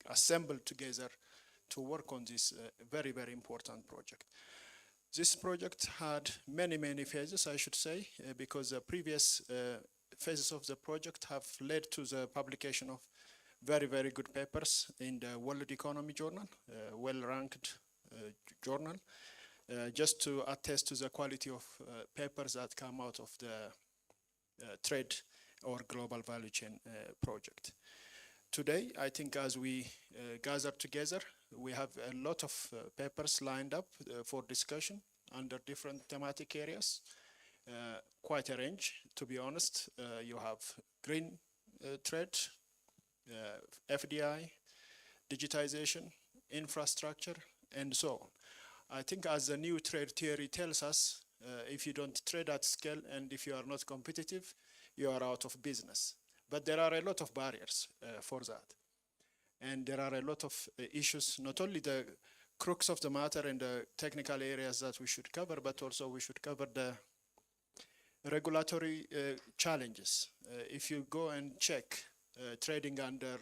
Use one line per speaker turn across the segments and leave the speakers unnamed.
assembled together to work on this very, very important project. This project had many, many phases, I should say, because the previous phases of the project have led to the publication of very, very good papers in the World Economy Journal, well-ranked journal, just to attest to the quality of papers that come out of the trade or global value chain project. Today, I think as we gather together, we have a lot of papers lined up for discussion under different thematic areas. Quite a range, to be honest. You have green trade, FDI, digitization, infrastructure, and so on. I think as the new trade theory tells us, if you don't trade at scale and if you are not competitive, you are out of business. But there are a lot of barriers for that. And there are a lot of issues, not only the crux of the matter and the technical areas that we should cover, but also we should cover the regulatory challenges. If you go and check trading under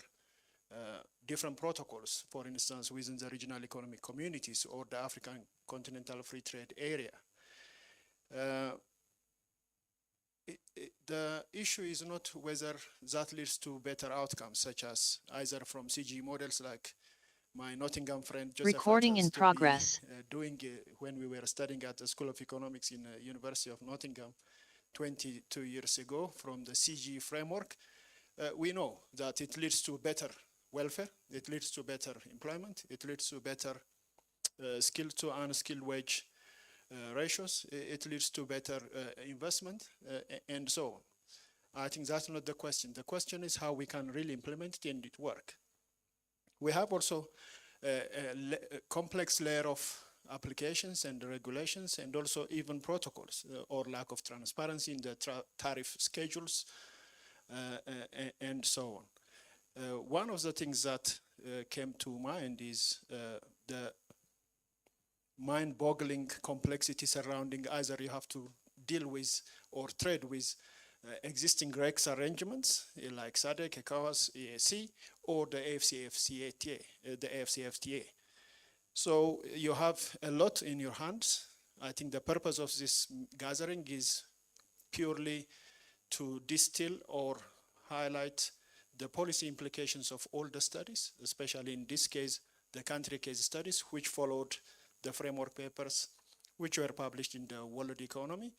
different protocols, for instance, within the regional economic communities or the African Continental Free Trade Area, the issue is not whether that leads to better outcomes, such as either from CG models like my Nottingham friend Joseph
Recording in progress.
doing when we were studying at the School of Economics in the University of Nottingham 22 years ago from the CG framework. We know that it leads to better welfare, it leads to better employment, it leads to better skilled to unskilled wage ratios, it leads to better investment, and so on. I think that's not the question. The question is how we can really implement it and it work. We have also a complex layer of applications and regulations and also even protocols or lack of transparency in the tariff schedules and so on. One of the things that came to mind is the mind-boggling complexity surrounding either you have to deal with or trade with existing REX arrangements like SADC, ECOWAS, EAC, or the AFCFTA. So you have a lot in your hands. I think the purpose of this gathering is purely to distill or highlight the policy implications of all the studies, especially in this case, the country case studies, which followed the framework papers, which were published in the World Economy.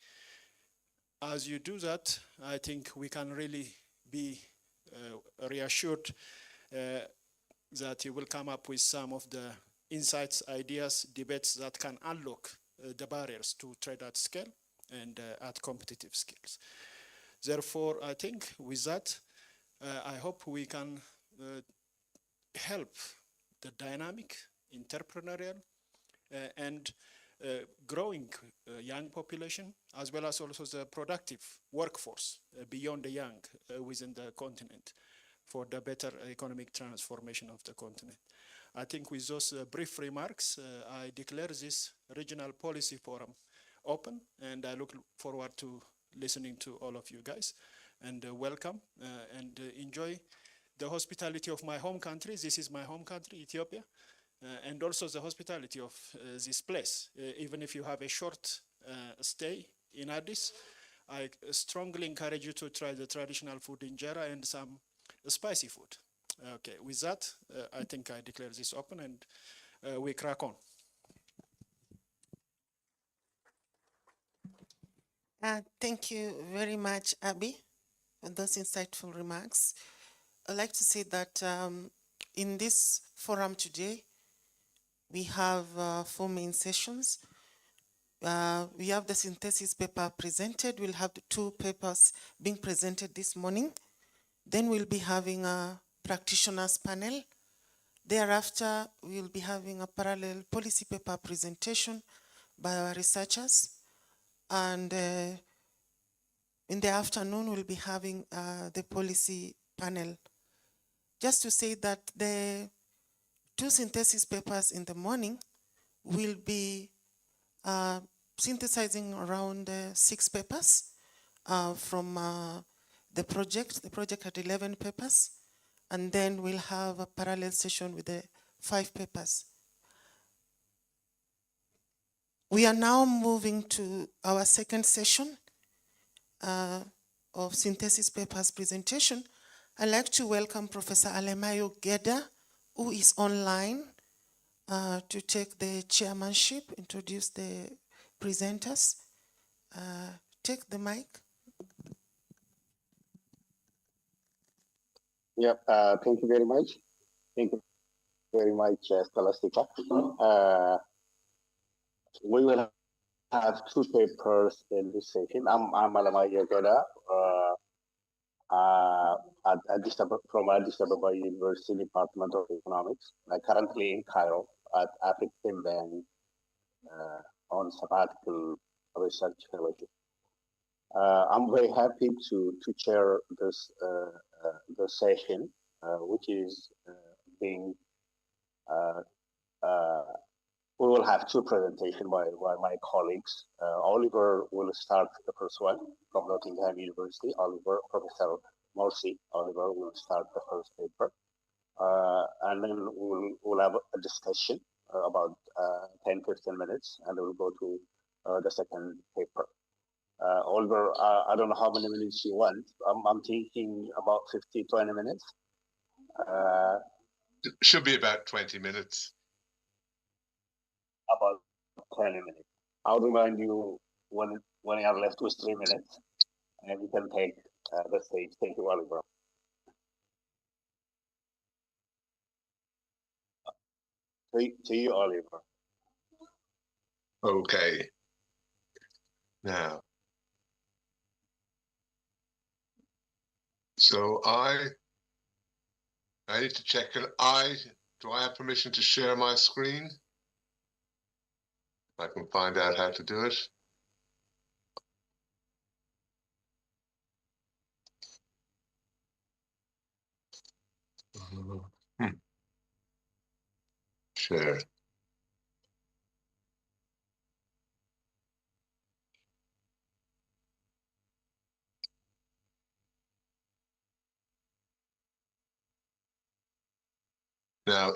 As you do that, I think we can really be reassured that you will come up with some of the insights, ideas, debates that can unlock the barriers to trade at scale and at competitive skills. Therefore, I think with that, I hope we can help the dynamic, entrepreneurial, and growing young population, as well as also the productive workforce beyond the young within the continent for the better economic transformation of the continent. I think with those brief remarks, I declare this regional policy forum open, and I look forward to listening to all of you guys, and welcome and enjoy the hospitality of my home country. This is my home country, Ethiopia. And also the hospitality of this place. Even if you have a short stay in Addis, I strongly encourage you to try the traditional food injera and some spicy food. Okay, with that, I think I declare this open and we crack on.
Thank you very much, Abby, for those insightful remarks. I'd like to say that in this forum today, we have 4 main sessions. We have the synthesis paper presented. We'll have the 2 papers being presented this morning. Then we'll be having a practitioners panel. Thereafter, we'll be having a parallel policy paper presentation by our researchers. And in the afternoon, we'll be having the policy panel. Just to say that the 2 synthesis papers in the morning will be synthesizing around 6 papers from the project. The project had 11 papers. and then we'll have a parallel session with the 5 papers. We are now moving to our second session of synthesis papers presentation. I'd like to welcome Professor Alemayo Geda, who is online to take the chairmanship, introduce the presenters. Take the mic.
Yep, thank you very much. Thank you very much, Scholastica. We will have 2 papers in this session. I'm Alama Yageda at from Addis Ababa University Department of Economics. I'm currently in Cairo at African Bank on sabbatical research fellowship. I'm very happy to chair this the session, which is being we will have 2 presentations by my colleagues. Oliver will start the first one from Nottingham University. Professor Morsi Oliver will start the first paper. And then we'll have a discussion about 10-15 minutes, and then we'll go to the second paper. Oliver, I don't know how many minutes you want. I'm thinking about 20 minutes.
It should be about 20 minutes.
About 20 minutes. I'll remind you when you have left with 3 minutes, and you can take the stage. Thank you, Oliver. To you, Oliver.
Okay. Now, so I need to check. Do I have permission to share my screen? I can find out how to do it. Share. Now,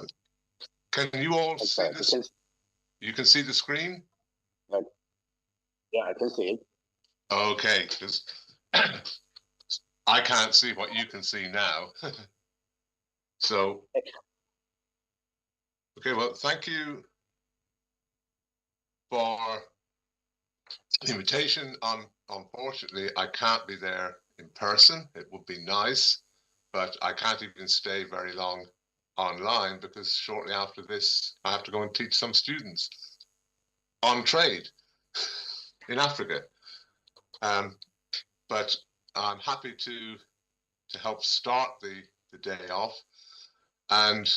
can you all see this? You can see the screen?
Yeah, I can see it.
Okay, because I can't see what you can see now. So, okay, well, thank you for the invitation. Unfortunately, I can't be there in person. It would be nice, but I can't even stay very long online because shortly after this, I have to go and teach some students on trade in Africa. But I'm happy to help start the day off. And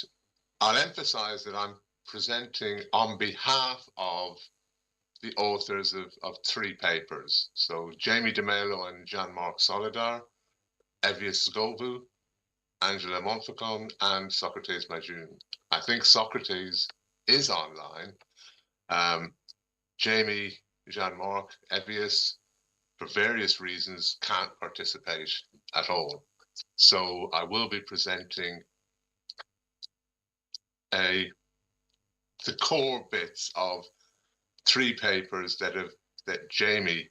I'll emphasize that I'm presenting on behalf of the authors of 3 papers. So Jamie DeMelo and Jean-Marc Solidar, Evius Sgovu, Angela Montfaucon, and Socrates Majoun. I think Socrates is online. Jamie, Jean-Marc, Evius, for various reasons, can't participate at all. So I will be presenting the core bits of 3 papers that Jamie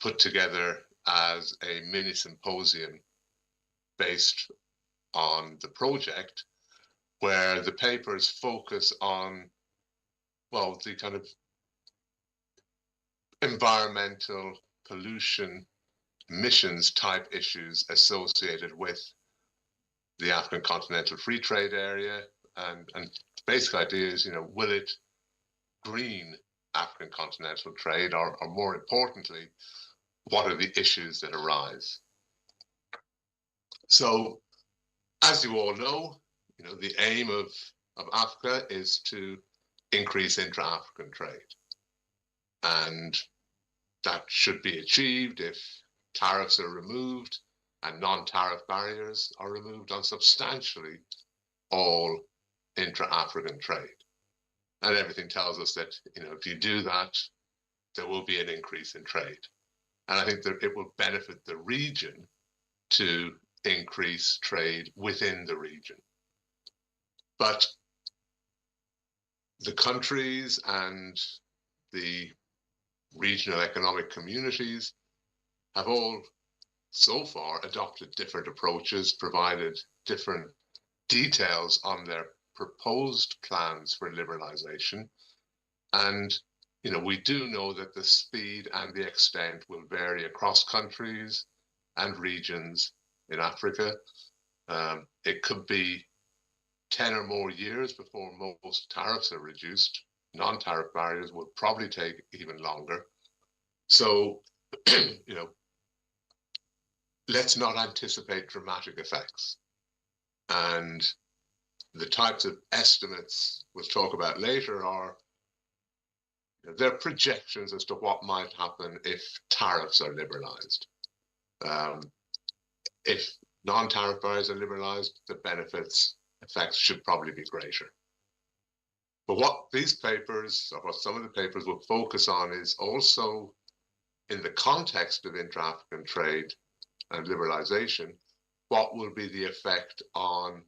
put together as a mini symposium based on the project, where the papers focus on, well, the kind of environmental pollution emissions type issues associated with the African Continental Free Trade Area. And the basic idea is, will it green African continental trade, or more importantly, what are the issues that arise? So, as you all know, the aim of Africa is to increase intra-African trade. And that should be achieved if tariffs are removed and non-tariff barriers are removed on substantially all intra-African trade. And everything tells us that, if you do that, there will be an increase in trade. And I think that it will benefit the region to increase trade within the region. But the countries and the regional economic communities have all so far adopted different approaches, provided different details on their proposed plans for liberalization. And we do know that the speed and the extent will vary across countries and regions in Africa. It could be 10 or more years before most tariffs are reduced. Non-tariff barriers will probably take even longer. So, let's not anticipate dramatic effects. And the types of estimates we'll talk about later are they're projections as to what might happen if tariffs are liberalized. If non-tariff barriers are liberalized, the benefits effects should probably be greater. But what these papers, or what some of the papers will focus on, is also in the context of intra-African trade and liberalization, what will be the effect on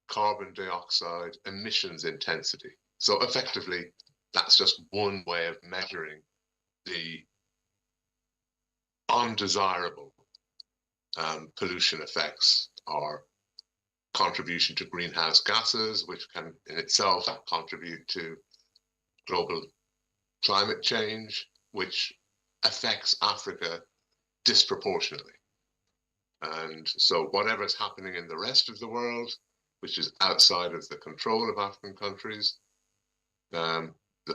carbon dioxide emissions intensity. So effectively, that's just one way of measuring the undesirable pollution effects or contribution to greenhouse gases, which can in itself contribute to global climate change, which affects Africa disproportionately. And so whatever's happening in the rest of the world, which is outside of the control of African countries, the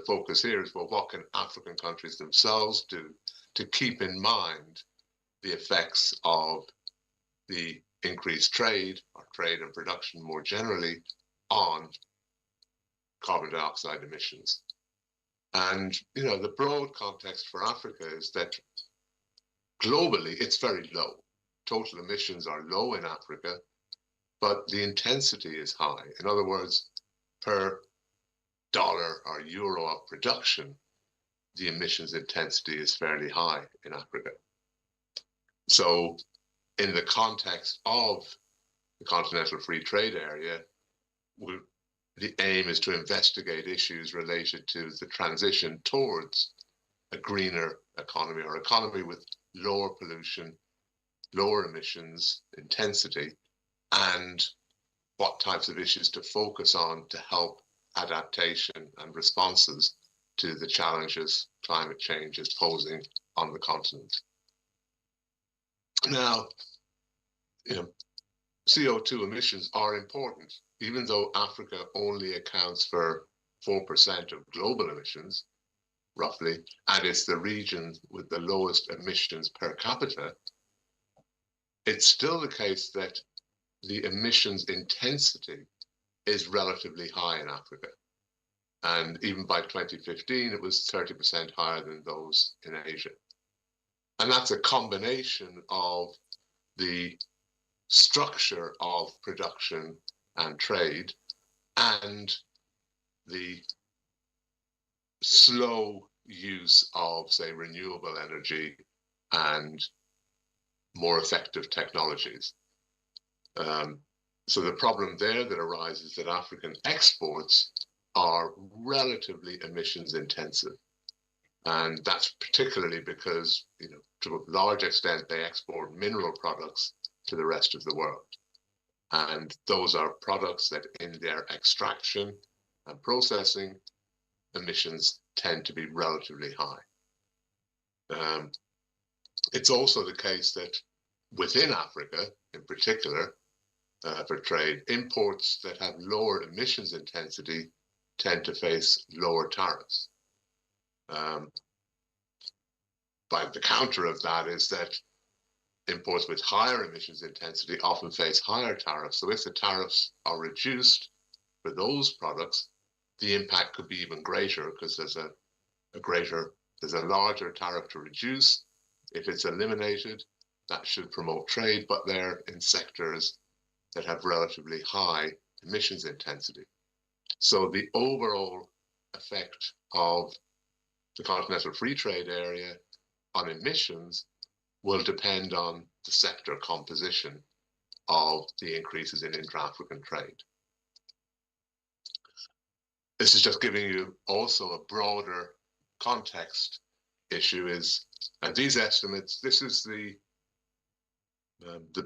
focus here is, well, what can African countries themselves do to keep in mind the effects of the increased trade, or trade and production more generally, on carbon dioxide emissions. And, the broad context for Africa is that globally, it's very low. Total emissions are low in Africa, but the intensity is high. In other words, per dollar or euro of production, the emissions intensity is fairly high in Africa. So in the context of the Continental Free Trade Area, the aim is to investigate issues related to the transition towards a greener economy, or economy with lower pollution, lower emissions intensity, and what types of issues to focus on to help adaptation and responses to the challenges climate change is posing on the continent. Now, CO2 emissions are important, even though Africa only accounts for 4% of global emissions, roughly, and it's the region with the lowest emissions per capita. It's still the case that the emissions intensity is relatively high in Africa. And even by 2015, it was 30% higher than those in Asia. And that's a combination of the structure of production and trade and the slow use of, say, renewable energy and more effective technologies. So the problem there that arises is that African exports are relatively emissions intensive. And that's particularly because, to a large extent, they export mineral products to the rest of the world. And those are products that in their extraction and processing, emissions tend to be relatively high. It's also the case that within Africa, in particular, for trade, imports that have lower emissions intensity tend to face lower tariffs. But the counter of that is that imports with higher emissions intensity often face higher tariffs. So if the tariffs are reduced for those products, the impact could be even greater because there's a larger tariff to reduce. If it's eliminated, that should promote trade, but they're in sectors that have relatively high emissions intensity. So the overall effect of the Continental Free Trade Area on emissions will depend on the sector composition of the increases in intra-African trade. This is just giving you also a broader context issue is, and these estimates, this is the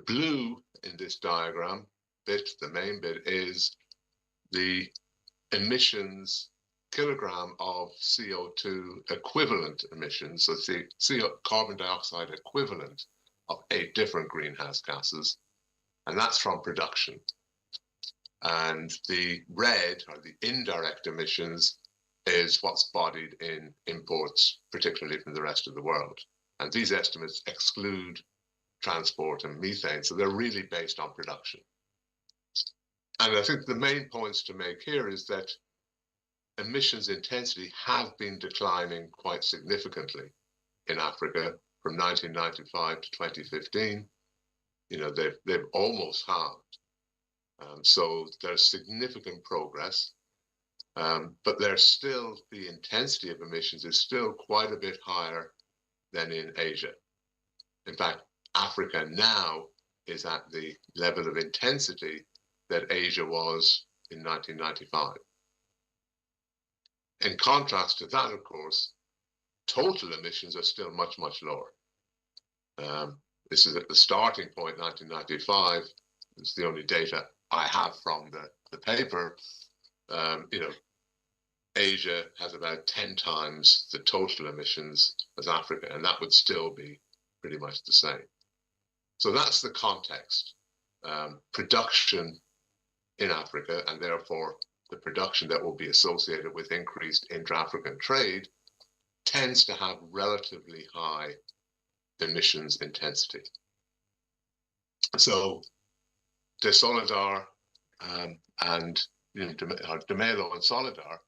blue in this diagram bit, the main bit is the emissions kilogram of CO2 equivalent emissions, so the carbon dioxide equivalent of 8 different greenhouse gases, and that's from production. And the red, or the indirect emissions, is what's bodied in imports, particularly from the rest of the world. And these estimates exclude transport and methane, so they're really based on production. And I think the main points to make here is that emissions intensity have been declining quite significantly in Africa from 1995 to 2015. You know, they've almost halved. So there's significant progress, but there's still, the intensity of emissions is still quite a bit higher than in Asia. In fact, Africa now is at the level of intensity that Asia was in 1995. In contrast to that, of course, total emissions are still much, much lower. This is at the starting point, 1995. It's the only data I have from the paper. You know, Asia has about 10 times the total emissions as Africa, and that would still be pretty much the same. So that's the context. Production in Africa, and therefore the production that will be associated with increased intra-African trade, tends to have relatively high emissions intensity. So De Solidar and De Melo and Solidar,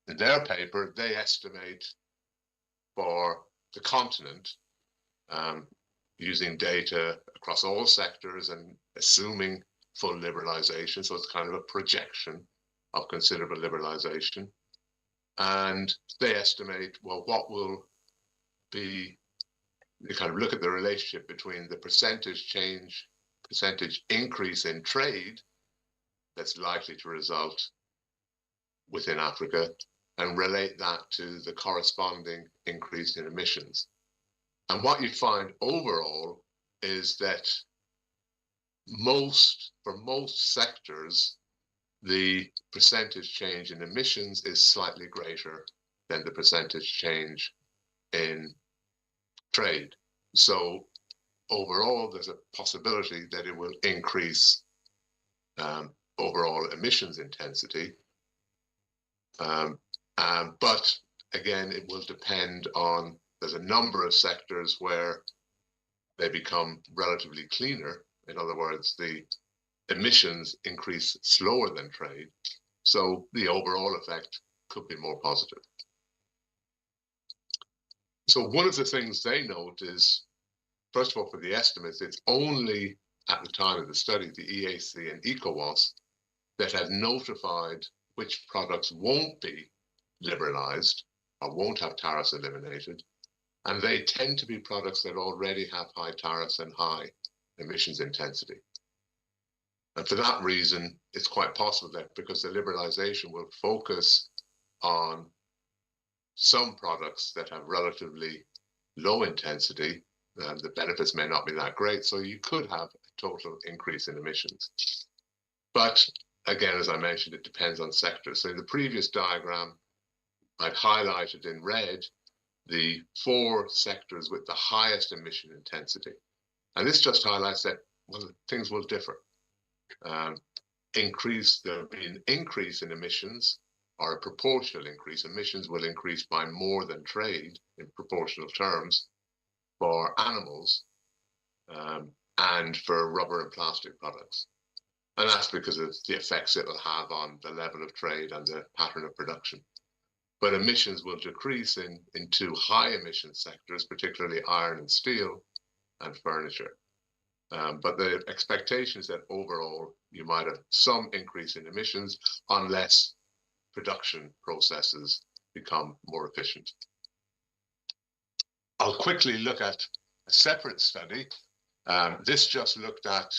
in their paper, they estimate for the continent, using data across all sectors and assuming full liberalization. So it's kind of a projection of considerable liberalization. And they estimate, well, what will be, they kind of look at the relationship between the percentage increase in trade that's likely to result within Africa and relate that to the corresponding increase in emissions. And what you find overall is that for most sectors, the percentage change in emissions is slightly greater than the percentage change in trade. So overall, there's a possibility that it will increase overall emissions intensity. But again, it will depend on, there's a number of sectors where they become relatively cleaner. In other words, the emissions increase slower than trade. So the overall effect could be more positive. So one of the things they note is, first of all, for the estimates, it's only at the time of the study, the EAC and ECOWAS, that have notified which products won't be liberalized or won't have tariffs eliminated. And they tend to be products that already have high tariffs and high emissions intensity. And for that reason, it's quite possible that because the liberalization will focus on some products that have relatively low intensity, the benefits may not be that great. So you could have a total increase in emissions. But again, as I mentioned, it depends on sectors. So in the previous diagram, I'd highlighted in red the 4 sectors with the highest emission intensity. And this just highlights that, well, things will differ. There'll be an increase in emissions, or a proportional increase. Emissions will increase by more than trade in proportional terms for animals and for rubber and plastic products. And that's because of the effects it will have on the level of trade and the pattern of production. But emissions will decrease in 2 high emission sectors, particularly iron and steel and furniture. But the expectation is that overall, you might have some increase in emissions unless production processes become more efficient. I'll quickly look at a separate study This just looked at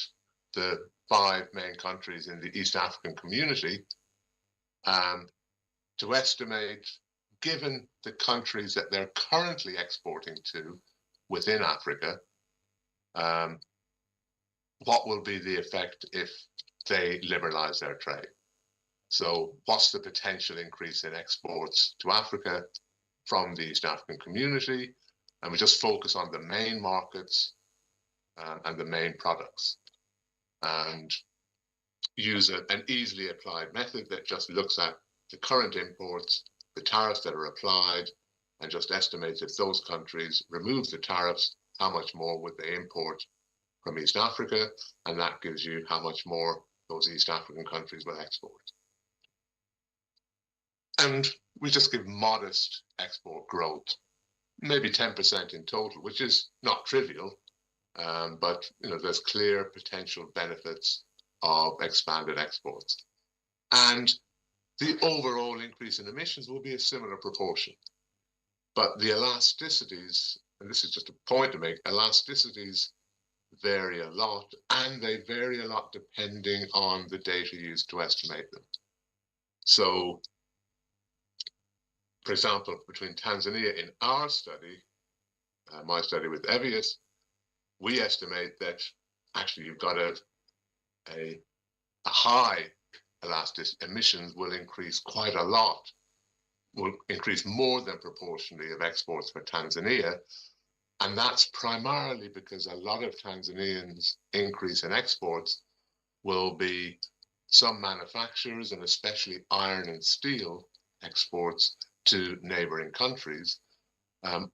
the 5 main countries in the East African community to estimate, given the countries that they're currently exporting to within Africa, what will be the effect if they liberalize their trade? So what's the potential increase in exports to Africa from the East African community? And we just focus on the main markets and the main products, and use an easily applied method that just looks at the current imports, the tariffs that are applied, and just estimates if those countries remove the tariffs, how much more would they import from East Africa, and that gives you how much more those East African countries will export. And we just give modest export growth, maybe 10% in total, which is not trivial, but there's clear potential benefits of expanded exports. And the overall increase in emissions will be a similar proportion. But the elasticities, and this is just a point to make, elasticities vary a lot, and they vary a lot depending on the data used to estimate them. So, for example, between Tanzania in our study, my study with Evius, we estimate that actually you've got a high elasticity. Emissions will increase quite a lot, will increase more than proportionally of exports for Tanzania. And that's primarily because a lot of Tanzanians' increase in exports will be some manufacturers, and especially iron and steel exports to neighboring countries.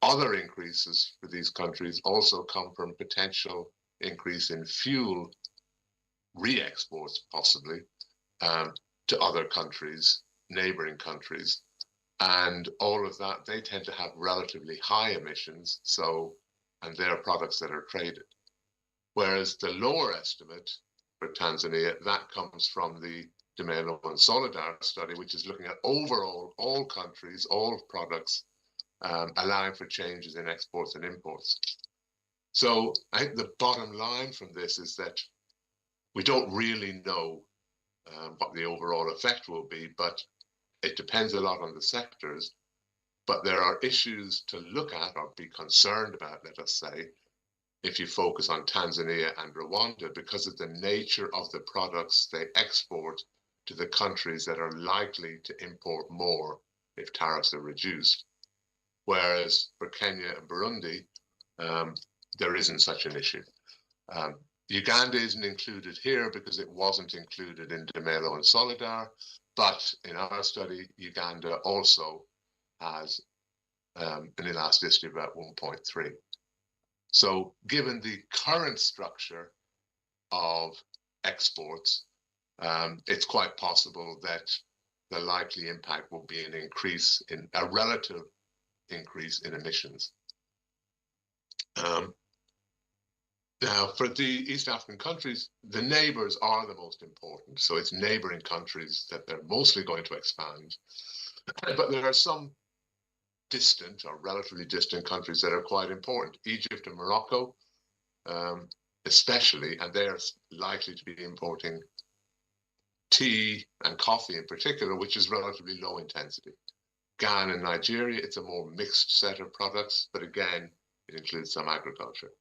Other increases for these countries also come from potential increase in fuel re-exports, possibly, to other countries, neighboring countries. And all of that, they tend to have relatively high emissions, and they're products that are traded. Whereas the lower estimate for Tanzania, that comes from the De Mello and Solidar study, which is looking at overall all countries, all products, allowing for changes in exports and imports. So I think the bottom line from this is that we don't really know what the overall effect will be, but it depends a lot on the sectors. But there are issues to look at or be concerned about, let us say, if you focus on Tanzania and Rwanda, because of the nature of the products they export to the countries that are likely to import more if tariffs are reduced. Whereas for Kenya and Burundi, there isn't such an issue. Uganda isn't included here because it wasn't included in De Mello and Solidar, but in our study, Uganda also has an elasticity of about 1.3. So given the current structure of exports, it's quite possible that the likely impact will be a relative increase in emissions. Now, for the East African countries, the neighbors are the most important. So it's neighboring countries that they're mostly going to expand. But there are some distant or relatively distant countries that are quite important. Egypt and Morocco, especially, and they're likely to be importing tea and coffee in particular, which is relatively low intensity. Ghana and Nigeria, it's a more mixed set of products, but again, it includes some agriculture.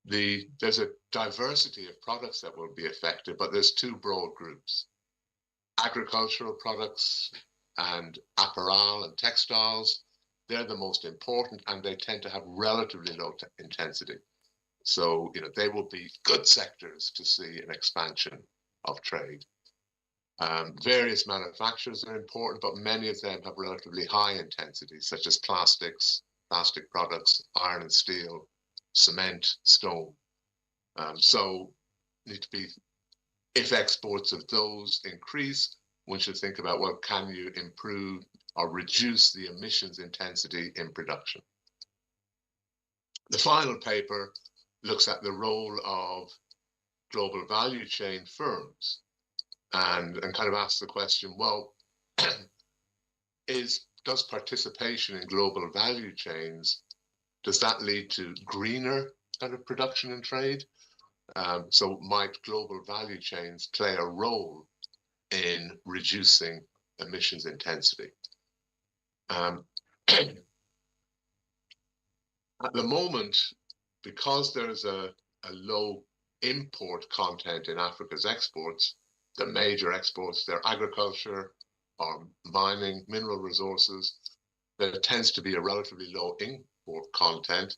There's a diversity of products that will be affected, but there's two broad groups. Agricultural products and apparel and textiles, they're the most important, and they tend to have relatively low intensity. So, they will be good sectors to see an expansion of trade. Various manufacturers are important, but many of them have relatively high intensity, such as plastics, plastic products, iron and steel, cement, stone. So if exports of those increase, one should think about, well, can you improve or reduce the emissions intensity in production? The final paper looks at the role of global value chain firms and kind of asks the question, well, does participation in global value chains, does that lead to greener kind of production and trade. So might global value chains play a role in reducing emissions intensity? At the moment, because there's a low import content in Africa's exports, the major exports, they're agriculture or mining, mineral resources, there tends to be a relatively low import content.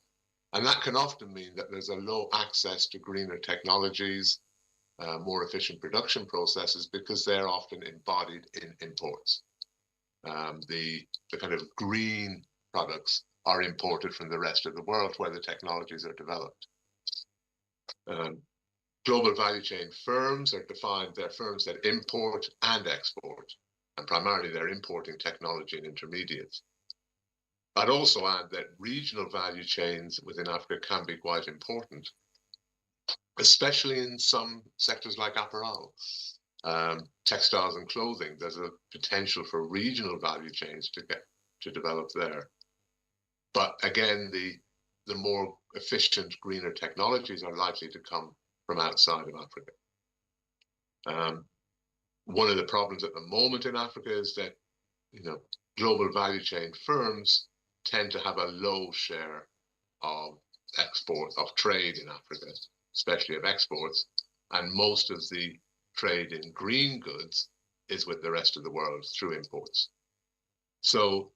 And that can often mean that there's a low access to greener technologies, more efficient production processes, because they're often embodied in imports. The kind of green products are imported from the rest of the world where the technologies are developed. Global value chain firms are defined, they're firms that import and export, and primarily they're importing technology and intermediates. I'd also add that regional value chains within Africa can be quite important, especially in some sectors like apparel, textiles and clothing. There's a potential for regional value chains to develop there. But again, the more efficient, greener technologies are likely to come from outside of Africa. One of the problems at the moment in Africa is that, global value chain firms tend to have a low share of trade in Africa, especially of exports, and most of the trade in green goods is with the rest of the world through imports. So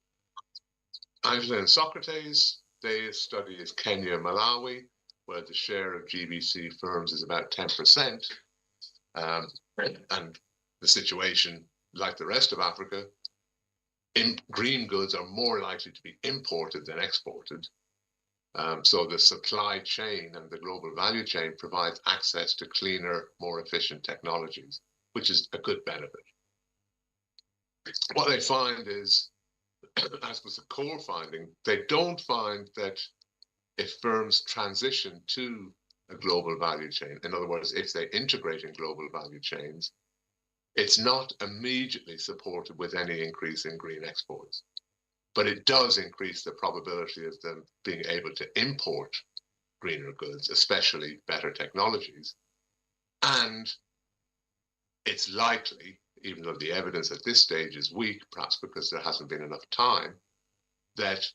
Einstein and Socrates, their study is Kenya and Malawi, where the share of GVC firms is about 10%. And the situation, like the rest of Africa, green goods are more likely to be imported than exported. So the supply chain and the global value chain provides access to cleaner, more efficient technologies, which is a good benefit. What they find is, as was the core finding, they don't find that if firms transition to a global value chain, in other words, if they integrate in global value chains, it's not immediately supported with any increase in green exports, but it does increase the probability of them being able to import greener goods, especially better technologies. And it's likely, even though the evidence at this stage is weak, perhaps because there hasn't been enough time, that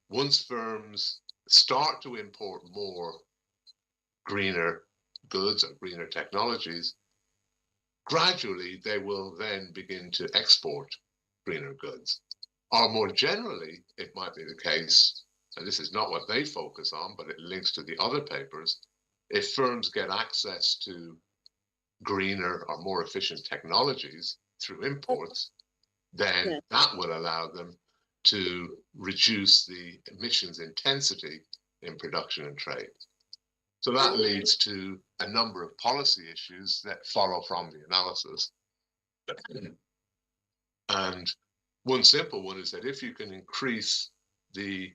once firms start to import more greener goods or greener technologies, gradually they will then begin to export greener goods. Or more generally, it might be the case, and this is not what they focus on, but it links to the other papers, if firms get access to greener or more efficient technologies through imports, then that will allow them to reduce the emissions intensity in production and trade. So that leads to a number of policy issues that follow from the analysis. And one simple one is that if you can increase the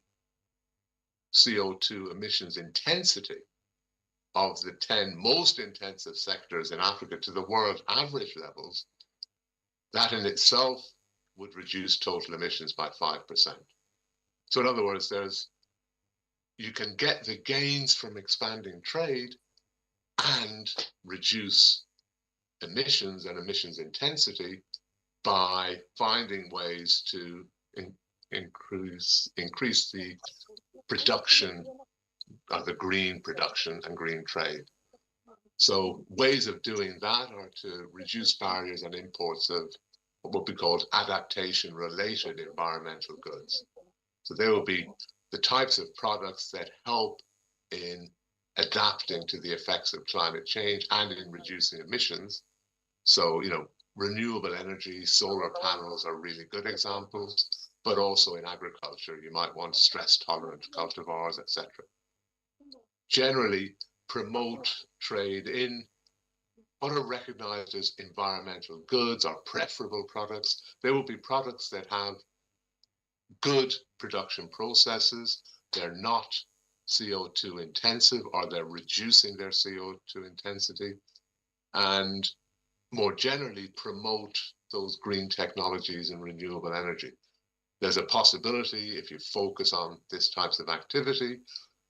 CO2 emissions intensity of the 10 most intensive sectors in Africa to the world average levels, that in itself would reduce total emissions by 5%. So in other words, you can get the gains from expanding trade and reduce emissions and emissions intensity by finding ways to increase the production of the green production and green trade. So ways of doing that are to reduce barriers and imports of what would be called adaptation-related environmental goods. So they will be the types of products that help in adapting to the effects of climate change and in reducing emissions. So, renewable energy, solar panels are really good examples, but also in agriculture, you might want stress-tolerant cultivars, etc. Generally, promote trade in what are recognized as environmental goods or preferable products. They will be products that have good production processes. They're not CO2 intensive, or they're reducing their CO2 intensity, and more generally promote those green technologies and renewable energy. There's a possibility, if you focus on this types of activity,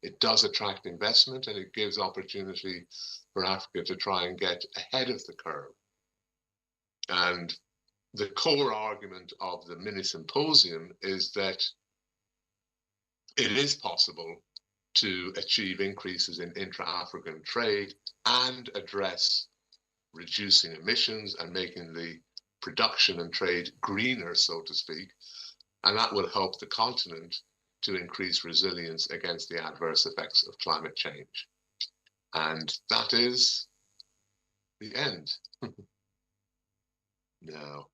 it does attract investment and it gives opportunity for Africa to try and get ahead of the curve. And the core argument of the mini symposium is that it is possible to achieve increases in intra-African trade and address reducing emissions and making the production and trade greener, so to speak. And that will help the continent to increase resilience against the adverse effects of climate change. And that is the end. No.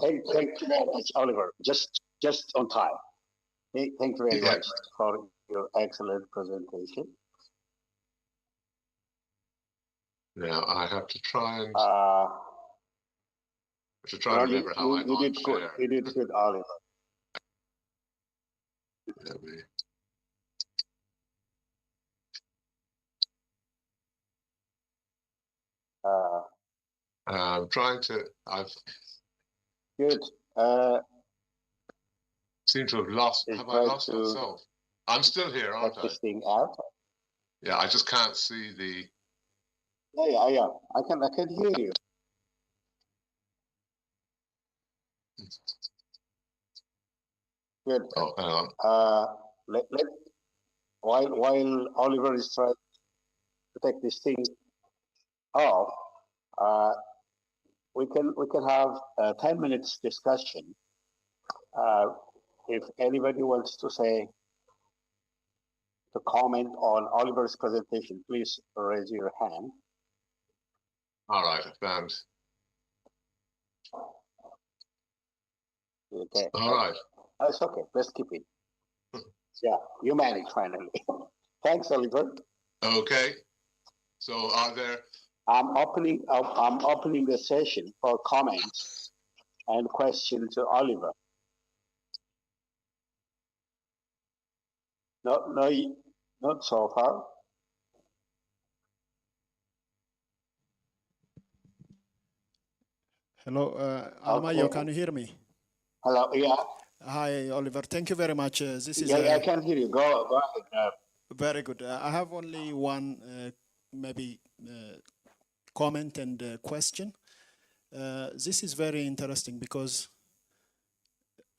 Thank you very much, Oliver. Just on time. Thank you very much for your excellent presentation.
Now I have to try and remember how I
did good. You did good, Oliver.
I'm trying to.
Good.
Seem to have lost. Have I lost myself? I'm still here, aren't I?
This thing out.
Yeah, I just can't see the.
Yeah. I can hear you. Good.
Oh, hang on.
While Oliver is trying to take this thing off, we can have a 10 minutes discussion. If anybody wants to comment on Oliver's presentation, please raise your hand.
All right, I found.
Okay.
All right.
That's okay. Let's keep it. Yeah, you managed finally. Thanks, Oliver.
Okay. So, are there?
I'm opening the session for comments and questions to Oliver. No, not so far.
Hello, Almayo, can you hear me?
Hello, yeah.
Hi, Oliver. Thank you very much. This is
I can hear you. Go ahead.
Very good. I have only one maybe comment and question. This is very interesting because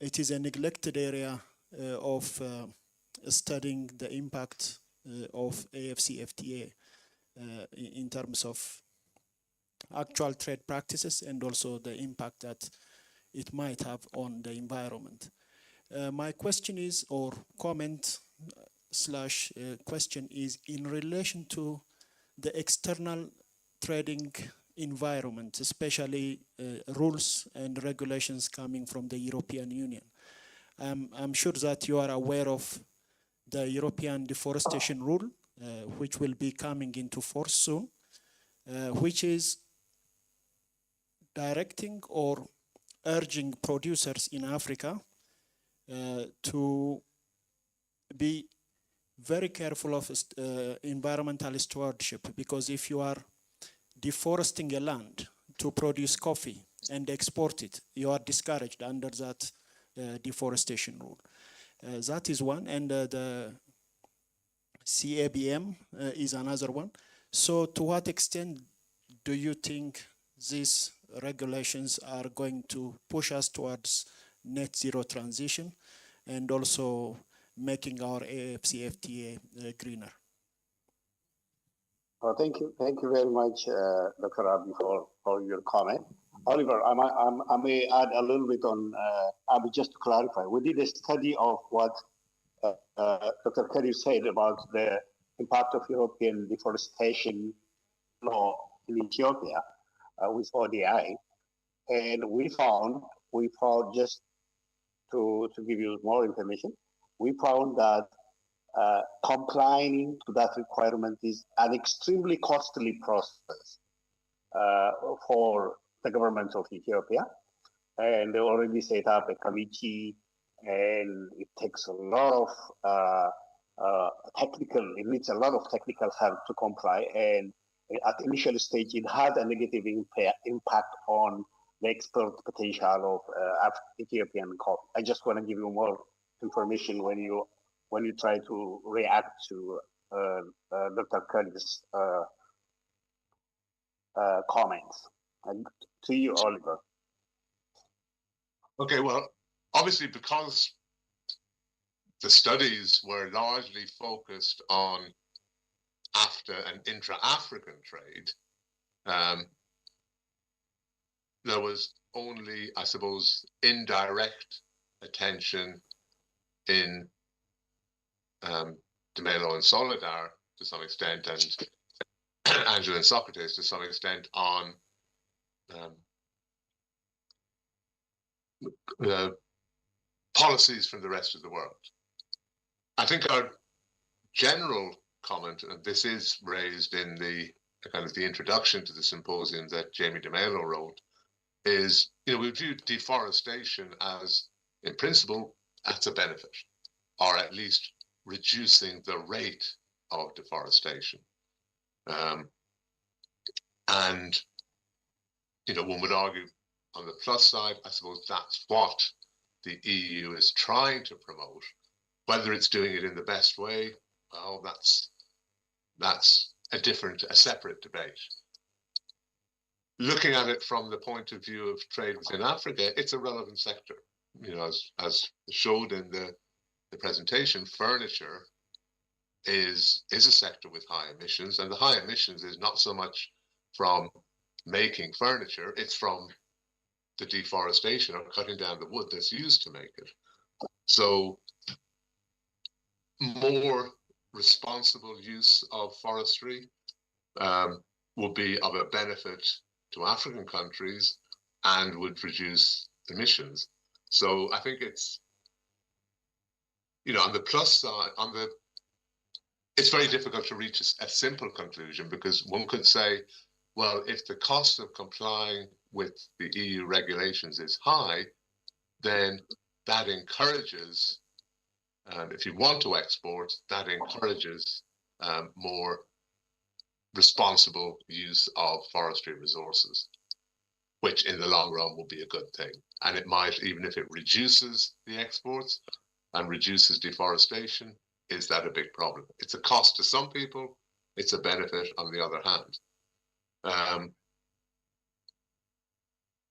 it is a neglected area of studying the impact of AFCFTA in terms of actual trade practices and also the impact that it might have on the environment. My question is, or comment slash question is, in relation to the external trading environment, especially rules and regulations coming from the European Union. I'm sure that you are aware of the European deforestation rule, which will be coming into force soon, which is directing or urging producers in Africa to be very careful of environmental stewardship, because if you are deforesting a land to produce coffee and export it, you are discouraged under that deforestation rule. That is one, and the CABM is another one. So to what extent do you think these regulations are going to push us towards net zero transition and also making our AFCFTA greener?
Well, thank you very much, Dr. Abi, for your comment. Oliver, I may add a little bit on Abi, just to clarify. We did a study of what Dr. Kadir said about the impact of European deforestation law in Ethiopia with ODI, and we found just to give you more information, we found that complying to that requirement is an extremely costly process for the government of Ethiopia, and they already set up a committee, and it takes a lot of it needs a lot of technical help to comply, and at the initial stage it had a negative impact on the export potential of Ethiopian coffee. I just want to give you more information when when you try to react to Dr. Curtis' comments. And to you, Oliver.
Okay, well, obviously, because the studies were largely focused on AFTA and intra-African trade, there was only, I suppose, indirect attention in De Mello and Solidar to some extent, and Angela and Socrates to some extent on the policies from the rest of the world. I think our general comment, and this is raised in the kind of the introduction to the symposium that Jamie De Mello wrote, is, we view deforestation as, in principle, that's a benefit, or at least reducing the rate of deforestation. And, one would argue on the plus side, I suppose that's what the EU is trying to promote. Whether it's doing it in the best way, well, that's a separate debate. Looking at it from the point of view of trade within Africa, it's a relevant sector. As showed in the presentation, furniture is a sector with high emissions, and the high emissions is not so much from making furniture, it's from the deforestation or cutting down the wood that's used to make it. So more responsible use of forestry will be of a benefit to African countries and would reduce emissions. So I think it's, on the plus side, it's very difficult to reach a simple conclusion, because one could say, well, if the cost of complying with the EU regulations is high, then that encourages, if you want to export, that encourages more responsible use of forestry resources, which in the long run will be a good thing. And it might, even if it reduces the exports and reduces deforestation, is that a big problem? It's a cost to some people, it's a benefit on the other hand.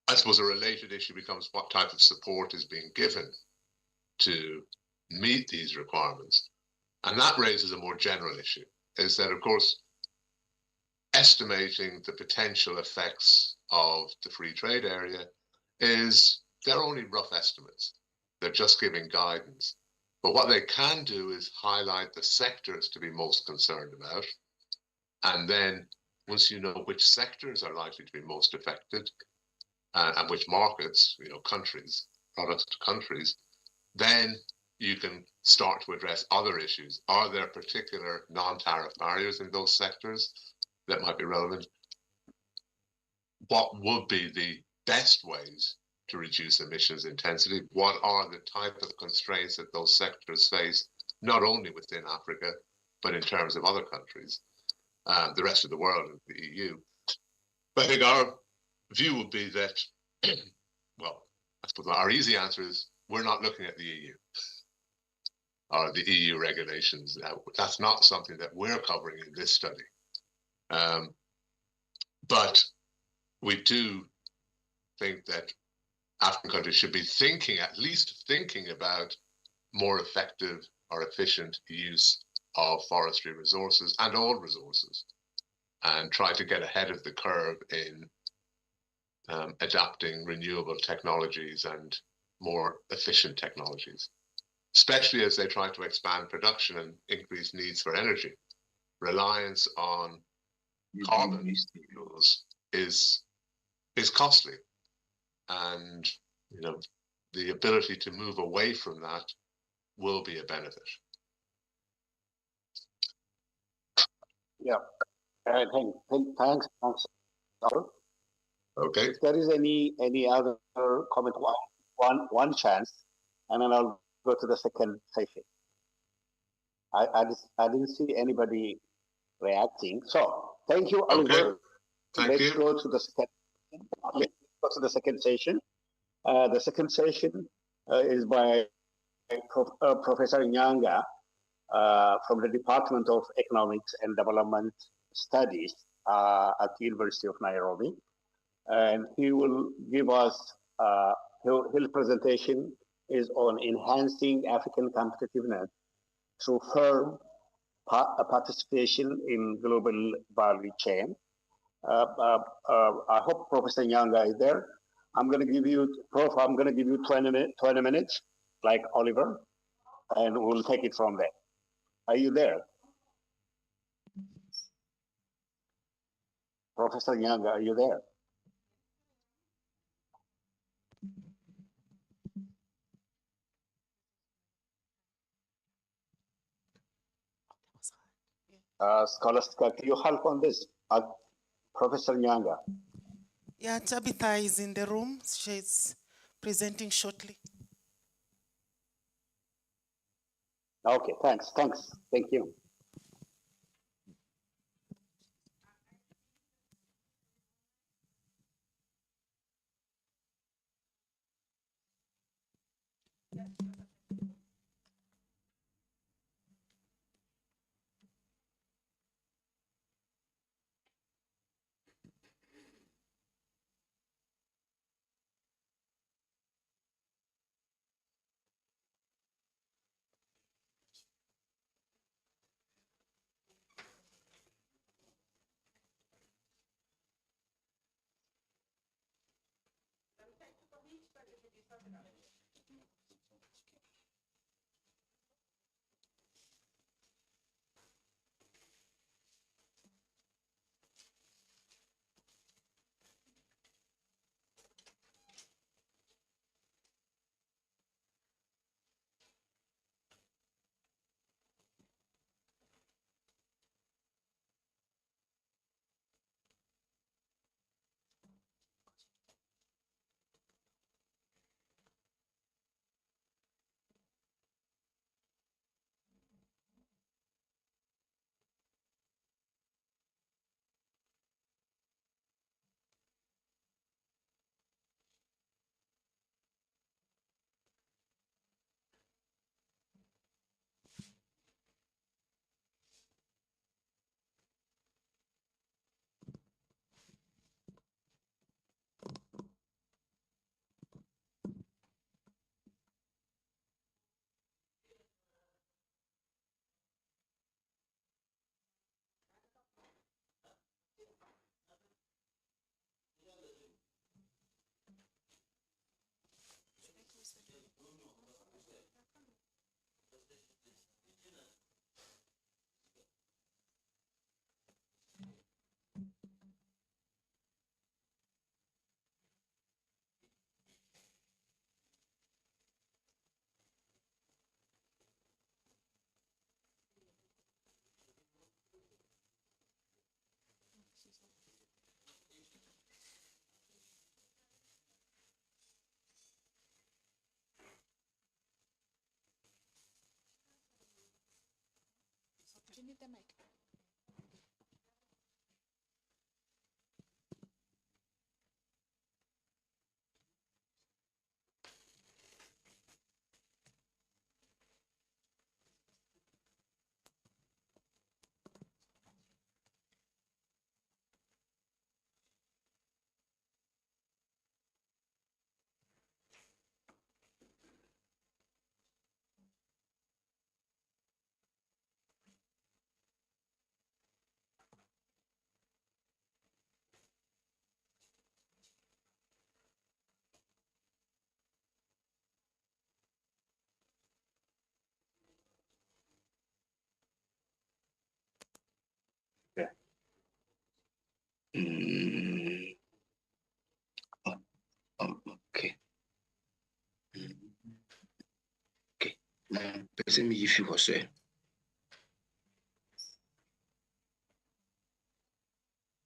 I suppose a related issue becomes what type of support is being given to meet these requirements. And that raises a more general issue, is that, of course, estimating the potential effects of the free trade area they're only rough estimates. They're just giving guidance. But what they can do is highlight the sectors to be most concerned about. And then once you know which sectors are likely to be most affected, and which markets, countries, products to countries, then you can start to address other issues. Are there particular non-tariff barriers in those sectors that might be relevant? What would be the best ways to reduce emissions intensity? What are the type of constraints that those sectors face, not only within Africa, but in terms of other countries, the rest of the world and the EU? But I think our view would be that, well, I suppose our easy answer is we're not looking at the EU or the EU regulations. That's not something that we're covering in this study. But we do think that African countries should be at least thinking about more effective or efficient use of forestry resources and all resources, and try to get ahead of the curve in adapting renewable technologies and more efficient technologies, especially as they try to expand production and increase needs for energy. Reliance on carbon fuels is costly, and the ability to move away from that will be a benefit.
Yeah, thanks.
Okay.
If there is any other comment, one chance, and then I'll go to the second session. I didn't see anybody reacting, so thank you, Oliver.
Okay.
Let's go to the second session. The second session is by Professor Nyanga, from the Department of Economics and Development Studies at the University of Nairobi. And he will give us, his presentation is on enhancing African competitiveness through firm participation in global value chain. I hope Professor Nyanga is there. I'm going to give you, Prof, I'm going to give you 20 minutes, like Oliver, and we'll take it from there. Are you there? Professor Nyanga, are you there? Scholastica, can you help on this? Professor Nyanga.
Yeah, Tabitha is in the room. She's presenting shortly.
Okay, thanks. Thank you.
Do you need the mic?
Okay. Okay. Person me if you was there.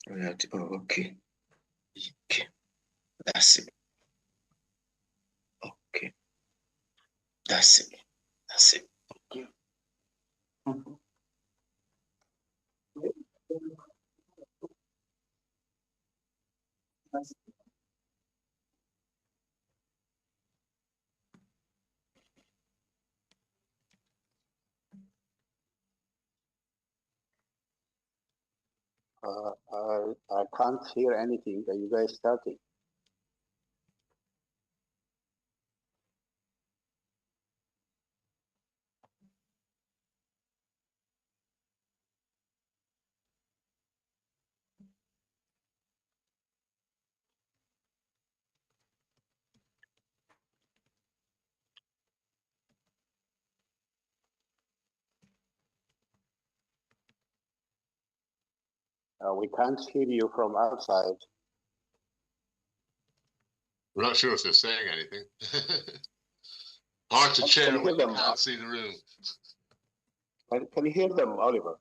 Right. Oh, okay. Okay. That's it. Okay. That's it. That's it. Okay.
I can't hear anything. Are you guys starting? We can't hear you from outside.
We're not sure if they're saying anything. Hard to
Can
chair
you
when
hear
you
them?
can't see the room.
Can you hear them, Oliver?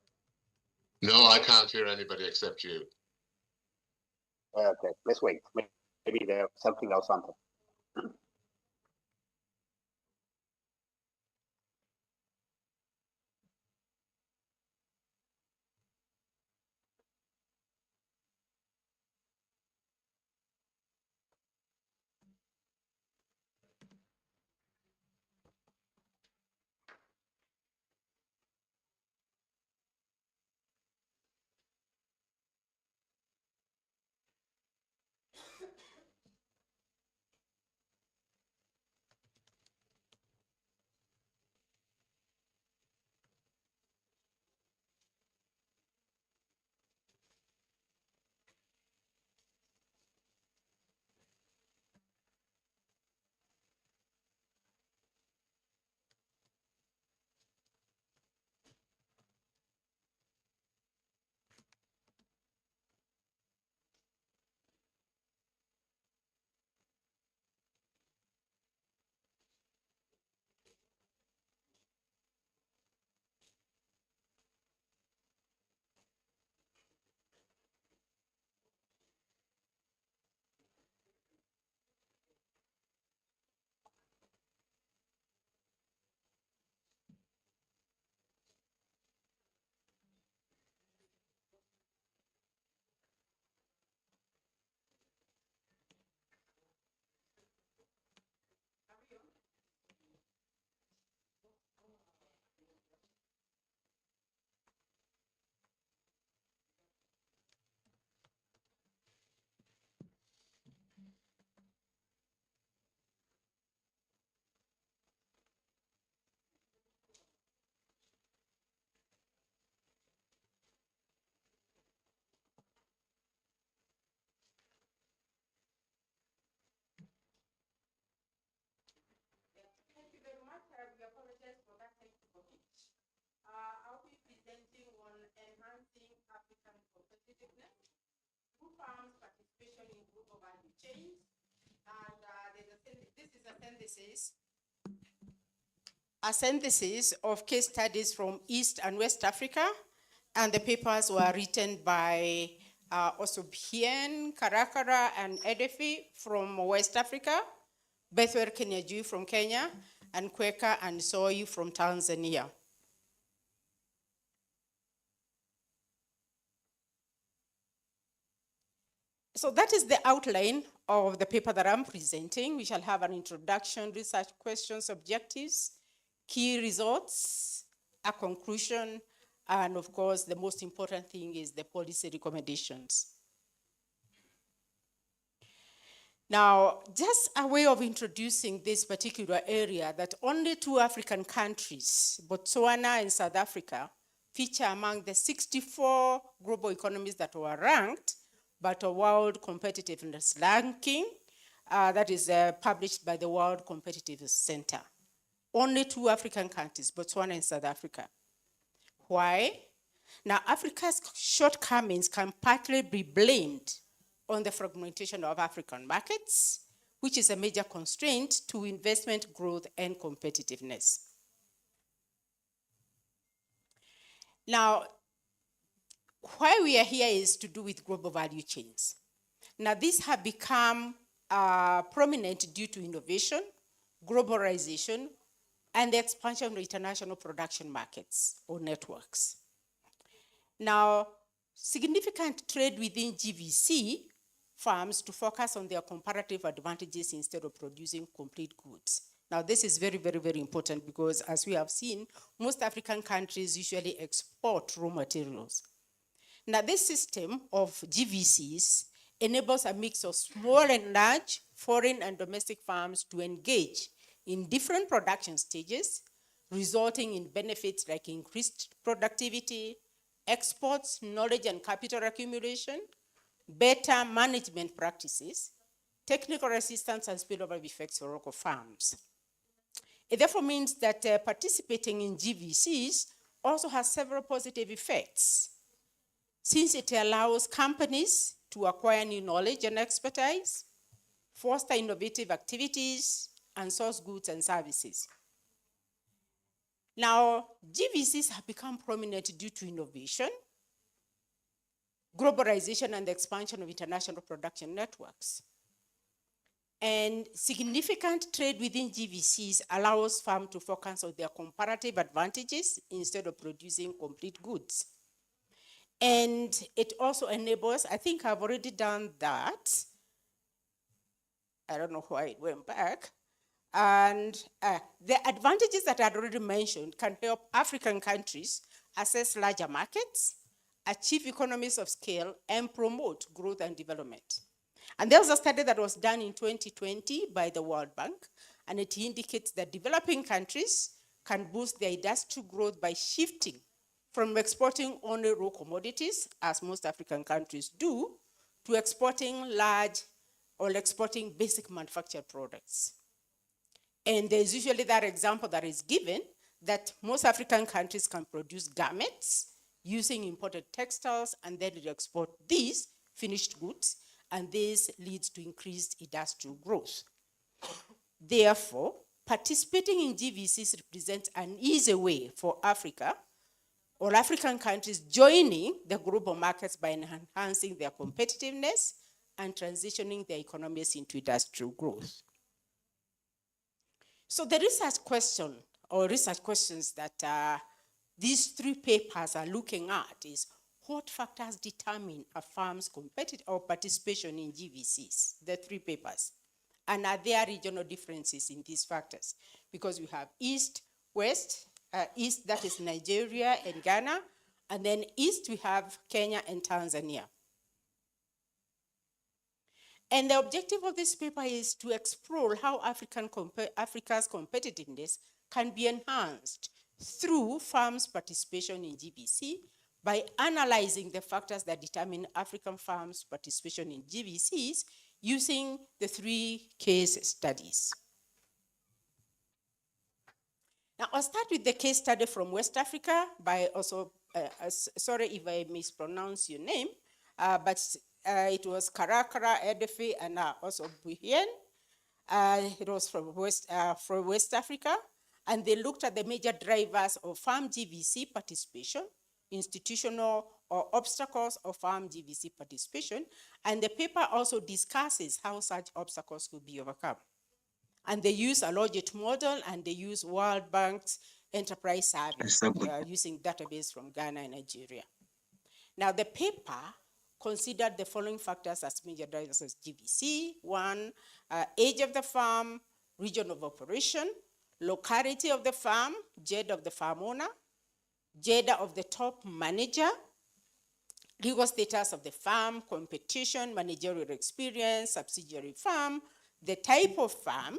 No, I can't hear anybody except you.
Okay, let's wait. Maybe there's something else on them.
Thank you very much. We apologize for that technical glitch. I'll be presenting on enhancing African competitiveness through farms' participation in global value chains. And this is a synthesis of case studies from East and West Africa. And the papers were written by Osubhien, Karakara, and Edefi from West Africa, Bethwer Kenyajui from Kenya, and Kweka and Soy from Tanzania. So that is the outline of the paper that I'm presenting. We shall have an introduction, research questions, objectives, key results, a conclusion, and of course, the most important thing is the policy recommendations. Now, just a way of introducing this particular area, that only 2 African countries, Botswana and South Africa, feature among the 64 global economies that were ranked, but a World Competitiveness Ranking that is published by the World Competitiveness Center. Only 2 African countries, Botswana and South Africa. Why? Now, Africa's shortcomings can partly be blamed on the fragmentation of African markets, which is a major constraint to investment growth and competitiveness. Now, why we are here is to do with global value chains. Now, these have become prominent due to innovation, globalization, and the expansion of international production markets or networks. Now, significant trade within GVC farms to focus on their comparative advantages instead of producing complete goods. Now, this is very, very, very important because as we have seen, most African countries usually export raw materials. Now, this system of GVCs enables a mix of small and large foreign and domestic farms to engage in different production stages, resulting in benefits like increased productivity, exports, knowledge and capital accumulation, better management practices, technical assistance, and spillover effects for local farms. It therefore means that participating in GVCs also has several positive effects, since it allows companies to acquire new knowledge and expertise, foster innovative activities, and source goods and services. Now, GVCs have become prominent due to innovation, globalization, and the expansion of international production networks. And significant trade within GVCs allows farms to focus on their comparative advantages instead of producing complete goods. And it also enables, I think I've already done that. I don't know why it went back. And the advantages that I had already mentioned can help African countries access larger markets, achieve economies of scale, and promote growth and development. And there was a study that was done in 2020 by the World Bank, and it indicates that developing countries can boost their industrial growth by shifting from exporting only raw commodities, as most African countries do, to exporting large or exporting basic manufactured products. And there's usually that example that is given that most African countries can produce garments using imported textiles and then export these finished goods, and this leads to increased industrial growth. Therefore, participating in GVCs represents an easy way for Africa or African countries joining the global markets by enhancing their competitiveness and transitioning their economies into industrial growth. So the research question or research questions that these three papers are looking at is, what factors determine a farm's competitive or participation in GVCs? The three papers. And are there regional differences in these factors? Because we have East, West, East that is Nigeria and Ghana, and then East we have Kenya and Tanzania. And the objective of this paper is to explore how Africa's competitiveness can be enhanced through farms' participation in GVC by analyzing the factors that determine African farms' participation in GVCs using the three case studies. Now, I'll start with the case study from West Africa by also, sorry if I mispronounce your name, but it was Karakara, Edefi, and also Buhien. It was from West Africa, and they looked at the major drivers of farm GVC participation, institutional or obstacles of farm GVC participation, and the paper also discusses how such obstacles could be overcome. And they use a logit model, and they use World Bank's enterprise service using database from Ghana and Nigeria. Now, the paper considered the following factors as major drivers of GVC. One, age of the farm, region of operation, locality of the farm, gender of the farm owner, gender of the top manager, legal status of the farm, competition, managerial experience, subsidiary farm, the type of farm,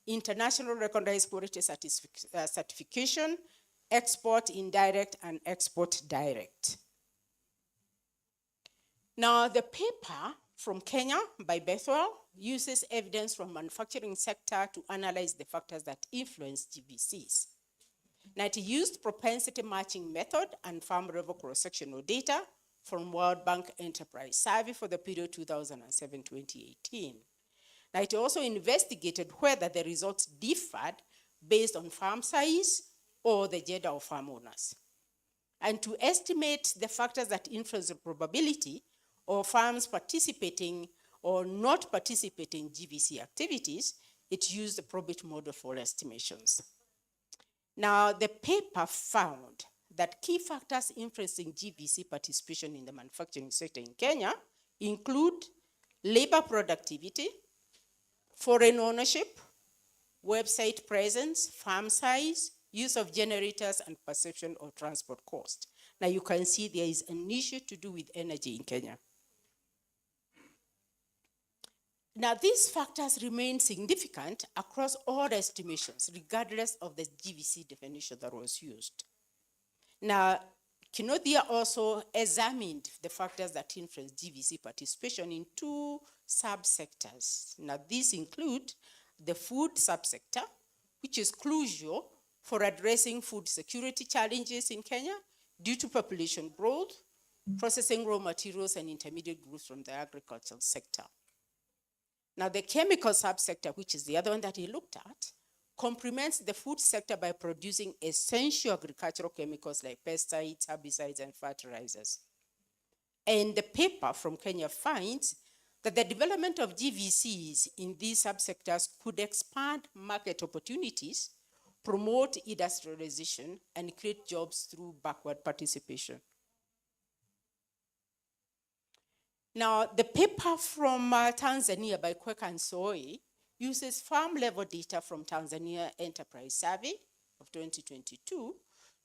international recognized quality certification, export indirect and export direct. Now, the paper from Kenya by Bethwell uses evidence from manufacturing sector to analyze the factors that influence GVCs. Now, it used propensity matching method and farm level cross-sectional data from World Bank Enterprise Survey for the period 2007-2018. Now, it also investigated whether the results differed based on farm size or the gender of farm owners. And to estimate the factors that influence the probability of farms participating or not participating in GVC activities, it used the probit model for estimations. Now, the paper found that key factors influencing GVC participation in the manufacturing sector in Kenya include labor productivity, foreign ownership, website presence, farm size, use of generators, and perception of transport cost. Now you can see there is an issue to do with energy in Kenya. Now, these factors remain significant across all estimations, regardless of the GVC definition that was used. Now, Kinodia also examined the factors that influence GVC participation in two subsectors. Now, these include the food subsector, which is crucial for addressing food security challenges in Kenya due to population growth, processing raw materials, and intermediate goods from the agricultural sector. Now, the chemical subsector, which is the other one that he looked at, complements the food sector by producing essential agricultural chemicals like pesticides, herbicides, and fertilizers. And the paper from Kenya finds that the development of GVCs in these subsectors could expand market opportunities, promote industrialization, and create jobs through backward participation. Now, the paper from Tanzania by Kweka and Soy uses farm-level data from Tanzania Enterprise Survey of 2022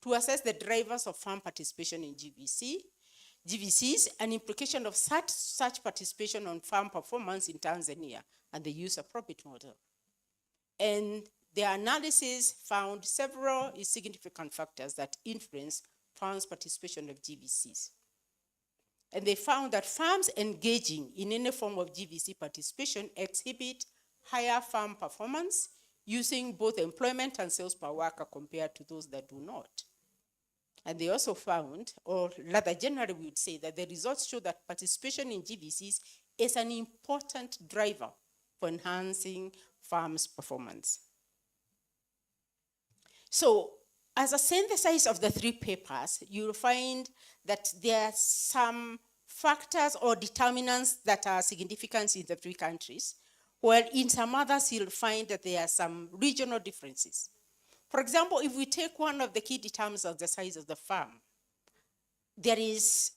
to assess the drivers of farm participation in GVCs, and implication of such participation on farm performance in Tanzania and the use of profit model. And the analysis found several significant factors that influence farms' participation of GVCs. And they found that farms engaging in any form of GVC participation exhibit higher farm performance using both employment and sales per worker compared to those that do not. And they also found, or rather generally we would say, that the results show that participation in GVCs is an important driver for enhancing farms' performance. So, as a synthesis of the three papers, you'll find that there are some factors or determinants that are significant in the three countries, while in some others you'll find that there are some regional differences. For example, if we take one of the key determinants of the size of the farm, there is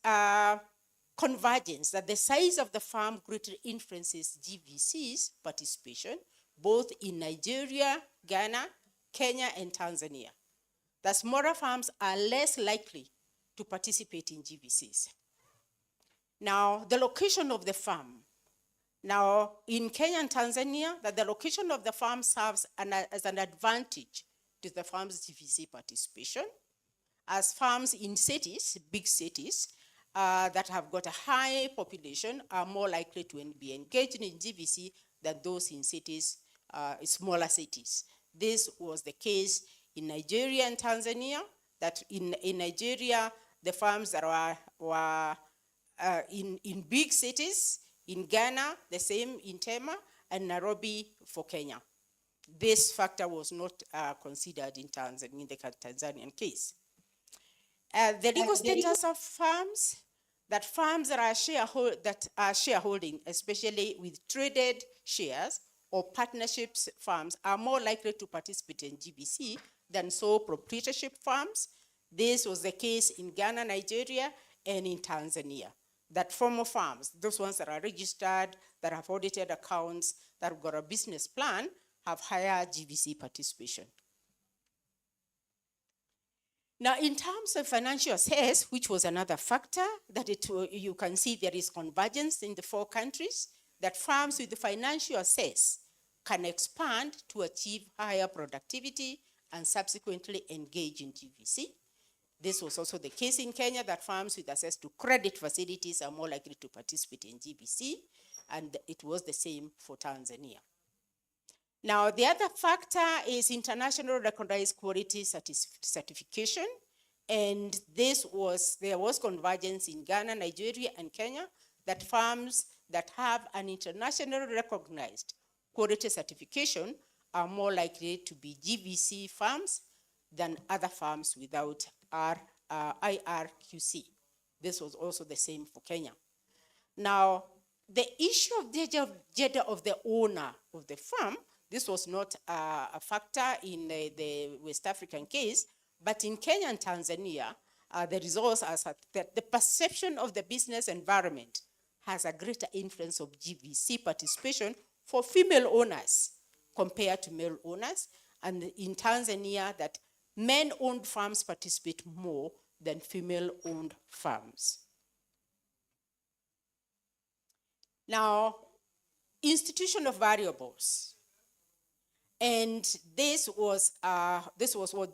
convergence that the size of the farm greatly influences GVC's participation, both in Nigeria, Ghana, Kenya, and Tanzania. The smaller farms are less likely to participate in GVCs. Now, the location of the farm. Now, in Kenya and Tanzania, that the location of the farm serves as an advantage to the farm's GVC participation, as farms in cities, big cities, that have got a high population are more likely to be engaged in GVC than those in cities, smaller cities. This was the case in Nigeria and Tanzania, that in Nigeria, the farms that were in big cities, in Ghana, the same in Tema, and Nairobi for Kenya. This factor was not considered in the Tanzanian case. The legal status of farms, that farms that are shareholding, especially with traded shares or partnerships farms, are more likely to participate in GVC than sole proprietorship farms. This was the case in Ghana, Nigeria, and in Tanzania. That formal farms, those ones that are registered, that have audited accounts, that have got a business plan, have higher GVC participation. Now, in terms of financial assess, which was another factor, that you can see there is convergence in the four countries, that farms with the financial assess can expand to achieve higher productivity and subsequently engage in GVC. This was also the case in Kenya, that farms with access to credit facilities are more likely to participate in GVC, and it was the same for Tanzania. Now, the other factor is international recognized quality certification, and there was convergence in Ghana, Nigeria, and Kenya, that farms that have an internationally recognized quality certification are more likely to be GVC farms than other farms without IRQC. This was also the same for Kenya. Now, the issue of gender of the owner of the farm, this was not a factor in the West African case, but in Kenya and Tanzania, the results are that the perception of the business environment has a greater influence of GVC participation for female owners compared to male owners. And in Tanzania, that men-owned farms participate more than female-owned farms. Now, institution of variables. And this was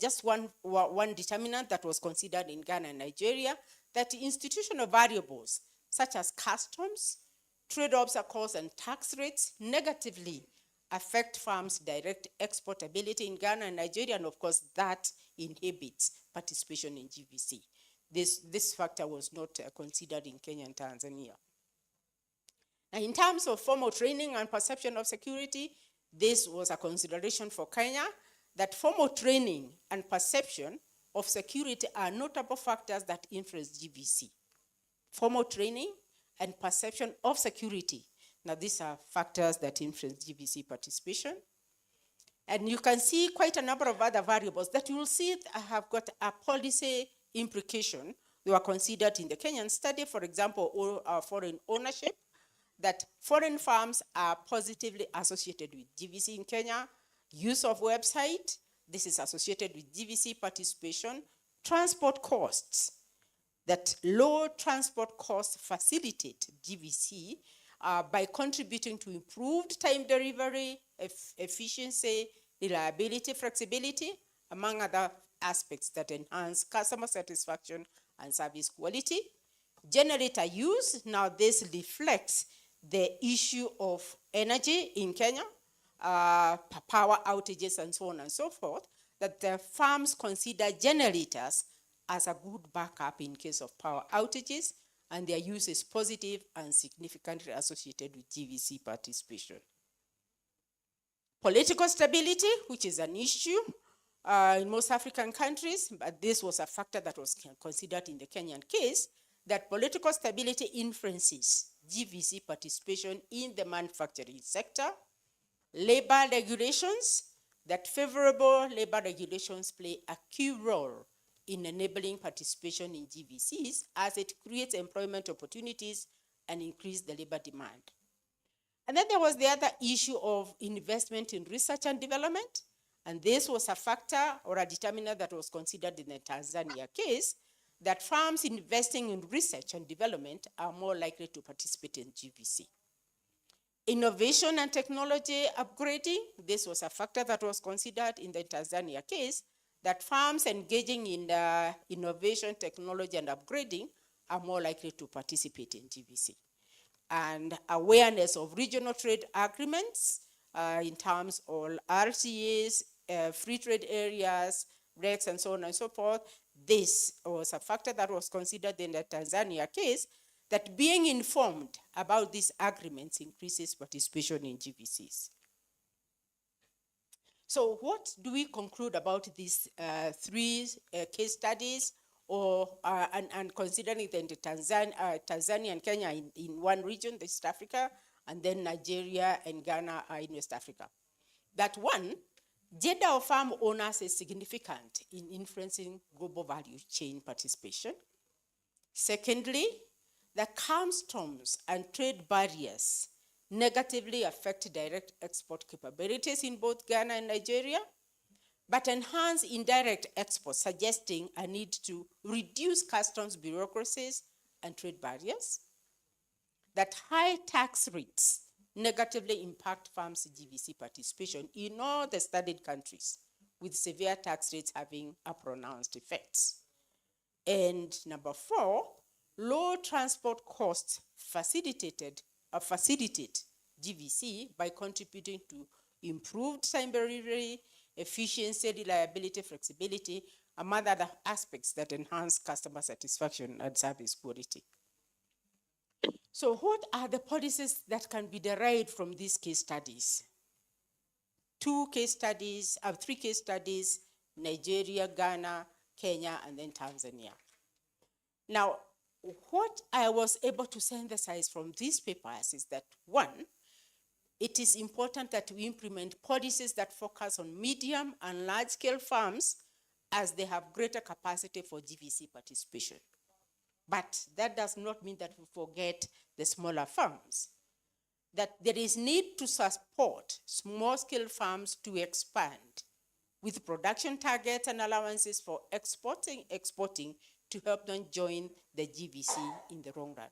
just one determinant that was considered in Ghana and Nigeria, that the institution of variables, such as customs, trade obstacles, and tax rates, negatively affect farms' direct exportability in Ghana and Nigeria, and of course, that inhibits participation in GVC. This factor was not considered in Kenya and Tanzania. Now, in terms of formal training and perception of security, this was a consideration for Kenya, that formal training and perception of security are notable factors that influence GVC. Formal training and perception of security. Now, these are factors that influence GVC participation. And you can see quite a number of other variables that you will see have got a policy implication. They were considered in the Kenyan study, for example, foreign ownership, that foreign farms are positively associated with GVC in Kenya. Use of website, this is associated with GVC participation. Transport costs, that low transport costs facilitate GVC by contributing to improved time delivery, efficiency, reliability, flexibility, among other aspects that enhance customer satisfaction and service quality. Generator use, now this reflects the issue of energy in Kenya, power outages and so on and so forth, that the farms consider generators as a good backup in case of power outages, and their use is positive and significantly associated with GVC participation. Political stability, which is an issue in most African countries, but this was a factor that was considered in the Kenyan case, that political stability influences GVC participation in the manufacturing sector. Labor regulations, that favorable labor regulations play a key role in enabling participation in GVCs as it creates employment opportunities and increase the labor demand. And then there was the other issue of investment in research and development. And this was a factor or a determinant that was considered in the Tanzania case, that farms investing in research and development are more likely to participate in GVC. Innovation and technology upgrading, this was a factor that was considered in the Tanzania case, that farms engaging in innovation, technology, and upgrading are more likely to participate in GVC. And awareness of regional trade agreements in terms of RCAs, free trade areas, REX, and so on and so forth. This was a factor that was considered in the Tanzania case, that being informed about these agreements increases participation in GVCs. So what do we conclude about these three case studies, and considering then the Tanzania and Kenya in one region, East Africa, and then Nigeria and Ghana in West Africa? That one, gender of farm owners is significant in influencing global value chain participation. Secondly, the customs and trade barriers negatively affect direct export capabilities in both Ghana and Nigeria, but enhance indirect exports, suggesting a need to reduce customs bureaucracies and trade barriers. That high tax rates negatively impact farms' GVC participation in all the studied countries, with severe tax rates having a pronounced effect. And number 4, low transport costs facilitate GVC by contributing to improved time delivery, efficiency, reliability, flexibility, among other aspects that enhance customer satisfaction and service quality. So what are the policies that can be derived from these case studies? 3 case studies, Nigeria, Ghana, Kenya, and then Tanzania. Now, what I was able to synthesize from these papers is that, 1, it is important that we implement policies that focus on medium and large-scale farms as they have greater capacity for GVC participation. But that does not mean that we forget the smaller farms. That there is need to support small-scale farms to expand with production targets and allowances for exporting to help them join the GVC in the long run.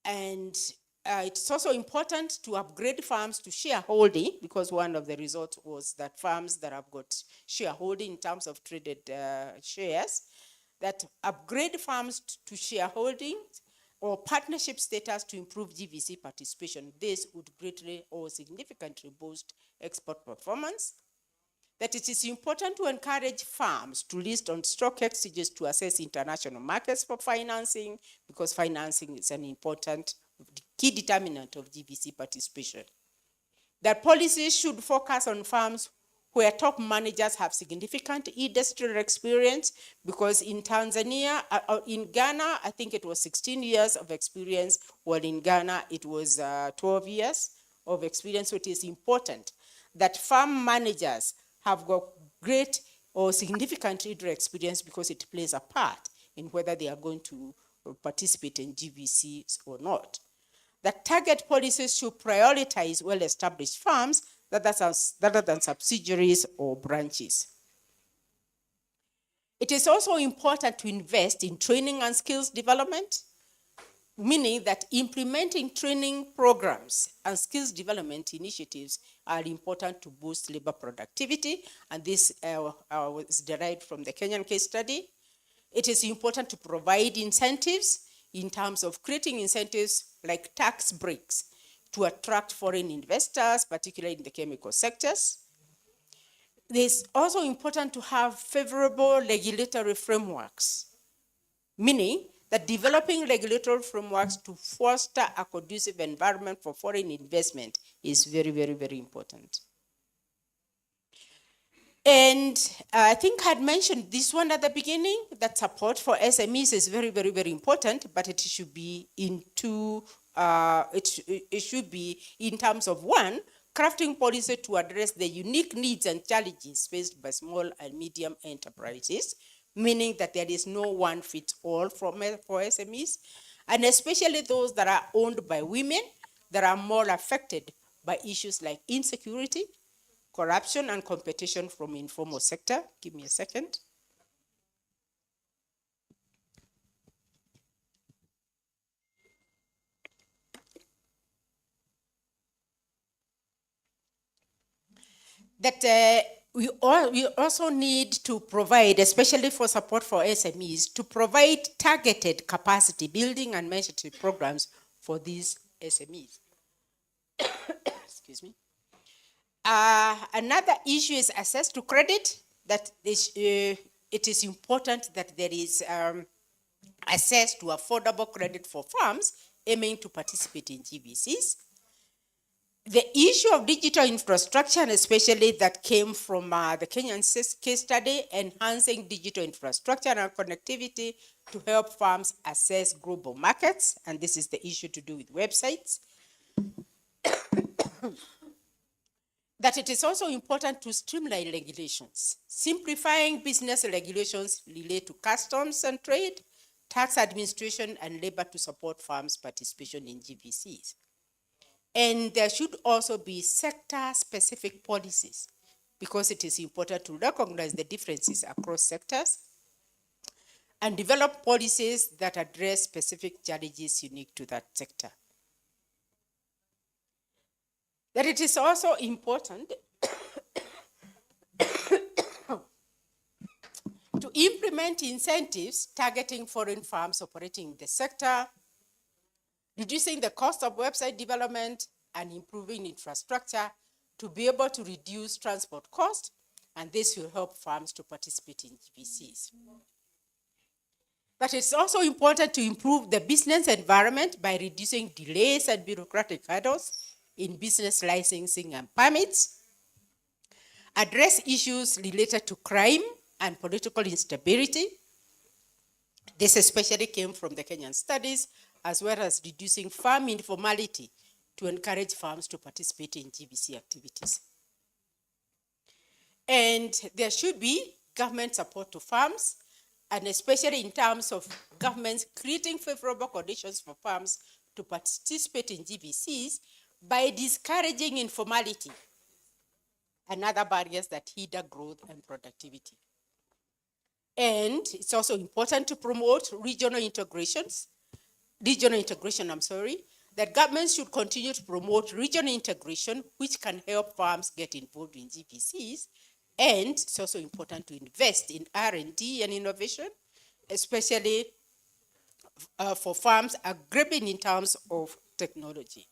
And it's also important to upgrade farms to shareholding, because one of the results was that farms that have got shareholding in terms of traded shares, that upgrade farms to shareholding or partnership status to improve GVC participation. This would greatly or significantly boost export performance. That it is important to encourage farms to list on stock exchanges to access international markets for financing, because financing is an important key determinant of GVC participation. That policies should focus on farms where top managers have significant industrial experience, because in Tanzania, in Ghana, I think it was 16 years of experience, while in Ghana, it was 12 years of experience. So it is important that farm managers have got great or significant industrial experience, because it plays a part in whether they are going to participate in GVCs or not. That target policies should prioritize well-established farms rather than subsidiaries or branches. It is also important to invest in training and skills development, meaning that implementing training programs and skills development initiatives are important to boost labor productivity, and this was derived from the Kenyan case study. It is important to provide incentives in terms of creating incentives like tax breaks to attract foreign investors, particularly in the chemical sectors. It is also important to have favorable regulatory frameworks, meaning that developing regulatory frameworks to foster a conducive environment for foreign investment is very, very, very important. And I think I had mentioned this one at the beginning, that support for SMEs is very, very, very important, but it should be in two, it should be in terms of, one, crafting policy to address the unique needs and challenges faced by small and medium enterprises, meaning that there is no one fits all for SMEs, and especially those that are owned by women that are more affected by issues like insecurity, corruption, and competition from informal sector. Give me a second. That we also need to provide, especially for support for SMEs, to provide targeted capacity building and mentorship programs for these SMEs. Excuse me. Another issue is access to credit. That it is important that there is access to affordable credit for firms aiming to participate in GVCs. The issue of digital infrastructure, and especially that came from the Kenyan case study, enhancing digital infrastructure and connectivity to help firms access global markets, and this is the issue to do with websites. That it is also important to streamline regulations. Simplifying business regulations relate to customs and trade, tax administration, and labor to support firms' participation in GVCs. And there should also be sector-specific policies, because it is important to recognize the differences across sectors and develop policies that address specific challenges unique to that sector. That it is also important to implement incentives targeting foreign firms operating in the sector, reducing the cost of website development, and improving infrastructure to be able to reduce transport costs, and this will help firms to participate in GVCs. But it's also important to improve the business environment by reducing delays and bureaucratic hurdles in business licensing and permits, address issues related to crime and political instability. This especially came from the Kenyan studies, as well as reducing farm informality to encourage farms to participate in GVC activities. And there should be government support to farms, and especially in terms of governments creating favorable conditions for farms to participate in GVCs by discouraging informality and other barriers that hinder growth and productivity. And it's also important to promote regional integration, that governments should continue to promote regional integration, which can help farms get involved in GVCs. And it's also important to invest in R&D and innovation, especially for farms agreeing in terms of technology.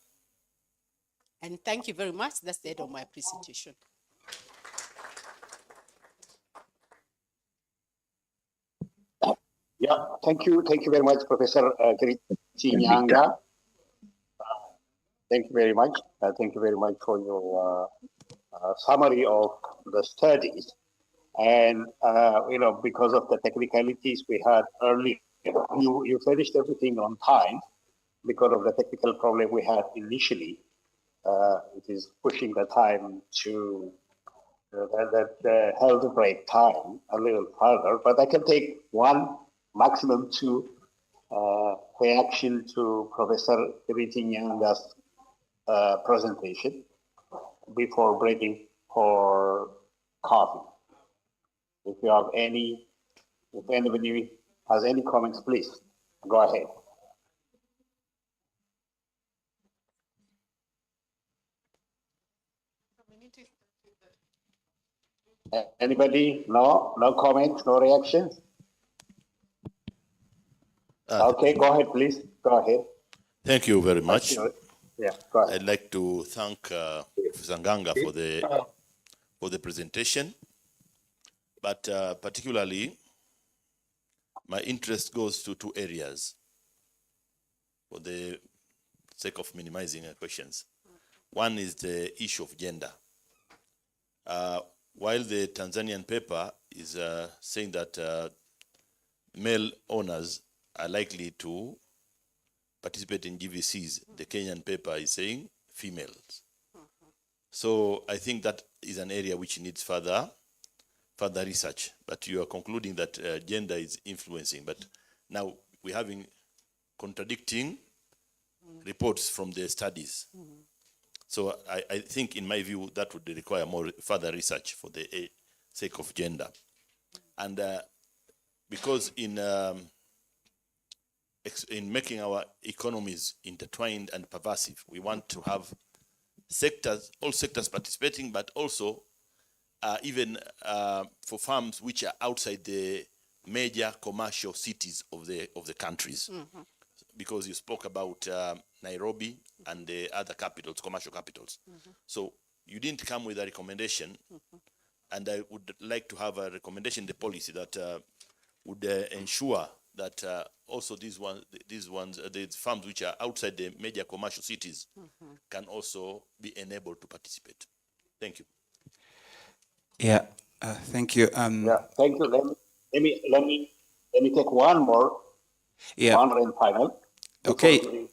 And thank you very much. That's the end of my presentation.
Yeah, thank you very much, Professor Chinyanga. Thank you very much. Thank you very much for your summary of the studies. And because of the technicalities we had earlier, you finished everything on time. Because of the technical problem we had initially, it is pushing the time to that health break time a little further. But I can take one, maximum two reaction to Professor Kiritinyanga's presentation before breaking for coffee. If you have any, if anybody has any comments, please go ahead. Anybody? No comments, no reactions? Okay, go ahead, please. Go ahead.
Thank you very much.
Yeah, go ahead.
I'd like to thank Professor Nganga for the presentation, but particularly my interest goes to two areas for the sake of minimizing questions. One is the issue of gender. While the Tanzanian paper is saying that male owners are likely to participate in GVCs, the Kenyan paper is saying females. So I think that is an area which needs further research. But you are concluding that gender is influencing. But now we're having contradicting reports from the studies. So I think, in my view, that would require more further research for the sake of gender. And because in making our economies intertwined and pervasive, we want to have all sectors participating, but also even for farms which are outside the major commercial cities of the countries. Because you spoke about Nairobi and the other capitals, commercial capitals. So you didn't come with a recommendation, and I would like to have a recommendation in the policy that would ensure that also these farms which are outside the major commercial cities can also be enabled to participate. Thank you.
Yeah, thank you.
Yeah, thank you. Let me take one more.
Yeah.
One and final.
Okay.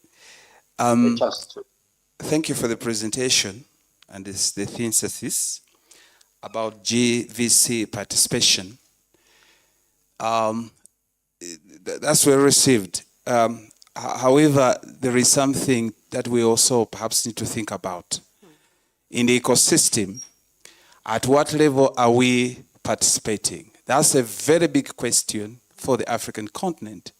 Just
thank you for the presentation and the synthesis about GVC participation. That's well received. However, there is something that we also perhaps need to think about. In the ecosystem, at what level are we participating? That's a very big question for the African continent,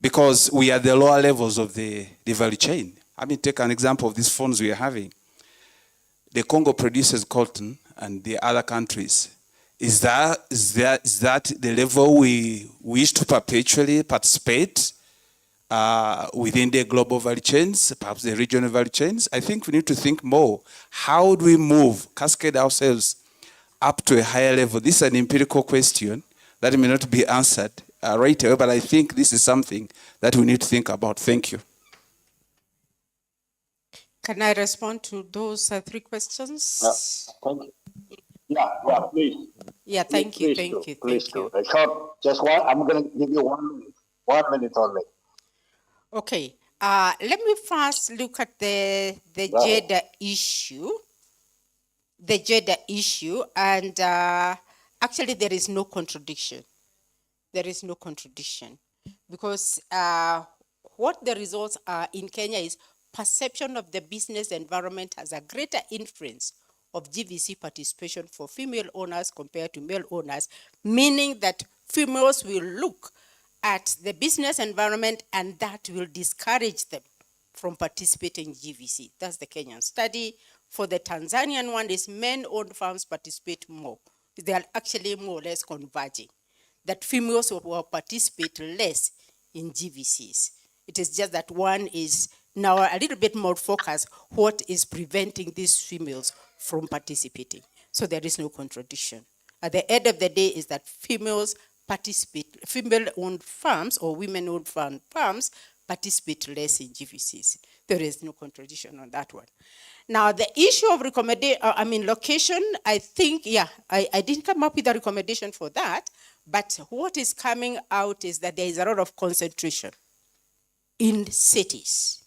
because we are the lower levels of the value chain. I mean, take an example of these phones we are having. The Congo produces cotton and the other countries. Is that the level we wish to perpetually participate within the global value chains, perhaps the regional value chains? I think we need to think more. How do we cascade ourselves up to a higher level? This is an empirical question that may not be answered right away, but I think this is something that we need to think about. Thank you.
Can I respond to those three questions?
Thank you. Yeah, please.
Yeah, thank you.
Please do. Just one. I'm going to give you 1 minute. 1 minute only.
Okay. Let me first look at the gender issue. The gender issue, and actually there is no contradiction. There is no contradiction, because what the results are in Kenya is perception of the business environment has a greater influence of GVC participation for female owners compared to male owners, meaning that females will look at the business environment and that will discourage them from participating in GVC. That's the Kenyan study. For the Tanzanian one is men-owned farms participate more. They are actually more or less converging. That females will participate less in GVCs. It is just that one is now a little bit more focused what is preventing these females from participating. So there is no contradiction. At the end of the day is that females participate, female-owned farms or women-owned farms participate less in GVCs. There is no contradiction on that one. Now, the issue of location, I think, I didn't come up with a recommendation for that, but what is coming out is that there is a lot of concentration in cities.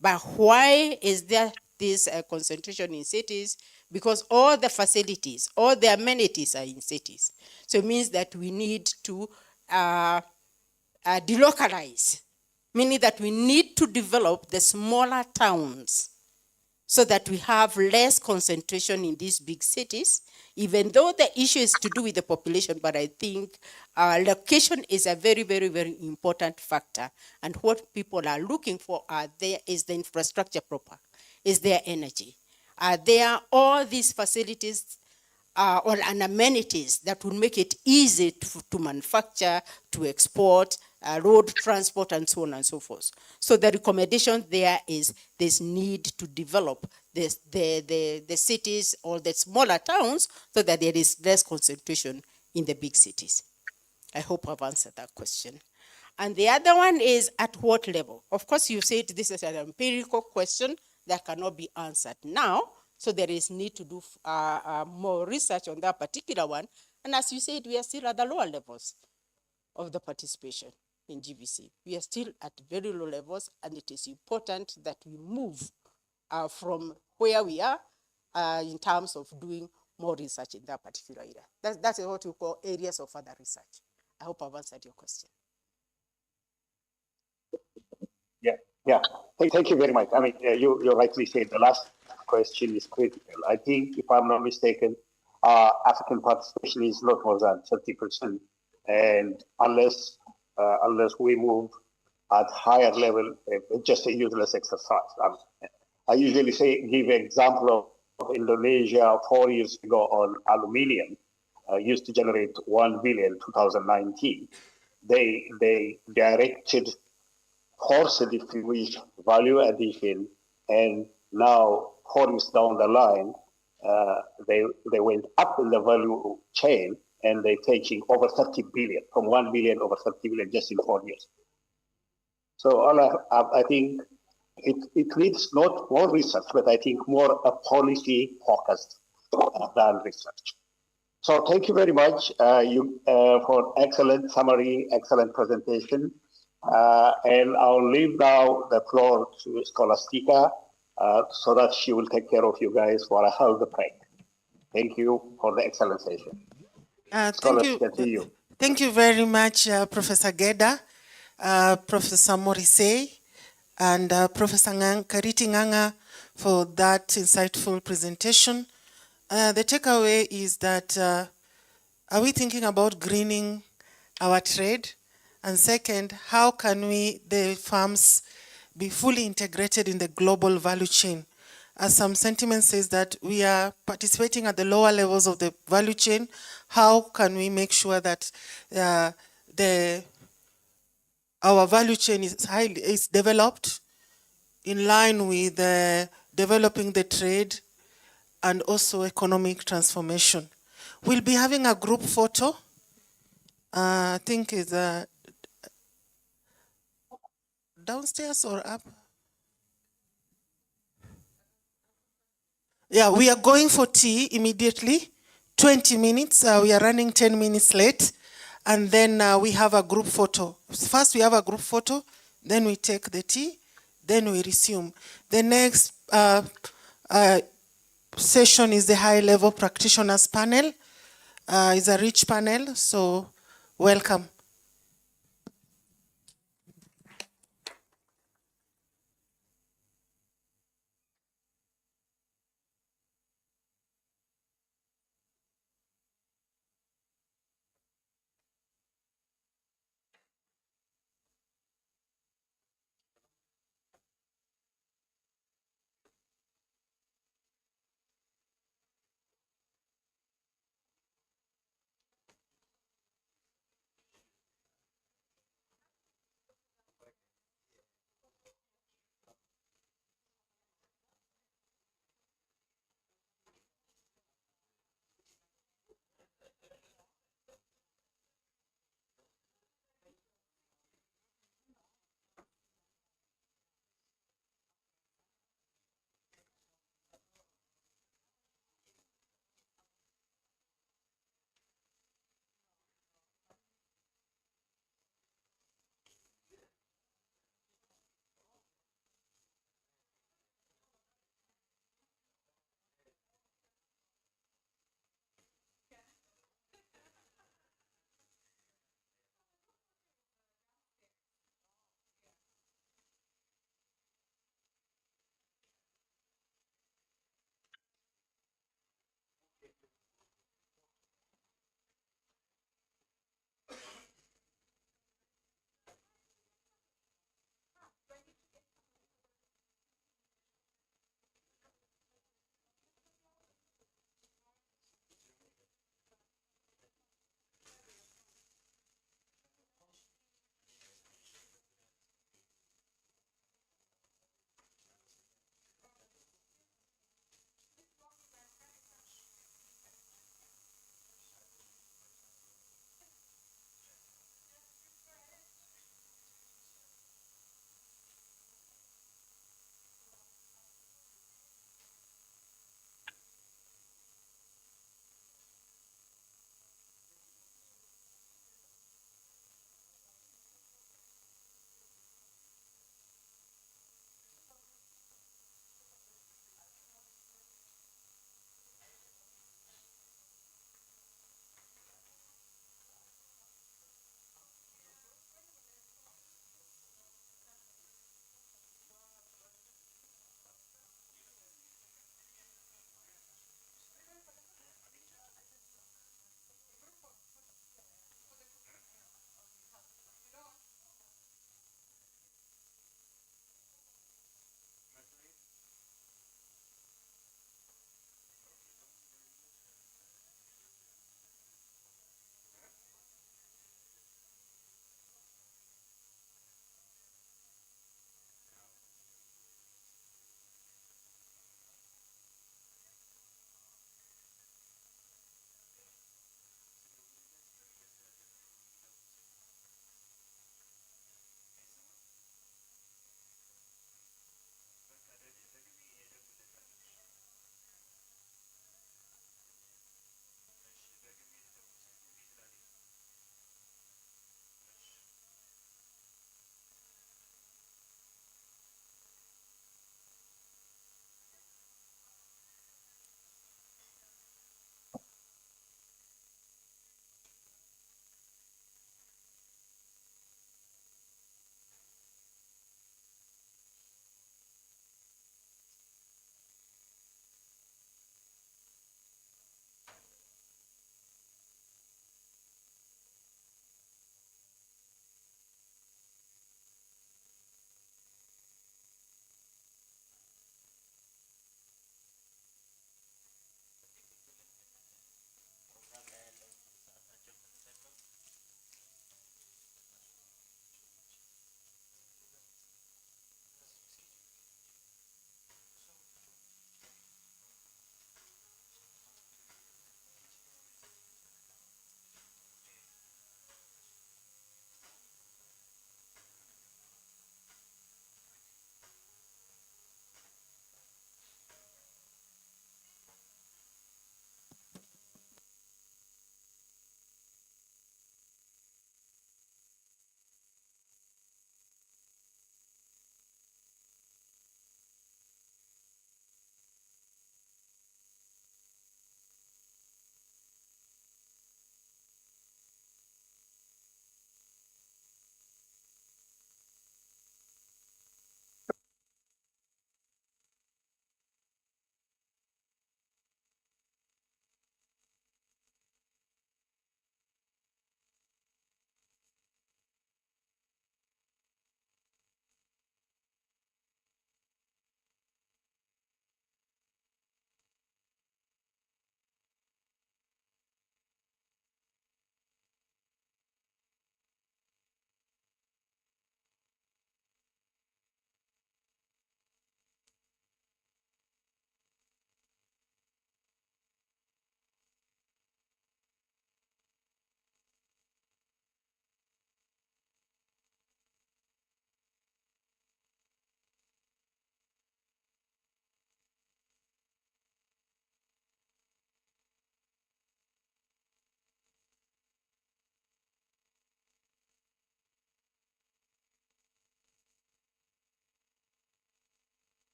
But why is there this concentration in cities? Because all the facilities, all the amenities are in cities. So it means that we need to delocalize, meaning that we need to develop the smaller towns so that we have less concentration in these big cities, even though the issue is to do with the population, but I think location is a very, very, very important factor. And what people are looking for is the infrastructure proper, is there energy. Are there all these facilities or amenities that will make it easy to manufacture, to export, road transport, and so on and so forth. So the recommendation there is this need to develop the cities or the smaller towns so that there is less concentration in the big cities. I hope I've answered that question. And the other one is at what level? Of course, you said this is an empirical question that cannot be answered now. So there is need to do more research on that particular one. And as you said, we are still at the lower levels of the participation in GVC. We are still at very low levels, and it is important that we move from where we are in terms of doing more research in that particular area. That's what we call areas of further research. I hope I've answered your question.
Yeah. Thank you very much. I mean, you rightly said the last question is critical. I think, if I'm not mistaken, African participation is not more than 30%, and unless we move at higher level, it's just a useless exercise. I usually give an example of Indonesia 4 years ago on aluminium, used to generate 1 billion 2019. They directed forced, if you wish, value addition, and now 4 years down the line, they went up in the value chain, and they're taking over 30 billion, from 1 billion over 30 billion just in 4 years. So I think it needs not more research, but I think more a policy focused than research. So thank you very much for excellent summary, excellent presentation. And I'll leave now the floor to Scholastica so that she will take care of you guys for a health break. Thank you for the excellent session.
Thank you very much, Professor Geda, Professor Morrissey, and Professor Kariti Nganga for that insightful presentation. The takeaway is that are we thinking about greening our trade? And second, how can the farms, be fully integrated in the global value chain? As some sentiment says that we are participating at the lower levels of the value chain, how can we make sure that our value chain is developed in line with developing the trade and also economic transformation? We'll be having a group photo. I think it's downstairs or up? Yeah, we are going for tea immediately, 20 minutes. We are running 10 minutes late. And then we have a group photo. First we have a group photo, then we take the tea, then we resume. The next session is the high-level practitioners panel. It's a rich panel, so welcome.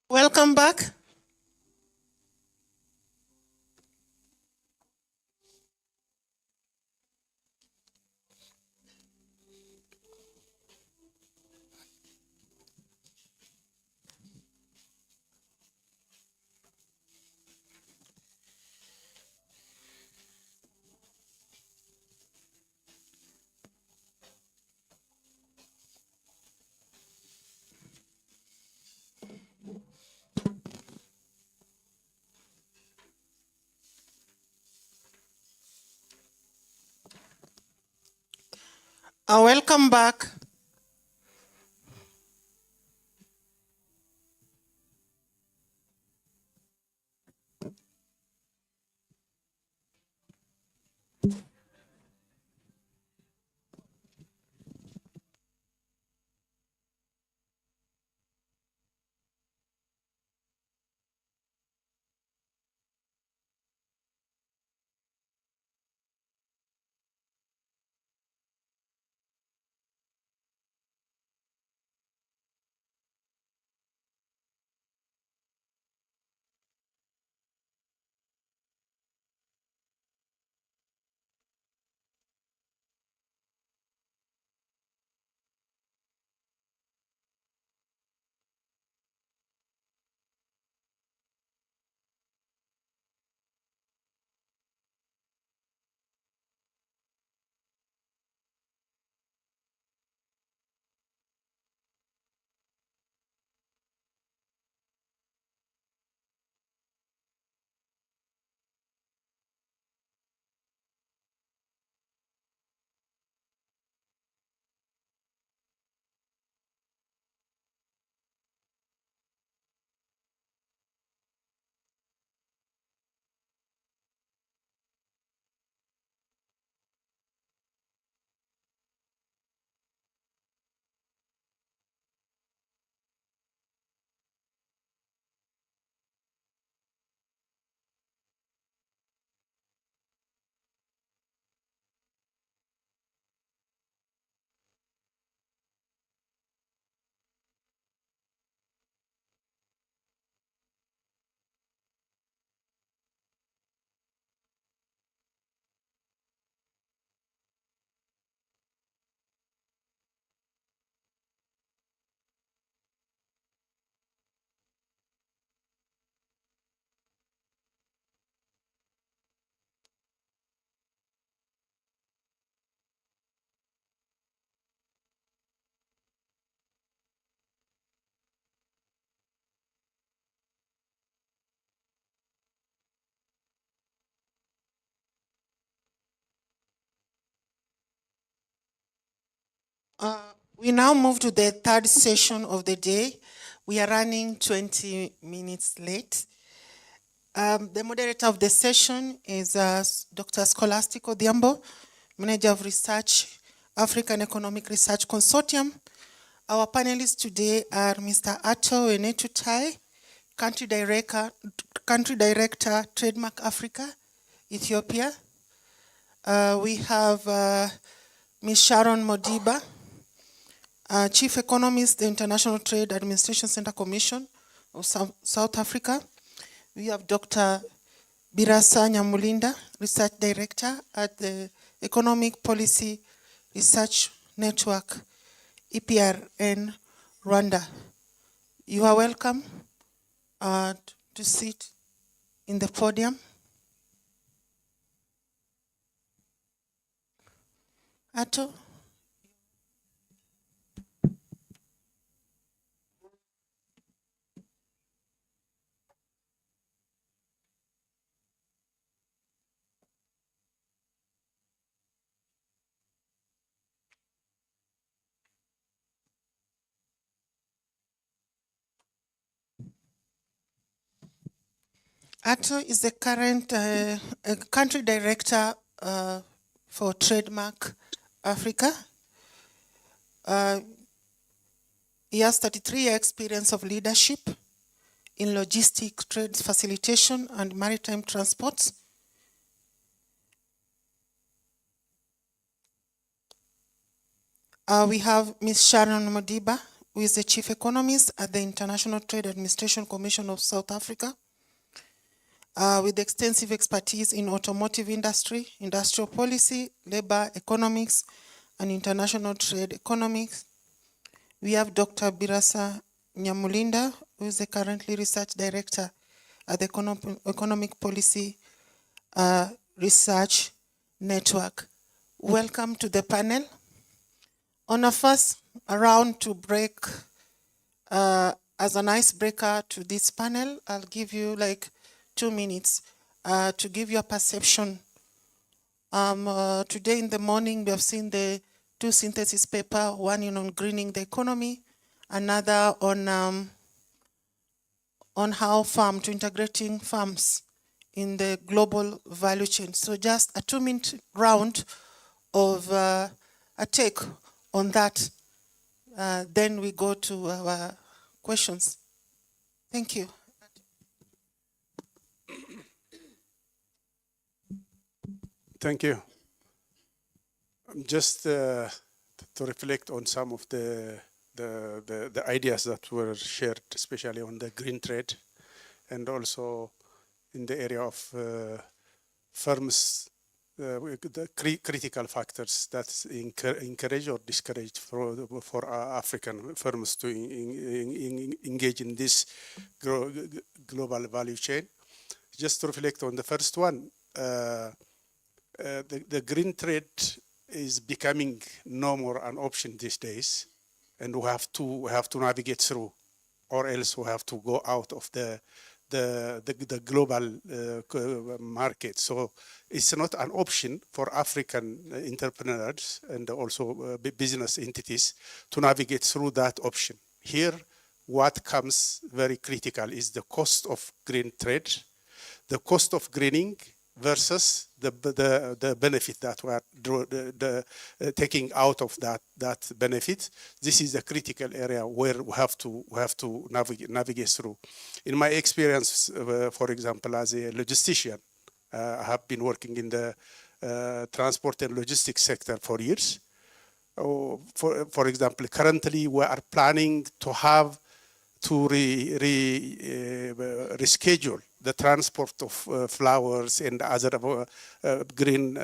Welcome back. Welcome back. We now move to the third session of the day. We are running 20 minutes late. The moderator of the session is Dr. Scholastic Odhiambo, Manager of Research, African Economic Research Consortium. Our panelists today are Mr. Ato Enetutai, Country Director, Trademark Africa, Ethiopia. We have Ms. Sharon Modiba, Chief Economist, the International Trade Administration Center Commission of South Africa. We have Dr. Birasa Nyamulinda, Research Director at the Economic Policy Research Network, EPRN, Rwanda. You are welcome to sit in the podium. Ato. Ato is the current country director for Trademark Africa. He has 33-year experience of leadership in logistics, trade facilitation, and maritime transport. We have Ms. Sharon Modiba, who is the Chief Economist at the International Trade Administration Commission of South Africa, with extensive expertise in automotive industry, industrial policy, labor economics, and international trade economics. We have Dr. Birasa Nyamulinda, who is the currently Research Director at the Economic Policy Research Network. Welcome to the panel. On a first round to break, as an icebreaker to this panel, I'll give you like 2 minutes to give your perception. Today in the morning, we have seen the 2 synthesis paper, one on greening the economy, another on how to integrating farms in the global value chain. So just a 2-minute round of a take on that. Then we go to our questions. Thank you.
Thank you. Just to reflect on some of the ideas that were shared, especially on the green trade, and also in the area of firms, the critical factors that encourage or discourage for African firms to engage in this global value chain. Just to reflect on the first one, the green trade is becoming no more an option these days, and we have to navigate through, or else we have to go out of the global market. So it's not an option for African entrepreneurs and also business entities to navigate through that option. Here, what comes very critical is the cost of green trade, the cost of greening versus the benefit that we are taking out of that benefit. This is a critical area where we have to navigate through. In my experience, for example, as a logistician, I have been working in the transport and logistics sector for years. For example, currently we are planning to have to reschedule the transport of flowers and other green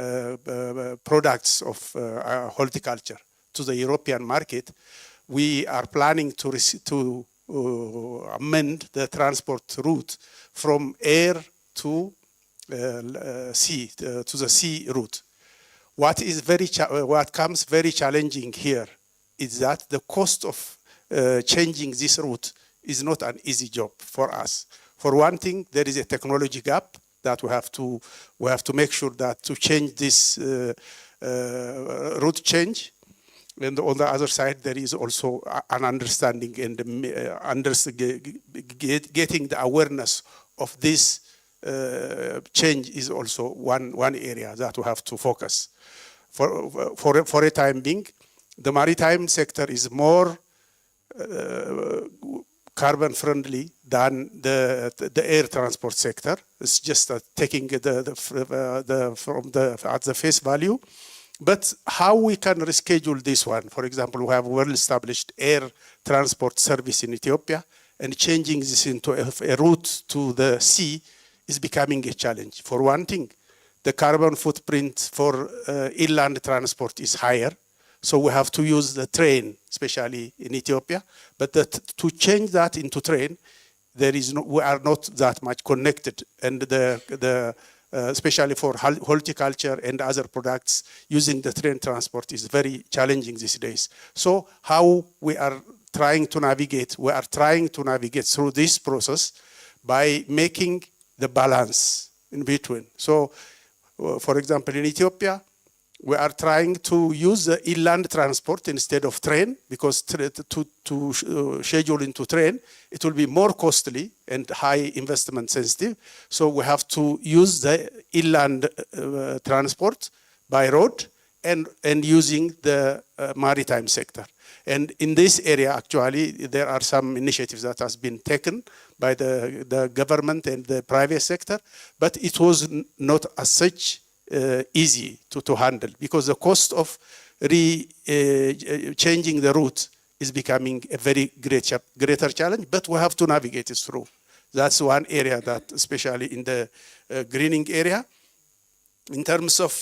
products of horticulture to the European market. We are planning to amend the transport route from air to sea, to the sea route. What comes very challenging here is that the cost of changing this route is not an easy job for us. For one thing, there is a technology gap that we have to make sure that to change this route change. And on the other side, there is also an understanding and getting the awareness of this change is also one area that we have to focus. For a time being, the maritime sector is more carbon friendly than the air transport sector. It's just taking at the face value. But how we can reschedule this one? For example, we have well-established air transport service in Ethiopia, and changing this into a route to the sea is becoming a challenge. For one thing, the carbon footprint for inland transport is higher. So we have to use the train, especially in Ethiopia. But to change that into train, we are not that much connected. And especially for horticulture and other products, using the train transport is very challenging these days. So how we are trying to navigate? We are trying to navigate through this process by making the balance in between. So, for example, in Ethiopia, we are trying to use the inland transport instead of train, because to schedule into train, it will be more costly and high investment sensitive. So we have to use the inland transport by road and using the maritime sector. And in this area, actually, there are some initiatives that has been taken by the government and the private sector, but it was not as such easy to handle, because the cost of changing the route is becoming a very greater challenge, but we have to navigate it through. That's one area that, especially in the greening area, in terms of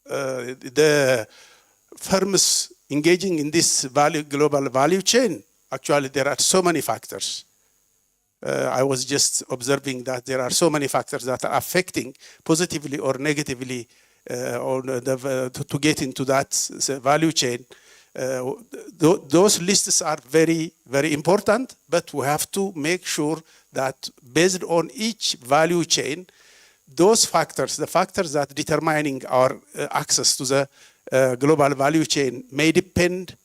the firms engaging in this global value chain, actually there are so many factors. I was just observing that there are so many factors that are affecting positively or negatively to get into that value chain. Those lists are very, very important, but we have to make sure that based on each value chain, those factors, the factors that determining our access to the global value chain may depend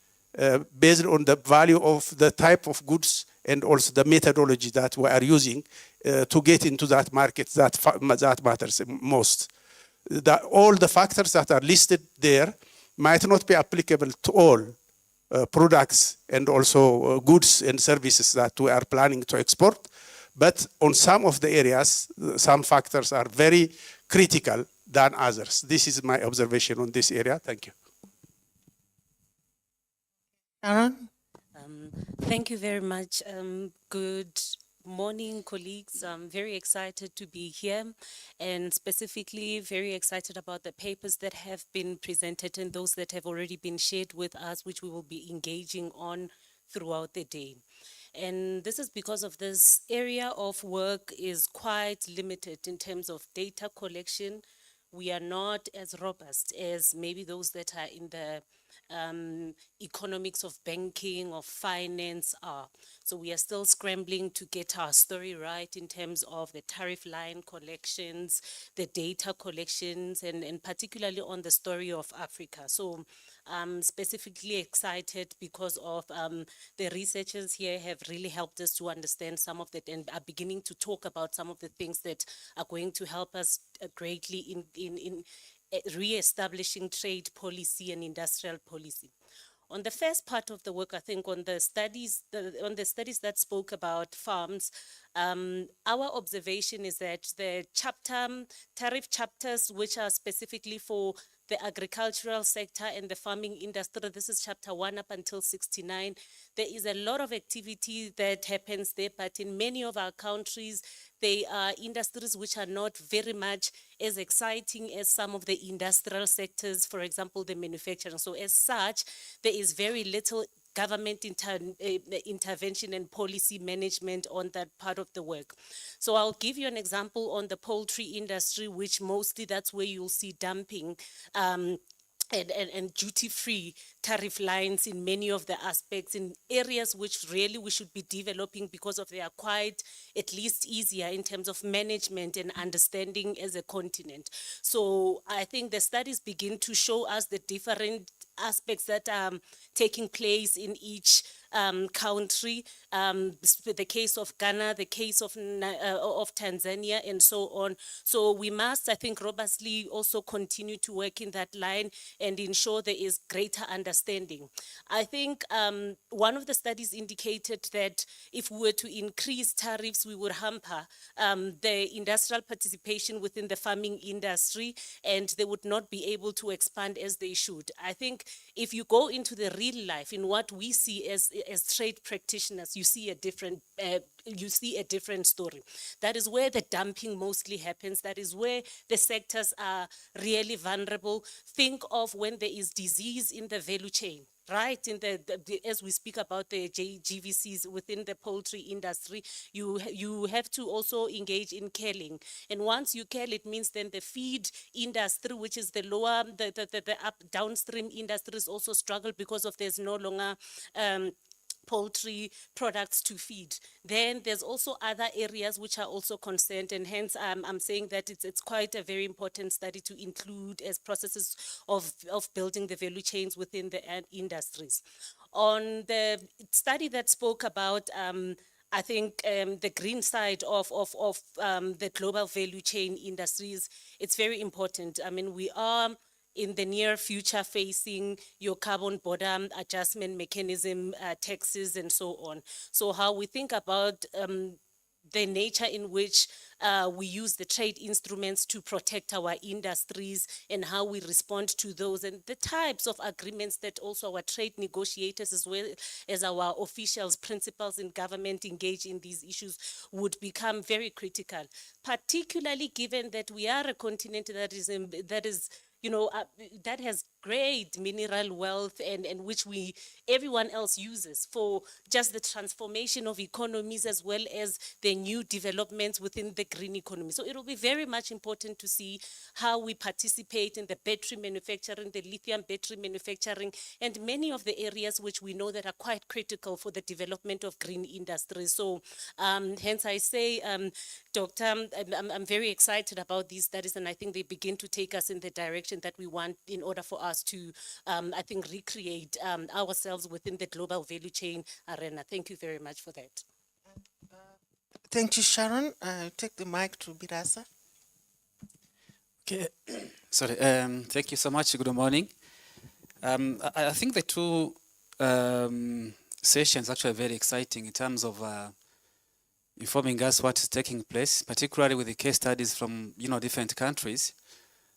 based on the value of the type of goods and also the methodology that we are using to get into that market that matters most. All the factors that are listed there might not be applicable to all products and also goods and services that we are planning to export. But on some of the areas, some factors are very critical than others. This is my observation on this area. Thank you.
Aaron?
Thank you very much. Good morning, colleagues. I'm very excited to be here and specifically very excited about the papers that have been presented and those that have already been shared with us, which we will be engaging on throughout the day. And this is because of this area of work is quite limited in terms of data collection. We are not as robust as maybe those that are in the economics of banking or finance are. So we are still scrambling to get our story right in terms of the tariff line collections, the data collections, and particularly on the story of Africa. So I'm specifically excited because of the researchers here have really helped us to understand some of that and are beginning to talk about some of the things that are going to help us greatly in re-establishing trade policy and industrial policy. On the first part of the work, I think on the studies that spoke about farms, our observation is that the tariff chapters, which are specifically for the agricultural sector and the farming industry, this is chapter 1 up until 69. There is a lot of activity that happens there, but in many of our countries, they are industries which are not very much as exciting as some of the industrial sectors, for example, the manufacturing. So as such, there is very little government intervention and policy management on that part of the work. So I'll give you an example on the poultry industry, which mostly that's where you'll see dumping and duty-free tariff lines in many of the aspects in areas which really we should be developing because of they are quite at least easier in terms of management and understanding as a continent. So I think the studies begin to show us the different aspects that are taking place in each country, the case of Ghana, the case of Tanzania, and so on. So we must, I think, robustly also continue to work in that line and ensure there is greater understanding. I think one of the studies indicated that if we were to increase tariffs, we would hamper the industrial participation within the farming industry, and they would not be able to expand as they should. I think if you go into the real life, in what we see as trade practitioners, you see a different story. That is where the dumping mostly happens. That is where the sectors are really vulnerable. Think of when there is disease in the value chain. Right, as we speak about the GVCs within the poultry industry, you have to also engage in culling. And once you cull, it means then the feed industry, which is the lower, the downstream industries also struggle because of there's no longer poultry products to feed. Then there's also other areas which are also concerned, and hence I'm saying that it's quite a very important study to include as processes of building the value chains within the industries. On the study that spoke about I think the green side of the global value chain industries, it's very important. I mean, we are in the near future facing your carbon border adjustment mechanism, taxes, and so on. So how we think about the nature in which we use the trade instruments to protect our industries and how we respond to those, and the types of agreements that also our trade negotiators as well as our officials, principals in government engage in these issues would become very critical, particularly given that we are a continent that is that has great mineral wealth and which everyone else uses for just the transformation of economies as well as the new developments within the green economy. So it will be very much important to see how we participate in the battery manufacturing, the lithium battery manufacturing, and many of the areas which we know that are quite critical for the development of green industries. So hence I say, Doctor, I'm very excited about these studies, and I think they begin to take us in the direction that we want in order for us to, I think, recreate ourselves within the global value chain arena. Thank you very much for that.
Thank you, Sharon. Take the mic to Birasa.
Okay, sorry. Thank you so much. Good morning. I think the two sessions actually are very exciting in terms of informing us what is taking place, particularly with the case studies from different countries.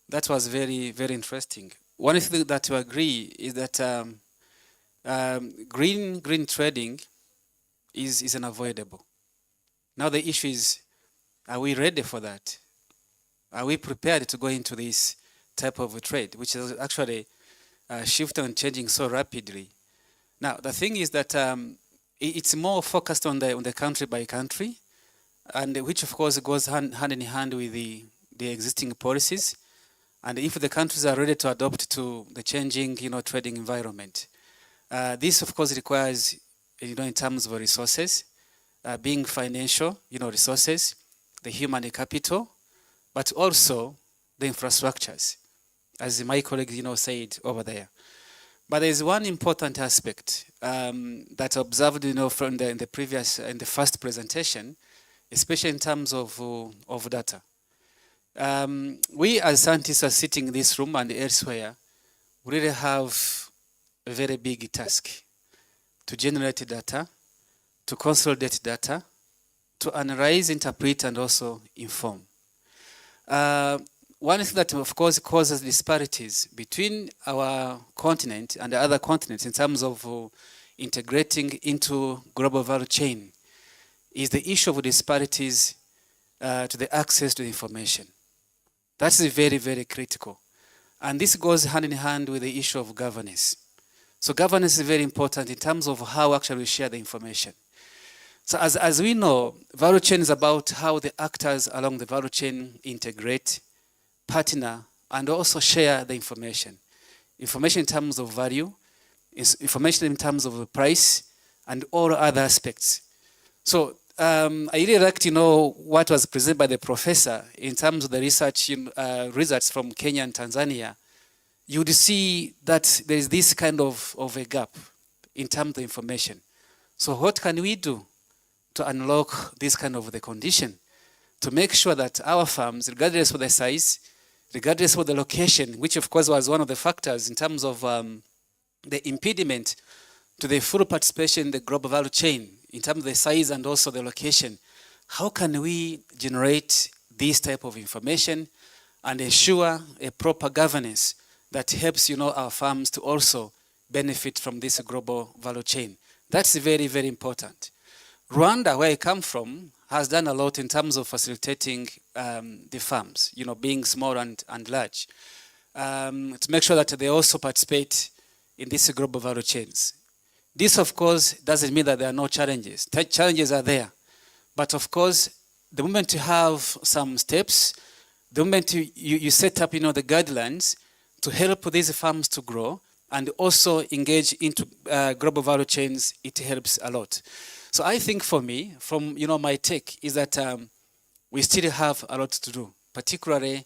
That was very, very interesting. One thing that we agree is that green trading is unavoidable. Now the issue is, are we ready for that? Are we prepared to go into this type of a trade, which is actually shifting and changing so rapidly? Now the thing is that it's more focused on the country by country, and which of course goes hand in hand with the existing policies. And if the countries are ready to adopt to the changing, trading environment, this of course requires, in terms of resources, being financial, resources, the human capital, but also the infrastructures, as my colleague, said over there. But there is one important aspect that I observed, from the first presentation, especially in terms of data. We as scientists are sitting in this room and elsewhere, we really have a very big task to generate data, to consolidate data, to analyze, interpret, and also inform. One thing that of course causes disparities between our continent and the other continents in terms of integrating into global value chain is the issue of disparities to the access to information. That's very, very critical. And this goes hand in hand with the issue of governance. So governance is very important in terms of how actually we share the information. So as we know, value chain is about how the actors along the value chain integrate, partner, and also share the information. Information in terms of value, information in terms of price, and all other aspects. So I really like to know what was presented by the professor in terms of the research results from Kenya and Tanzania. You would see that there is this kind of a gap in terms of information. So what can we do to unlock this kind of the condition to make sure that our farms, regardless of the size, regardless of the location, which of course was one of the factors in terms of the impediment to the full participation in the global value chain, in terms of the size and also the location, how can we generate this type of information and ensure a proper governance that helps, our farms to also benefit from this global value chain? That's very, very important. Rwanda, where I come from, has done a lot in terms of facilitating the farms, being small and large, to make sure that they also participate in these global value chains. This, of course, doesn't mean that there are no challenges. Challenges are there. But, of course, the moment you have some steps, the moment you set up, the guidelines to help these farms to grow and also engage into global value chains, it helps a lot. So I think for me, from, my take, is that we still have a lot to do, particularly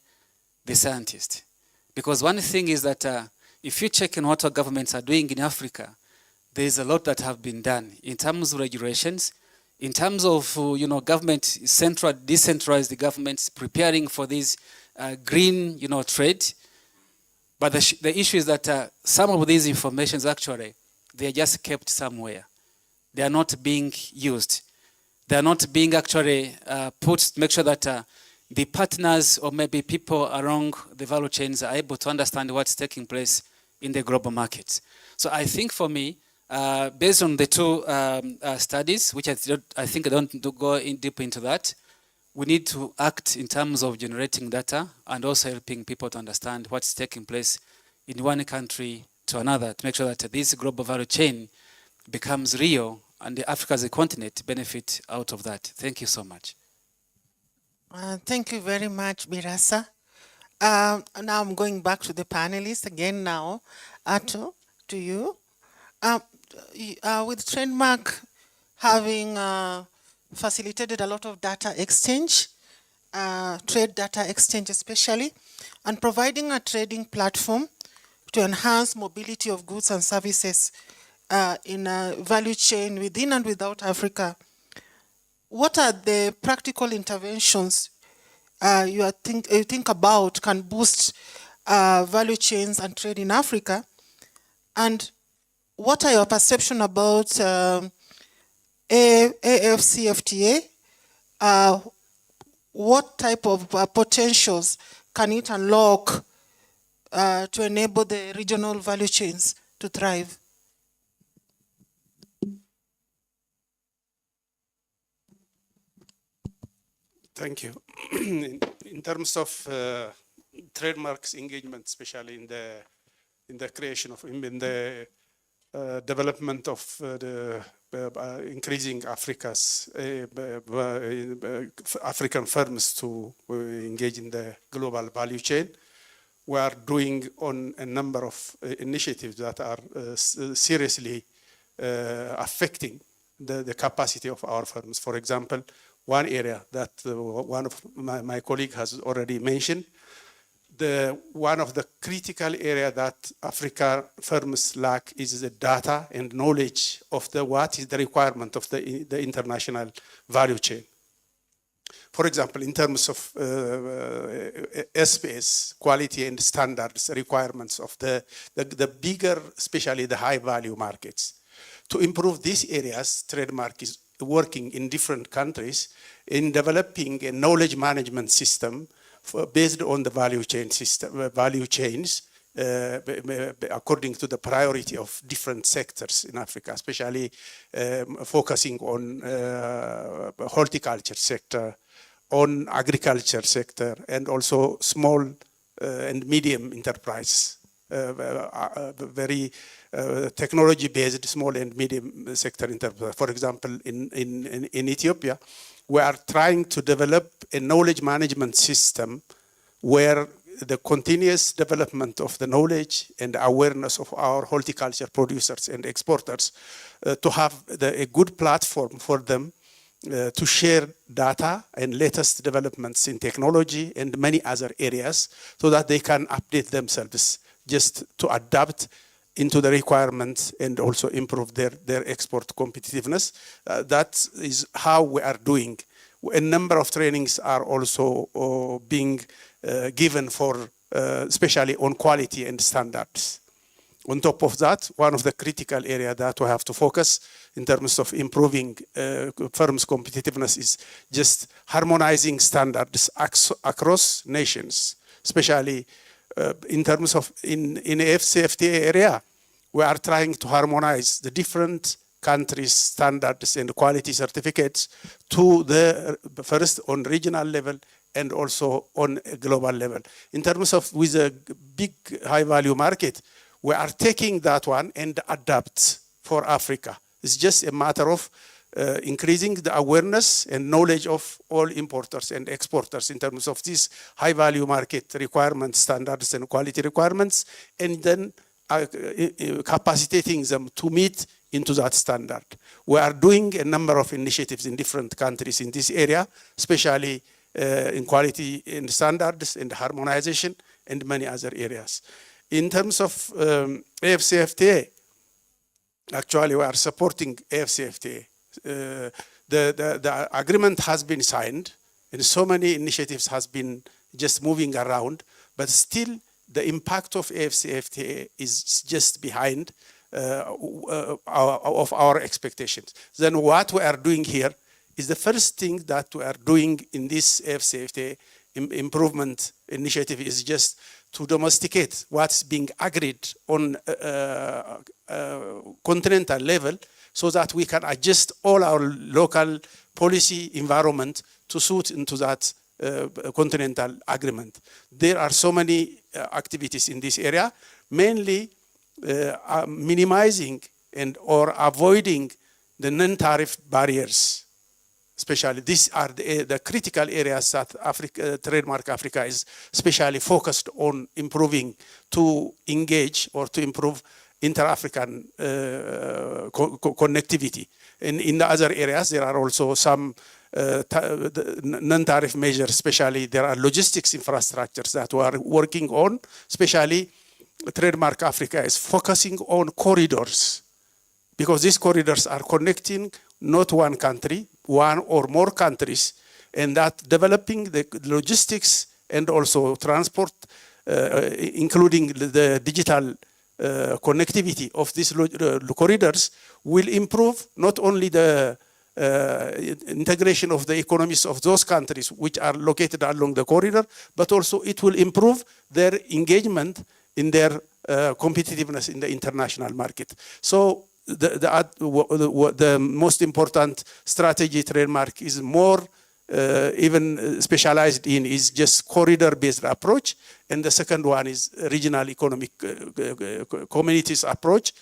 the scientists. Because one thing is that if you check in what our governments are doing in Africa, there is a lot that have been done in terms of regulations, in terms of government, central, decentralized governments preparing for this green trade. But the issue is that some of these informations actually, they are just kept somewhere. They are not being used. they are not being actually put to make sure that the partners or maybe people along the value chains are able to understand what's taking place in the global markets. So I think for me, based on the two studies, which I think I don't go in deep into that, we need to act in terms of generating data and also helping people to understand what's taking place in one country to another to make sure that this global value chain becomes real and Africa as a continent benefit out of that. Thank you so much.
Thank you very much, Birasa. Now I'm going back to the panelists again now. Ato, to you. With Trademark having facilitated a lot of data exchange, trade data exchange especially, and providing a trading platform to enhance mobility of goods and services in a value chain within and without Africa. What are the practical interventions you think about can boost value chains and trade in Africa? And what are your perception about AFCFTA? What type of potentials can it unlock to enable the regional value chains to thrive?
Thank you. In terms of trademarks engagement, especially in the creation of, in the development of increasing Africa's African firms to engage in the global value chain, we are doing on a number of initiatives that are seriously affecting the capacity of our firms. For example, one area that one of my colleague has already mentioned, one of the critical area that Africa firms lack is the data and knowledge of what is the requirement of the international value chain. For example, in terms of SPS, quality and standards requirements of the bigger, especially the high value markets. To improve these areas, Trademark is working in different countries in developing a knowledge management system based on the value chain system, value chains, according to the priority of different sectors in Africa, especially focusing on horticulture sector, on agriculture sector, and also small and medium enterprise, very technology-based small and medium sector enterprise. For example, in Ethiopia, we are trying to develop a knowledge management system where the continuous development of the knowledge and awareness of our horticulture producers and exporters to have a good platform for them to share data and latest developments in technology and many other areas so that they can update themselves just to adapt into the requirements and also improve their export competitiveness. That is how we are doing. A number of trainings are also being given for, especially on quality and standards. On top of that, one of the critical areas that we have to focus in terms of improving firms' competitiveness is just harmonizing standards across nations, especially in terms of in AFCFTA area, we are trying to harmonize the different countries' standards and quality certificates to the first on regional level and also on a global level. In terms of with a big high value market, we are taking that one and adapt for Africa. It's just a matter of increasing the awareness and knowledge of all importers and exporters in terms of these high value market requirements, standards and quality requirements, and then capacitating them to meet into that standard. We are doing a number of initiatives in different countries in this area, especially in quality and standards and harmonization and many other areas. In terms of AFCFTA, actually we are supporting AFCFTA. The agreement has been signed and so many initiatives has been just moving around, but still the impact of AFCFTA is just behind of our expectations. Then what we are doing here is the first thing that we are doing in this AFCFTA improvement initiative is just to domesticate what's being agreed on continental level so that we can adjust all our local policy environment to suit into that continental agreement. There are so many activities in this area, mainly minimizing and or avoiding the non-tariff barriers. Especially these are the critical areas that Trademark Africa is especially focused on improving to engage or to improve inter-African connectivity. In the other areas, there are also some non-tariff measures, especially there are logistics infrastructures that we are working on, especially Trademark Africa is focusing on corridors because these corridors are connecting not one country, one or more countries, and that developing the logistics and also transport, including the digital connectivity of these corridors will improve not only the integration of the economies of those countries which are located along the corridor, but also it will improve their engagement in their competitiveness in the international market. So the most important strategy Trademark is more even specialized in is just corridor-based approach, and the second one is regional economic communities approach.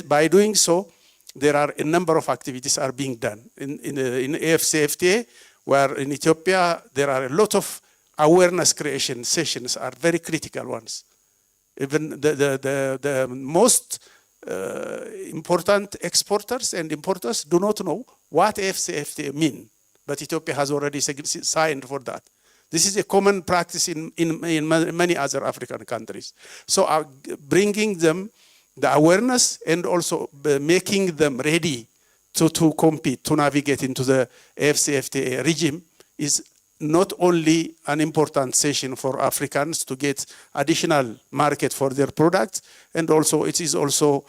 By doing so, there are a number of activities are being done in AFCFTA, where in Ethiopia there are a lot of awareness creation sessions are very critical ones. Even the most important exporters and importers do not know what AFCFTA mean, but Ethiopia has already signed for that. This is a common practice in many other African countries. So bringing them the awareness and also making them ready to compete, to navigate into the AFCFTA regime is not only an important session for Africans to get additional market for their products, and also it is also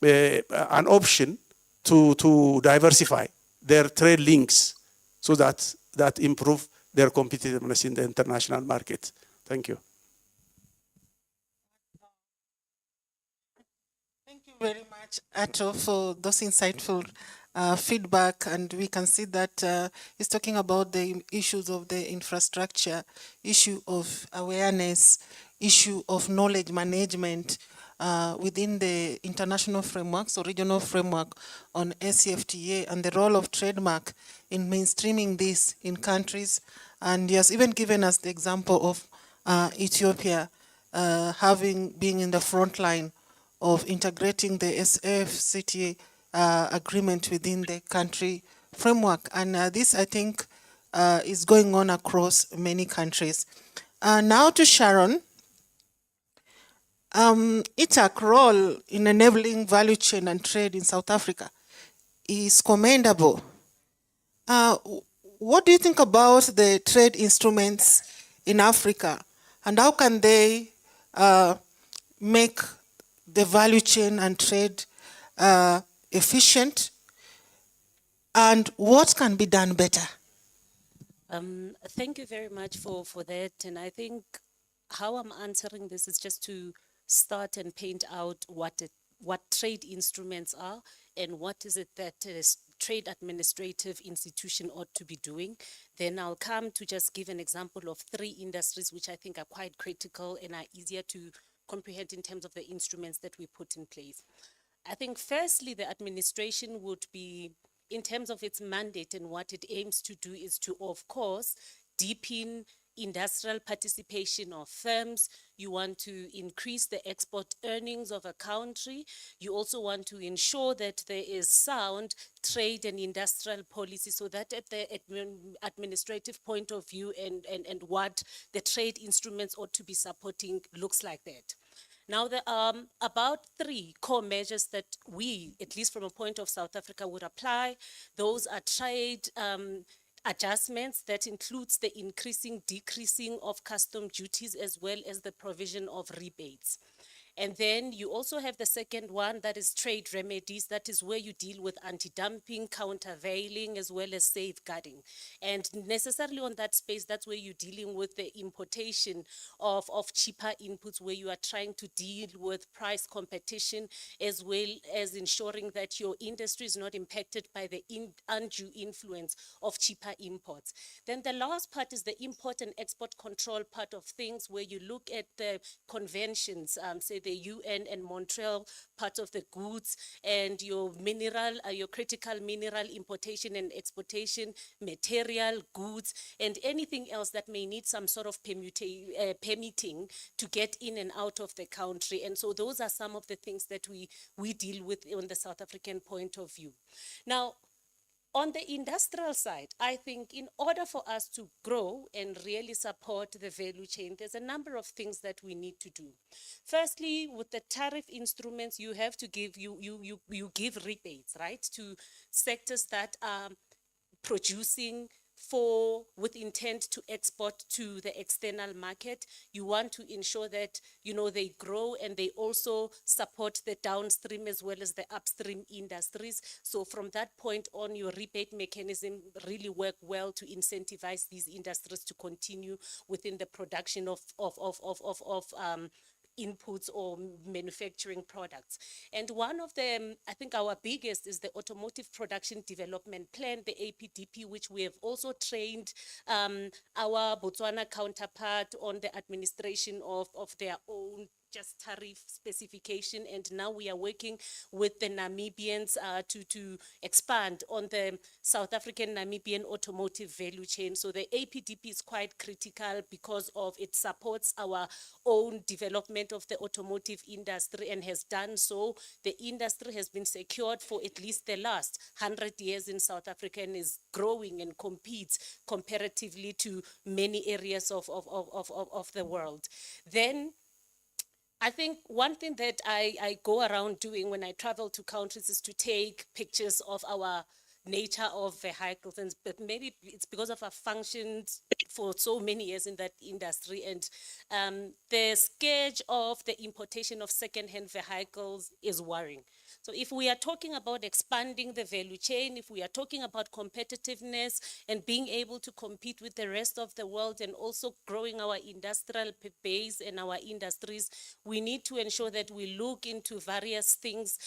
an option to diversify their trade links so that improve their competitiveness in the international market. Thank you.
Thank you very much, Ato, for those insightful feedback, and we can see that he's talking about the issues of the infrastructure, issue of awareness, issue of knowledge management within the international frameworks or regional framework on ACFTA, and the role of Trademark in mainstreaming this in countries. And he has even given us the example of Ethiopia being in the front line of integrating the ACFTA agreement within the country framework. And this, I think, is going on across many countries. Now to Sharon. ITAC role in enabling value chain and trade in South Africa is commendable. What do you think about the trade instruments in Africa, and how can they make the value chain and trade efficient, and what can be done better?
Thank you very much for that. And I think how I'm answering this is just to start and paint out what trade instruments are and what is it that a trade administrative institution ought to be doing. Then I'll come to just give an example of 3 industries which I think are quite critical and are easier to comprehend in terms of the instruments that we put in place. I think firstly, the administration would be, in terms of its mandate and what it aims to do, is to, of course, deepen industrial participation of firms. You want to increase the export earnings of a country. You also want to ensure that there is sound trade and industrial policy, so that at the administrative point of view and what the trade instruments ought to be supporting looks like that. Now, there are about 3 core measures that we, at least from a point of South Africa, would apply. Those are trade adjustments that includes the decreasing of custom duties, as well as the provision of rebates. And then you also have the second one, that is trade remedies. That is where you deal with anti-dumping, countervailing, as well as safeguarding. And necessarily on that space, that's where you're dealing with the importation of cheaper inputs, where you are trying to deal with price competition, as well as ensuring that your industry is not impacted by the undue influence of cheaper imports. Then the last part is the import and export control part of things, where you look at the conventions, say the UN and Montreal part of the goods, and your mineral, your critical mineral importation and exportation, material, goods, and anything else that may need some sort of permitting to get in and out of the country. And so those are some of the things that we deal with on the South African point of view. Now, on the industrial side, I think in order for us to grow and really support the value chain, there's a number of things that we need to do. Firstly, with the tariff instruments, you have to give, you give rebates, right, to sectors that are producing with intent to export to the external market. You want to ensure that, they grow and they also support the downstream as well as the upstream industries. So from that point on, your rebate mechanism really work well to incentivize these industries to continue within the production of inputs or manufacturing products. And one of them, I think our biggest, is the Automotive Production Development Plan, the APDP, which we have also trained our Botswana counterpart on the administration of their own just tariff specification. And now we are working with the Namibians to expand on the South African Namibian automotive value chain. So the APDP is quite critical because of it supports our own development of the automotive industry, and has done so. The industry has been secured for at least the last 100 years in South Africa, and is growing and competes comparatively to many areas of the world. Then I think one thing that I go around doing when I travel to countries is to take pictures of our nature of vehicles, and but maybe it's because of our functions for so many years in that industry, and the scourge of the importation of second-hand vehicles is worrying. So if we are talking about expanding the value chain, if we are talking about competitiveness and being able to compete with the rest of the world, and also growing our industrial base and our industries, we need to ensure that we look into various things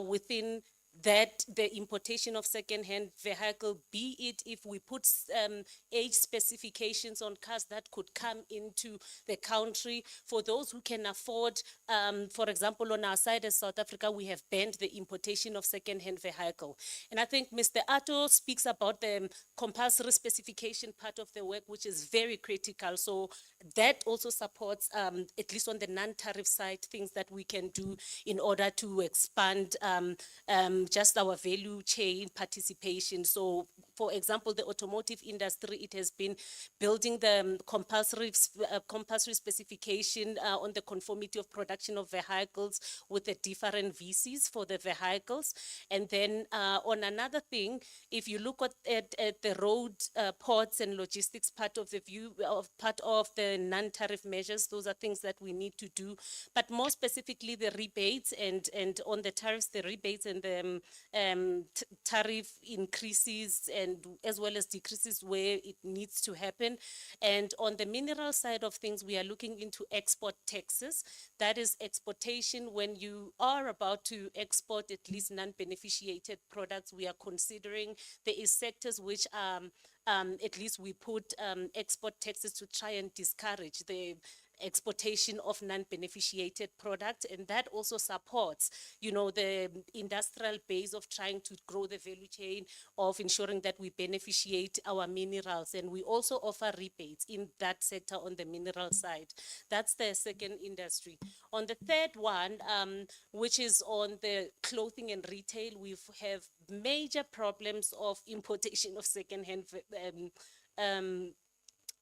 within that the importation of second-hand vehicle, be it if we put age specifications on cars that could come into the country for those who can afford. For example, on our side as South Africa, we have banned the importation of second-hand vehicle. And I think Mr. Atto speaks about the compulsory specification part of the work, which is very critical. So that also supports, at least on the non-tariff side, things that we can do in order to expand just our value chain participation. So, for example, the automotive industry, it has been building the compulsory specification on the conformity of production of vehicles with the different VCs for the vehicles. And then on another thing, if you look at the road, ports and logistics part of the part of the non-tariff measures, those are things that we need to do. But more specifically, the rebates and on the tariffs, the rebates and the tariff increases, and as well as decreases where it needs to happen. And on the mineral side of things, we are looking into export taxes. That is exportation. When you are about to export at least non-beneficiated products, we are considering there is sectors which at least we put export taxes to try and discourage the exportation of non-beneficiated products, and that also supports, the industrial base of trying to grow the value chain of ensuring that we beneficiate our minerals, and we also offer rebates in that sector on the mineral side. That's the second industry. On the third one, which is on the clothing and retail, we have major problems of importation of second-hand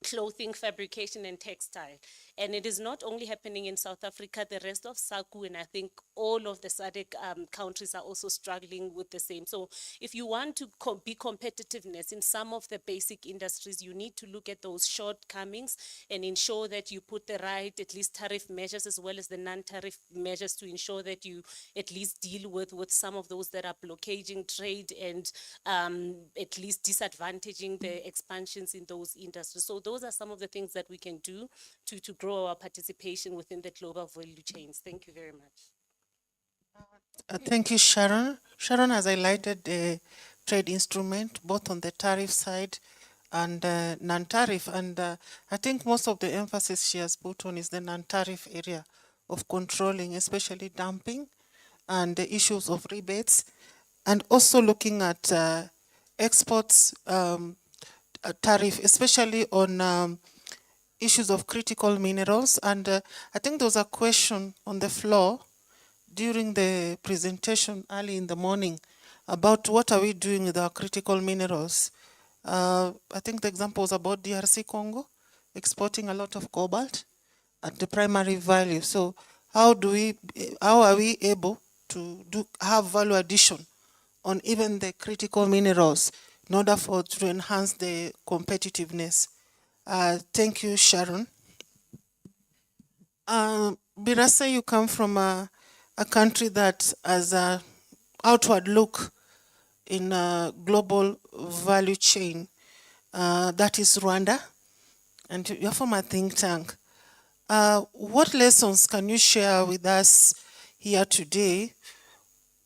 clothing, fabrication, and textile. And it is not only happening in South Africa, the rest of SACU, and I think all of the SADC countries are also struggling with the same. So if you want to be competitiveness in some of the basic industries, you need to look at those shortcomings and ensure that you put the right, at least tariff measures as well as the non-tariff measures to ensure that you at least deal with some of those that are blockading trade and at least disadvantaging the expansions in those industries. So those are some of the things that we can do to grow our participation within the global value chains. Thank you very much.
Thank you, Sharon. Sharon has highlighted the trade instrument, both on the tariff side and non-tariff. And I think most of the emphasis she has put on is the non-tariff area of controlling, especially dumping and the issues of rebates, and also looking at exports tariff, especially on issues of critical minerals. And I think there was a question on the floor during the presentation early in the morning about what are we doing with our critical minerals. I think the example was about DRC Congo exporting a lot of cobalt at the primary value. So how are we able to have value addition on even the critical minerals in order to enhance the competitiveness? Thank you, Sharon. Birasa, you come from a country that has an outward look in a global value chain. That is Rwanda, and you're from a think tank. What lessons can you share with us here today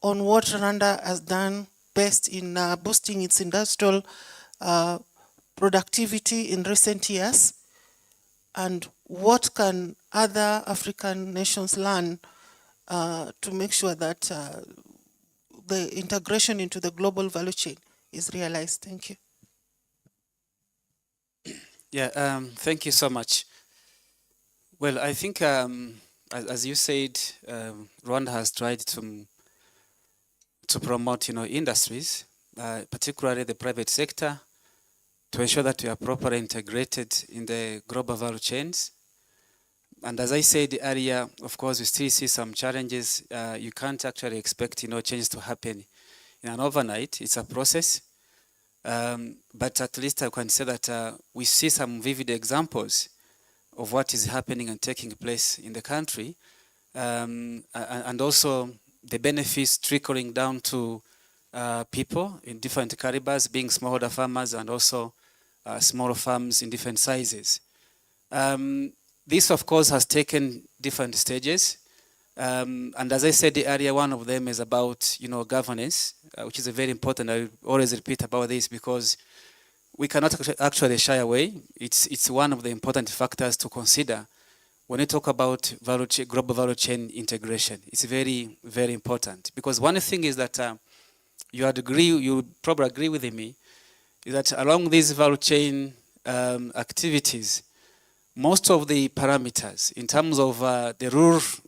on what Rwanda has done best in boosting its industrial productivity in recent years? And what can other African nations learn to make sure that the integration into the global value chain is realized? Thank you.
Yeah, thank you so much. Well, I think, as you said, Rwanda has tried to promote, industries, particularly the private sector, to ensure that we are properly integrated in the global value chains. And as I said earlier, of course, we still see some challenges. You can't actually expect, changes to happen in an overnight. It's a process. But at least I can say that we see some vivid examples of what is happening and taking place in the country, and also the benefits trickling down to people in different calibers, being smallholder farmers and also smaller farms in different sizes. This, of course, has taken different stages. And as I said earlier, one of them is about, governance, which is very important. I always repeat about this because we cannot actually shy away. It's one of the important factors to consider when we talk about global value chain integration. It's very, very important because one thing is that you probably agree with me, is that along these value chain activities, most of the parameters in terms of the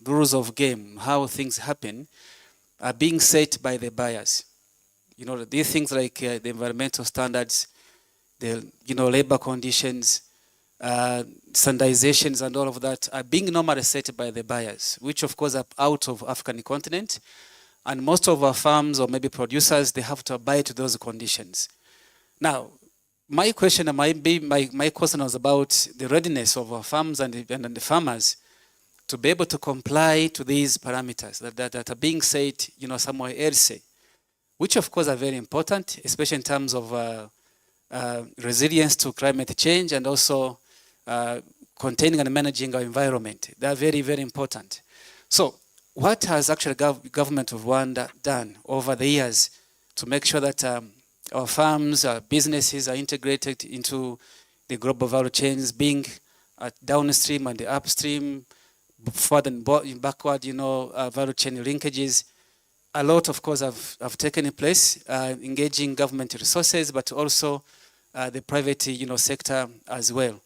rules of game, how things happen, are being set by the buyers. These things like the environmental standards, the labor conditions, standardizations and all of that are being normally set by the buyers, which of course are out of African continent. And most of our farms or maybe producers, they have to abide to those conditions. Now, my question was about the readiness of our farms and the farmers to be able to comply to these parameters that are being set, somewhere else, which of course are very important, especially in terms of resilience to climate change and also containing and managing our environment. They are very, very important. So what has actually government of Rwanda done over the years to make sure that our farms, our businesses are integrated into the global value chains, being downstream and the upstream, forward and backward, value chain linkages? A lot, of course, have taken place, engaging government resources, but also the private, sector as well.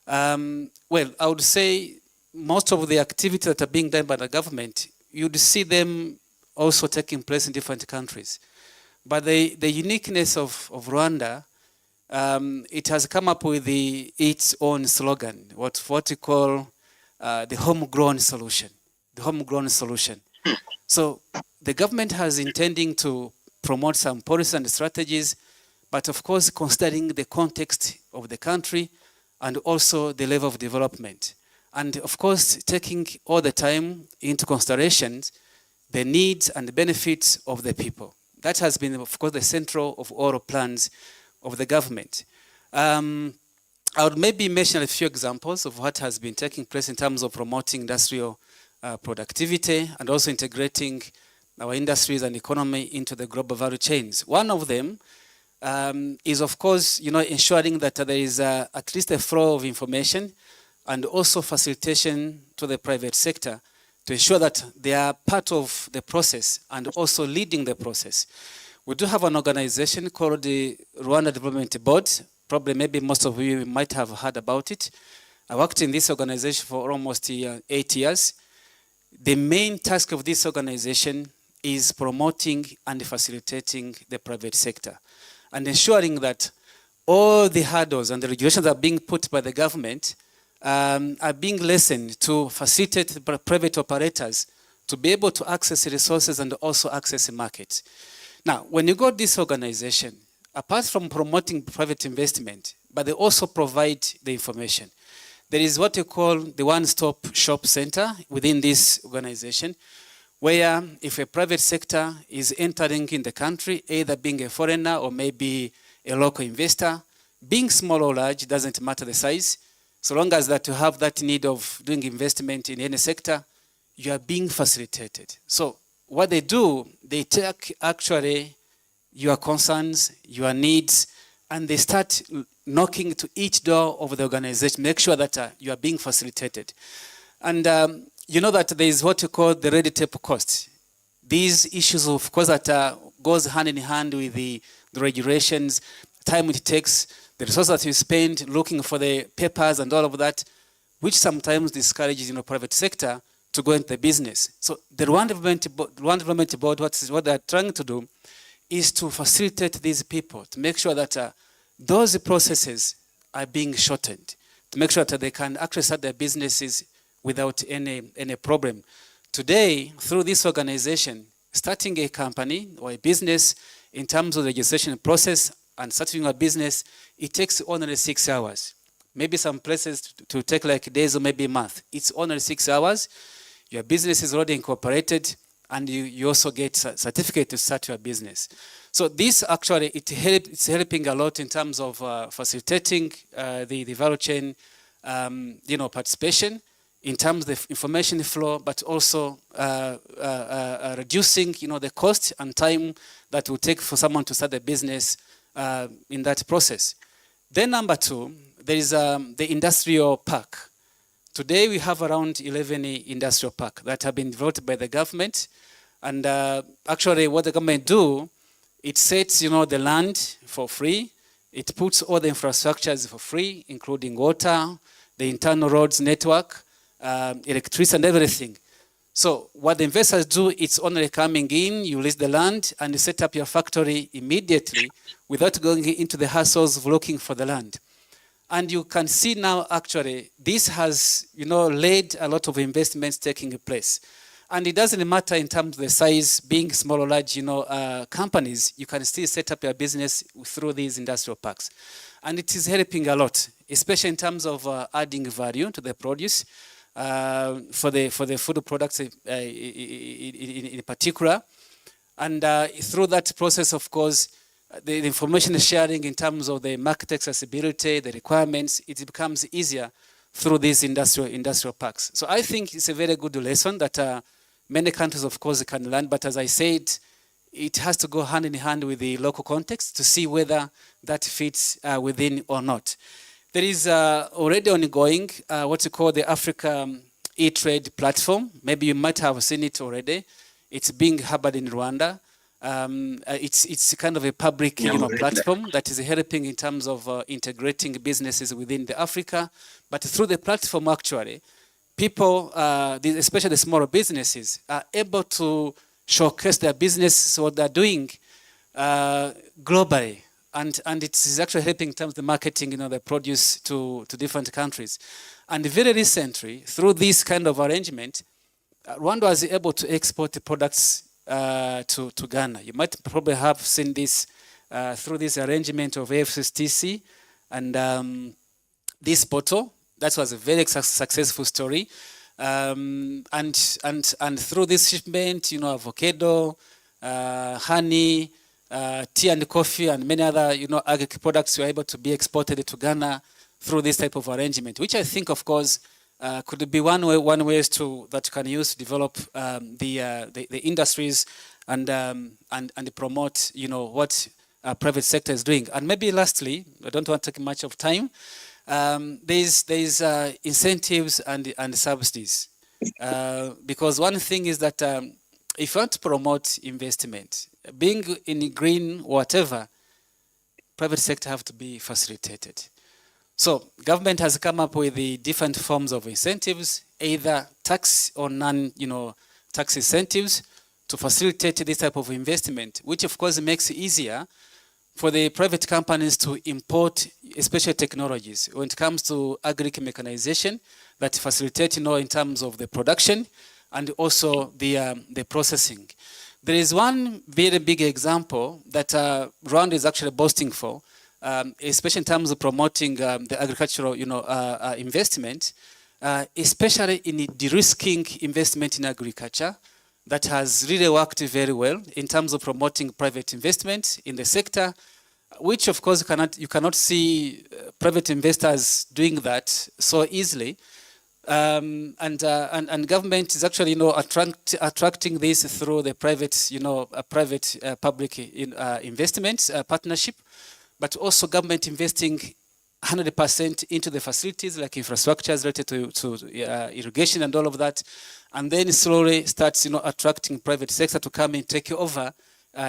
Well, I would say most of the activities that are being done by the government, you'd see them also taking place in different countries. But the uniqueness of Rwanda it has come up with its own slogan, what we call the homegrown solution. The homegrown solution. So the government has intending to promote some policies and strategies, but of course considering the context of the country and also the level of development. And of course taking all the time into consideration the needs and the benefits of the people. That has been, of course, the central of all plans of the government. I would maybe mention a few examples of what has been taking place in terms of promoting industrial productivity and also integrating our industries and economy into the global value chains. One of them is, of course, ensuring that there is at least a flow of information and also facilitation to the private sector to ensure that they are part of the process and also leading the process. We do have an organization called the Rwanda Development Board. Probably maybe most of you might have heard about it. I worked in this organization for almost 8 years. The main task of this organization is promoting and facilitating the private sector and ensuring that all the hurdles and the regulations that are being put by the government are being lessened to facilitate private operators to be able to access resources and also access the market. Now, when you go to this organization, apart from promoting private investment, but they also provide the information. There is what you call the one-stop shop center within this organization, where if a private sector is entering in the country, either being a foreigner or maybe a local investor, being small or large, doesn't matter the size, so long as that you have that need of doing investment in any sector, you are being facilitated. So what they do, they take actually your concerns, your needs, and they start knocking to each door of the organization, make sure that you are being facilitated. And you know that there is what you call the red tape cost. These issues, of course, that goes hand in hand with the regulations, time it takes, the resources that you spend looking for the papers and all of that, which sometimes discourages private sector to go into the business. So the Rwanda Development Board, what they're trying to do is to facilitate these people, to make sure that those processes are being shortened, to make sure that they can actually start their businesses without any problem. Today, through this organization, starting a company or a business in terms of the registration process and starting a business, it takes only 6 hours. Maybe some places to take like days or maybe a month. It's only 6 hours. Your business is already incorporated, and you also get a certificate to start your business. So this actually, it's helping a lot in terms of facilitating the value chain, participation, in terms of the information flow, but also reducing, the cost and time that will take for someone to start a business in that process. Then number 2, there is the industrial park. Today we have around 11 industrial parks that have been developed by the government. And actually what the government do, it sets, the land for free. It puts all the infrastructures for free, including water, the internal roads network, electricity and everything. So what the investors do, it's only coming in, you lease the land and you set up your factory immediately without going into the hassles of looking for the land. And you can see now actually this has, led a lot of investments taking place. And it doesn't matter in terms of the size, being small or large, companies, you can still set up your business through these industrial parks. And it is helping a lot, especially in terms of adding value to the produce, for the food products in particular. And through that process, of course, the information sharing in terms of the market accessibility, the requirements, it becomes easier through these industrial parks. So I think it's a very good lesson that many countries, of course, can learn. But as I said, it has to go hand in hand with the local context to see whether that fits within or not. There is already ongoing what you call the Africa e-trade platform. Maybe you might have seen it already. It's being harbored in Rwanda. It's kind of a public platform that is helping in terms of integrating businesses within the Africa. But through the platform, actually, people, especially the smaller businesses, are able to showcase their businesses, what they're doing globally and it is actually helping in terms of the marketing, the produce to different countries. And very recently, through this kind of arrangement, Rwanda was able to export the products to Ghana. You might probably have seen this through this arrangement of AFCTC and this portal. That was a very successful story. And through this shipment, avocado, honey, tea and coffee, and many other, agricultural products were able to be exported to Ghana through this type of arrangement, which I think, of course, could be one way that can use to develop the industries and promote, what private sector is doing. And maybe lastly, I don't want to take much of time. There's incentives and subsidies, because one thing is that if you want to promote investment, being in green whatever, private sector have to be facilitated. So government has come up with the different forms of incentives, either tax or tax incentives to facilitate this type of investment, which of course makes it easier for the private companies to import, especially technologies, when it comes to agri mechanization that facilitate, in terms of the production and also the processing. There is one very big example that Rwanda is actually boasting for, especially in terms of promoting the agricultural, investment, especially in de-risking investment in agriculture. That has really worked very well in terms of promoting private investment in the sector, which of course you cannot see private investors doing that so easily. And government is actually, attracting this through the private, public investment partnership, but also government investing 100% into the facilities like infrastructures related to irrigation and all of that, and then slowly starts attracting private sector to come and take over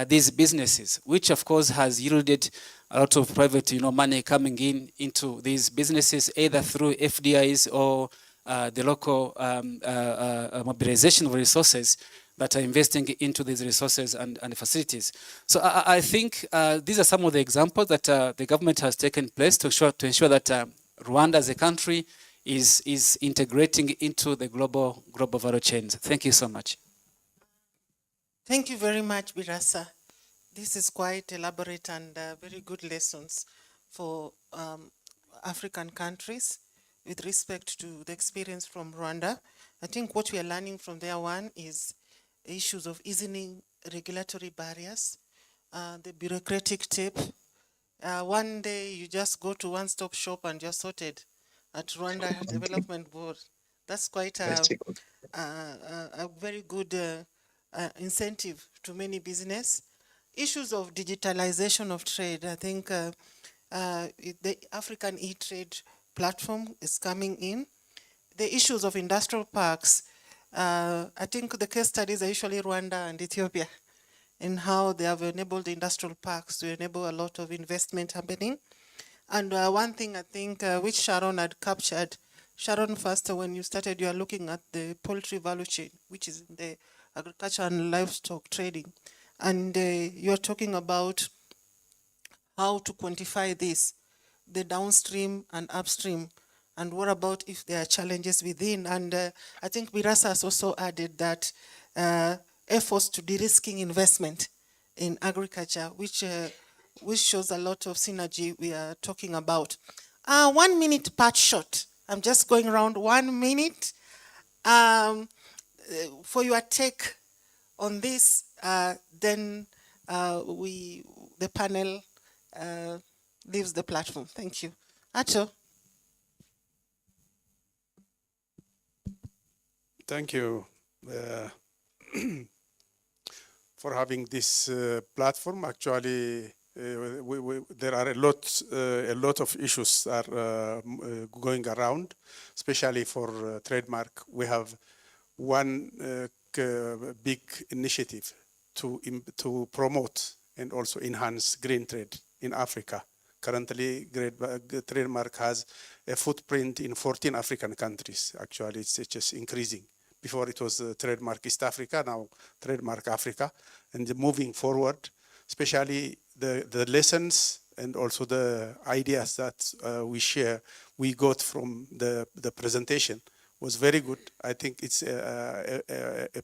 these businesses, which of course has yielded a lot of private money coming into these businesses, either through FDIs or the local mobilization of resources that are investing into these resources and facilities. So I think these are some of the examples that the government has taken place to ensure that Rwanda as a country is integrating into the global value chains. Thank you so much.
Thank you very much, Birasa. This is quite elaborate and very good lessons for African countries with respect to the experience from Rwanda. I think what we are learning from there, one is issues of easing regulatory barriers, the bureaucratic tape. One day you just go to one-stop shop and you're sorted at Rwanda Development Board. That's quite a very good incentive to many business. Issues of digitalization of trade. I think the African e-trade platform is coming in. The issues of industrial parks. I think the case studies are usually Rwanda and Ethiopia and how they have enabled the industrial parks to enable a lot of investment happening. And one thing I think which Sharon had captured, Sharon first when you started, you are looking at the poultry value chain, which is the agriculture and livestock trading. And you're talking about how to quantify this, the downstream and upstream, and what about if there are challenges within? And I think Birasa has also added that efforts to de-risking investment in agriculture, which shows a lot of synergy we are talking about. 1 minute part shot. I'm just going around 1 minute. For your take on this, then the panel leaves the platform. Thank you. Acho.
Thank you for having this platform. Actually, there are a lot of issues are going around, especially for trademark. We have one big initiative to promote and also enhance green trade in Africa. Currently, trademark has a footprint in 14 African countries. Actually, it's just increasing. Before it was trademark East Africa, now trademark Africa. And moving forward, especially the lessons and also the ideas that we got from the presentation was very good. I think it's a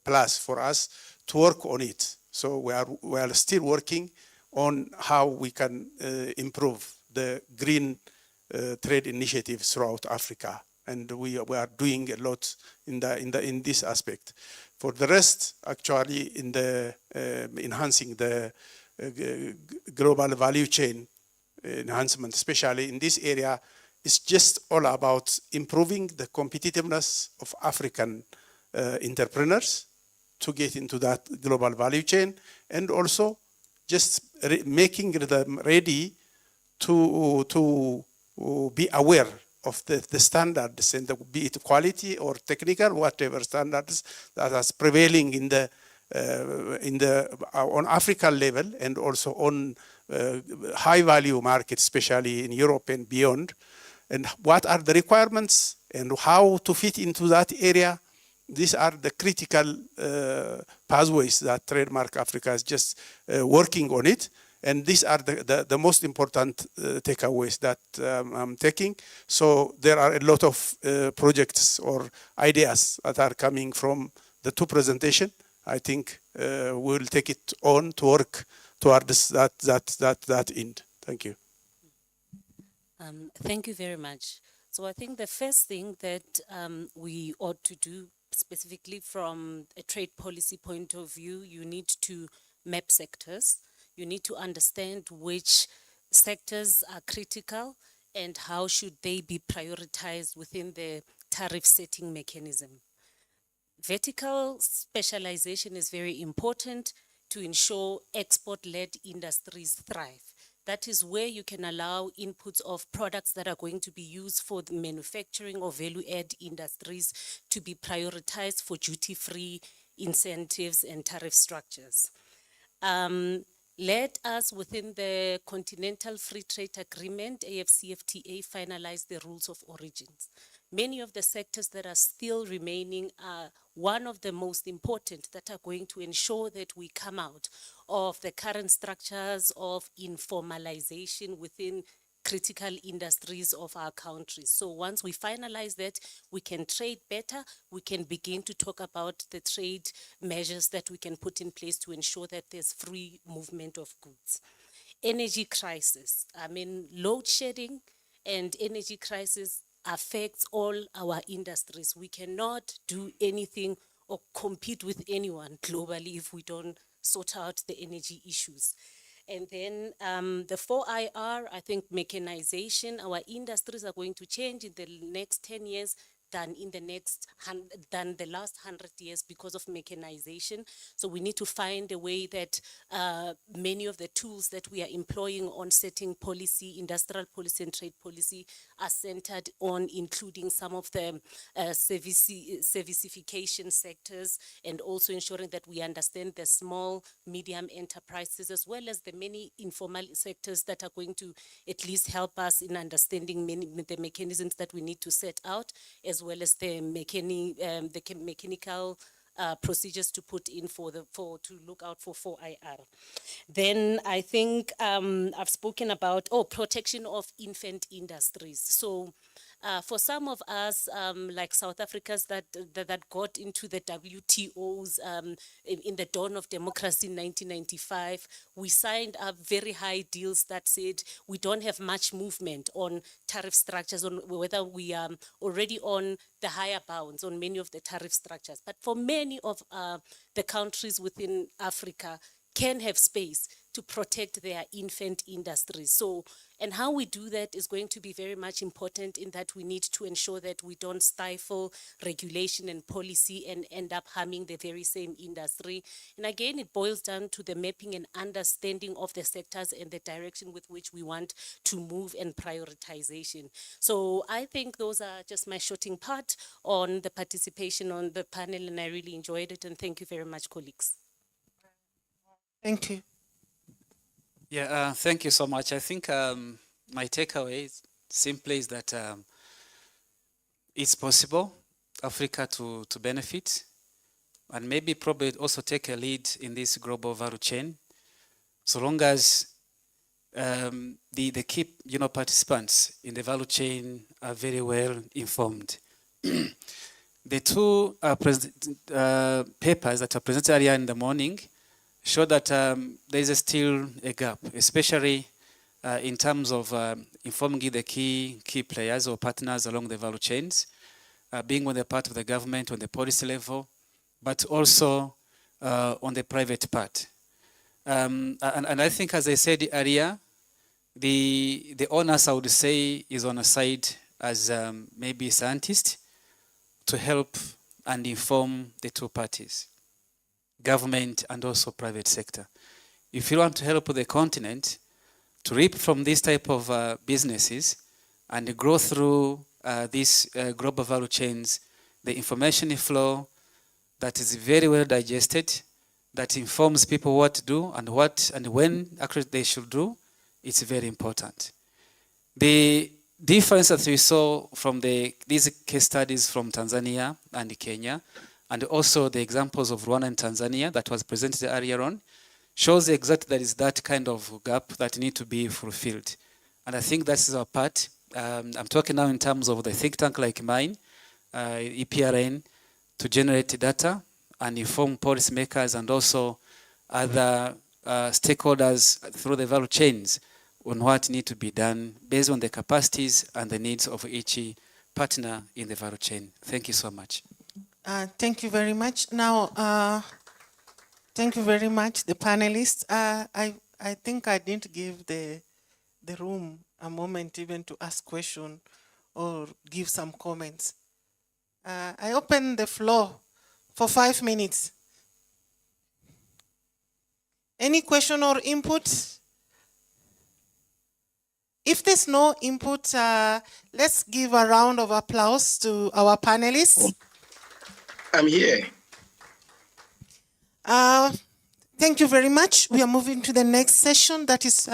plus for us to work on it. So we are still working on how we can improve the green trade initiatives throughout Africa, and we are doing a lot in this aspect. For the rest, actually, in the enhancing the global value chain enhancement, especially in this area, is just all about improving the competitiveness of African entrepreneurs to get into that global value chain, and also just making them ready to be aware of the standards, and be it quality or technical, whatever standards that are prevailing on African level, and also on high value markets, especially in Europe and beyond, and what are the requirements and how to fit into that area. These are the critical pathways that Trademark Africa is just working on it. And these are the most important takeaways that I'm taking. So there are a lot of projects or ideas that are coming from the two presentations. I think we'll take it on to work towards that end. Thank you.
Thank you very much. So I think the first thing that we ought to do, specifically from a trade policy point of view, you need to map sectors. You need to understand which sectors are critical and how should they be prioritized within the tariff setting mechanism. Vertical specialization is very important to ensure export-led industries thrive. That is where you can allow inputs of products that are going to be used for the manufacturing or value-add industries to be prioritized for duty-free incentives and tariff structures. Let us, within the Continental Free Trade Agreement, AFCFTA, finalize the rules of origins. Many of the sectors that are still remaining are one of the most important that are going to ensure that we come out of the current structures of informalization within critical industries of our countries. So once we finalize that, we can trade better, we can begin to talk about the trade measures that we can put in place to ensure that there's free movement of goods. Energy crisis, I mean, load shedding and energy crisis affects all our industries. We cannot do anything or compete with anyone globally if we don't sort out the energy issues. And then the 4IR, I think mechanization, our industries are going to change in the next 10 years than the last 100 years because of mechanization. So we need to find a way that many of the tools that we are employing on setting policy, industrial policy and trade policy are centered on including some of the servicification sectors, and also ensuring that we understand the small, medium enterprises, as well as the many informal sectors that are going to at least help us in understanding the mechanisms that we need to set out, as well as the mechanical procedures to put in to look out for 4IR. Then I think I've spoken about protection of infant industries. So for some of us, like South Africans that got into the WTOs in the dawn of democracy in 1995, we signed up very high deals that said we don't have much movement on tariff structures, on whether we are already on the higher bounds on many of the tariff structures. But for many of the countries within Africa, can have space to protect their infant industries. So, and how we do that is going to be very much important, in that we need to ensure that we don't stifle regulation and policy and end up harming the very same industry. And again, it boils down to the mapping and understanding of the sectors and the direction with which we want to move, and prioritization. So I think those are just my shorting part on the participation on the panel, and I really enjoyed it, and thank you very much, colleagues.
Thank you.
Yeah, thank you so much. I think my takeaway simply is that it's possible Africa to benefit, and maybe probably also take a lead in this global value chain, so long as the key participants in the value chain are very well informed. The two papers that are presented earlier in the morning show that there is still a gap, especially in terms of informing the key players or partners along the value chains, being on the part of the government, on the policy level, but also on the private part. And I think, as I said earlier, the onus, I would say, is on a side as maybe scientists to help and inform the two parties, government and also private sector. If you want to help the continent to reap from this type of businesses and grow through these global value chains, the information flow that is very well digested, that informs people what to do and what and when actually they should do, it's very important. The difference that we saw from these case studies from Tanzania and Kenya, and also the examples of Rwanda and Tanzania that was presented earlier on, shows exactly there is that kind of gap that need to be fulfilled. And I think that's our part. I'm talking now in terms of the think tank like mine, EPRN, to generate data and inform policymakers and also other stakeholders through the value chains on what needs to be done based on the capacities and the needs of each partner in the value chain. Thank you so much.
Thank you very much. Now, thank you very much, the panelists. I think I didn't give the room a moment even to ask questions or give some comments. I open the floor for 5 minutes. Any question or input? If there's no input, let's give a round of applause to our panelists.
I'm here.
Thank you very much. We are moving to the next session, that is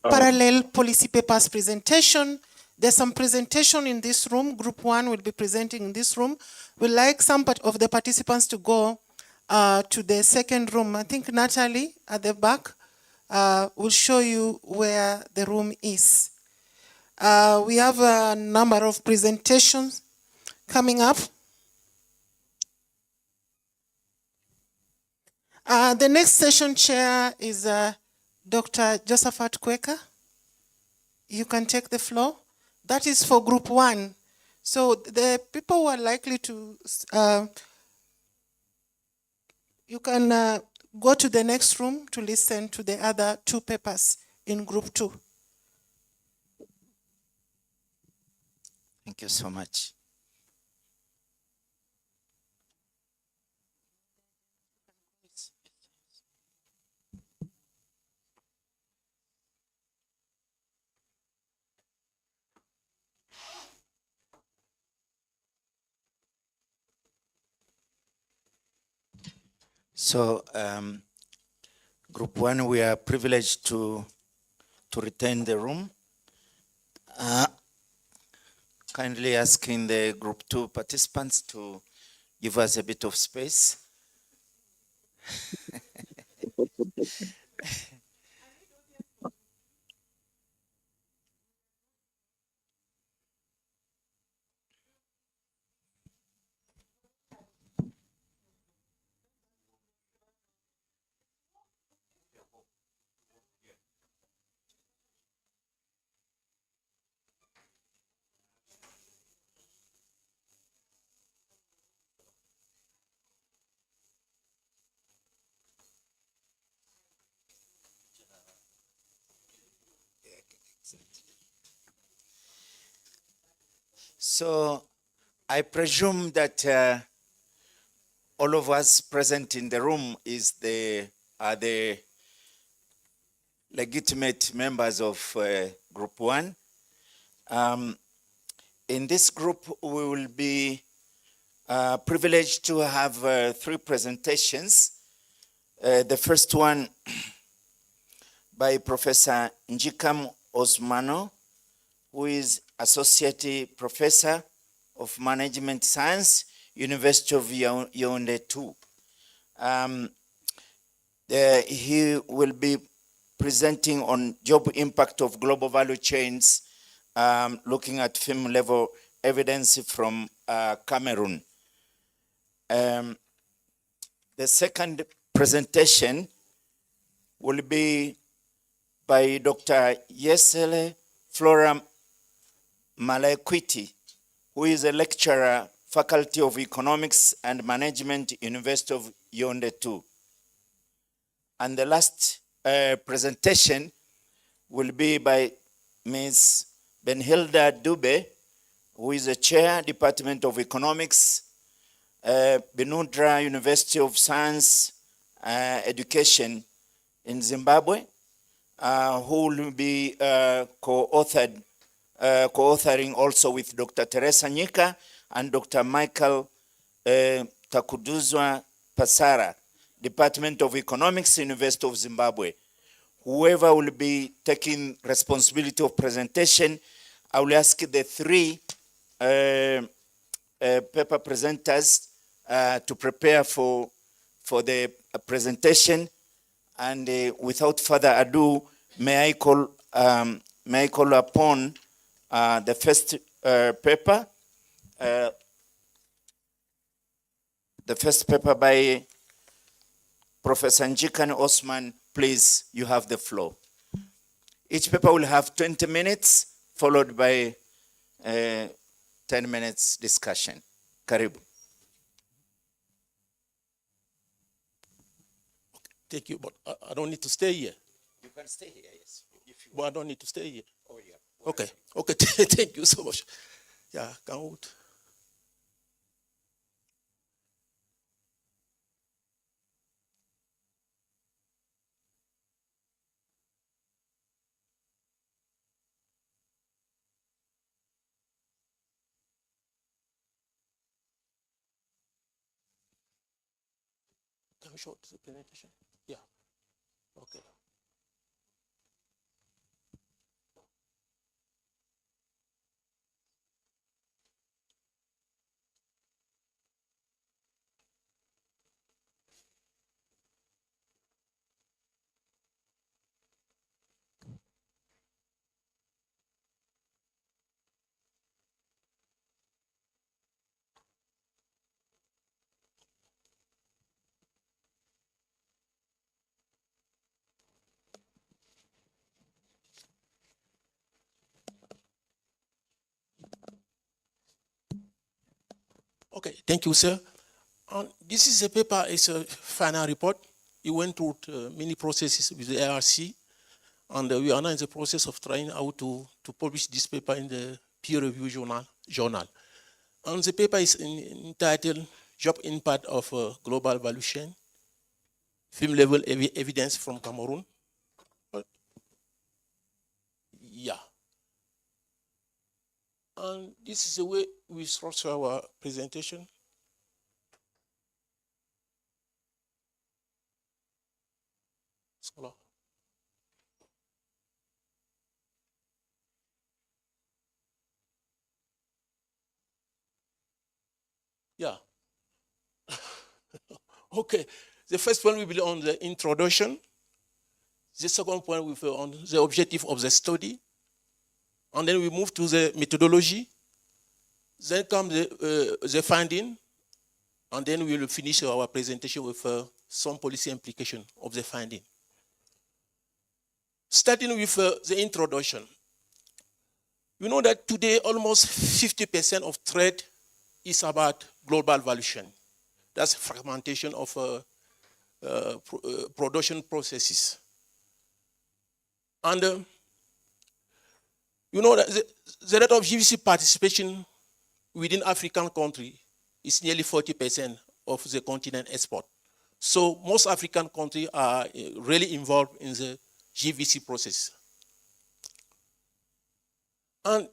parallel policy papers presentation. There's some presentation in this room. Group 1 will be presenting in this room. We'd like some of the participants to go to the second room. I think Natalie at the back will show you where the room is. We have a number of presentations coming up. The next session chair is Dr. Josephat Kweka. You can take the floor. That is for group 1. So the people who are likely to, you can go to the next room to listen to the other 2 papers in group 2.
Thank you so much. So, Group 1, we are privileged to retain the room. Kindly asking the Group 2 participants to give us a bit of space. So I presume that all of us present in the room are the legitimate members of Group 1. In this group, we will be privileged to have 3 presentations. The first one by Professor Njikam Osmano, who is Associate Professor of Management Science, University of Yaoundé 2. He will be presenting on job impact of global value chains, looking at film level evidence from Cameroon. The second presentation will be by Dr. Yesele Flora Malekwiti, who is a lecturer, Faculty of Economics and Management, University of Yaoundé 2. And the last presentation will be by Ms. Benhilda Dube, who is a chair, Department of Economics, Benudra University of Science Education in Zimbabwe, who will be co-authoring also with Dr. Teresa Nyika and Dr. Michael Takuduzwa Pasara, Department of Economics, University of Zimbabwe. Whoever will be taking responsibility of presentation, I will ask the three paper presenters to prepare for the presentation. And without further ado, may I call upon the first paper. The first paper by Professor Njikan Osman. Please, you have the floor. Each paper will have 20 minutes, followed by 10 minutes discussion. Karibu.
Thank you, but I don't need to stay here.
You can stay here, yes. If you
But I don't need to stay here.
Oh, yeah.
Okay, okay, thank you so much. Yeah, count. Can we show the presentation? Yeah. Okay. Okay, thank you, sir. This is a paper, it's a final report. It went through many processes with the ARC, and we are now in the process of trying how to publish this paper in the peer-review journal. And the paper is entitled Job Impact of Global Value Chain, Film Level Evidence from Cameroon. Yeah. And this is the way we structure our presentation. Scholar. Yeah. Okay. The first one will be on the introduction. The second point will be on the objective of the study. And then we move to the methodology. Then comes the finding. And then we will finish our presentation with some policy implication of the finding. Starting with the introduction. You know that today almost 50% of trade is about global value chain. That's fragmentation of production processes. And you know that the rate of GVC participation within African countries is nearly 40% of the continent export. So most African countries are really involved in the GVC process. And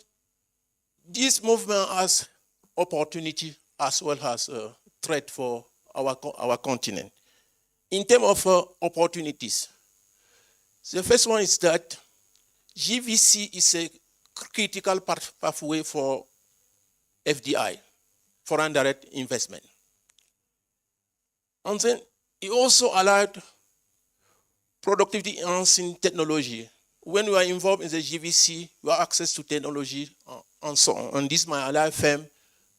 this movement has opportunity as well as threat for our continent. In terms of opportunities, the first one is that GVC is a critical pathway for FDI, foreign direct investment. And then it also allowed productivity enhancing technology. When you are involved in the GVC, you have access to technology and so on. And this might allow firm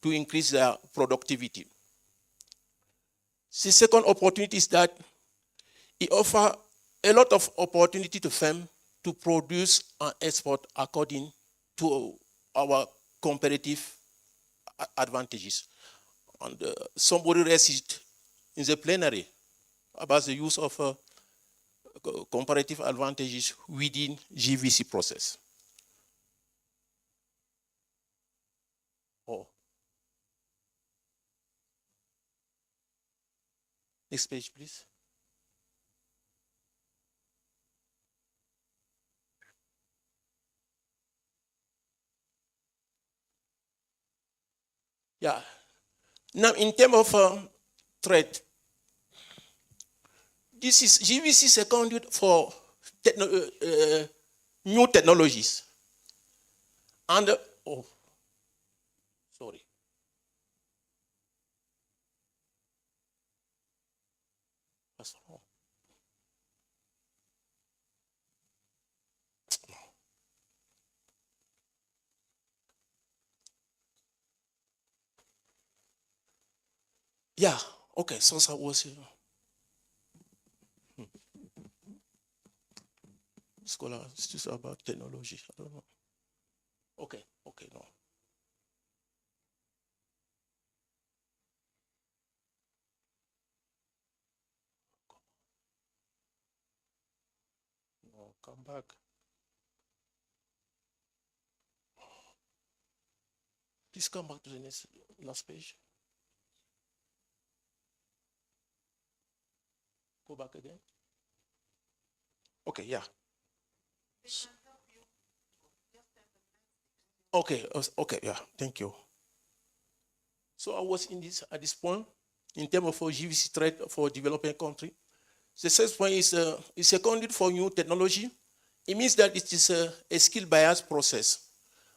to increase their productivity. The second opportunity is that it offers a lot of opportunity to firm to produce and export according to our comparative advantages. And somebody raised it in the plenary about the use of comparative advantages within GVC process. Oh. Next page, please. Yeah. Now, in terms of trade, this is GVC is accounted for new technologies. And, oh, sorry. That's wrong. Yeah, okay, so that was scholar, it's just about technology. I don't know. Okay, no. No, come back. Please come back to the last page. Go back again. Okay, yeah. Okay, yeah, thank you. So I was at this point in terms of GVC trade for developing country. The first point is accounted for new technology. It means that it is a skill bias process,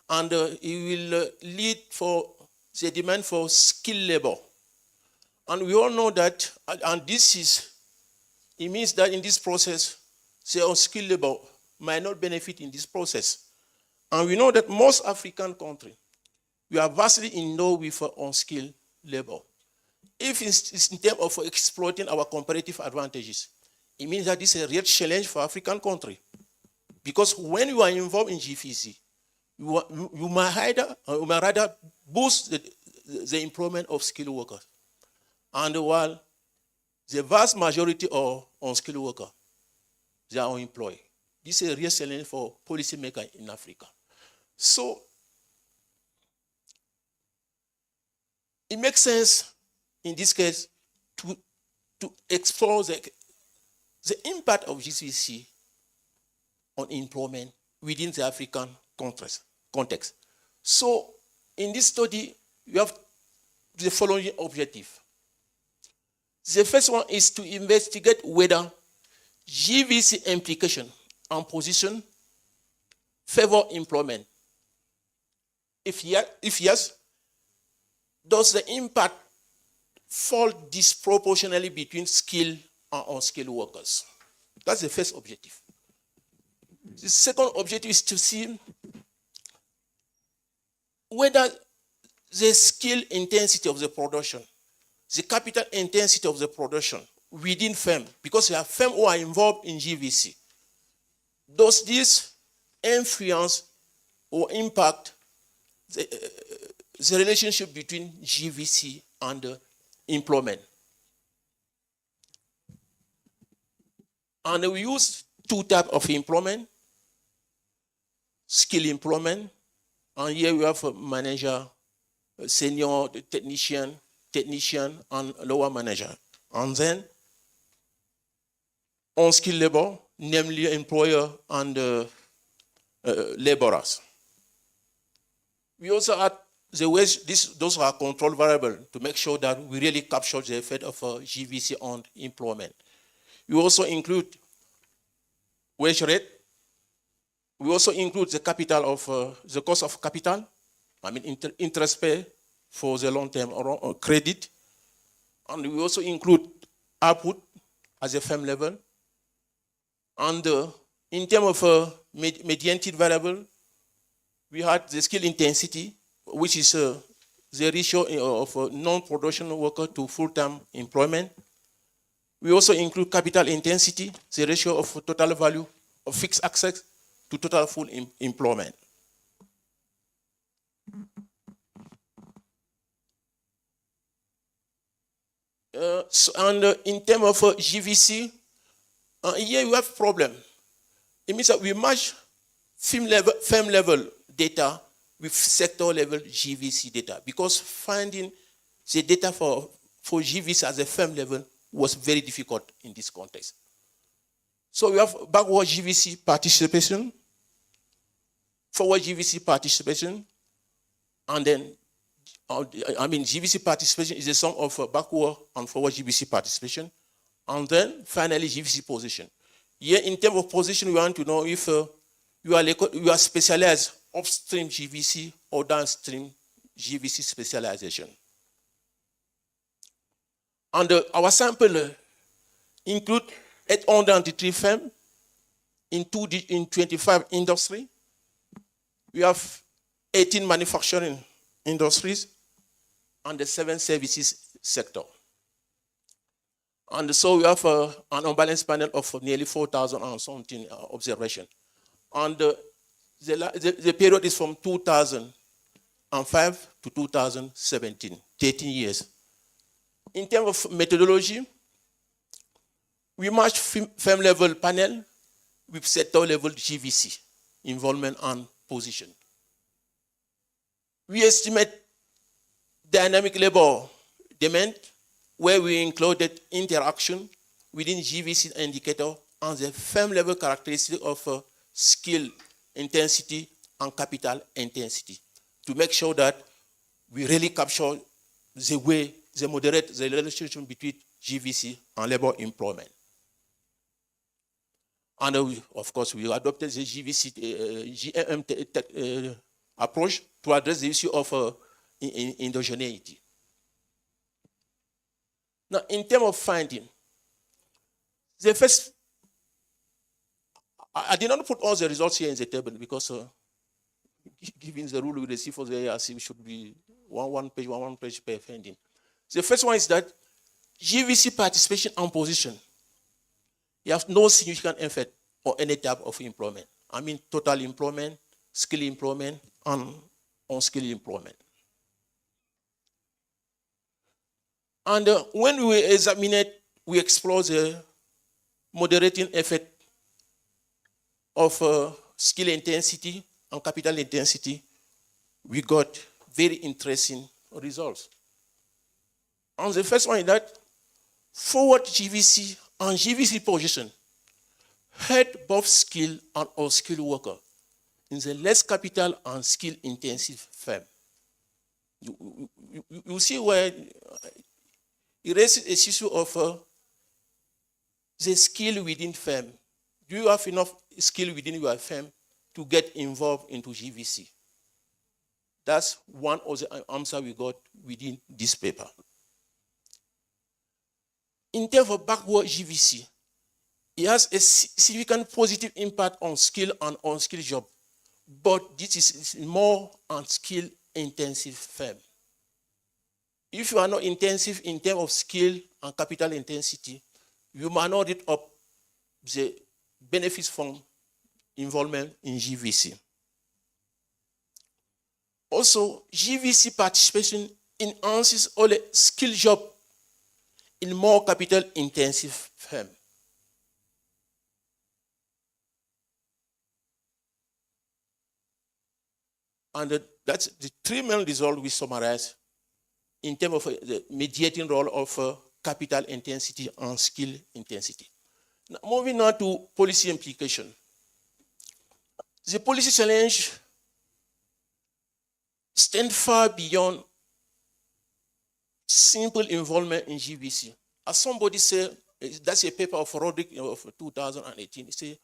and it will lead for the demand for skilled labor. And we all know that, and it means that in this process, the unskilled labor might not benefit in this process. And we know that most African countries, we are vastly in love with unskilled labor. If it's in terms of exploiting our comparative advantages, it means that this is a real challenge for African countries. Because when you are involved in GVC, you might rather boost the employment of skilled workers. And while the vast majority of unskilled workers, they are unemployed. This is a real challenge for policymakers in Africa. So it makes sense in this case to explore the impact of GVC on employment within the African context. So in this study, we have the following objective. The first one is to investigate whether GVC implication and position favor employment. If yes, does the impact fall disproportionately between skilled and unskilled workers? That's the first objective. The second objective is to see whether the skill intensity of the production, the capital intensity of the production within firm, because there are firms who are involved in GVC, does this influence or impact the relationship between GVC and employment? And we use two types of employment: skill employment, and here we have a manager, a senior, technician, and lower manager. And then unskilled labor, namely employer and laborers. We also add the ways those are control variables to make sure that we really capture the effect of GVC on employment. We also include wage rate. We also include the capital of the cost of capital, interest pay for the long-term or credit. And we also include output at the firm level. And in terms of mediated variable, we had the skill intensity, which is the ratio of non-production worker to full-time employment. We also include capital intensity, the ratio of total value of fixed assets to total full employment. In terms of GVC, here we have problem. It means that we match firm level data with sector level GVC data, because finding the data for GVC as a firm level was very difficult in this context. So we have backward GVC participation, forward GVC participation, and then GVC participation is the sum of backward and forward GVC participation, and then finally GVC position. Here, in terms of position, we want to know if you are specialized upstream GVC or downstream GVC specialization. And our sample include 803 firms in 25 industries. We have 18 manufacturing industries and the 7 services sector. And so we have an unbalanced panel of nearly 4,000 and something observation. And the period is from 2005 to 2017, 13 years. In terms of methodology, we match firm level panel with sector level GVC, involvement and position. We estimate dynamic labor demand, where we included interaction within GVC indicator and the firm level characteristic of skill intensity and capital intensity, to make sure that we really capture the way they moderate the relationship between GVC and labor employment. And of course, we adopted the GVC GMM approach to address the issue of endogeneity. Now, in terms of finding, the first, I did not put all the results here in the table because given the rule we receive for the ARC, we should be one page per finding. The first one is that GVC participation and position, you have no significant effect on any type of employment. I mean total employment, skill employment, and unskilled employment. And when we examine it, we explore the moderating effect of skill intensity and capital intensity. We got very interesting results. And the first one is that forward GVC and GVC position hurt both skilled and unskilled workers in the less capital and skill intensive firm. You see where it raises a issue of the skill within firm. Do you have enough skill within your firm to get involved into GVC? That's one of the answers we got within this paper. In terms of backward GVC, it has a significant positive impact on skill and unskilled job, but this is more on skill intensive firm. If you are not intensive in terms of skill and capital intensity, you might not read up the benefits from involvement in GVC. Also, GVC participation enhances all the skill job in more capital intensive firm. And that's the 3 main results we summarize in terms of the mediating role of capital intensity and skill intensity. Now, moving on to policy implication. The policy challenge stands far beyond simple involvement in GVC. As somebody said, that's a paper of Roderick of 2018. He said,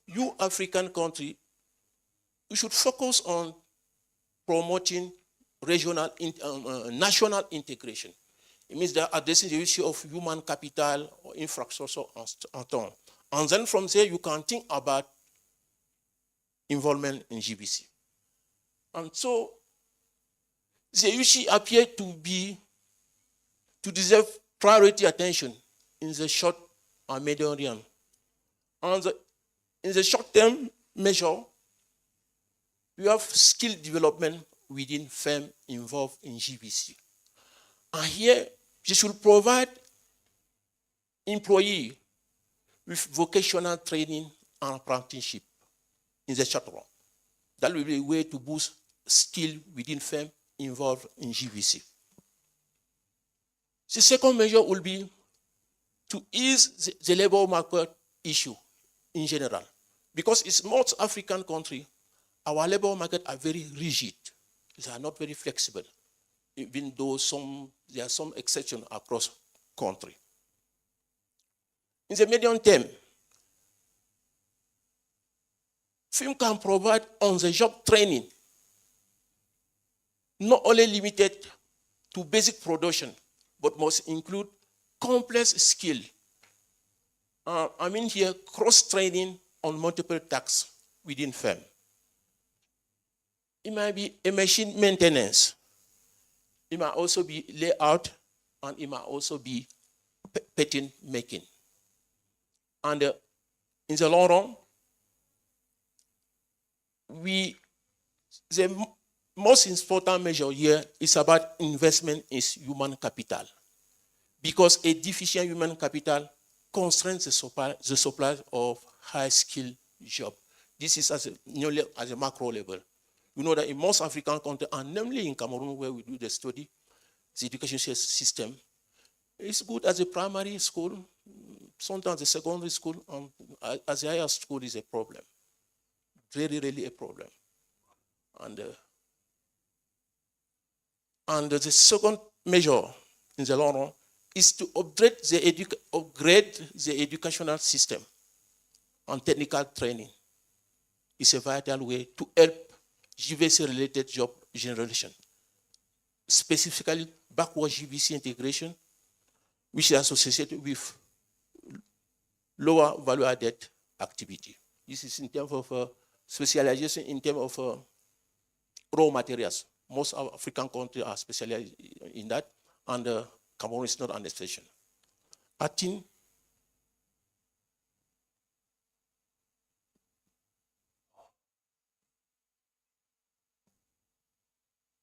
you African country, you should focus on promoting regional, national integration. It means that addressing the issue of human capital or infrastructure and so on. And then from there, you can think about involvement in GBC. And so the issue appear to deserve priority attention in the short and medium term. And in the short term measure, we have skill development within firms involved in GBC. And here, you should provide employees with vocational training and apprenticeship in the short run. That will be a way to boost skill within firms involved in GBC. The second measure will be to ease the labor market issue in general. Because in most African countries, our labor market are very rigid. They are not very flexible, even though there are some exceptions across country. In the medium term, firms can provide on-the-job training, not only limited to basic production, but must include complex skill. I mean here, cross-training on multiple tasks within firm. It might be a machine maintenance. It might also be layout, and it might also be pattern making. And in the long run, the most important measure here is about investment in human capital. Because a deficient human capital constrains the supply of high-skilled jobs. This is nearly at a macro level. You know that in most African countries, and namely in Cameroon, where we do the study, the education system is good as a primary school, sometimes the secondary school, and as a higher school is a problem. Very, really a problem. And the second measure in the long run is to upgrade the educational system and technical training. It's a vital way to help GVC-related job generation, specifically backward GVC integration, which is associated with lower value-added activity. This is in terms of specialization in terms of raw materials. Most African countries are specialized in that, and Cameroon is not an exception. I think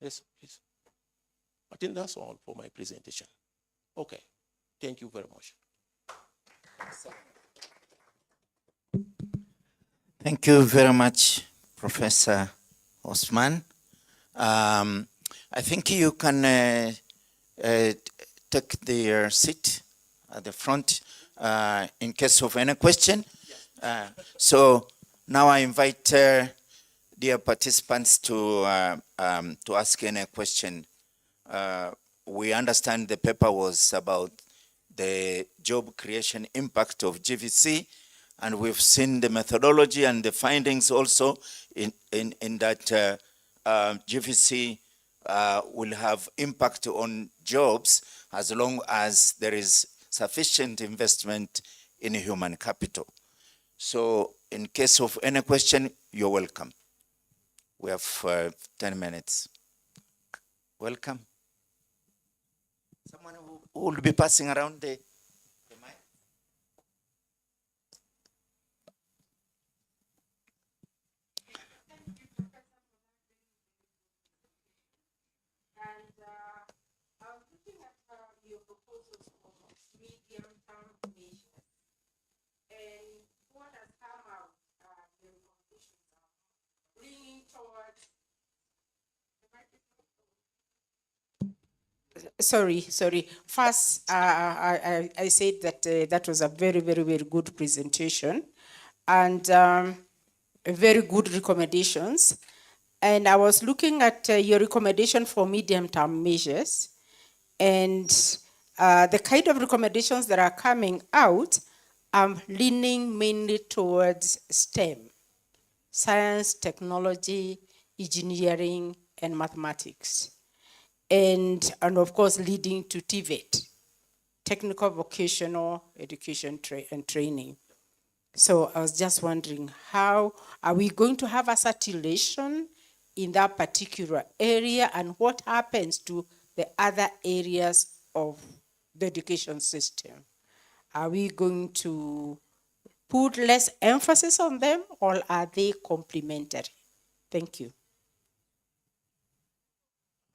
yes, please. I think that's all for my presentation. Okay, thank you very much.
Thank you very much, Professor Osman. I think you can take their seat at the front in case of any question. So now I invite dear participants to ask any question. We understand the paper was about the job creation impact of GVC, and we've seen the methodology and the findings also in that GVC will have impact on jobs as long as there is sufficient investment in human capital. So in case of any question, you're welcome. We have 10 minutes. Welcome. Someone who will be passing around the mic.
Sorry. First, I said that that was a very, very, very good presentation and very good recommendations. And I was looking at your recommendation for medium-term measures, and the kind of recommendations that are coming out, I'm leaning mainly towards STEM, science, technology, engineering, and mathematics. And of course, leading to TVET, technical vocational education and training. So I was just wondering, how are we going to have a saturation in that particular area, and what happens to the other areas of the education system? Are we going to put less emphasis on them, or are they complementary? Thank you.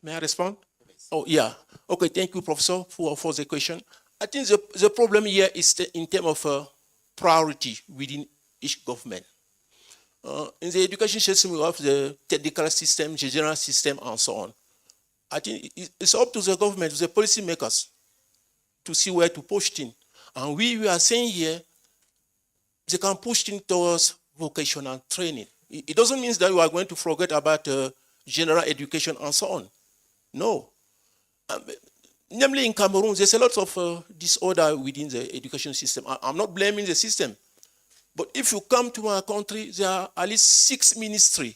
May I respond? Oh, yeah. Okay, thank you, Professor, for the question. I think the problem here is in terms of priority within each government. In the education system, we have the technical system, the general system, and so on. I think it's up to the government, the policy makers, to see where to push things. And we are saying here, they can push things towards vocational training. It doesn't mean that we are going to forget about general education and so on. No. Namely in Cameroon, there's a lot of disorder within the education system. I'm not blaming the system. But if you come to our country, there are at least 6 ministries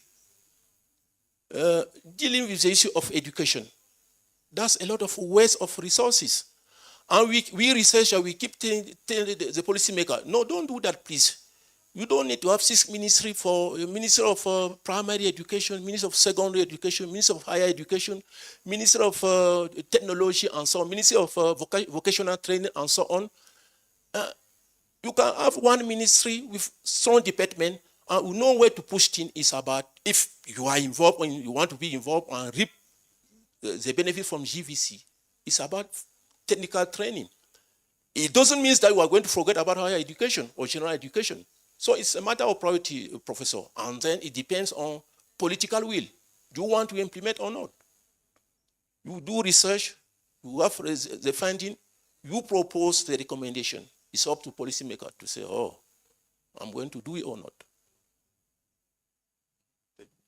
dealing with the issue of education. That's a lot of waste of resources. And we researchers, we keep telling the policymaker, no, don't do that, please. You don't need to have 6 ministries for Minister of Primary Education, Minister of Secondary Education, Minister of Higher Education, Minister of Technology, and so on, Minister of Vocational Training, and so on. You can have one ministry with strong department, and we know where to push things is about if you are involved and you want to be involved and reap the benefit from GVC. It's about technical training. It doesn't mean that we are going to forget about higher education or general education. So it's a matter of priority, Professor, and then it depends on political will. Do you want to implement or not? You do research, you have the finding, you propose the recommendation. It's up to policymakers to say, oh, I'm going to do it or not.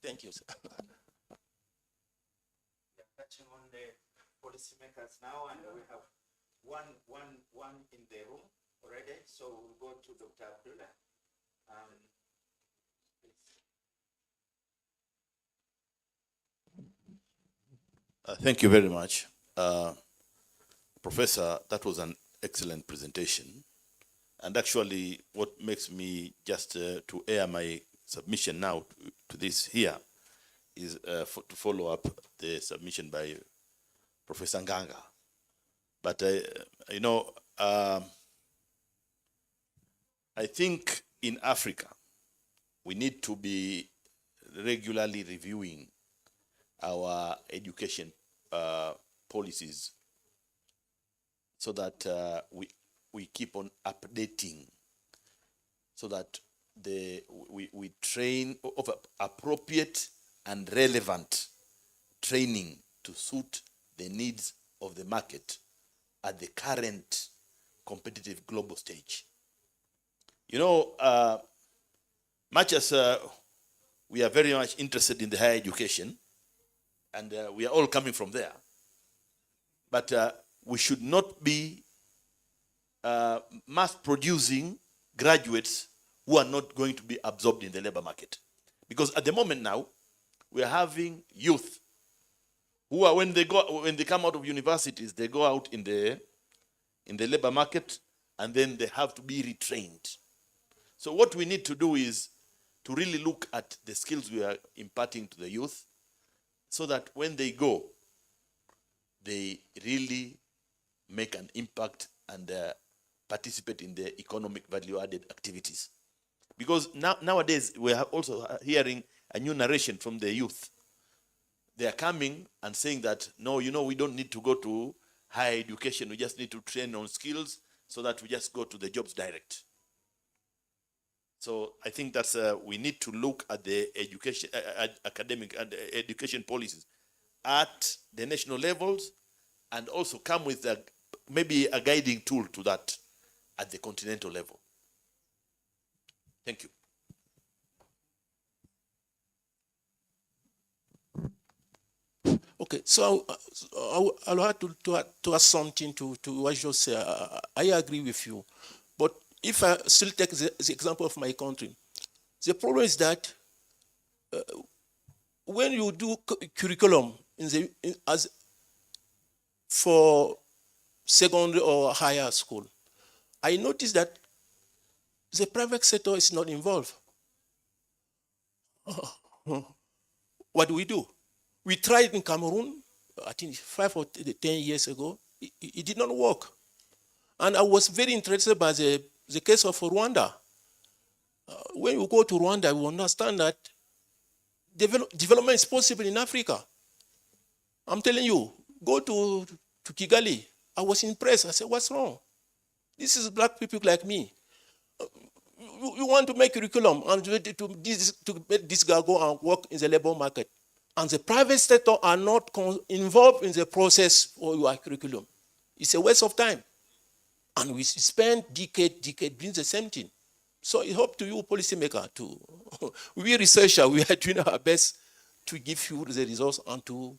Thank you, sir.
We are touching on the policymakers now, and we have one in the room already. So we'll go to Dr. Abdullah.
Thank you very much. Professor, that was an excellent presentation. And actually, what makes me just to air my submission now to this here is to follow up the submission by Professor Nganga. But, you know, I think in Africa, we need to be regularly reviewing our education policies so that we keep on updating, so that we train of appropriate and relevant training to suit the needs of the market at the current competitive global stage. You know, much as we are very much interested in the higher education, and we are all coming from there, but we should not be mass producing graduates who are not going to be absorbed in the labor market. Because at the moment now, we are having youth who are, when they come out of universities, they go out in the labor market, and then they have to be retrained. So what we need to do is to really look at the skills we are imparting to the youth, so that when they go, they really make an impact and participate in the economic value-added activities. Because nowadays, we are also hearing a new narration from the youth. They are coming and saying that, no, you know, we don't need to go to higher education. We just need to train on skills so that we just go to the jobs direct. So I think that's we need to look at the education, academic and education policies at the national levels, and also come with maybe a guiding tool to that at the continental level. Thank you.
Okay, so I'll have to add something to what you say. I agree with you. But if I still take the example of my country, the problem is that when you do curriculum for secondary or higher school, I noticed that the private sector is not involved. What do? We tried in Cameroon, I think 5 or 10 years ago. It did not work. And I was very interested by the case of Rwanda. When you go to Rwanda, you understand that development is possible in Africa. I'm telling you, go to Kigali. I was impressed. I said, what's wrong? This is black people like me. You want to make curriculum and to make this guy go and work in the labor market. And the private sector are not involved in the process for your curriculum. It's a waste of time. And we spend decade doing the same thing. So it's up to you, policymaker, to we researchers, we are doing our best to give you the results and to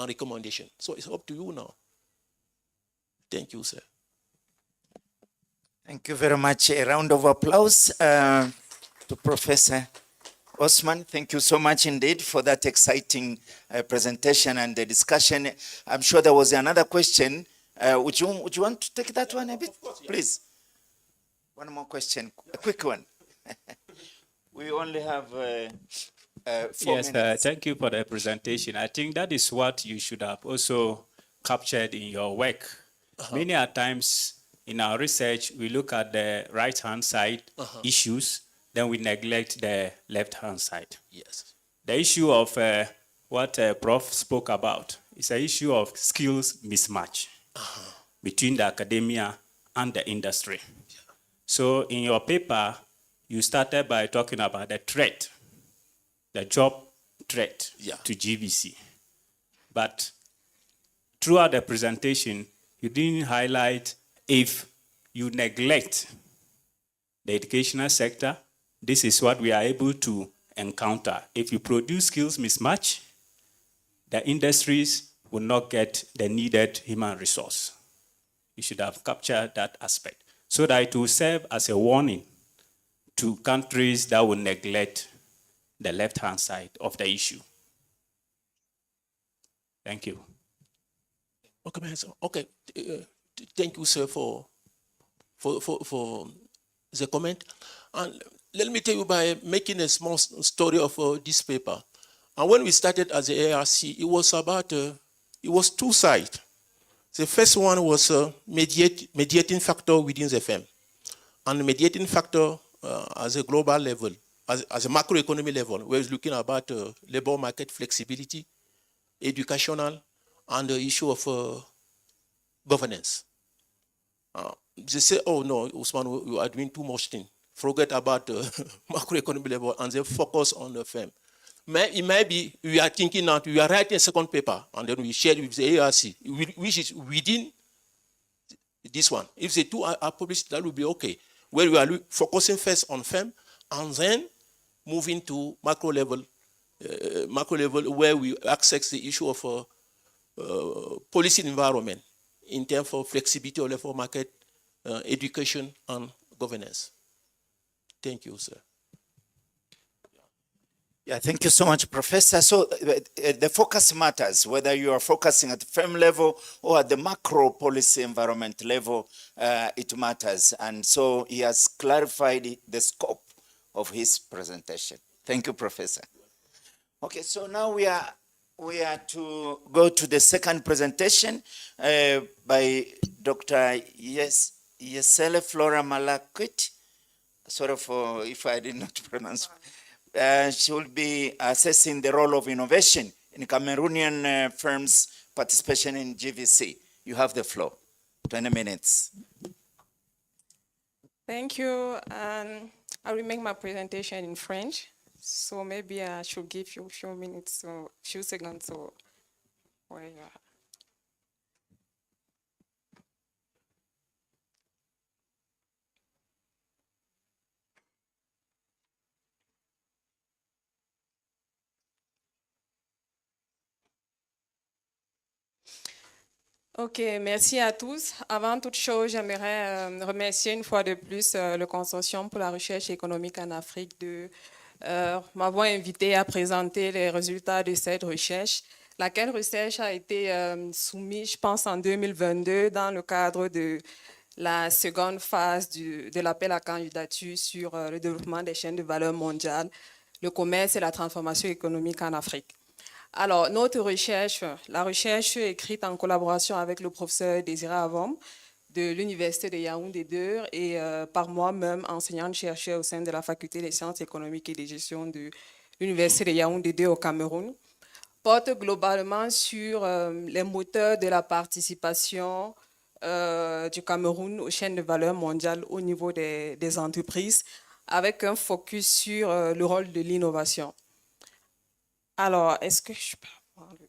recommendation. So it's up to you now. Thank you, sir.
Thank you very much. A round of applause to Professor Osman. Thank you so much indeed for that exciting presentation and the discussion. I'm sure there was another question. Would you want to take that one a bit? Of course, yeah. Please. One more question, a quick one. We only have 4 minutes.
Thank you for the presentation. I think that is what you should have also captured in your work. Many a times in our research, we look at the right-hand side issues, then we neglect the left-hand side.
Yes.
The issue of what Prof spoke about is an issue of skills mismatch between the academia and the industry. Yeah. So in your paper, you started by talking about the threat, the job threat to GVC. But throughout the presentation, you didn't highlight if you neglect the educational sector, this is what we are able to encounter. If you produce skills mismatch, the industries will not get the needed human resource. You should have captured that aspect so that it will serve as a warning to countries that will neglect the left-hand side of the issue. Thank you.
Okay. Thank you, sir, for the comment. And let me tell you by making a small story of this paper. And when we started as the ARC, it was about, it was 2 sides. The first one was mediating factor within the firm. And mediating factor as a global level, as a macroeconomy level, where it's looking about labor market flexibility, educational, and the issue of governance. They say, oh no, Usman, you are doing too much thing. Forget about the macroeconomic level and they focus on the firm. It might be we are thinking that we are writing a second paper and then we share it with the ARC, which is within this one. If the 2 are published, that will be okay. Where we are focusing first on firm and then moving to macro level where we access the issue of policy environment in terms of flexibility of labor market, education, and governance. Thank you, sir.
Yeah, thank you so much, Professor. So the focus matters, whether you are focusing at the firm level or at the macro policy environment level, it matters. And so he has clarified the scope of his presentation. Thank you, Professor. Okay, so now we are to go to the second presentation by Dr. Yesele Flora Malakit. Sorry for if I did not pronounce. She will be assessing the role of innovation in Cameroonian firms' participation in GVC. You have the floor. 20 minutes.
Thank you. I will make my presentation in French. So maybe I should give you a few minutes or few seconds or where you are. Ok, merci à tous. Avant toute chose, j'aimerais remercier une fois de plus le Consortium pour la recherche économique en Afrique de m'avoir invité à présenter les résultats de cette recherche, laquelle recherche a été soumise, je pense, en 2022 dans le cadre de la seconde phase de l'appel à candidature sur le développement des chaînes de valeur mondiales, le commerce et la transformation économique en Afrique. Alors, notre recherche, la recherche écrite en collaboration avec le professeur Désiré Avom de l'Université de Yaoundé 2 et par moi-même, enseignante-chercheur au sein de la Faculté des sciences économiques et de gestion de l'Université de Yaoundé 2 au Cameroun, porte globalement sur les moteurs de la participation du Cameroun aux chaînes de valeur mondiales au niveau des entreprises, avec un focus sur le rôle de l'innovation. Alors, est-ce que je peux avoir le...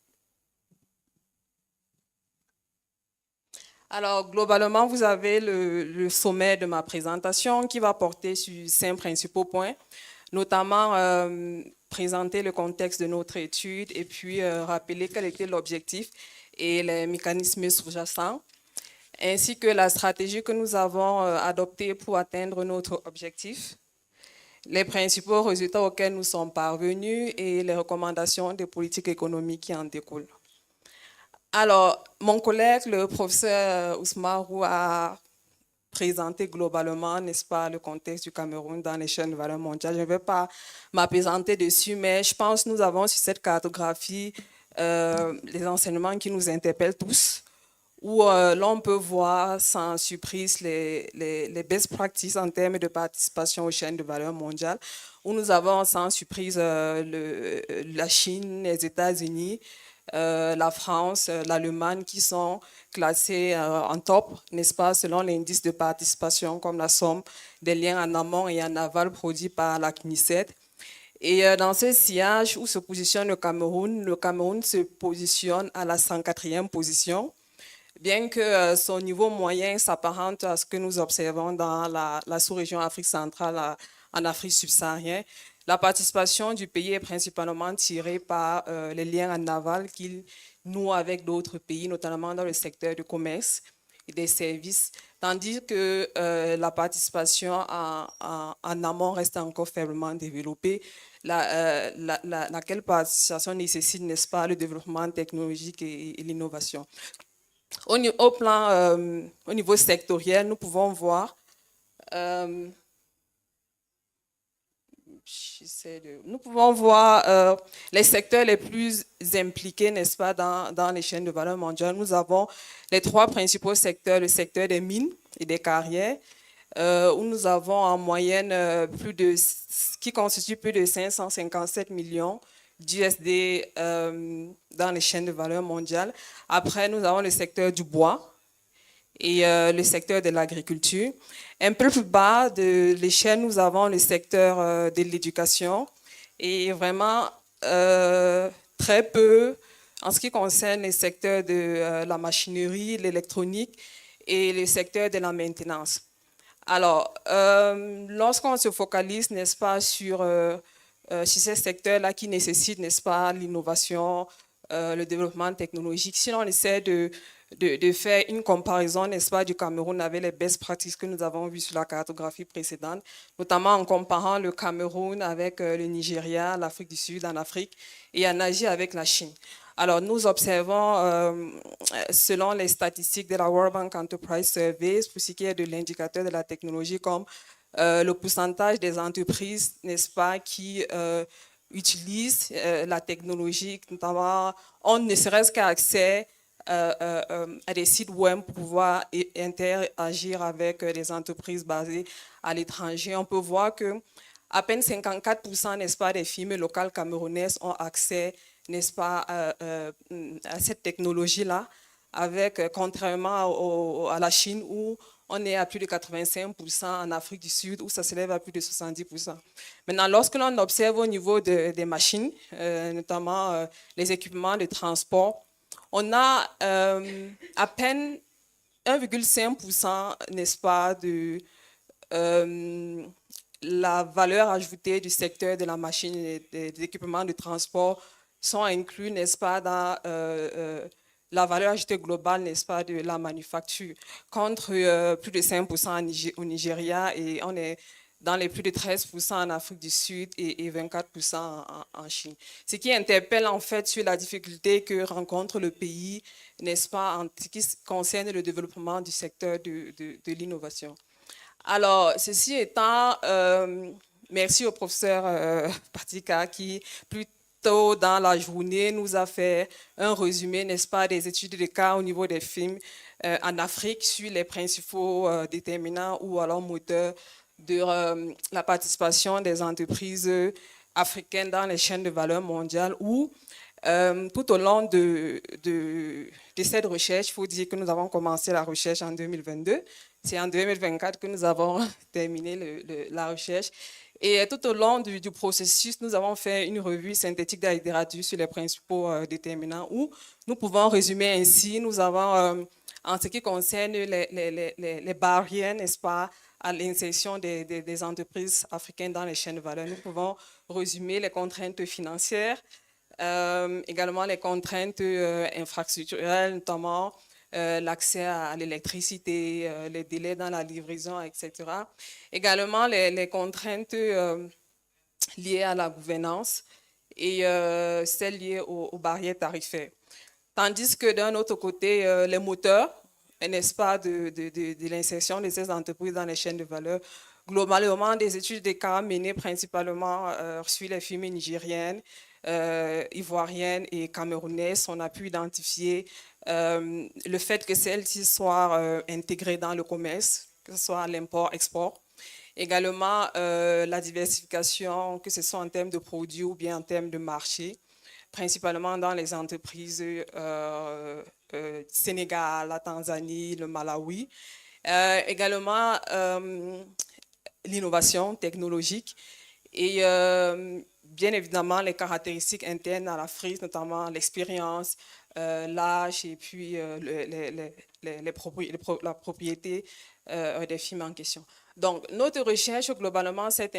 Alors, globalement, vous avez le sommet de ma présentation qui va porter sur 5 principaux points, notamment présenter le contexte de notre étude et puis rappeler quel était l'objectif et les mécanismes sous-jacents, ainsi que la stratégie que nous avons adoptée pour atteindre notre objectif, les principaux résultats auxquels nous sommes parvenus et les recommandations des politiques économiques qui en découlent. Alors, mon collègue, le professeur Ousmarou, a présenté globalement, n'est-ce pas, le contexte du Cameroun dans les chaînes de valeur mondiale. Je ne vais pas m'apaisanter dessus, mais je pense que nous avons sur cette cartographie les enseignements qui nous interpellent tous, où l'on peut voir sans surprise les best practices en termes de participation aux chaînes de valeur mondiale, où nous avons sans surprise la Chine, les États-Unis, la France, l'Allemagne qui sont classés en top, n'est-ce pas, selon l'indice de participation comme la somme des liens en amont et en aval produits par la CNICET. Et dans ce sillage où se positionne le Cameroun se positionne à la 104e position, bien que son niveau moyen s'apparente à ce que nous observons dans la sous-région Afrique centrale, en Afrique subsaharienne. La participation du pays est principalement tirée par les liens en aval qu'il noue avec d'autres pays, notamment dans le secteur du commerce et des services, tandis que la participation en amont reste encore faiblement développée, laquelle participation nécessite, n'est-ce pas, le développement technologique et l'innovation. Au niveau sectoriel, nous pouvons voir les secteurs les plus impliqués, n'est-ce pas, dans les chaînes de valeur mondiale. Nous avons les 3 principaux secteurs, le secteur des mines et des carrières, où nous avons en moyenne qui constitue plus de 557 millions d'USD dans les chaînes de valeur mondiale. Après, nous avons le secteur du bois et le secteur de l'agriculture. Un peu plus bas de l'échelle, nous avons le secteur de l'éducation et vraiment très peu en ce qui concerne les secteurs de la machinerie, l'électronique et le secteur de la maintenance. Alors, lorsqu'on se focalise, n'est-ce pas, sur ces secteurs-là qui nécessitent, n'est-ce pas, l'innovation, le développement technologique, si on essaie de faire une comparaison, n'est-ce pas, du Cameroun avec les best practices que nous avons vues sur la cartographie précédente, notamment en comparant le Cameroun avec le Nigeria, l'Afrique du Sud en Afrique et en Asie avec la Chine. Alors, nous observons, selon les statistiques de la World Bank Enterprise Survey, pour ce qui est de l'indicateur de la technologie, comme le pourcentage des entreprises, n'est-ce pas, qui utilisent la technologie, notamment, on ne serait-ce qu'à accès à des sites web pour pouvoir interagir avec des entreprises basées à l'étranger. On peut voir que à peine 54%, n'est-ce pas, des firmes locales camerounaises ont accès, n'est-ce pas, à cette technologie-là, contrairement à la Chine où on est à plus de 85%, en Afrique du Sud où ça s'élève à plus de 70%. Maintenant, lorsque l'on observe au niveau des machines, notamment les équipements de transport, on a à peine 1,5%, n'est-ce pas, de la valeur ajoutée du secteur de la machine et des équipements de transport sont inclus, n'est-ce pas, dans la valeur ajoutée globale, n'est-ce pas, de la manufacture, contre plus de 5% au Nigeria, et on est dans les plus de 13% en Afrique du Sud et 24% en Chine. Ce qui interpelle en fait sur la difficulté que rencontre le pays, n'est-ce pas, en ce qui concerne le développement du secteur de l'innovation. Alors, ceci étant, merci au professeur Patika qui, plus tôt dans la journée, nous a fait un résumé, n'est-ce pas, des études de cas au niveau des films en Afrique sur les principaux déterminants ou alors moteurs de la participation des entreprises africaines dans les chaînes de valeur mondiales où tout au long de cette recherche, il faut dire que nous avons commencé la recherche en 2022. C'est en 2024 que nous avons terminé la recherche. Et tout au long du processus, nous avons fait une revue synthétique de la littérature sur les principaux déterminants où nous pouvons résumer ainsi. Nous avons, en ce qui concerne les barrières, n'est-ce pas, à l'insertion des entreprises africaines dans les chaînes de valeur, nous pouvons résumer les contraintes financières, également les contraintes infrastructurelles, notamment l'accès à l'électricité, les délais dans la livraison, etc. Également les contraintes liées à la gouvernance et celles liées aux barrières tarifaires. Tandis que d'un autre côté, les moteurs, n'est-ce pas, de l'insertion de ces entreprises dans les chaînes de valeur, globalement, des études de cas menées principalement sur les firmes nigériennes, ivoiriennes et camerounaises, on a pu identifier le fait que celles-ci soient intégrées dans le commerce, que ce soit l'import-export. Également, la diversification, que ce soit en termes de produits ou bien en termes de marché, principalement dans les entreprises Sénégal, la Tanzanie, le Malawi. Également, l'innovation technologique et bien évidemment les caractéristiques internes à l'Afrique, notamment l'expérience, l'âge et puis la propriété des firmes en question. Donc, notre recherche, globalement, s'est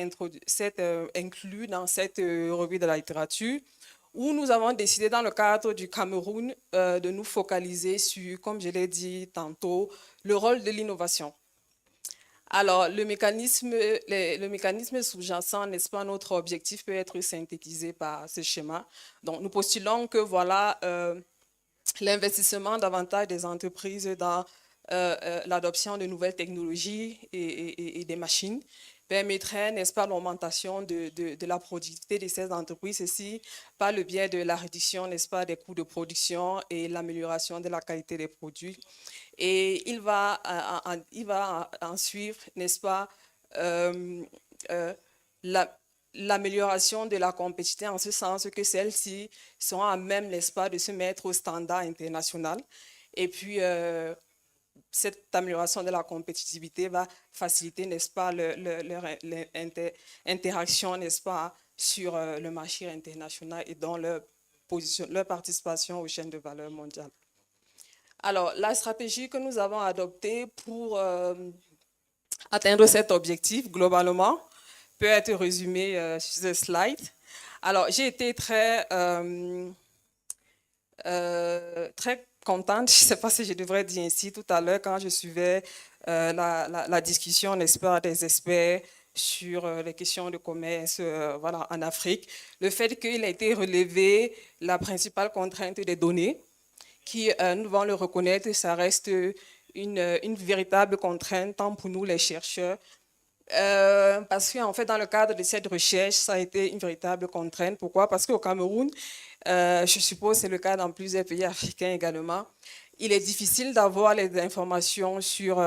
inclue dans cette revue de la littérature où nous avons décidé, dans le cadre du Cameroun, de nous focaliser sur, comme je l'ai dit tantôt, le rôle de l'innovation. Alors, le mécanisme sous-jacent, n'est-ce pas, notre objectif peut être synthétisé par ce schéma. Donc, nous postulons que, voilà, l'investissement davantage des entreprises dans l'adoption de nouvelles technologies et des machines permettrait, n'est-ce pas, l'augmentation de la productivité de ces entreprises, ceci par le biais de la réduction, n'est-ce pas, des coûts de production et l'amélioration de la qualité des produits. Et il va en suivre, n'est-ce pas, l'amélioration de la compétitivité en ce sens que celles-ci sont à même, n'est-ce pas, de se mettre au standard international. Et puis, cette amélioration de la compétitivité va faciliter, n'est-ce pas, leur interaction, n'est-ce pas, sur le marché international et dans leur participation aux chaînes de valeur mondiales. Alors, la stratégie que nous avons adoptée pour atteindre cet objectif, globalement, peut être résumée sur ce slide. Alors, j'ai été très contente, je ne sais pas si je devrais dire ainsi tout à l'heure, quand je suivais la discussion, n'est-ce pas, des experts sur les questions de commerce voilà, en Afrique, le fait qu'il a été relevé la principale contrainte des données, qui, nous devons le reconnaître, ça reste une véritable contrainte, tant pour nous les chercheurs, parce qu'en fait, dans le cadre de cette recherche, ça a été une véritable contrainte. Pourquoi? Parce qu'au Cameroun, je suppose que c'est le cas dans plusieurs pays africains également, il est difficile d'avoir les informations sur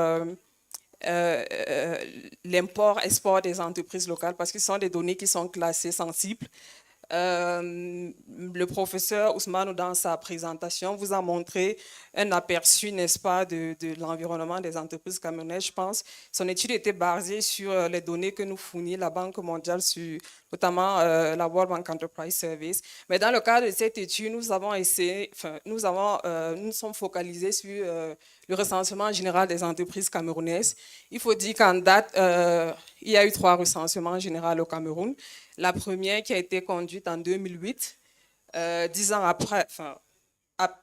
l'import-export des entreprises locales parce que ce sont des données qui sont classées sensibles. Le professeur Ousmane, dans sa présentation, vous a montré un aperçu, n'est-ce pas, de l'environnement des entreprises camerounaises, je pense. Son étude était basée sur les données que nous fournit la Banque mondiale, notamment la World Bank Enterprise Service. Mais dans le cadre de cette étude, nous avons essayé, nous sommes focalisés sur le recensement général des entreprises camerounaises. Il faut dire qu'en date, il y a eu 3 recensements généraux au Cameroun. La première qui a été conduite en 2008, 10 ans après,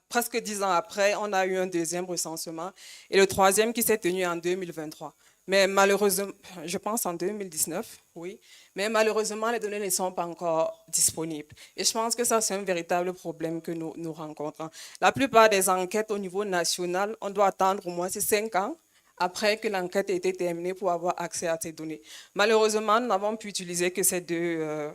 presque 10 ans après, on a eu un deuxième recensement et le troisième qui s'est tenu en 2023. Mais malheureusement, je pense en 2019, oui, mais malheureusement, les données ne sont pas encore disponibles. Et je pense que ça, c'est un véritable problème que nous rencontrons. La plupart des enquêtes au niveau national, on doit attendre au moins 5 ans après que l'enquête ait été terminée pour avoir accès à ces données. Malheureusement, nous n'avons pu utiliser que ces deux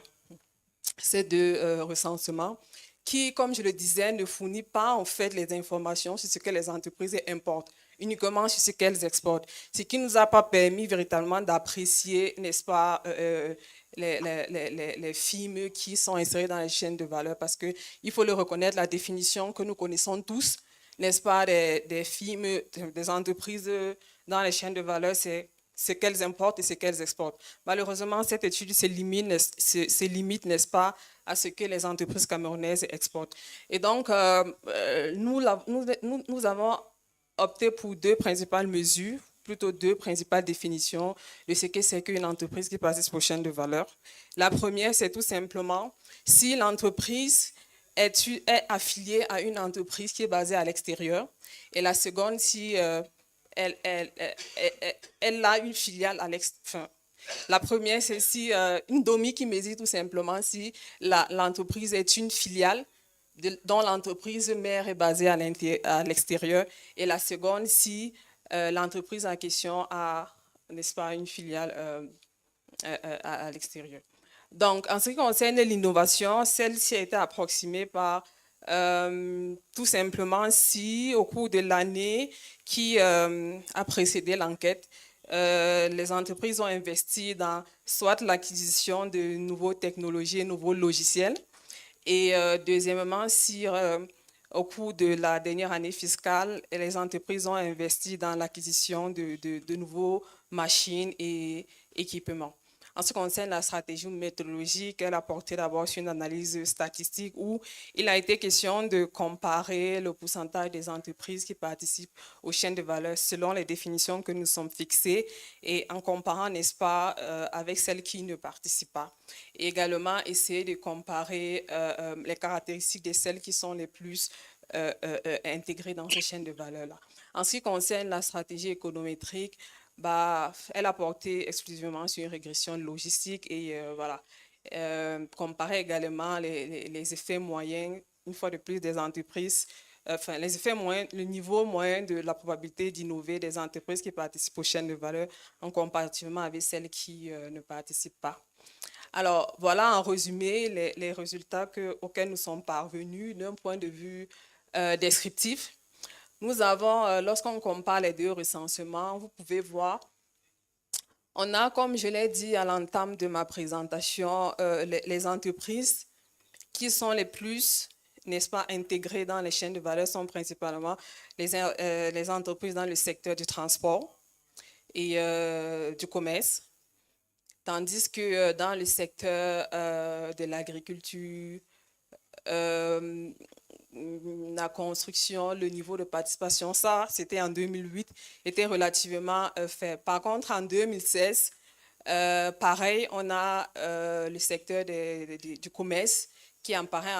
recensements qui, comme je le disais, ne fournit pas en fait les informations sur ce que les entreprises importent, uniquement sur ce qu'elles exportent, ce qui ne nous a pas permis véritablement d'apprécier, n'est-ce pas, les films qui sont insérés dans les chaînes de valeur, parce qu'il faut le reconnaître, la définition que nous connaissons tous, n'est-ce pas, des films, des entreprises dans les chaînes de valeur, c'est ce qu'elles importent et ce qu'elles exportent. Malheureusement, cette étude se limite, n'est-ce pas, à ce que les entreprises camerounaises exportent. Et donc, nous avons opté pour deux principales mesures, plutôt deux principales définitions de ce que c'est qu'une entreprise qui participe aux chaînes de valeur. La première, c'est tout simplement si l'entreprise est affiliée à une entreprise qui est basée à l'extérieur. Et la seconde, si elle a une filiale à l'extérieur. La première, c'est si une DOMI qui mesure tout simplement si l'entreprise est une filiale dont l'entreprise mère est basée à l'extérieur. Et la seconde, si l'entreprise en question a, n'est-ce pas, une filiale à l'extérieur. Donc, en ce qui concerne l'innovation, celle-ci a été approximée par tout simplement si au cours de l'année qui a précédé l'enquête, les entreprises ont investi dans soit l'acquisition de nouvelles technologies et nouveaux logiciels, et deuxièmement, si au cours de la dernière année fiscale, les entreprises ont investi dans l'acquisition de nouveaux machines et équipements. En ce qui concerne la stratégie méthodologique, elle a porté d'abord sur une analyse statistique où il a été question de comparer le pourcentage des entreprises qui participent aux chaînes de valeur selon les définitions que nous sommes fixées et en comparant, n'est-ce pas, avec celles qui ne participent pas. Et également, essayer de comparer les caractéristiques de celles qui sont les plus intégrées dans ces chaînes de valeur-là. En ce qui concerne la stratégie économétrique, elle a porté exclusivement sur une régression logistique et voilà. Comparer également les effets moyens, une fois de plus, des entreprises, enfin les effets moyens, le niveau moyen de la probabilité d'innover des entreprises qui participent aux chaînes de valeur en comparativement avec celles qui ne participent pas. Alors, voilà en résumé les résultats auxquels nous sommes parvenus d'un point de vue descriptif. Nous avons, lorsqu'on compare les deux recensements, vous pouvez voir, on a, comme je l'ai dit à l'entame de ma présentation, les entreprises qui sont les plus, n'est-ce pas, intégrées dans les chaînes de valeur sont principalement les entreprises dans le secteur du transport et du commerce, tandis que dans le secteur de l'agriculture, la construction, le niveau de participation, ça, c'était en 2008, était relativement faible. Par contre, en 2016, pareil, on a le secteur du commerce qui apparaît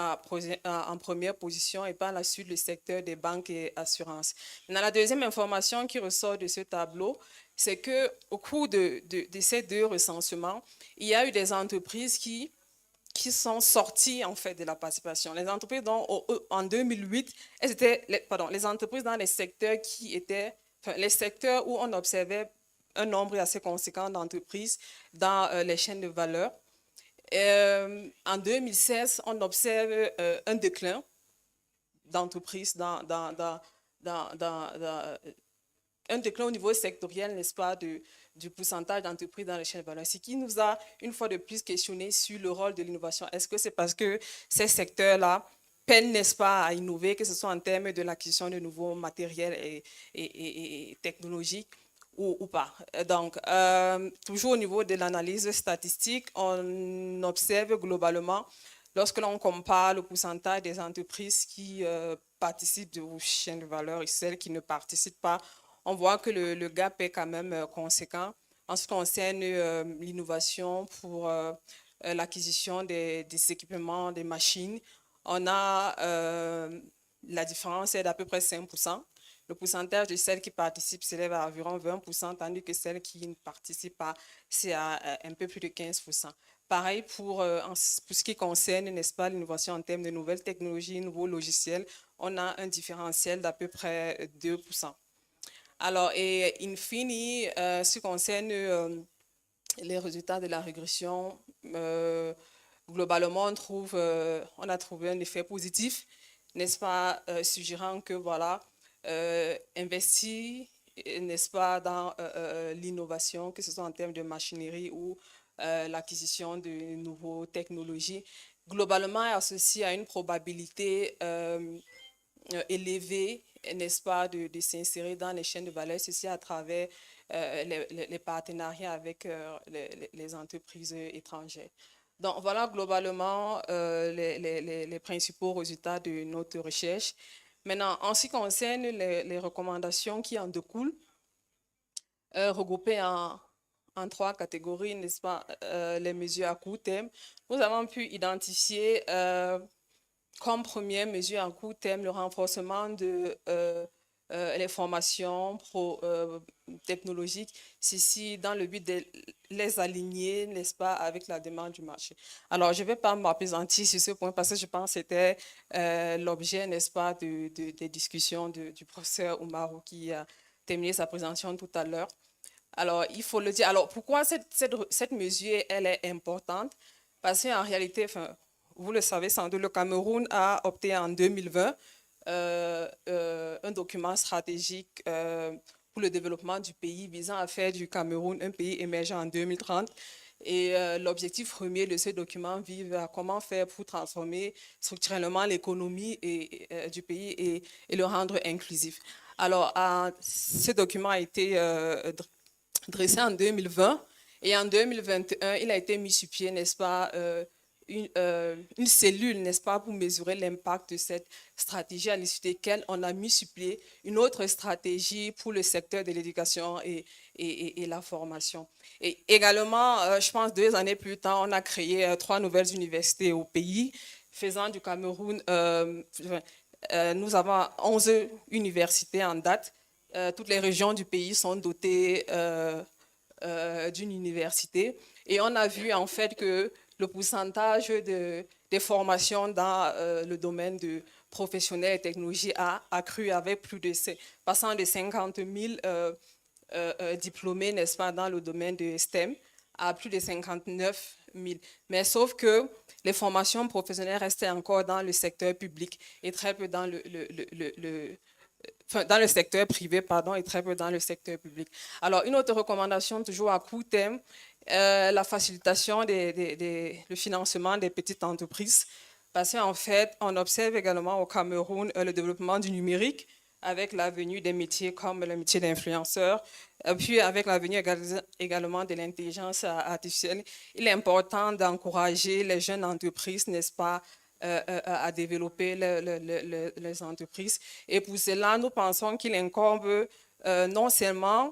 en première position et par la suite le secteur des banques et assurances. Maintenant, la deuxième information qui ressort de ce tableau, c'est qu'au cours de ces deux recensements, il y a eu des entreprises qui sont sorties en fait de la participation. Les entreprises en 2008, les entreprises dans les secteurs qui étaient, les secteurs où on observait un nombre assez conséquent d'entreprises dans les chaînes de valeur. En 2016, on observe un déclin d'entreprises un déclin au niveau sectoriel, n'est-ce pas, du pourcentage d'entreprises dans les chaînes de valeur. Ce qui nous a, une fois de plus, questionné sur le rôle de l'innovation. Est-ce que c'est parce que ces secteurs-là peinent, n'est-ce pas, à innover, que ce soit en termes de l'acquisition de nouveaux matériels et technologiques ou pas? Donc, toujours au niveau de l'analyse statistique, on observe globalement, lorsque l'on compare le pourcentage des entreprises qui participent aux chaînes de valeur et celles qui ne participent pas, on voit que le gap est quand même conséquent en ce qui concerne l'innovation pour l'acquisition des équipements, des machines. On a la différence est d'à peu près 5%. Le pourcentage de celles qui participent s'élève à environ 20%, tandis que celles qui ne participent pas, c'est à un peu plus de 15%. Pareil pour ce qui concerne, n'est-ce pas, l'innovation en termes de nouvelles technologies, nouveaux logiciels, on a un différentiel d'à peu près 2%. Alors, et in fine, ce qui concerne les résultats de la régression, globalement, on a trouvé un effet positif, n'est-ce pas, suggérant que, voilà, investir, n'est-ce pas, dans l'innovation, que ce soit en termes de machinerie ou l'acquisition de nouvelles technologies, globalement est associé à une probabilité élevée, n'est-ce pas, de s'insérer dans les chaînes de valeur, ceci à travers les partenariats avec les entreprises étrangères. Donc voilà globalement les principaux résultats de notre recherche. Maintenant, en ce qui concerne les recommandations qui en découlent, regroupées en 3 catégories, n'est-ce pas, les mesures à court terme, nous avons pu identifier comme première mesure à court terme le renforcement de les formations technologiques, ceci dans le but de les aligner, n'est-ce pas, avec la demande du marché. Alors, je ne vais pas m'appesantir sur ce point parce que je pense que c'était l'objet, n'est-ce pas, des discussions du professeur Oumarou qui a terminé sa présentation tout à l'heure. Alors, il faut le dire. Alors, pourquoi cette mesure, elle est importante? Parce qu'en réalité, enfin, vous le savez sans doute, le Cameroun a opté en 2020 un document stratégique pour le développement du pays visant à faire du Cameroun un pays émergent en 2030. Et l'objectif premier de ce document vise à comment faire pour transformer structurellement l'économie du pays et le rendre inclusif. Alors, ce document a été dressé en 2020 et en 2021, il a été mis sur pied, n'est-ce pas, une cellule, n'est-ce pas, pour mesurer l'impact de cette stratégie à l'issue desquelles on a mis sur pied une autre stratégie pour le secteur de l'éducation et la formation. Et également, je pense 2 années plus tard, on a créé 3 nouvelles universités au pays, faisant du Cameroun, nous avons 11 universités en date. Toutes les régions du pays sont dotées d'une université. Et on a vu en fait que le pourcentage des formations dans le domaine de professionnels et technologies a accru avec passant de 50 000 diplômés, n'est-ce pas, dans le domaine de STEM à plus de 59 000. Mais sauf que les formations professionnelles restaient encore dans le secteur public et très peu dans dans le secteur privé, pardon, et très peu dans le secteur public. Alors, une autre recommandation, toujours à court terme, la facilitation le financement des petites entreprises. Parce qu'en fait, on observe également au Cameroun le développement du numérique avec la venue des métiers comme le métier d'influenceur, puis avec la venue également de l'intelligence artificielle. Il est important d'encourager les jeunes entreprises, n'est-ce pas, à développer les entreprises. Et pour cela, nous pensons qu'il incombe non seulement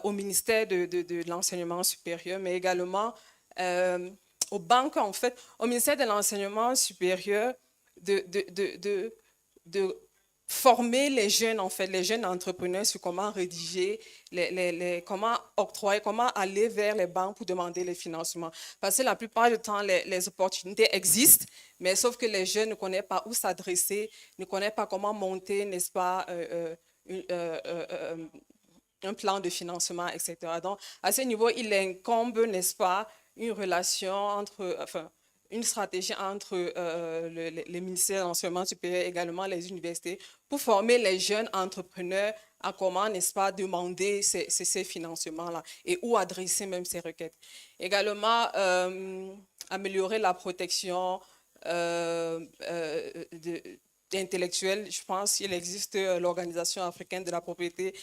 au ministère de l'enseignement supérieur, mais également aux banques, en fait, au ministère de l'enseignement supérieur, de former les jeunes, en fait, les jeunes entrepreneurs sur comment rédiger, comment octroyer, comment aller vers les banques pour demander les financements. Parce que la plupart du temps, les opportunités existent, mais sauf que les jeunes ne connaissent pas où s'adresser, ne connaissent pas comment monter, n'est-ce pas, un plan de financement, etc. Donc, à ce niveau, il incombe, n'est-ce pas, une relation une stratégie entre les ministères de l'enseignement supérieur et également les universités pour former les jeunes entrepreneurs à comment, n'est-ce pas, demander ces financements-là et où adresser même ces requêtes. Également, améliorer la protection intellectuelle. Je pense qu'il existe l'Organisation africaine de la propriété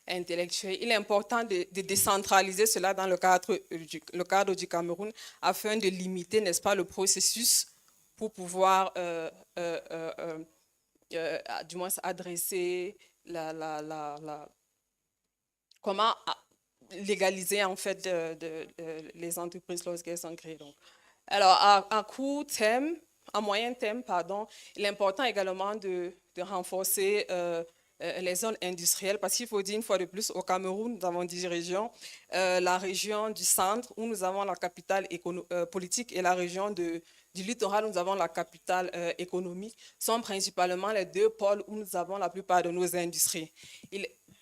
intellectuelle. Il est important de décentraliser cela dans le cadre du Cameroun afin de limiter, n'est-ce pas, le processus pour pouvoir du moins adresser comment légaliser en fait les entreprises lorsqu'elles sont créées. Donc. Alors, à court terme, à moyen terme, pardon, il est important également de renforcer les zones industrielles, parce qu'il faut dire une fois de plus, au Cameroun, nous avons 10 régions. La région du centre, où nous avons la capitale politique, et la région du littoral, où nous avons la capitale économique, sont principalement les deux pôles où nous avons la plupart de nos industries.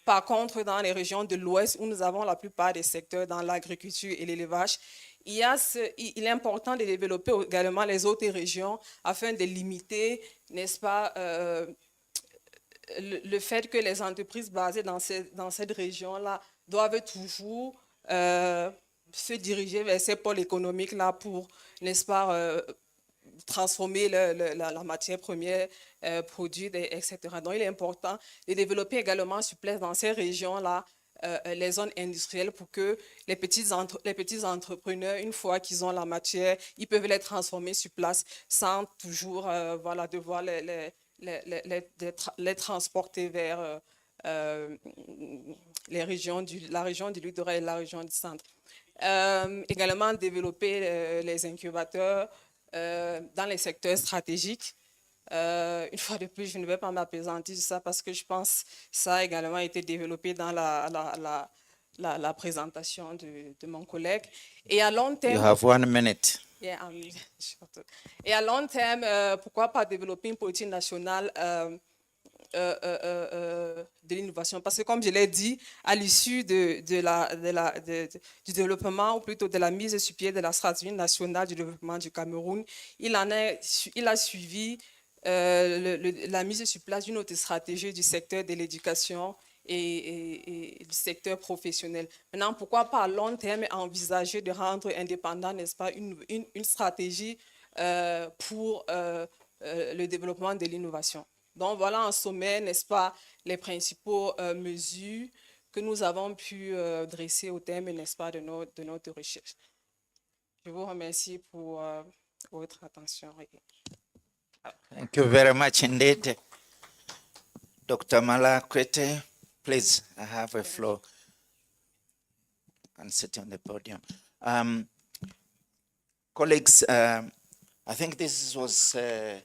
Par contre, dans les régions de l'Ouest, où nous avons la plupart des secteurs dans l'agriculture et l'élevage, il est important de développer également les autres régions afin de limiter, n'est-ce pas, le fait que les entreprises basées dans cette région-là doivent toujours se diriger vers ces pôles économiques-là pour, n'est-ce pas, transformer la matière première produite, etc. Donc, il est important de développer également sur place dans ces régions-là les zones industrielles pour que les petits entrepreneurs, une fois qu'ils ont la matière, ils peuvent les transformer sur place sans toujours voilà, devoir les transporter vers la région du littoral et la région du centre. Également développer les incubateurs dans les secteurs stratégiques. Une fois de plus, je ne vais pas m'appesantir sur ça parce que je pense que ça a également été développé dans la présentation de mon collègue. Et à long terme...
You have 1 minute.
Yeah, et à long terme, pourquoi pas développer une politique nationale de l'innovation? Parce que comme je l'ai dit, à l'issue du développement, ou plutôt de la mise sur pied de la stratégie nationale du développement du Cameroun, il a suivi la mise sur place d'une autre stratégie du secteur de l'éducation et du secteur professionnel. Maintenant, pourquoi pas à long terme envisager de rendre indépendant, n'est-ce pas, une stratégie pour le développement de l'innovation. Donc voilà en sommet, n'est-ce pas, les principaux mesures que nous avons pu dresser au terme, n'est-ce pas, de notre recherche. Je vous remercie pour votre attention.
Thank you very much indeed. Dr. Mala Kwete, please, I have a floor. And sit on the podium. Colleagues, I think this was a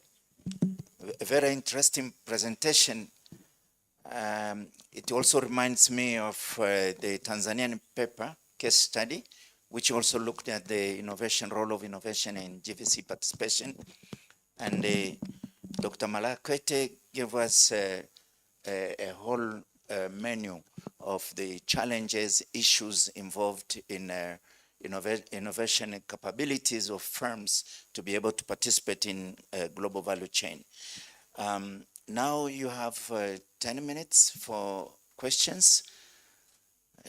very interesting presentation. It also reminds me of the Tanzanian paper, case study, which also looked at the role of innovation in GVC participation. And Dr. Malakwete gave us a whole menu of the challenges, issues involved in innovation capabilities of firms to be able to participate in a global value chain. Now you have 10 minutes for questions,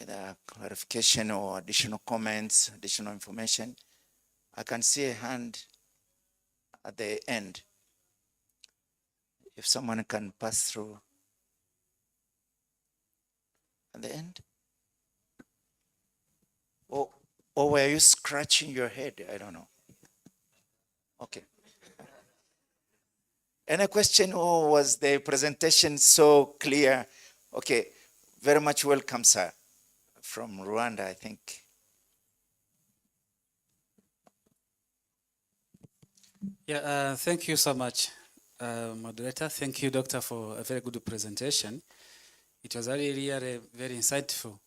either clarification or additional comments, additional information. I can see a hand at the end. If someone can pass through at the end. Or were you scratching your head? I don't know. Okay. Any question, or was the presentation so clear? Okay, very much welcome, sir. From Rwanda, I think.
Yeah, thank you so much, moderator. Thank you, doctor, for a very good presentation. It was really very insightful.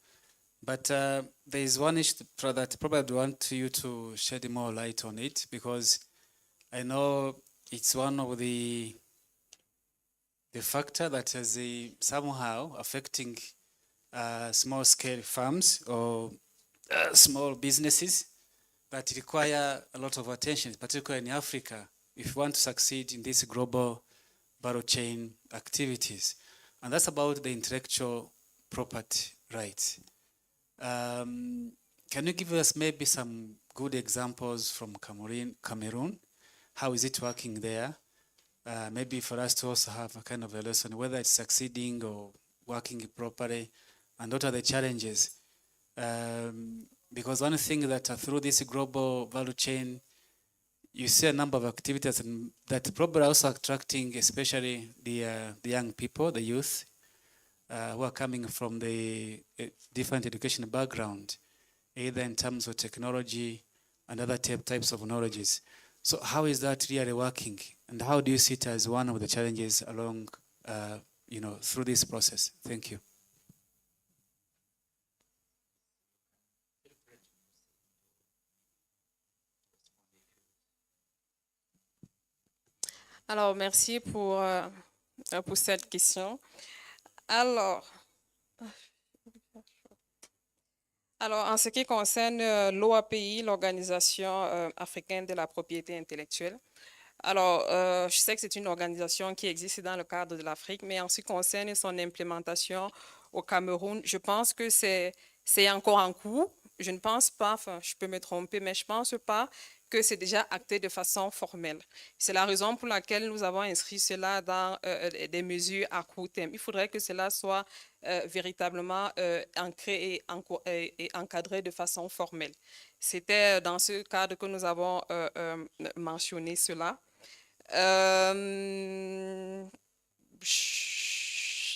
But there is one issue that probably want you to shed more light on it, because I know it's one of the factor that is somehow affecting small-scale farms or small businesses that require a lot of attention, particularly in Africa, if you want to succeed in these global value chain activities. And that's about the intellectual property rights. Can you give us maybe some good examples from Cameroon? How is it working there? Maybe for us to also have a kind of a lesson, whether it's succeeding or working properly, and what are the challenges? Because one thing that through this global value chain, you see a number of activities that probably are also attracting, especially the young people, the youth, who are coming from the different education background, either in terms of technology and other types of knowledges. So how is that really working? And how do you see it as one of the challenges along, through this process? Thank you.
Alors, merci pour cette question. Alors, en ce qui concerne l'OAPI, l'Organisation africaine de la propriété intellectuelle, alors, je sais que c'est une organisation qui existe dans le cadre de l'Afrique, mais en ce qui concerne son implémentation au Cameroun, je pense que c'est encore en cours. Je ne pense pas, enfin, je peux me tromper, mais je ne pense pas que c'est déjà acté de façon formelle. C'est la raison pour laquelle nous avons inscrit cela dans des mesures à court terme. Il faudrait que cela soit véritablement ancré et encadré de façon formelle. C'était dans ce cadre que nous avons mentionné cela. Je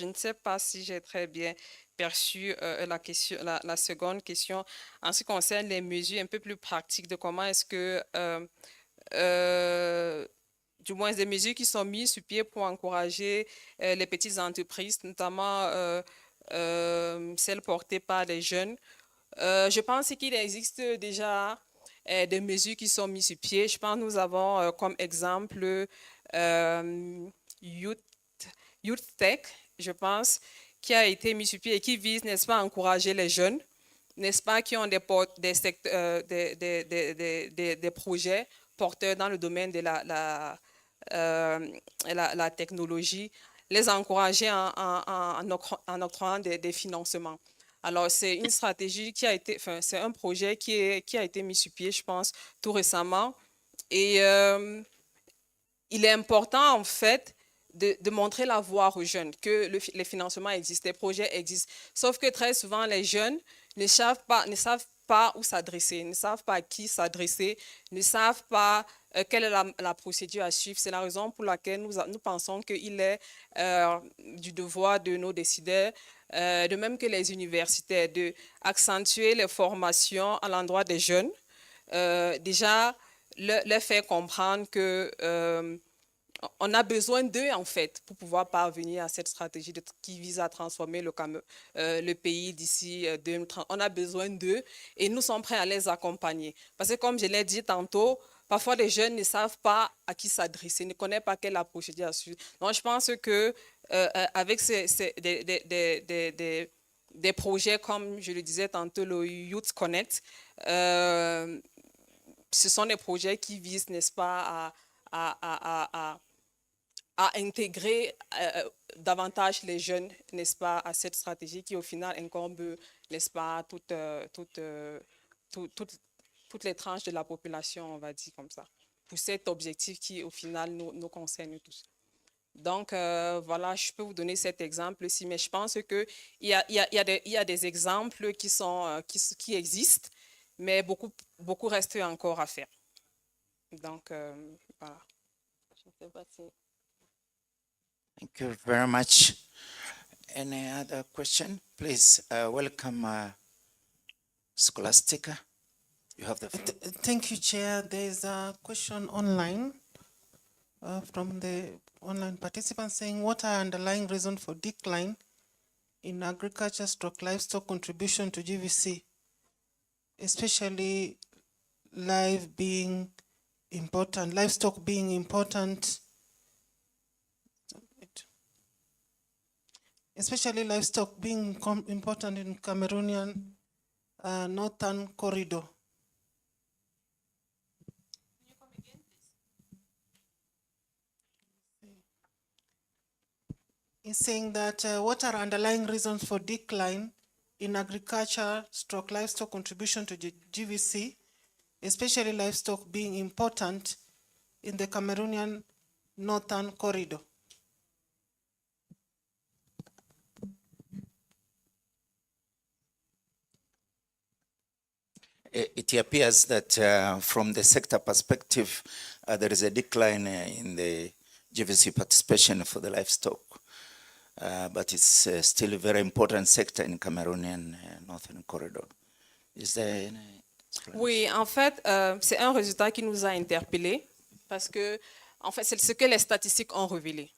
ne sais pas si j'ai très bien perçu la seconde question en ce qui concerne les mesures un peu plus pratiques de comment est-ce que, du moins des mesures qui sont mises sur pied pour encourager les petites entreprises, notamment celles portées par les jeunes. Je pense qu'il existe déjà des mesures qui sont mises sur pied. Je pense que nous avons comme exemple Youth Tech, je pense, qui a été mis sur pied et qui vise, n'est-ce pas, à encourager les jeunes, n'est-ce pas, qui ont des projets porteurs dans le domaine de la technologie, les encourager en octroyant des financements. Alors, c'est une stratégie qui a été, enfin, c'est un projet qui a été mis sur pied, je pense, tout récemment. Et il est important, en fait, de montrer la voie aux jeunes, que les financements existent, les projets existent. Sauf que très souvent, les jeunes ne savent pas où s'adresser, ne savent pas à qui s'adresser, ne savent pas quelle est la procédure à suivre. C'est la raison pour laquelle nous pensons qu'il est du devoir de nos décideurs, de même que les universitaires, d'accentuer les formations à l'endroit des jeunes. Déjà, leur faire comprendre que on a besoin d'eux, en fait, pour pouvoir parvenir à cette stratégie qui vise à transformer le pays d'ici 2030. On a besoin d'eux et nous sommes prêts à les accompagner. Parce que, comme je l'ai dit tantôt, parfois les jeunes ne savent pas à qui s'adresser, ne connaissent pas quelle est la procédure à suivre. Donc, je pense que avec des projets comme je le disais tantôt, le Youth Connect, ce sont des projets qui visent, n'est-ce pas, à intégrer davantage les jeunes, n'est-ce pas, à cette stratégie qui, au final, incombe, n'est-ce pas, toutes les tranches de la population, on va dire comme ça, pour cet objectif qui, au final, nous concerne tous. Donc, voilà, je peux vous donner cet exemple-ci, mais je pense qu'il y a des exemples qui existent, mais beaucoup reste encore à faire. Donc, voilà. Je ne sais pas si...
Thank you very much. Any other question? Please welcome Scholastica. You have the floor.
Thank you, Chair. There is a question online from the online participant saying, what are underlying reasons for decline in agriculture/livestock contribution to GVC, especially livestock being important, especially livestock being important in Cameroonian northern corridor? He's saying that what are underlying reasons for decline in agriculture/livestock contribution to GVC, especially livestock being important in the Cameroonian northern corridor?
It appears that from the sector perspective, there is a decline in the GVC participation for the livestock. But it's still a very important sector in Cameroonian Northern Corridor. Is there any explanation?
Oui, en fait, c'est un résultat qui nous a interpellés parce que, en fait, c'est ce que les statistiques ont révélé.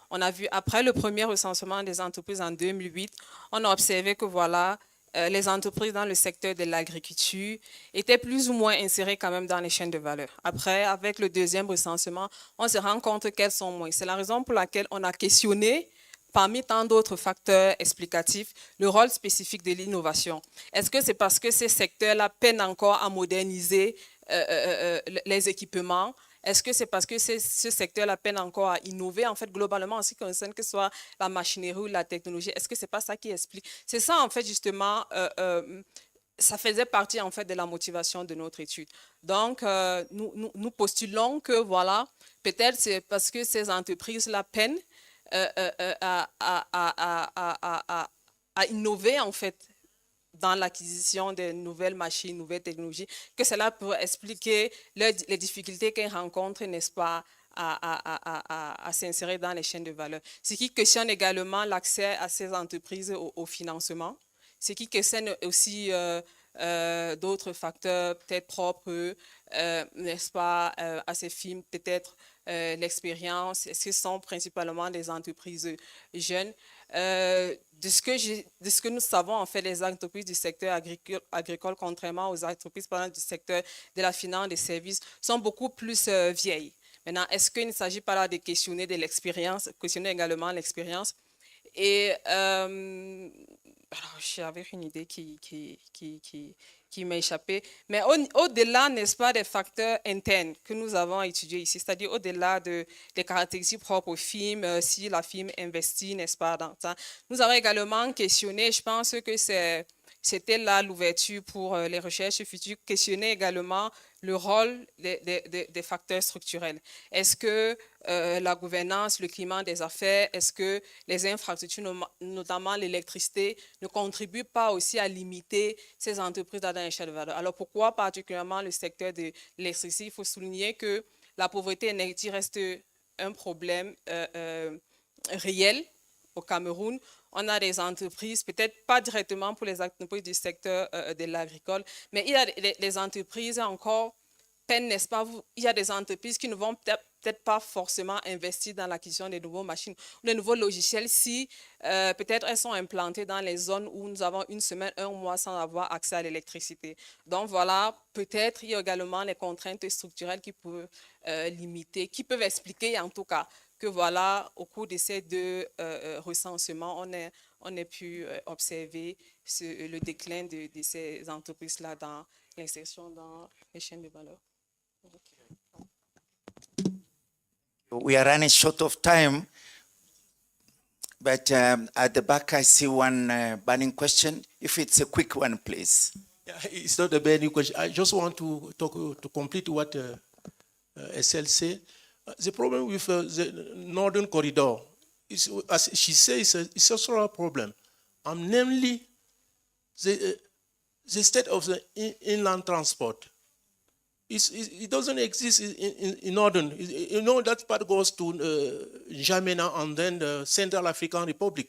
On a vu, après le premier recensement des entreprises en 2008, on a observé que voilà, les entreprises dans le secteur de l'agriculture étaient plus ou moins insérées quand même dans les chaînes de valeur. Après, avec le deuxième recensement, on se rend compte qu'elles sont moins. C'est la raison pour laquelle on a questionné, parmi tant d'autres facteurs explicatifs, le rôle spécifique de l'innovation. Est-ce que c'est parce que ces secteurs-là peinent encore à moderniser les équipements? Est-ce que c'est parce que ce secteur-là peine encore à innover, en fait, globalement, en ce qui concerne que ce soit la machinerie ou la technologie? Est-ce que c'est pas ça qui explique? C'est ça, en fait, justement, ça faisait partie, en fait, de la motivation de notre étude. Donc, nous postulons que, voilà, peut-être c'est parce que ces entreprises-là peinent à innover, en fait, dans l'acquisition de nouvelles machines, nouvelles technologies, que cela peut expliquer les difficultés qu'elles rencontrent, n'est-ce pas, à s'insérer dans les chaînes de valeur. Ce qui questionne également l'accès à ces entreprises au financement, ce qui questionne aussi d'autres facteurs peut-être propres, n'est-ce pas, à ces films, peut-être l'expérience. Est-ce que ce sont principalement des entreprises jeunes? De ce que nous savons, en fait, les entreprises du secteur agricole, contrairement aux entreprises par exemple, du secteur de la finance, des services, sont beaucoup plus vieilles. Maintenant, est-ce qu'il ne s'agit pas là de questionner de l'expérience, questionner également l'expérience? Et alors, j'avais une idée qui m'a échappé. Mais au-delà, n'est-ce pas, des facteurs internes que nous avons étudiés ici, c'est-à-dire au-delà des caractéristiques propres au film, si la film investit, n'est-ce pas, dans ça, nous avons également questionné, je pense que c'était là l'ouverture pour les recherches futures, questionner également le rôle des facteurs structurels. Est-ce que la gouvernance, le climat des affaires, est-ce que les infrastructures, notamment l'électricité, ne contribuent pas aussi à limiter ces entreprises dans l'échelle de valeur? Alors pourquoi particulièrement le secteur de l'électricité? Il faut souligner que la pauvreté énergétique reste un problème réel au Cameroun. On a des entreprises, peut-être pas directement pour les entreprises du secteur de l'agricole, mais il y a des entreprises encore peinent, n'est-ce pas? Il y a des entreprises qui ne vont peut-être pas forcément investir dans l'acquisition de nouvelles machines ou de nouveaux logiciels si peut-être elles sont implantées dans les zones où nous avons une semaine, un mois sans avoir accès à l'électricité. Donc voilà, peut-être il y a également les contraintes structurelles qui peuvent limiter, qui peuvent expliquer en tout cas que voilà, au cours de ces deux recensements, on a pu observer le déclin de ces entreprises-là dans l'insertion dans les chaînes de valeur.
We are running short of time, but at the back I see one burning question. If it's a quick one, please.
Yeah, it's not a burning question. I just want to talk to complete what SL said. The problem with the northern corridor is, as she says, it's a social problem, namely the state of the inland transport. It doesn't exist in northern. You know, that part goes to N'Djamena and then the Central African Republic.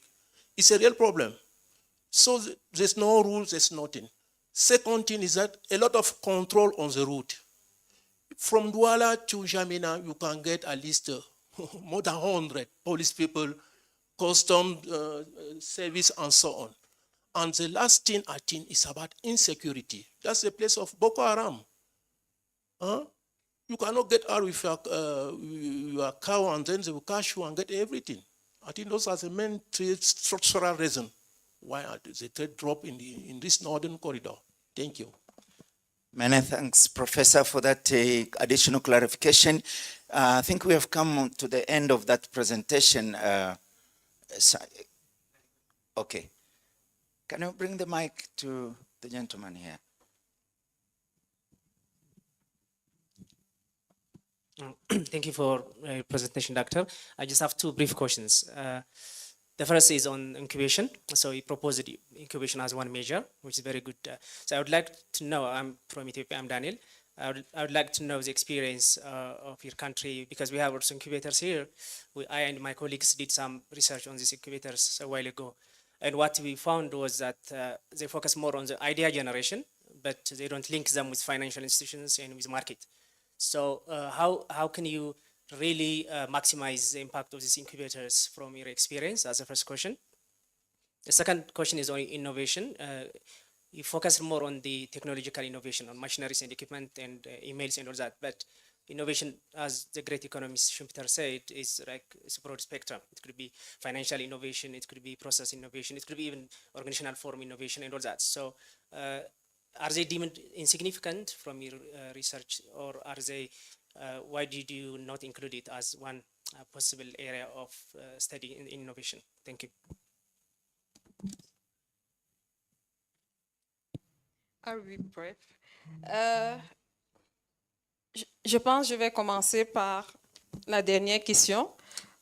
It's a real problem. So there's no rules, there's nothing. Second thing is that a lot of control on the route. From Douala to N'Djamena, you can get at least more than 100 police people, custom service, and so on. And the last thing I think is about insecurity. That's the place of Boko Haram. Huh? You cannot get out with your cow and then they will catch you and get everything. I think those are the main three structural reasons why the trade drop in this northern corridor. Thank you.
Many thanks, Professor, for that additional clarification. I think we have come to the end of that presentation. Okay. Can you bring the mic to the gentleman here?
Thank you for your presentation, Doctor. I just have two brief questions. The first is on incubation. So you proposed incubation as one measure, which is very good. So I would like to know, I'm from Ethiopia, I'm Daniel. I would like to know the experience of your country, because we have also incubators here. I and my colleagues did some research on these incubators a while ago. And what we found was that they focus more on the idea generation, but they don't link them with financial institutions and with market. So how can you really maximize the impact of these incubators from your experience? That's the first question. The second question is on innovation. You focus more on the technological innovation, on machineries and equipment and emails and all that. But innovation, as the great economist Schumpeter said, is like it's a broad spectrum. It could be financial innovation, it could be process innovation, it could be even organizational form innovation and all that. So are they deemed insignificant from your research, or are they, why did you not include it as one possible area of study in innovation? Thank you.
Ah oui, bref. Je pense que je vais commencer par la dernière question,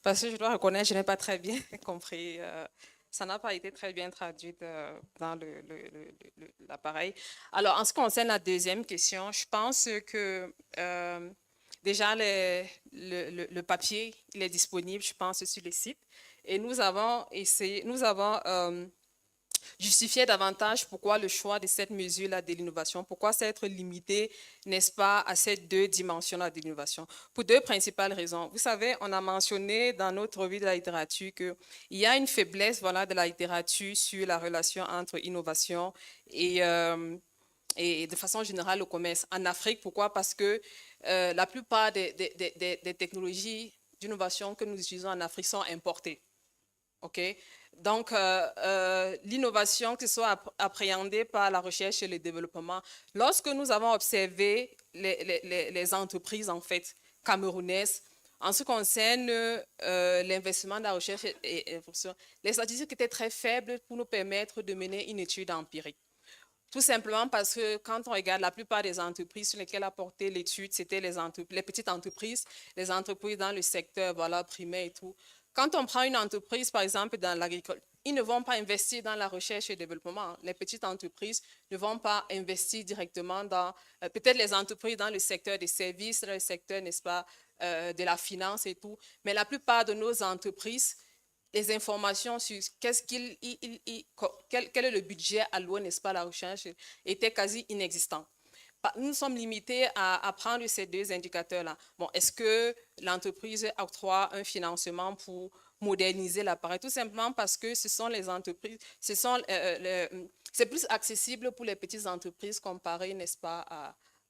parce que je dois reconnaître, je n'ai pas très bien compris. Ça n'a pas été très bien traduit dans l'appareil. Alors, en ce qui concerne la deuxième question, je pense que déjà le papier, il est disponible, je pense, sur le site. Et nous avons essayé, justifier davantage pourquoi le choix de cette mesure-là de l'innovation, pourquoi s'être limité, n'est-ce pas, à ces deux dimensions-là de l'innovation. Pour deux principales raisons. Vous savez, on a mentionné dans notre revue de la littérature qu'il y a une faiblesse, voilà, de la littérature sur la relation entre innovation et de façon générale le commerce. En Afrique, pourquoi? Parce que la plupart des technologies d'innovation que nous utilisons en Afrique sont importées. OK? Donc, l'innovation, que ce soit appréhendée par la recherche et le développement, lorsque nous avons observé les entreprises, en fait, camerounaises, en ce qui concerne l'investissement dans la recherche et les statistiques étaient très faibles pour nous permettre de mener une étude empirique. Tout simplement parce que quand on regarde la plupart des entreprises sur lesquelles a porté l'étude, c'était les petites entreprises, les entreprises dans le secteur voilà, primaire et tout. Quand on prend une entreprise, par exemple, dans l'agriculture, ils ne vont pas investir dans la recherche et le développement. Les petites entreprises ne vont pas investir directement dans, peut-être les entreprises dans le secteur des services, dans le secteur, n'est-ce pas, de la finance et tout. Mais la plupart de nos entreprises, les informations sur quel est le budget alloué, n'est-ce pas, à la recherche, étaient quasi inexistants. Nous sommes limités à prendre ces deux indicateurs-là. Bon, est-ce que l'entreprise octroie un financement pour moderniser l'appareil? Tout simplement parce que ce sont les entreprises, c'est plus accessible pour les petites entreprises comparé, n'est-ce pas,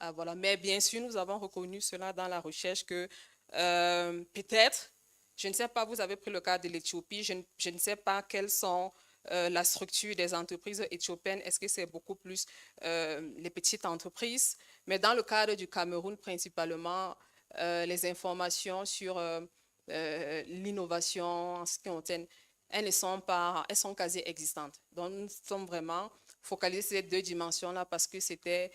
à voilà. Mais bien sûr, nous avons reconnu cela dans la recherche que peut-être, je ne sais pas, vous avez pris le cas de l'Éthiopie, je ne sais pas quelles sont la structure des entreprises éthiopiennes, est-ce que c'est beaucoup plus les petites entreprises? Mais dans le cadre du Cameroun, principalement, les informations sur l'innovation en ce qui concerne, elles sont quasi existantes. Donc, nous sommes vraiment focalisés sur ces deux dimensions-là parce que c'était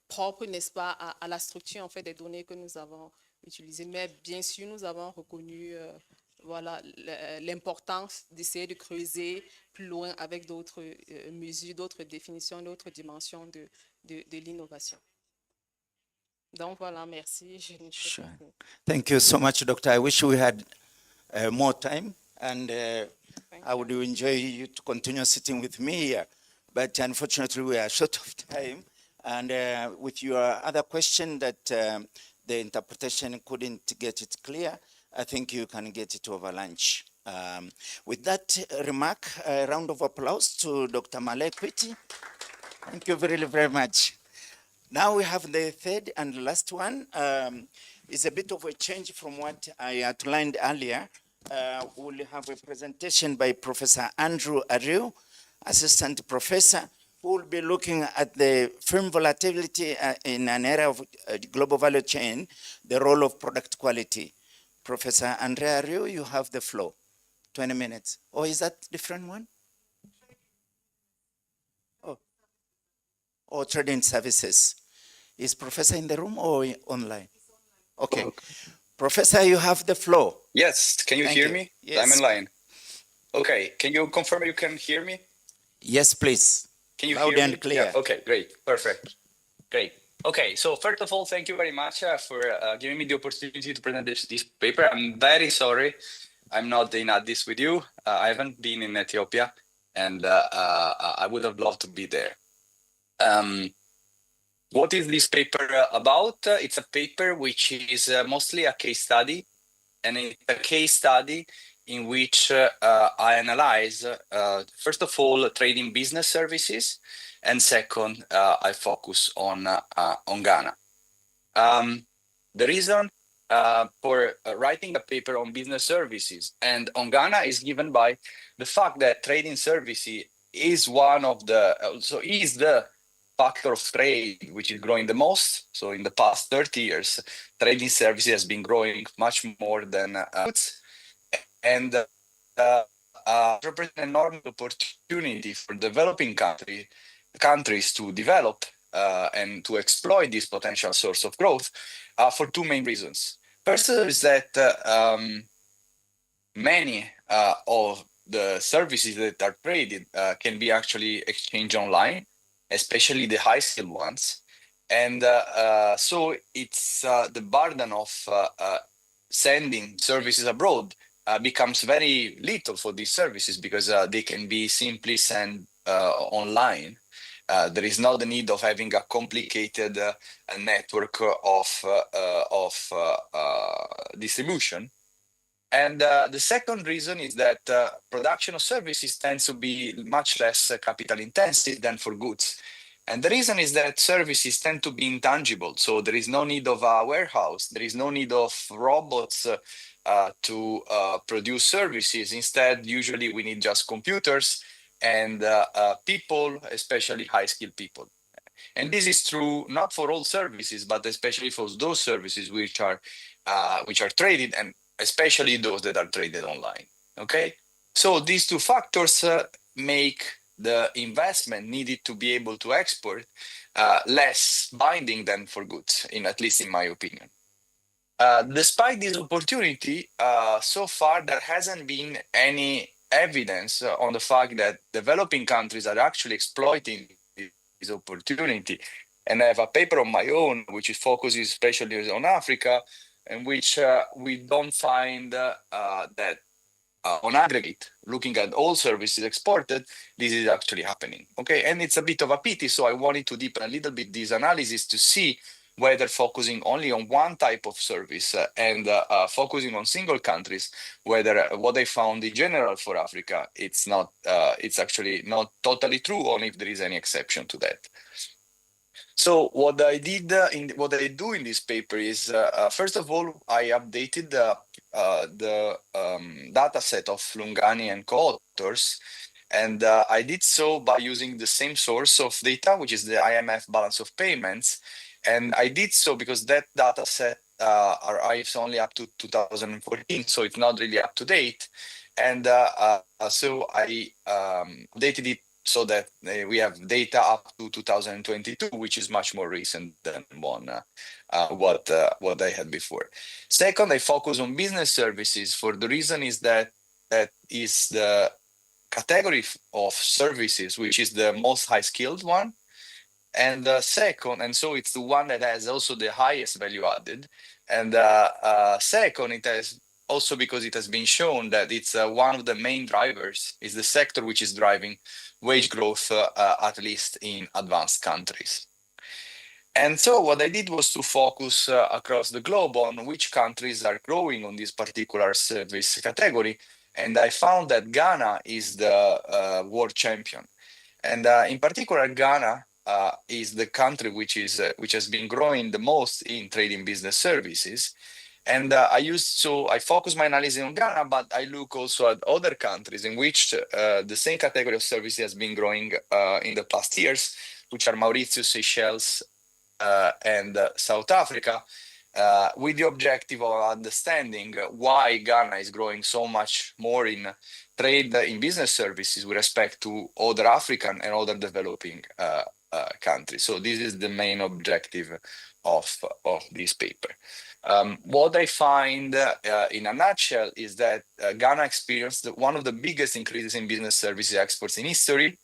propre, n'est-ce pas, à la structure en fait, des données que nous avons utilisées. Mais bien sûr, nous avons reconnu voilà, l'importance d'essayer de creuser plus loin avec d'autres mesures, d'autres définitions, d'autres dimensions de l'innovation. Donc voilà, merci.
Sure. Thank you so much, Doctor. I wish we had more time, and I would enjoy you to continue sitting with me here. But unfortunately, we are short of time. And with your other question that the interpretation couldn't get it clear, I think you can get it over lunch. With that remark, a round of applause to Dr. Malay Kwiti. Thank you very, very much. Now we have the third and last one. It's a bit of a change from what I outlined earlier. We'll have a presentation by Professor Andrew Ariu, Assistant Professor, who will be looking at the firm volatility in an area of global value chain, the role of product quality. Professor Andrea Ariu, you have the floor. 20 minutes. Or is that a different one? Oh. Or trading services. Is Professor in the room or online? Okay. Professor, you have the floor.
Yes, can you hear me?
Yes.
I'm in line. Okay, can you confirm you can hear me?
Yes, please.
Can you
Loud
hear
and
me?
clear.
Yeah, okay, great, perfect. Great. Okay, so first of all, thank you very much for giving me the opportunity to present this paper. I'm very sorry I'm not in Addis with you. I haven't been in Ethiopia, and I would have loved to be there. What is this paper about? It's a paper which is mostly a case study, and it's a case study in which I analyze, first of all, trading business services, and second, I focus on Ghana. The reason for writing a paper on business services and on Ghana is given by the fact that trading services is one of the, is the factor of trade which is growing the most. So in the past 30 years, trading services has been growing much more than goods, and represent an enormous opportunity for developing countries to develop and to exploit this potential source of growth for two main reasons. First is that many of the services that are traded can be actually exchanged online, especially the high-skilled ones. And so it's the burden of sending services abroad becomes very little for these services because they can be simply sent online. There is not the need of having a complicated network of distribution. And the second reason is that production of services tends to be much less capital intensive than for goods. And the reason is that services tend to be intangible. So there is no need of a warehouse. There is no need of robots to produce services. Instead, usually we need just computers and people, especially high-skilled people. And this is true not for all services, but especially for those services which are traded, and especially those that are traded online. Okay, so these two factors make the investment needed to be able to export less binding than for goods, at least in my opinion. Despite this opportunity, so far there hasn't been any evidence on the fact that developing countries are actually exploiting this opportunity. And I have a paper on my own, which focuses especially on Africa, in which we don't find that on aggregate, looking at all services exported, this is actually happening. Okay, and it's a bit of a pity. So I wanted to deepen a little bit this analysis to see whether focusing only on one type of service and focusing on single countries, whether what I found in general for Africa, it's not, it's actually not totally true, only if there is any exception to that. So what I did what I do in this paper is, first of all, I updated the data set of Lungani and co-authors, and I did so by using the same source of data, which is the IMF balance of payments. And I did so because that data set arrives only up to 2014, so it's not really up to date. And so I updated it so that we have data up to 2022, which is much more recent than what I had before. Second, I focus on business services for the reason is that is the category of services which is the most high-skilled one. And second, and so it's the one that has also the highest value added. And second, it has also because it has been shown that it's one of the main drivers, is the sector which is driving wage growth, at least in advanced countries. And so what I did was to focus across the globe on which countries are growing on this particular service category. And I found that Ghana is the world champion. And in particular, Ghana is the country which has been growing the most in trading business services. And I focus my analysis on Ghana, but I look also at other countries in which the same category of services has been growing in the past years, which are Mauritius, Seychelles, and South Africa, with the objective of understanding why Ghana is growing so much more in trade in business services with respect to other African and other developing countries. So this is the main objective of this paper. What I find in a nutshell is that Ghana experienced one of the biggest increases in business services exports in history,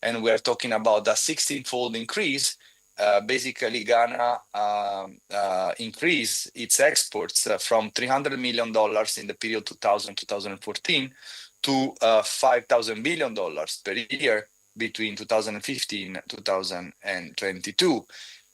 and we're talking about a 16-fold increase. Basically, Ghana increased its exports from $300 million in the period 2000-2014 to $5,000 billion per year between 2015 and 2022.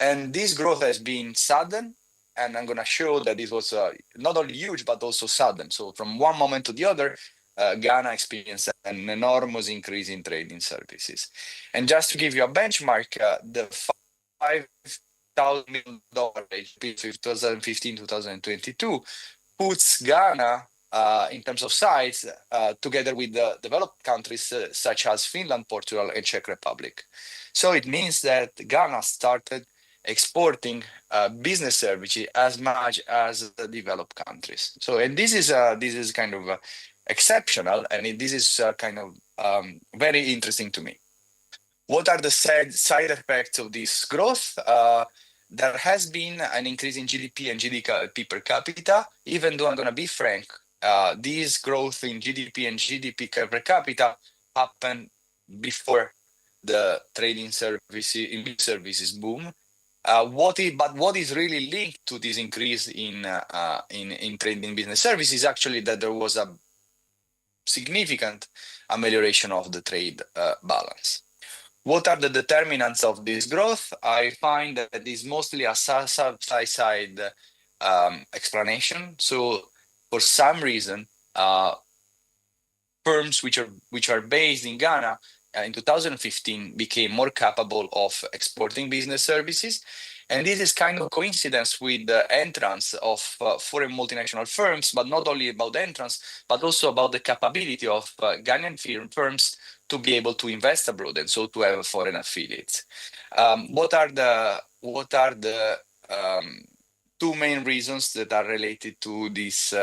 And this growth has been sudden, and I'm going to show that it was not only huge, but also sudden. So from one moment to the other, Ghana experienced an enormous increase in trading services. And just to give you a benchmark, the $5,000 million 2015-2022 puts Ghana in terms of size together with the developed countries such as Finland, Portugal, and Czech Republic. So it means that Ghana started exporting business services as much as the developed countries. So, and this is kind of exceptional, and this is kind of very interesting to me. What are the side effects of this growth? There has been an increase in GDP and GDP per capita, even though I'm going to be frank, this growth in GDP and GDP per capita happened before the trading services boom. What is really linked to this increase in trading business services is actually that there was a significant amelioration of the trade balance. What are the determinants of this growth? I find that it is mostly a supply-side explanation. So for some reason, firms which are based in Ghana in 2015 became more capable of exporting business services. And this is kind of coincidence with the entrance of foreign multinational firms, but not only about entrance, but also about the capability of Ghanaian firms to be able to invest abroad and so to have foreign affiliates. What are the two main reasons that are related to this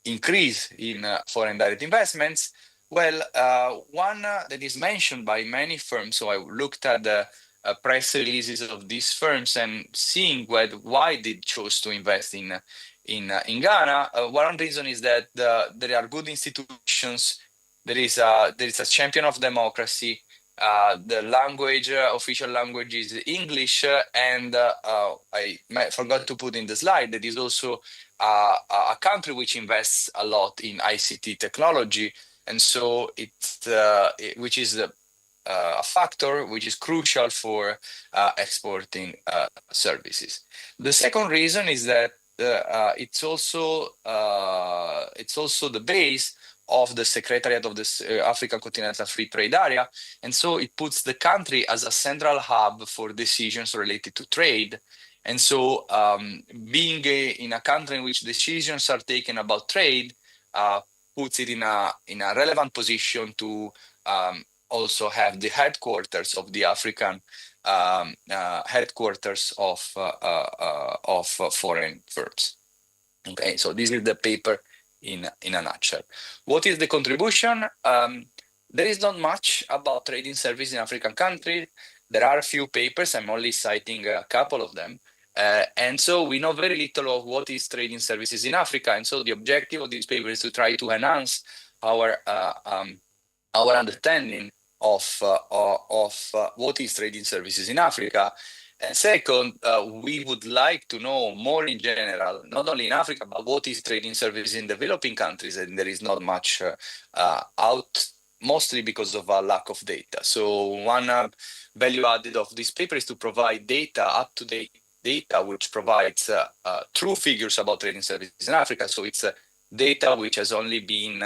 increase in foreign direct investments? Well, one that is mentioned by many firms. So I looked at the press releases of these firms and seeing why they chose to invest in Ghana. One reason is that there are good institutions. There is a champion of democracy. The language, official language is English, and I forgot to put in the slide that is also a country which invests a lot in ICT technology, and so which is a factor which is crucial for exporting services. The second reason is that it's also the base of the Secretariat of the African Continental Free Trade Area, and so it puts the country as a central hub for decisions related to trade. And so being in a country in which decisions are taken about trade puts it in a relevant position to also have the headquarters of the African headquarters of foreign firms. Okay, so this is the paper in a nutshell. What is the contribution? There is not much about trading services in African countries. There are a few papers. I'm only citing a couple of them. And so we know very little of what is trading services in Africa. And so the objective of this paper is to try to enhance our understanding of what is trading services in Africa. And second, we would like to know more in general, not only in Africa, but what is trading services in developing countries. And there is not much out, mostly because of a lack of data. So one value added of this paper is to provide data, up-to-date data, which provides true figures about trading services in Africa. So it's data which has only been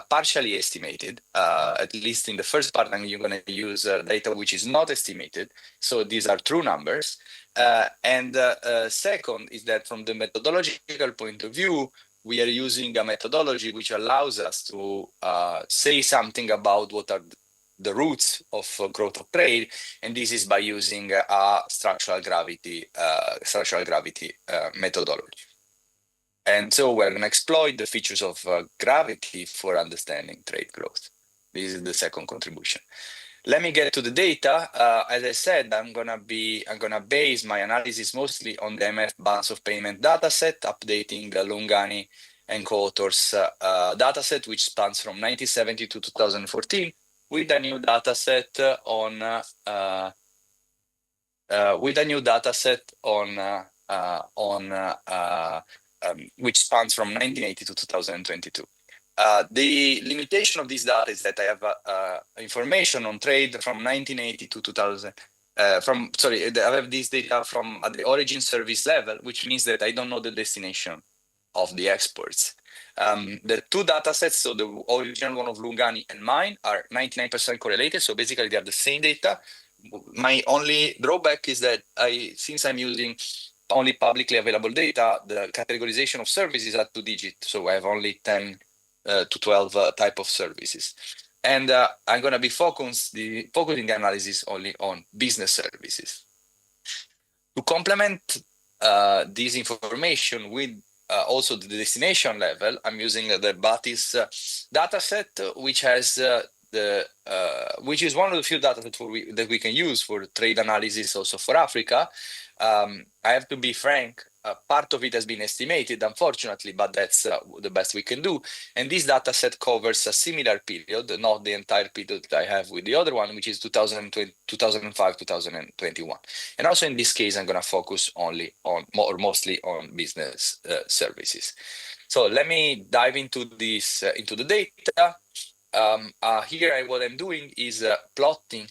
partially estimated, at least in the first part, and you're going to use data which is not estimated. So these are true numbers. And second is that from the methodological point of view, we are using a methodology which allows us to say something about what are the roots of growth of trade, and this is by using a structural gravity methodology. And so we're going to exploit the features of gravity for understanding trade growth. This is the second contribution. Let me get to the data. As I said, I'm gonna base my analysis mostly on the IMF balance of payment dataset, updating the Lungani and co-authors dataset, which spans from 1970 to 2014, with a new dataset which spans from 1980 to 2022. The limitation of this data is that I have information on trade from 1980 to 2000 I have this data from at the origin service level, which means that I don't know the destination of the exports. The two data sets, so the original one of Lungani and mine, are 99% correlated. So basically they are the same data. My only drawback is that since I'm using only publicly available data, the categorization of services are 2-digit. So I have only 10 to 12 type of services. And I'm going to be focusing the analysis only on business services. To complement this information with also the destination level, I'm using the Batis dataset, which has which is one of the few datasets that we can use for trade analysis also for Africa. I have to be frank, part of it has been estimated, unfortunately, but that's the best we can do. And this data set covers a similar period, not the entire period that I have with the other one, which is 2005, 2021. And also in this case, I'm going to focus only on, mostly on business services. So let me dive into this, into the data. Here, what I'm doing is plotting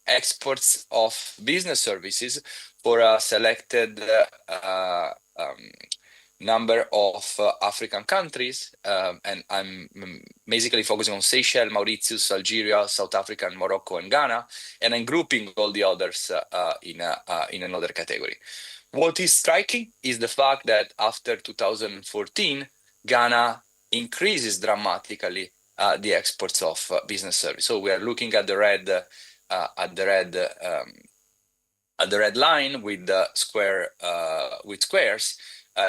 exports of business services for a selected number of African countries, and I'm basically focusing on Seychelles, Mauritius, Algeria, South Africa, and Morocco, and Ghana, and I'm grouping all the others in another category. What is striking is the fact that after 2014, Ghana increases dramatically the exports of business service. So we are looking at the red line with the squares.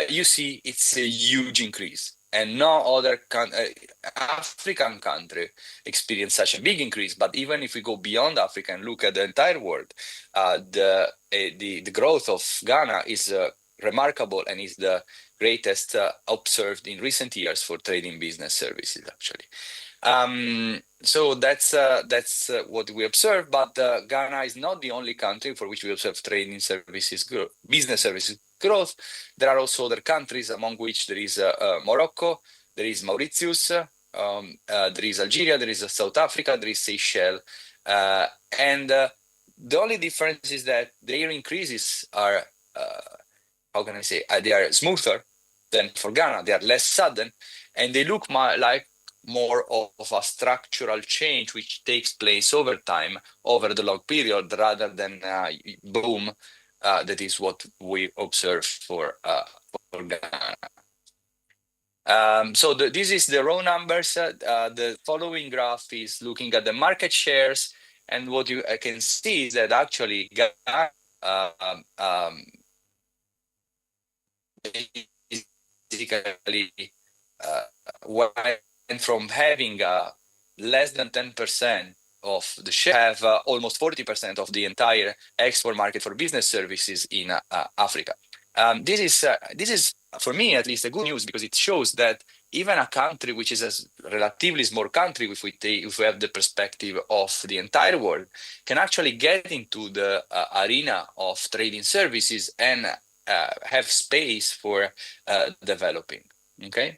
You see it's a huge increase, and no other African country experienced such a big increase. But even if we go beyond Africa and look at the entire world, the growth of Ghana is remarkable and is the greatest observed in recent years for trading business services, actually. So that's what we observe, but Ghana is not the only country for which we observe trading services growth, business services growth. There are also other countries, among which there is Morocco, there is Mauritius, there is Algeria, there is South Africa, there is Seychelles, and the only difference is that their increases are, how can I say, they are smoother than for Ghana. They are less sudden, and they look like more of a structural change which takes place over time, over the long period, rather than boom. That is what we observe for Ghana. So this is the raw numbers. The following graph is looking at the market shares, and what you can see is that actually Ghana basically went from having less than 10% of the share, have almost 40% of the entire export market for business services in Africa. This is for me at least a good news, because it shows that even a country which is a relatively small country, if we have the perspective of the entire world, can actually get into the arena of trading services and have space for developing. Okay.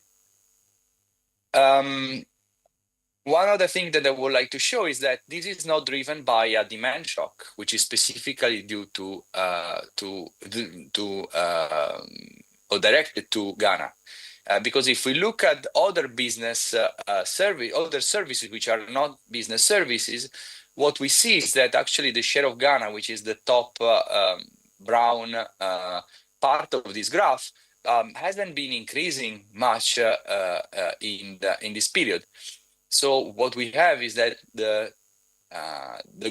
One other thing that I would like to show is that this is not driven by a demand shock, which is specifically due to or directed to Ghana. Because if we look at other business other services which are not business services, what we see is that actually the share of Ghana, which is the top brown part of this graph, hasn't been increasing much in this period. So what we have is that the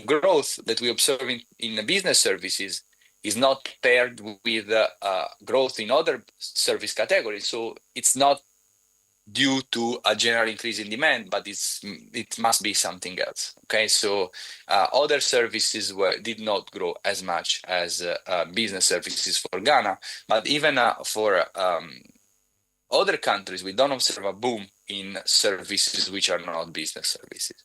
growth that we observe in the business services is not paired with growth in other service categories. So it's not due to a general increase in demand, but it must be something else. Okay, so other services did not grow as much as business services for Ghana, but even for other countries, we don't observe a boom in services which are not business services.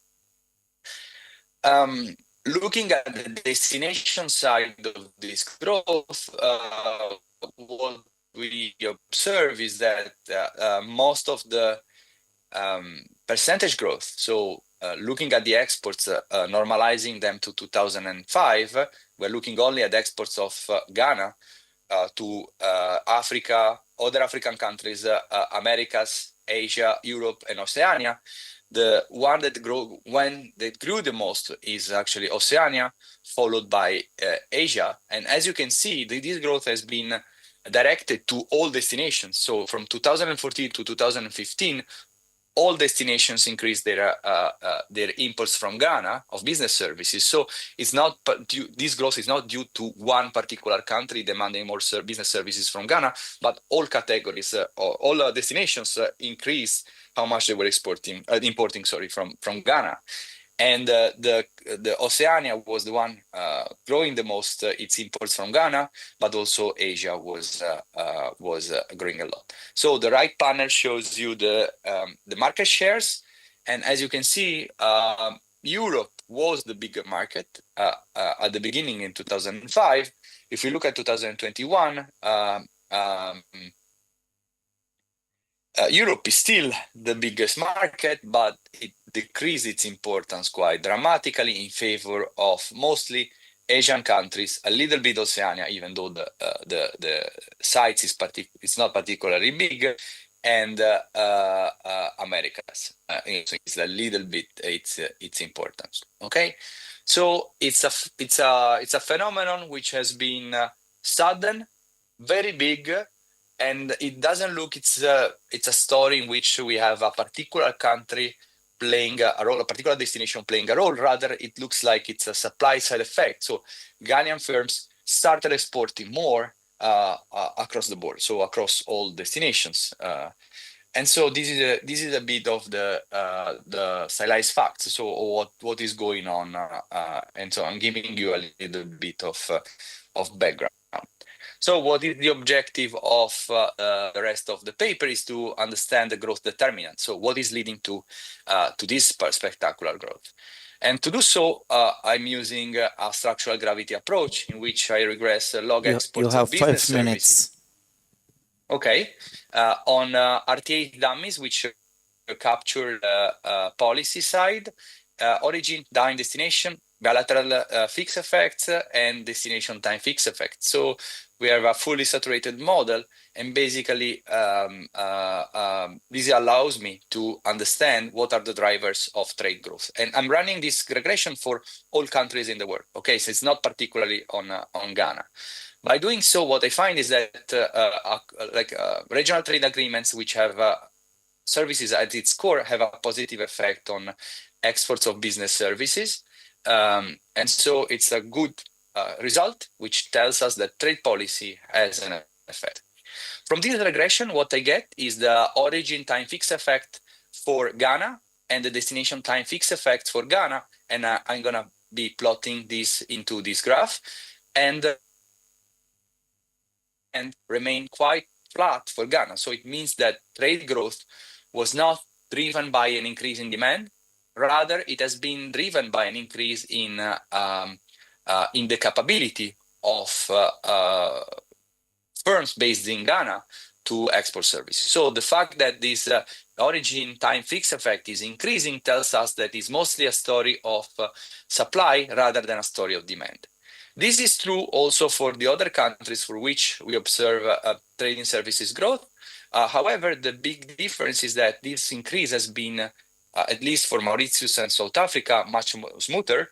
Looking at the destination side of this growth, what we observe is that most of the percentage growth, so looking at the exports, normalizing them to 2005, we're looking only at exports of Ghana to Africa, other African countries, Americas, Asia, Europe, and Oceania. The one that grew the most is actually Oceania, followed by Asia. And as you can see, this growth has been directed to all destinations. So from 2014 to 2015, all destinations increased their imports from Ghana of business services. So it's not this growth is not due to one particular country demanding more business services from Ghana, but all categories, all destinations increased how much they were importing from Ghana. And the Oceania was the one growing the most its imports from Ghana, but also Asia was growing a lot. So the right panel shows you the market shares, and as you can see, Europe was the bigger market at the beginning in 2005. If we look at 2021. Europe is still the biggest market, but it decreased its importance quite dramatically in favor of mostly Asian countries, a little bit Oceania, even though the size it's not particularly big, and Americas. It's a little bit its importance. Okay, so it's a phenomenon which has been sudden, very big. And it doesn't look, it's a story in which we have a particular country playing a role, a particular destination playing a role. Rather, it looks like it's a supply side effect. So Ghanaian firms started exporting more across the board, so across all destinations. And so this is a bit of the stylized facts. So what is going on, and so I'm giving you a little bit of background. So what is the objective of the rest of the paper is to understand the growth determinant. So what is leading to this spectacular growth? And to do so, I'm using a structural gravity approach in which I regress log exports
you have
of business
5 minutes.
services. Okay, on RTA dummies, which capture the policy side, origin, time, destination, bilateral fixed effects, and destination time fixed effects. So we have a fully saturated model, and basically this allows me to understand what are the drivers of trade growth. And I'm running this regression for all countries in the world. Okay, so it's not particularly on Ghana. By doing so, what I find is that regional trade agreements, which have services at its core, have a positive effect on exports of business services. And so it's a good result, which tells us that trade policy has an effect. From this regression, what I get is the origin time fixed effect for Ghana and the destination time fixed effect for Ghana. And I'm going to be plotting this into this graph. And remain quite flat for Ghana. So it means that trade growth was not driven by an increase in demand. Rather, it has been driven by an increase in the capability of firms based in Ghana to export services. So the fact that this origin time fixed effect is increasing tells us that it's mostly a story of supply rather than a story of demand. This is true also for the other countries for which we observe trading services growth. However, the big difference is that this increase has been, at least for Mauritius and South Africa, much more smoother.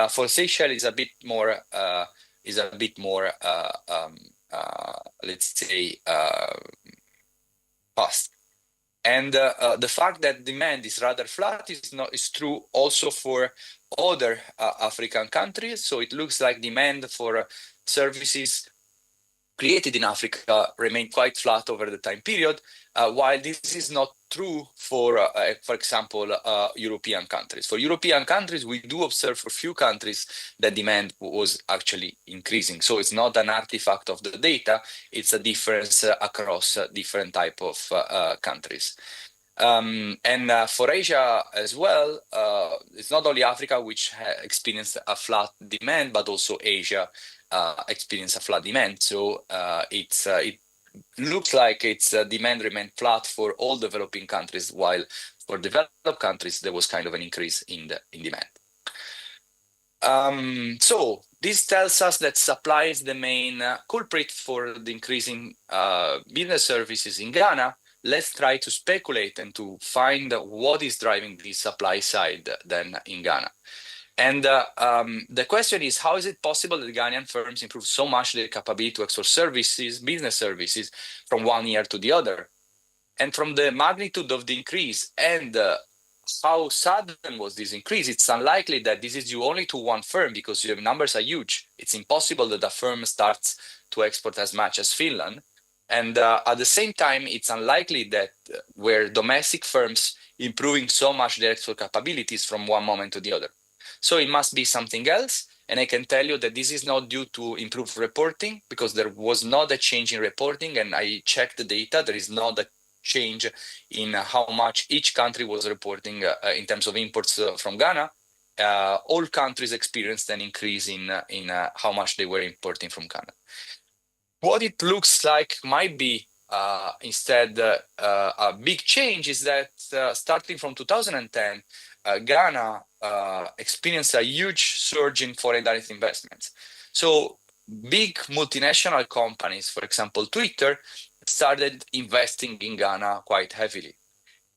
For Seychelles, is a bit more, let's say, fast. And the fact that demand is rather flat is true also for other African countries. So it looks like demand for services created in Africa remained quite flat over the time period, while this is not true for example, European countries. For European countries, we do observe for few countries that demand was actually increasing. So it's not an artifact of the data, it's a difference across different type of countries. And for Asia as well, it's not only Africa which experienced a flat demand, but also Asia experienced a flat demand. So it looks like its demand remained flat for all developing countries, while for developed countries there was kind of an increase in demand. So this tells us that supply is the main culprit for the increasing business services in Ghana. Let's try to speculate and to find what is driving the supply side then in Ghana. And the question is, how is it possible that Ghanaian firms improve so much their capability to export services, business services, from one year to the other? And from the magnitude of the increase and how sudden was this increase, it's unlikely that this is due only to one firm because your numbers are huge. It's impossible that a firm starts to export as much as Finland. And at the same time, it's unlikely that where domestic firms improving so much their export capabilities from one moment to the other. So it must be something else. And I can tell you that this is not due to improved reporting because there was not a change in reporting. And I checked the data. There is not a change in how much each country was reporting in terms of imports from Ghana. All countries experienced an increase in how much they were importing from Ghana. What it looks like might be instead a big change is that starting from 2010, Ghana experienced a huge surge in foreign direct investments. So big multinational companies, for example, Twitter, started investing in Ghana quite heavily.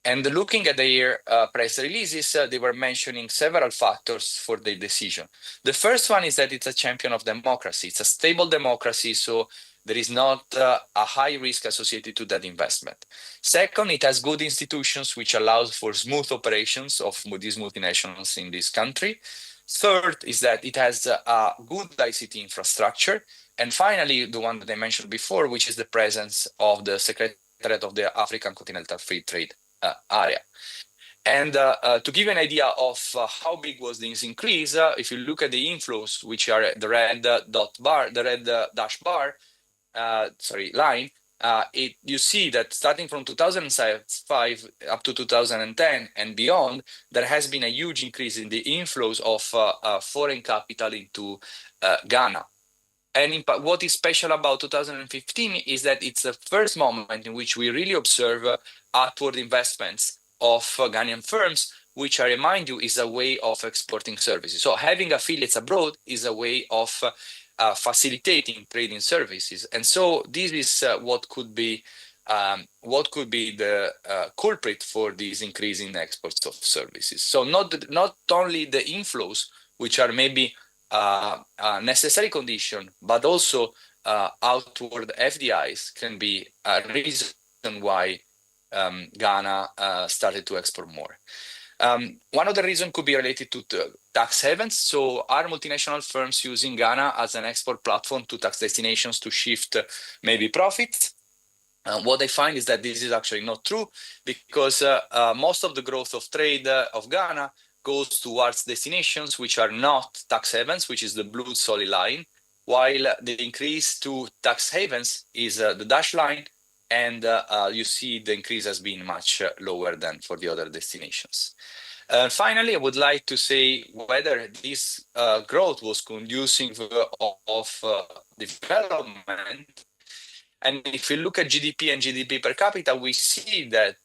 And looking at their press releases, they were mentioning several factors for the decision. The first one is that it's a champion of democracy. It's a stable democracy, so there is not a high risk associated to that investment. Second, it has good institutions, which allows for smooth operations of these multinationals in this country. Third is that it has a good ICT infrastructure. And finally, the one that I mentioned before, which is the presence of the Secretariat of the African Continental Free Trade area. And to give you an idea of how big was this increase, if you look at the inflows, which are the red dash bar, line, you see that starting from 2005 up to 2010 and beyond, there has been a huge increase in the inflows of foreign capital into Ghana. And what is special about 2015 is that it's the first moment in which we really observe outward investments of Ghanaian firms, which I remind you is a way of exporting services. So having affiliates abroad is a way of facilitating trading services. And so this is what could be the culprit for this increase in exports of services. So not only the inflows, which are maybe a necessary condition, but also outward FDIs can be a reason why Ghana started to export more. One of the reasons could be related to tax havens. So are multinational firms using Ghana as an export platform to tax destinations to shift maybe profits? What I find is that this is actually not true because most of the growth of trade of Ghana goes towards destinations which are not tax havens, which is the blue solid line, while the increase to tax havens is the dashed line, and you see the increase has been much lower than for the other destinations. Finally, I would like to say whether this growth was conducive of development. And if you look at GDP and GDP per capita, we see that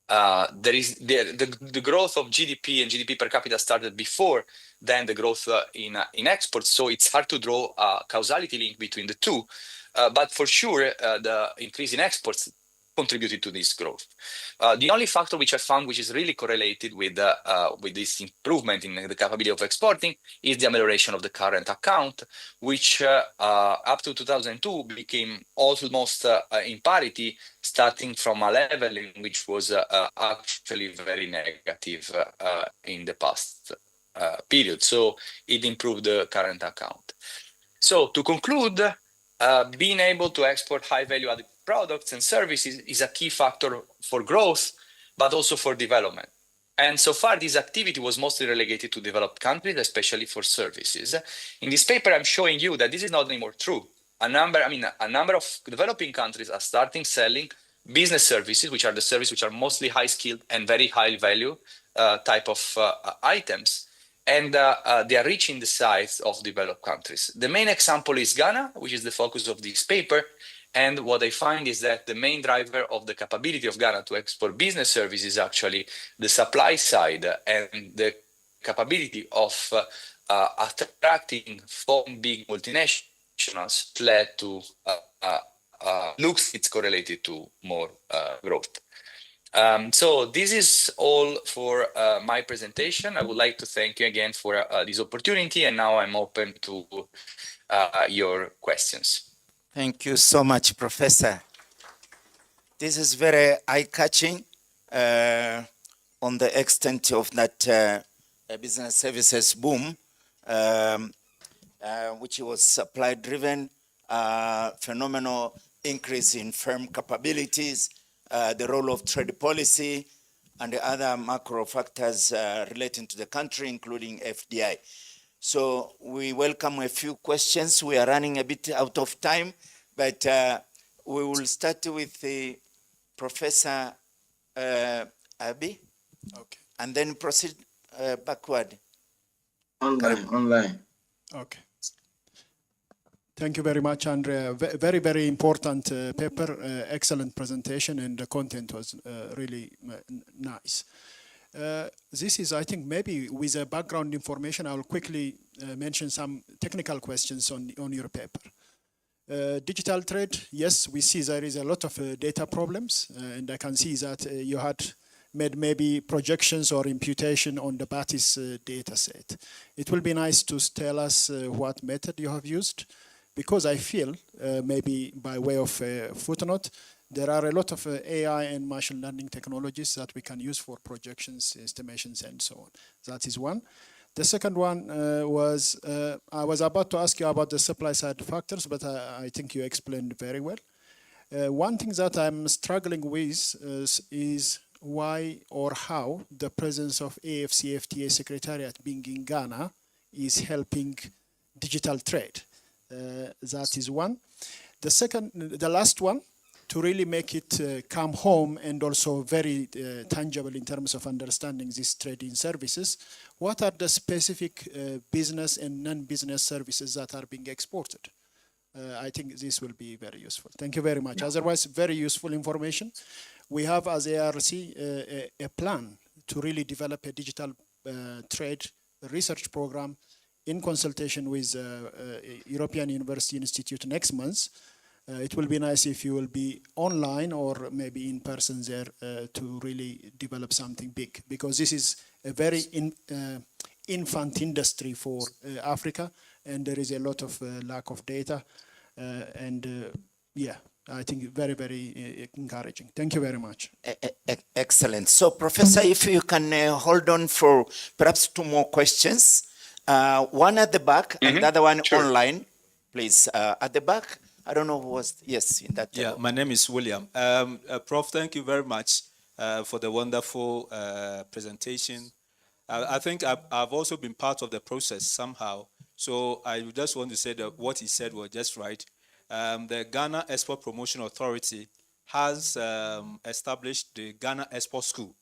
there is the growth of GDP and GDP per capita started before than the growth in exports. So it's hard to draw a causality link between the two. But for sure, the increase in exports contributed to this growth. The only factor which I found which is really correlated with this improvement in the capability of exporting is the amelioration of the current account, which up to 2002 became almost in parity, starting from a level in which was actually very negative in the past period. So it improved the current account. So to conclude, being able to export high value added products and services is a key factor for growth, but also for development. And so far, this activity was mostly relegated to developed countries, especially for services. In this paper, I'm showing you that this is not anymore true. A number of developing countries are starting selling business services, which are the services which are mostly high skilled and very high value type of items. And they are reaching the size of developed countries. The main example is Ghana, which is the focus of this paper. And what I find is that the main driver of the capability of Ghana to export business services is actually the supply side and the capability of attracting foreign big multinationals led to looks it's correlated to more growth. So this is all for my presentation. I would like to thank you again for this opportunity, and now I'm open to your questions.
Thank you so much, Professor. This is very eye-catching on the extent of that business services boom, which was supply-driven, phenomenal increase in firm capabilities, the role of trade policy, and the other macro factors relating to the country, including FDI. So we welcome a few questions. We are running a bit out of time, but we will start with the Professor Abi,
okay,
and then proceed backward.
Online.
Okay. Thank you very much, Andrea. Very, very important paper, excellent presentation, and the content was really nice. This is, I think, maybe with a background information, I will quickly mention some technical questions on your paper. Digital trade, yes, we see there is a lot of data problems, and I can see that you had made maybe projections or imputation on the BATIS data set. It will be nice to tell us what method you have used, because I feel, maybe by way of footnote, there are a lot of AI and machine learning technologies that we can use for projections, estimations, and so on. That is one. The second one was, I was about to ask you about the supply side factors, but I think you explained very well. One thing that I'm struggling with is why or how the presence of AFCFTA Secretariat being in Ghana is helping digital trade. That is one. The last one, to really make it come home and also very tangible in terms of understanding these trading services, what are the specific business and non-business services that are being exported? I think this will be very useful. Thank you very much. Yeah. Otherwise, very useful information. We have as ARC a plan to really develop a digital trade research program in consultation with European University Institute next month. It will be nice if you will be online or maybe in person there to really develop something big, because this is a very infant industry for Africa, and there is a lot of lack of data. Yeah, I think very, very encouraging. Thank you very much.
Excellent. So, Professor, if you can hold on for perhaps two more questions. One at the back and the other one online, please. At the back, I don't know who was, yes, in that table.
Yeah, my name is William. Prof, thank you very much for the wonderful presentation. I think I've also been part of the process somehow. So I just want to say that what he said was just right. The Ghana Export Promotion Authority has established the Ghana Export School,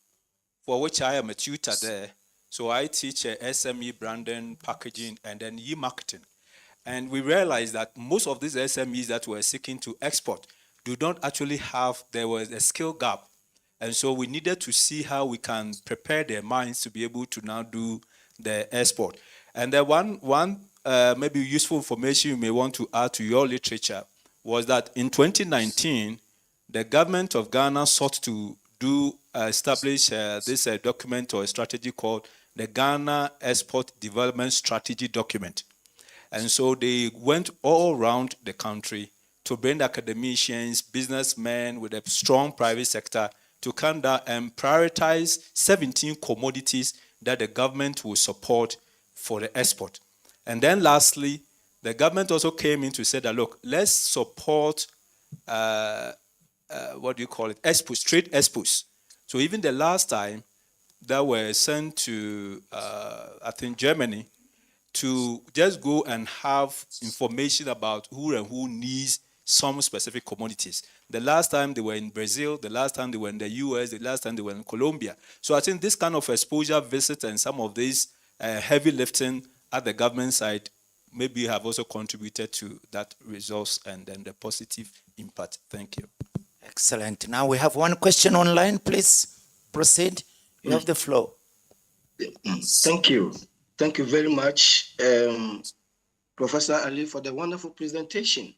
for which I am a tutor there. So I teach SME branding, packaging, and then e-marketing. And we realized that most of these SMEs that were seeking to export do not actually have, there was a skill gap. And so we needed to see how we can prepare their minds to be able to now do the export. And the one maybe useful information you may want to add to your literature was that in 2019, the government of Ghana sought to establish this document or a strategy called the Ghana Export Development Strategy Document. And so they went all around the country to bring academicians, businessmen with a strong private sector to come down and prioritize 17 commodities that the government will support for the export. And then lastly, the government also came in to say that, look, let's support, expos, trade expos. So even the last time that were sent to, I think, Germany, to just go and have information about who and who needs some specific commodities. The last time they were in Brazil, the last time they were in the US, the last time they were in Colombia. So I think this kind of exposure visit and some of this heavy lifting at the government side maybe have also contributed to that resource and then the positive impact. Thank you.
Excellent. Now we have one question online, please. Proceed. You have the floor.
Thank you. Thank you very much, Professor Ali, for the wonderful presentation.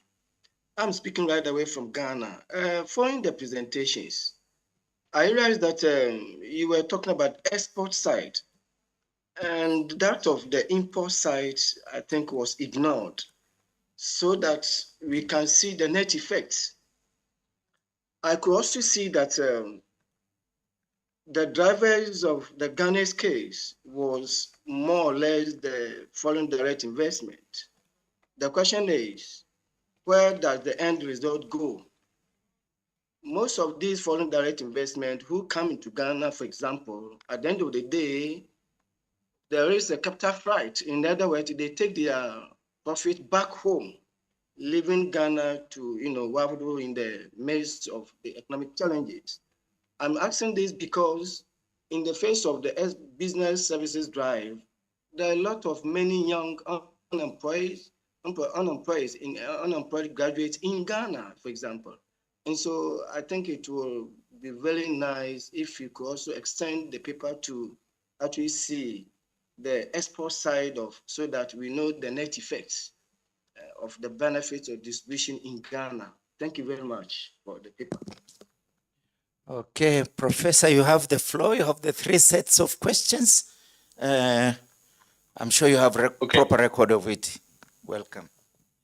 I'm speaking right away from Ghana. Following the presentations, I realized that you were talking about export side, and that of the import side, I think, was ignored, so that we can see the net effects. I could also see that the drivers of the Ghana's case was more or less the foreign direct investment. The question is, where does the end result go? Most of these foreign direct investment who come into Ghana, for example, at the end of the day, there is a capital flight. In other words, they take their profit back home, leaving Ghana to, waddle in the midst of the economic challenges. I'm asking this because in the face of the business services drive, there are a lot of many young unemployed graduates in Ghana, for example. And so I think it will be very nice if you could also extend the paper to actually see the export side of, so that we know the net effects of the benefits of distribution in Ghana. Thank you very much for the paper.
Okay, Professor, you have the floor. You have the 3 sets of questions. I'm sure you have proper record of it. Welcome.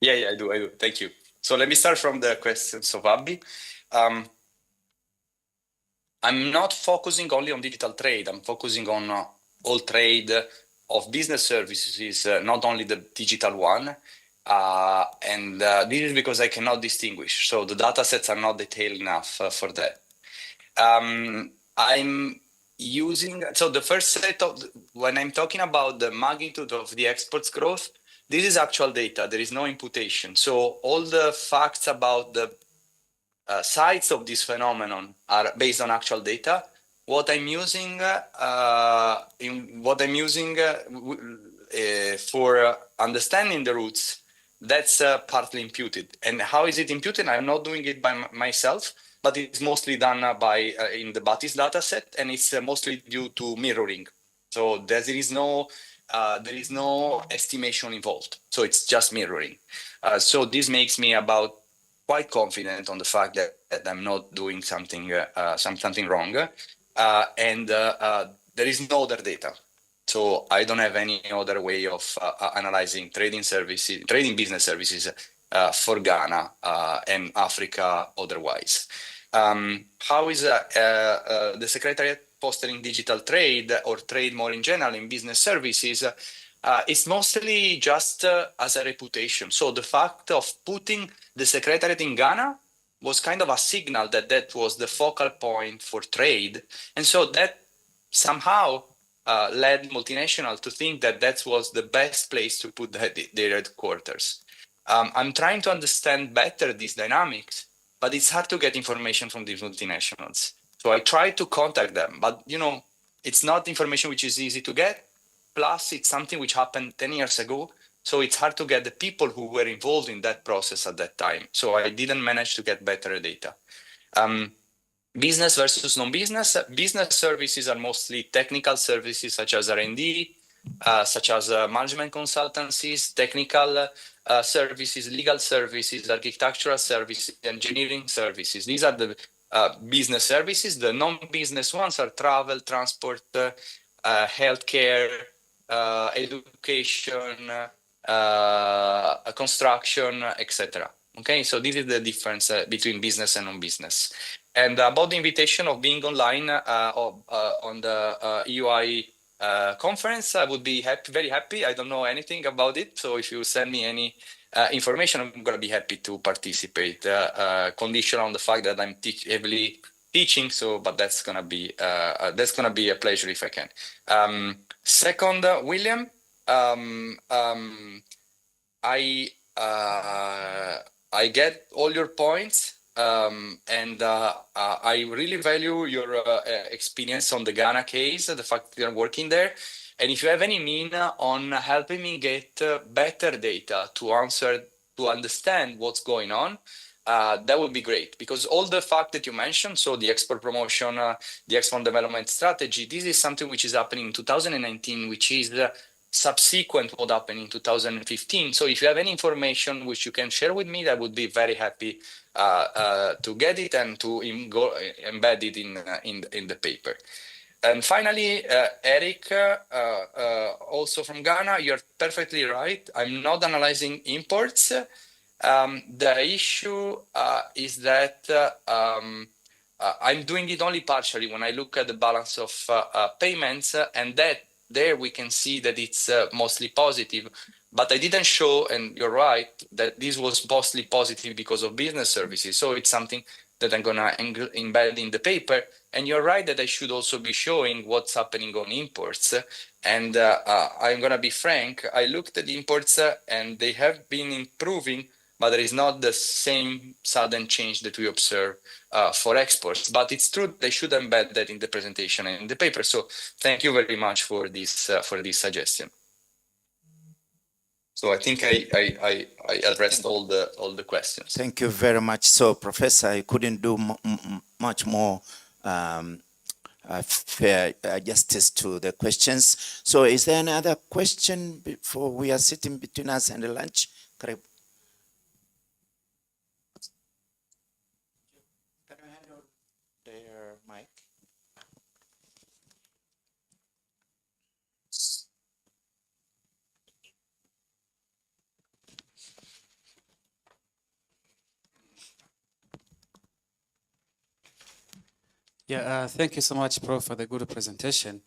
Yeah, I do. Thank you. So let me start from the questions of Abby. I'm not focusing only on digital trade. I'm focusing on all trade of business services, not only the digital one. And this is because I cannot distinguish. So the data sets are not detailed enough for that. I'm using, so the first set of, when I'm talking about the magnitude of the exports growth, this is actual data. There is no imputation. So all the facts about the sides of this phenomenon are based on actual data. What I'm using, for understanding the roots, that's partly imputed. And how is it imputed? I'm not doing it by myself, but it's mostly done by in the Batis data set, and it's mostly due to mirroring. So there is no estimation involved. So it's just mirroring. So this makes me about quite confident on the fact that I'm not doing something wrong, and there is no other data. So I don't have any other way of analyzing trading business services for Ghana and Africa otherwise. How is the Secretariat fostering digital trade or trade more in general in business services? It's mostly just as a reputation. So the fact of putting the Secretariat in Ghana was kind of a signal that that was the focal point for trade. And so that somehow led multinational to think that that was the best place to put their headquarters. I'm trying to understand better these dynamics, but it's hard to get information from these multinationals. So I tried to contact them, but it's not information which is easy to get. Plus, it's something which happened 10 years ago. So it's hard to get the people who were involved in that process at that time. So I didn't manage to get better data. Business versus non-business. Business services are mostly technical services such as R&D, such as management consultancies, technical services, legal services, architectural services, engineering services. These are the business services. The non-business ones are travel, transport, healthcare, education, construction, etc. Okay, so this is the difference between business and non-business. And about the invitation of being online on the EUI conference, I would be very happy. I don't know anything about it, so if you send me any information, I'm going to be happy to participate. Conditional on the fact that I'm heavily teaching, so but that's going to be a pleasure if I can. Second, William, I get all your points, and I really value your experience on the Ghana case, the fact that you're working there. And if you have any mean on helping me get better data to understand what's going on, that would be great, because all the fact that you mentioned, so the export promotion, the export development strategy, this is something which is happening in 2019, which is subsequent what happened in 2015. So if you have any information which you can share with me, I would be very happy to get it and to embed it in the paper. And finally, Eric, also from Ghana, you're perfectly right. I'm not analyzing imports. The issue is that I'm doing it only partially when I look at the balance of payments, and that there we can see that it's mostly positive. But I didn't show, and you're right, that this was mostly positive because of business services. So it's something that I'm gonna embed in the paper. And you're right that I should also be showing what's happening on imports. And I'm gonna be frank, I looked at imports and they have been improving, but there is not the same sudden change that we observe for exports. But it's true they should embed that in the presentation and in the paper. So thank you very much for this suggestion. So I think I addressed all the questions.
Thank you very much. So, Professor, I couldn't do much more fair justice to the questions. So, is there another question before we are sitting between us and the lunch? Correct. Can I hand over their mic?
Yeah, thank you so much, Prof, for the good presentation.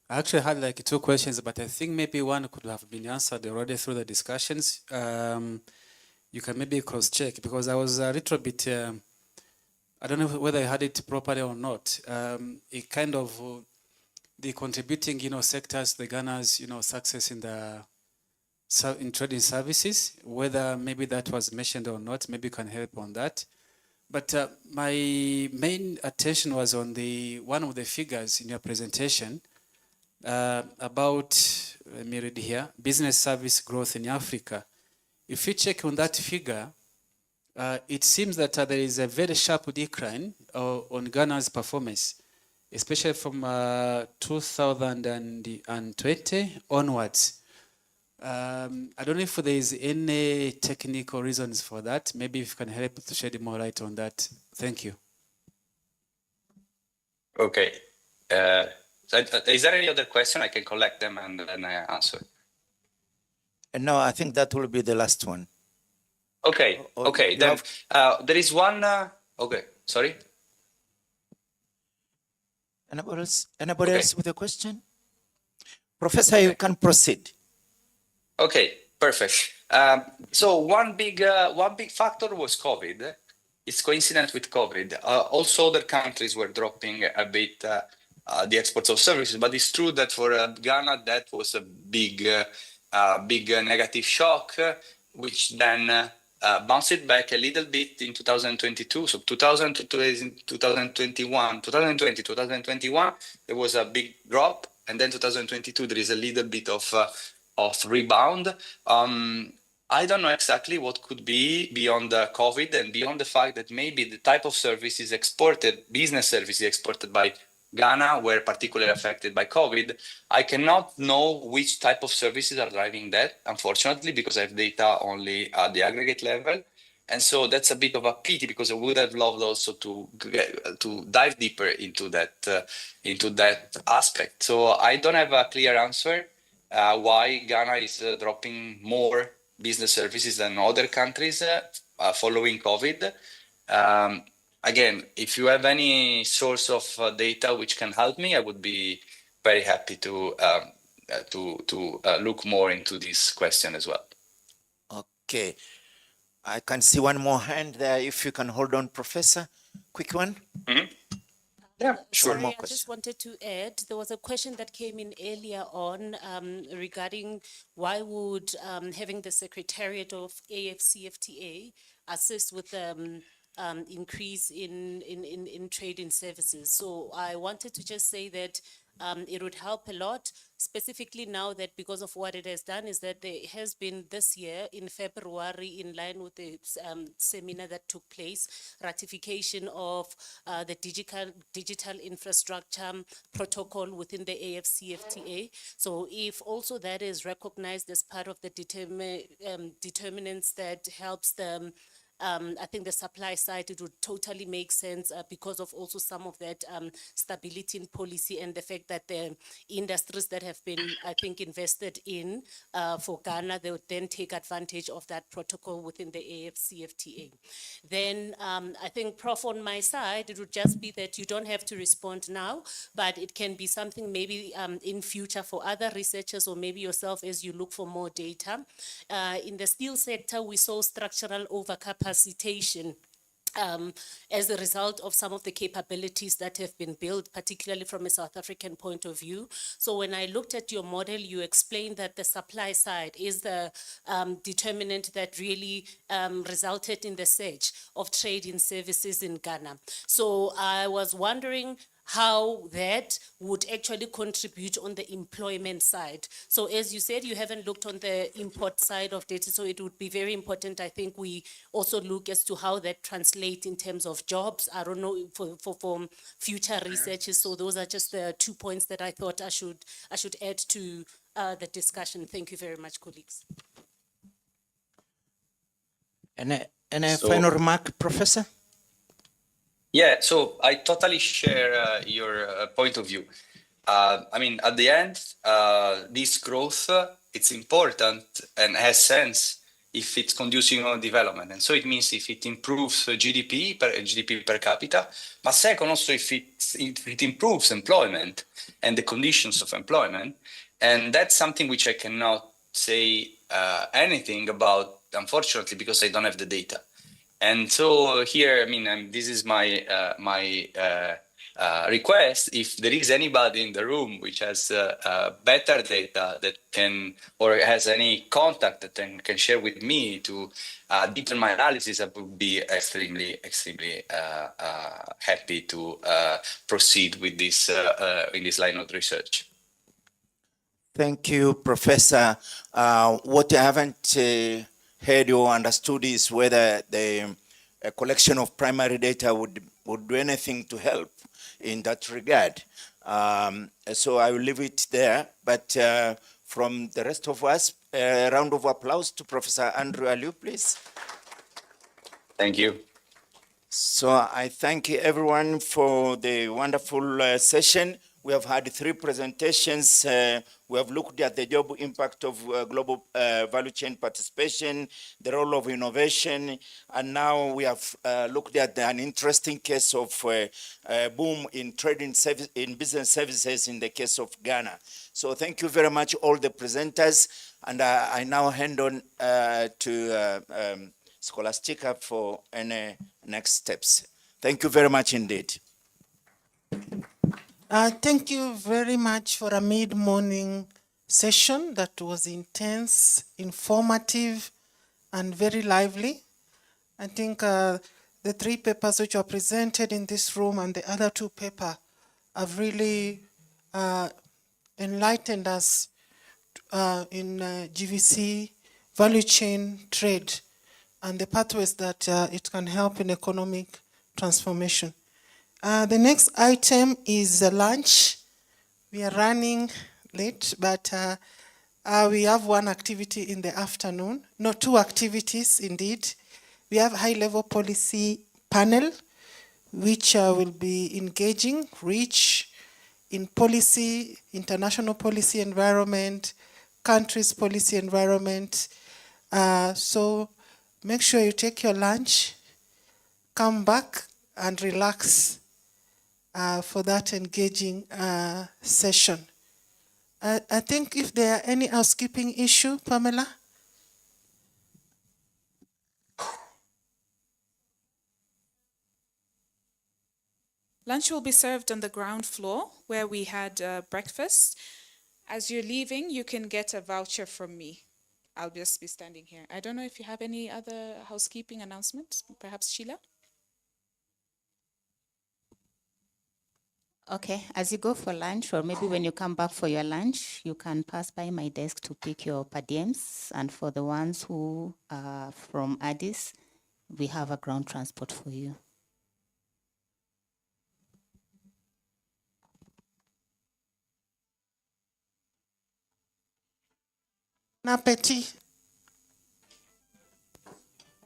I actually had like 2 questions, but I think maybe one could have been answered already through the discussions. You can maybe cross-check, because I was a little bit, I don't know whether I had it properly or not. It kind of, the contributing, sectors, the Ghana's, success in in trading services, whether maybe that was mentioned or not, maybe you can help on that. But my main attention was on one of the figures in your presentation about, let me read here, business service growth in Africa. If you check on that figure, it seems that there is a very sharp decline on Ghana's performance, especially from 2020 onwards. I don't know if there is any technical reasons for that. Maybe if you can help to shed more light on that. Thank you.
Okay. Is there any other question? I can collect them and then I answer.
No, I think that will be the last one.
Okay. Okay. Then there is one. Okay. Sorry.
Anybody else? Anybody else with a question? Professor, you can proceed.
Okay, perfect. So one big factor was COVID. It's coincident with COVID. Also, other countries were dropping a bit the exports of services, but it's true that for Ghana that was a big negative shock, which then bounced back a little bit in 2022. So 2021, 2021, there was a big drop, and then 2022 there is a little bit of rebound. I don't know exactly what could be beyond the COVID and beyond the fact that maybe the type of services exported, business services exported by Ghana were particularly affected by COVID. I cannot know which type of services are driving that, unfortunately, because I have data only at the aggregate level. And so that's a bit of a pity, because I would have loved also to dive deeper into that aspect. So I don't have a clear answer why Ghana is dropping more business services than other countries following COVID. Again, if you have any source of data which can help me, I would be very happy to look more into this question as well.
Okay. I can see one more hand there. If you can hold on, Professor. Quick one.
Mm-hmm. Yeah, sure.
Sorry, I just wanted to add, there was a question that came in earlier on regarding why would having the Secretariat of AFCFTA assist with increase in trade in services. So I wanted to just say that It would help a lot, specifically now that because of what it has done is that there has been this year in February, in line with the seminar that took place, ratification of the digital infrastructure protocol within the AFCFTA. So if also that is recognized as part of the determinants that helps them, I think the supply side, it would totally make sense because of also some of that stability in policy and the fact that the industries that have been, I think, invested in for Ghana, they would then take advantage of that protocol within the AFCFTA. Then I think, Prof, on my side, it would just be that you don't have to respond now, but it can be something maybe in future for other researchers or maybe yourself as you look for more data. In the steel sector, we saw structural overcapacitation as a result of some of the capabilities that have been built, particularly from a South African point of view. So when I looked at your model, you explained that the supply side is the determinant that really resulted in the surge of trade in services in Ghana. So I was wondering how that would actually contribute on the employment side. So as you said, you haven't looked on the import side of data, so it would be very important, I think, we also look as to how that translates in terms of jobs. I don't know, for future researches. So those are just the 2 points that I thought I should add to the discussion. Thank you very much, colleagues.
Any final remark, Professor?
Yeah, so I totally share your point of view. I mean, at the end, this growth, it's important and has sense if it's conducive on development. And so it means if it improves GDP per capita, but second, also if it improves employment and the conditions of employment. And that's something which I cannot say anything about, unfortunately, because I don't have the data. And so here, I mean, this is my request. If there is anybody in the room which has better data that can, or has any contact that can share with me to deepen my analysis, I would be extremely happy to proceed with this in this line of research.
Thank you, Professor. What I haven't heard or understood is whether the collection of primary data would do anything to help in that regard. So I will leave it there. But from the rest of us, a round of applause to Professor Andrew Aliu, please.
Thank you.
So I thank everyone for the wonderful session. We have had 3 presentations. We have looked at the job impact of global value chain participation, the role of innovation, and now we have looked at an interesting case of boom in trading service, in business services in the case of Ghana. So thank you very much, all the presenters, and I now hand on to Scholastica for any next steps. Thank you very much indeed.
Thank you very much for a mid-morning session that was intense, informative, and very lively. I think the 3 papers which were presented in this room and the other 2 papers have really enlightened us in GVC, value chain trade, and the pathways that it can help in economic transformation. The next item is the lunch. We are running late, but we have 1 activity in the afternoon. No, 2 activities indeed. We have high-level policy panel, which will be engaging REACH in policy, international policy environment, countries' policy environment. So make sure you take your lunch, come back and relax for that engaging session. I think if there are any housekeeping issue, Pamela?
Lunch will be served on the ground floor where we had breakfast. As you're leaving, you can get a voucher from me. I'll just be standing here. I don't know if you have any other housekeeping announcements, perhaps Sheila?
Okay, as you go for lunch, or maybe when you come back for your lunch, you can pass by my desk to pick your per diems. And for the ones who are from Addis, we have a ground transport for you.
Bon appétit.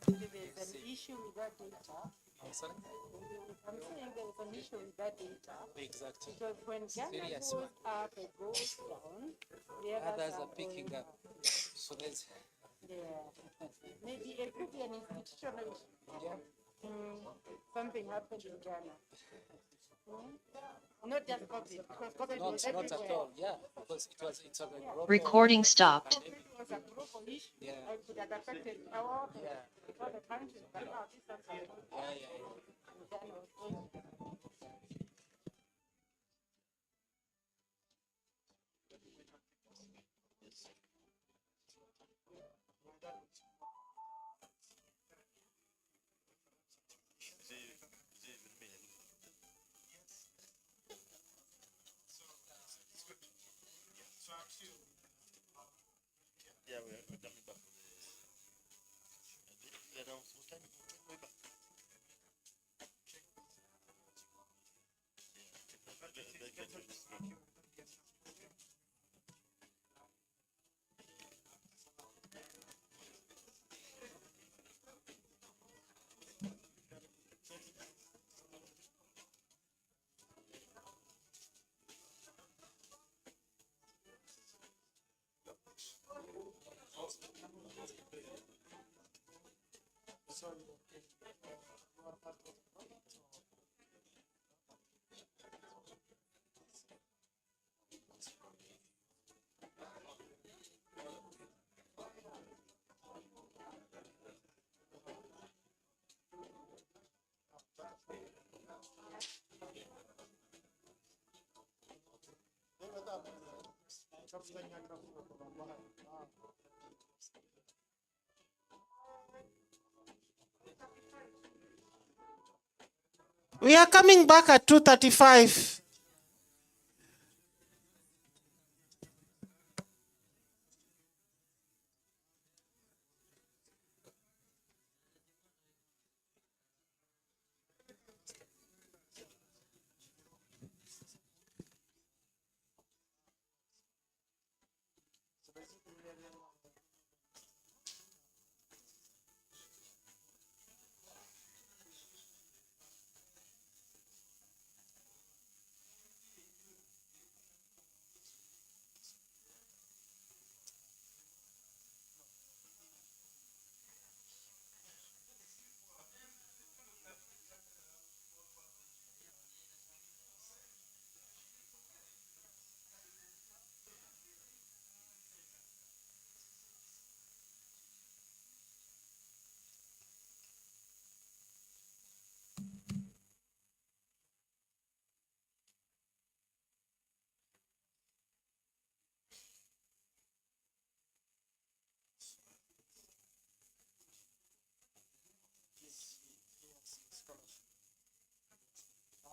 There's an issue with that data.
I'm sorry?
I'm saying there's an issue with that data.
Exactly.
Because when Ghana
Serious
goes
one.
up, it goes down, the
Others are
going
picking up.
up.
So there's
Yeah. Maybe it could be an institutional issue. Something happened in Ghana. Not just COVID, because COVID was
not
everywhere.
at all, yeah, because it's a global
Recording stopped.
If it was a global issue,
Yeah.
it could have affected our
Yeah.
other countries, but now this one's Ghana was going.
Yeah, we're coming back.
We are coming back at 2:35.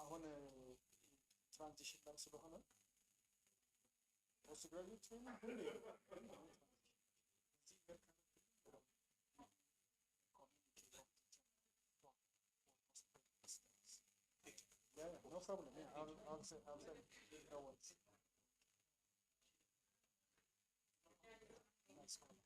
አሁን ትራንዚሽን ስለሆነ postgraduate training ሁሌ Yeah, no problem. Yeah, I'll say no worries. Nice call.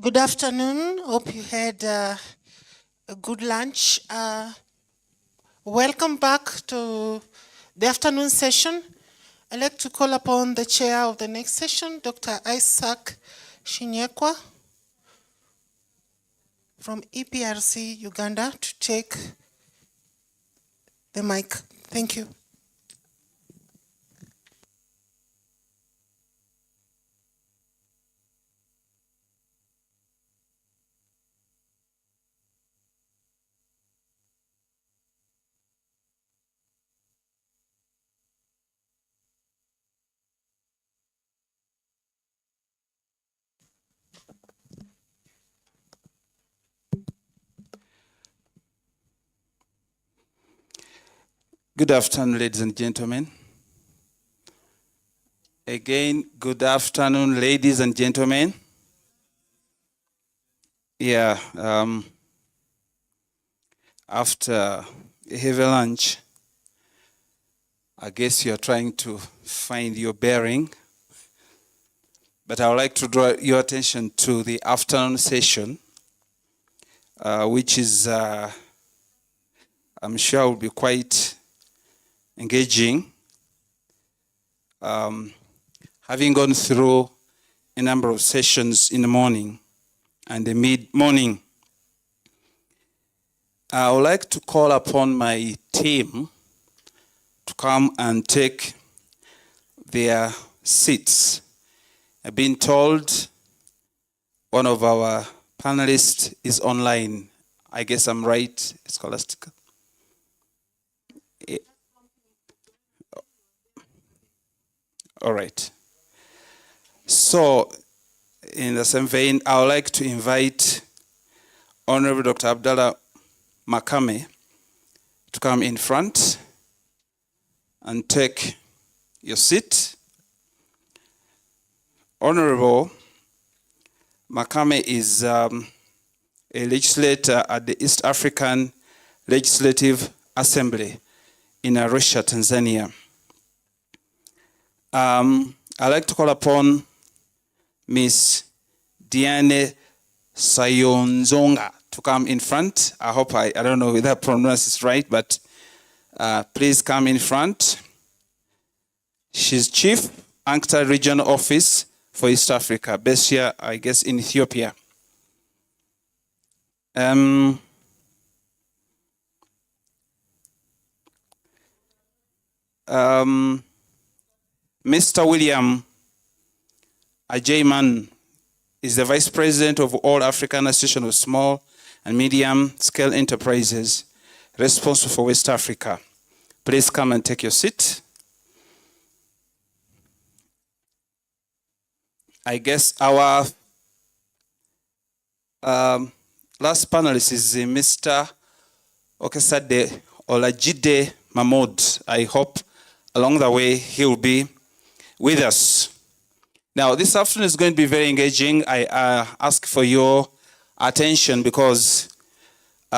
Good afternoon. Hope you had a good lunch. Welcome back to the afternoon session. I'd like to call upon the chair of the next session, Dr. Isaac Shinyekwa from EPRC Uganda, to take the mic. Thank you.
Good afternoon, ladies and gentlemen. Again, good afternoon, ladies and gentlemen. Yeah, after a heavy lunch, I guess you're trying to find your bearing. But I would like to draw your attention to the afternoon session, which is, I'm sure, will be quite engaging. Having gone through a number of sessions in the morning and the mid-morning, I would like to call upon my team to come and take their seats. I've been told one of our panelists is online. I guess I'm right, Scholastica? All right. So, in the same vein, I would like to invite Honorable Dr. Abdallah Makame to come in front and take your seat. Honorable Makame is a legislator at the East African Legislative Assembly in Arusha, Tanzania. I'd like to call upon Miss Diane Sayonzonga to come in front. I hope I don't know if that pronounce is right, but please come in front. She's Chief Ankara Regional Office for East Africa, based here, I guess, in Ethiopia. Mr. William Ajayman is the Vice President of All African Association of Small and Medium Scale Enterprises, responsible for West Africa. Please come and take your seat. I guess our last panelist is Mr. Okesade Olajide Mahmoud. I hope along the way he will be with us. Now, this afternoon is going to be very engaging. I ask for your attention because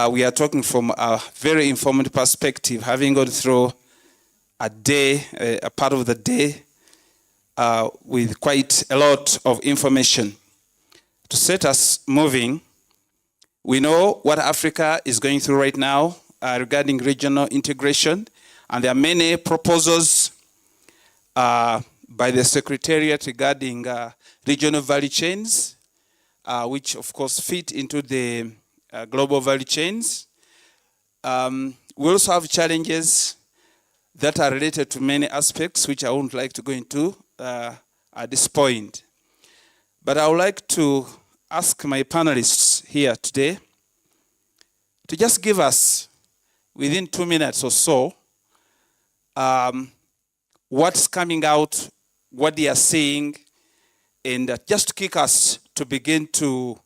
we are talking from a very informative perspective, having gone through a day, a part of the day, with quite a lot of information. To set us moving, we know what Africa is going through right now regarding regional integration, and there are many proposals by the Secretariat regarding regional value chains, which of course fit into the global value chains. We also have challenges that are related to many aspects, which I wouldn't like to go into at this point. But I would like to ask my panelists here today to just give us, within 2 minutes or so, what's coming out, what they are seeing, and just to kick us to begin to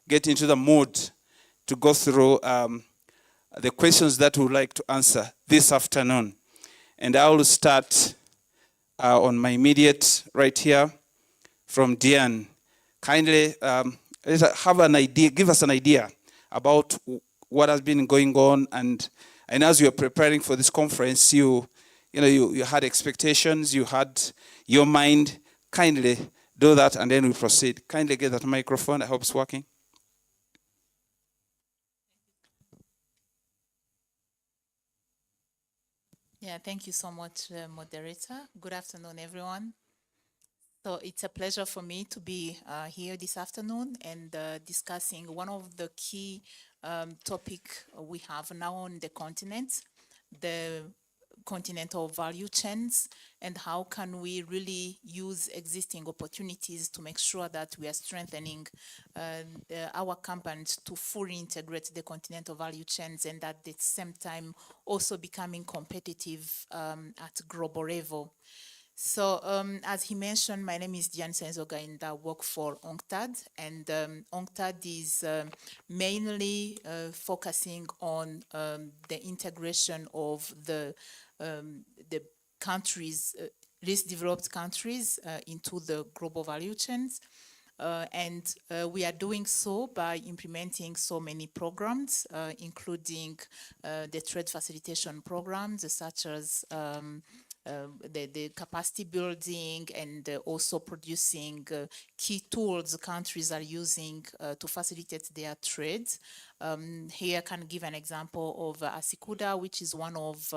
get into the mood to go through the questions that we would like to answer this afternoon. And I will start on my immediate right here from Diane. Kindly have an idea, give us an idea about what has been going on, and as you are preparing for this conference, you had expectations, you had your mind. Kindly do that, and then we proceed. Kindly get that microphone. I hope it's working.
Yeah, thank you so much, moderator. Good afternoon, everyone. So it's a pleasure for me to be here this afternoon and discussing one of the key topic we have now on the continent, the continental value chains, and how can we really use existing opportunities to make sure that we are strengthening our companies to fully integrate the continental value chains and at the same time also becoming competitive at global level. So as he mentioned, my name is Diane Senzoga and I work for UNCTAD, and UNCTAD is mainly focusing on the integration of the countries, least developed countries into the global value chains. And we are doing so by implementing so many programs, including the trade facilitation programs, such as the capacity building and also producing key tools countries are using to facilitate their trade. Here I can give an example of Asikuda, which is one of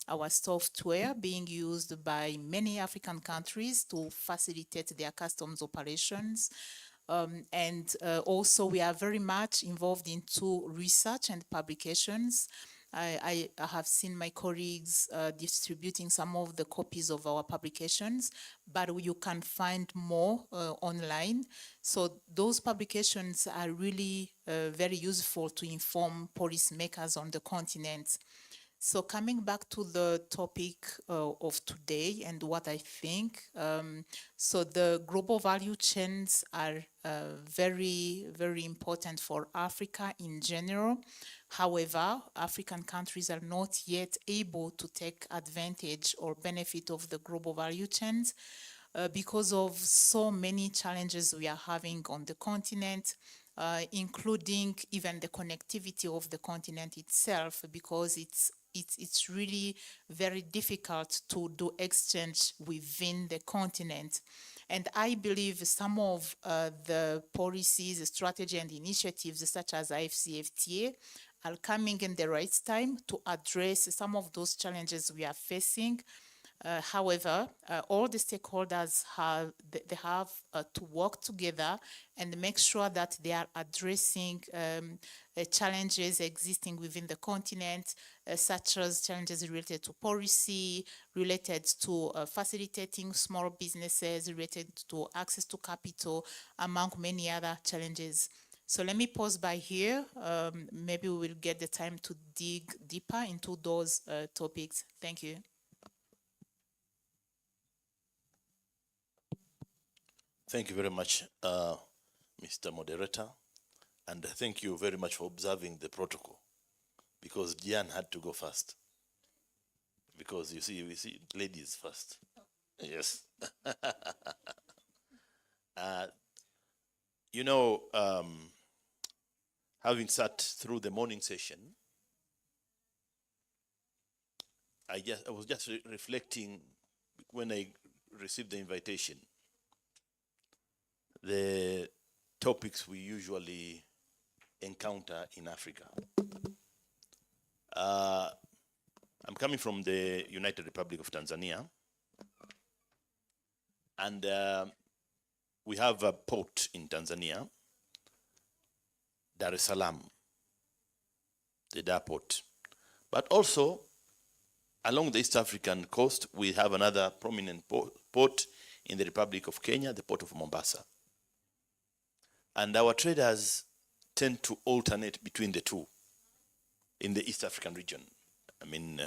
our software being used by many African countries to facilitate their customs operations. And also we are very much involved into research and publications. I have seen my colleagues distributing some of the copies of our publications, but you can find more online. So those publications are really very useful to inform policymakers on the continent. So coming back to the topic of today and what I think, so the global value chains are very, very important for Africa in general. However, African countries are not yet able to take advantage or benefit of the global value chains because of so many challenges we are having on the continent, including even the connectivity of the continent itself, because it's really very difficult to do exchange within the continent. And I believe some of the policies, strategy, and initiatives such as IFCFTA are coming in the right time to address some of those challenges we are facing. However, all the stakeholders have to work together and make sure that they are addressing challenges existing within the continent, such as challenges related to policy, related to facilitating small businesses, related to access to capital, among many other challenges. So let me pause by here. Maybe we will get the time to dig deeper into those topics. Thank you.
Thank you very much, Mr. Moderator, and thank you very much for observing the protocol, because Diane had to go first. Because you see, we see ladies first. Yes. You know, having sat through the morning session, I was just reflecting when I received the invitation, the topics we usually encounter in Africa. I'm coming from the United Republic of Tanzania, and we have a port in Tanzania, Dar es Salaam, the Dar port. But also, along the East African coast, we have another prominent port in the Republic of Kenya, the port of Mombasa. And our traders tend to alternate between the two in the East African region. I mean,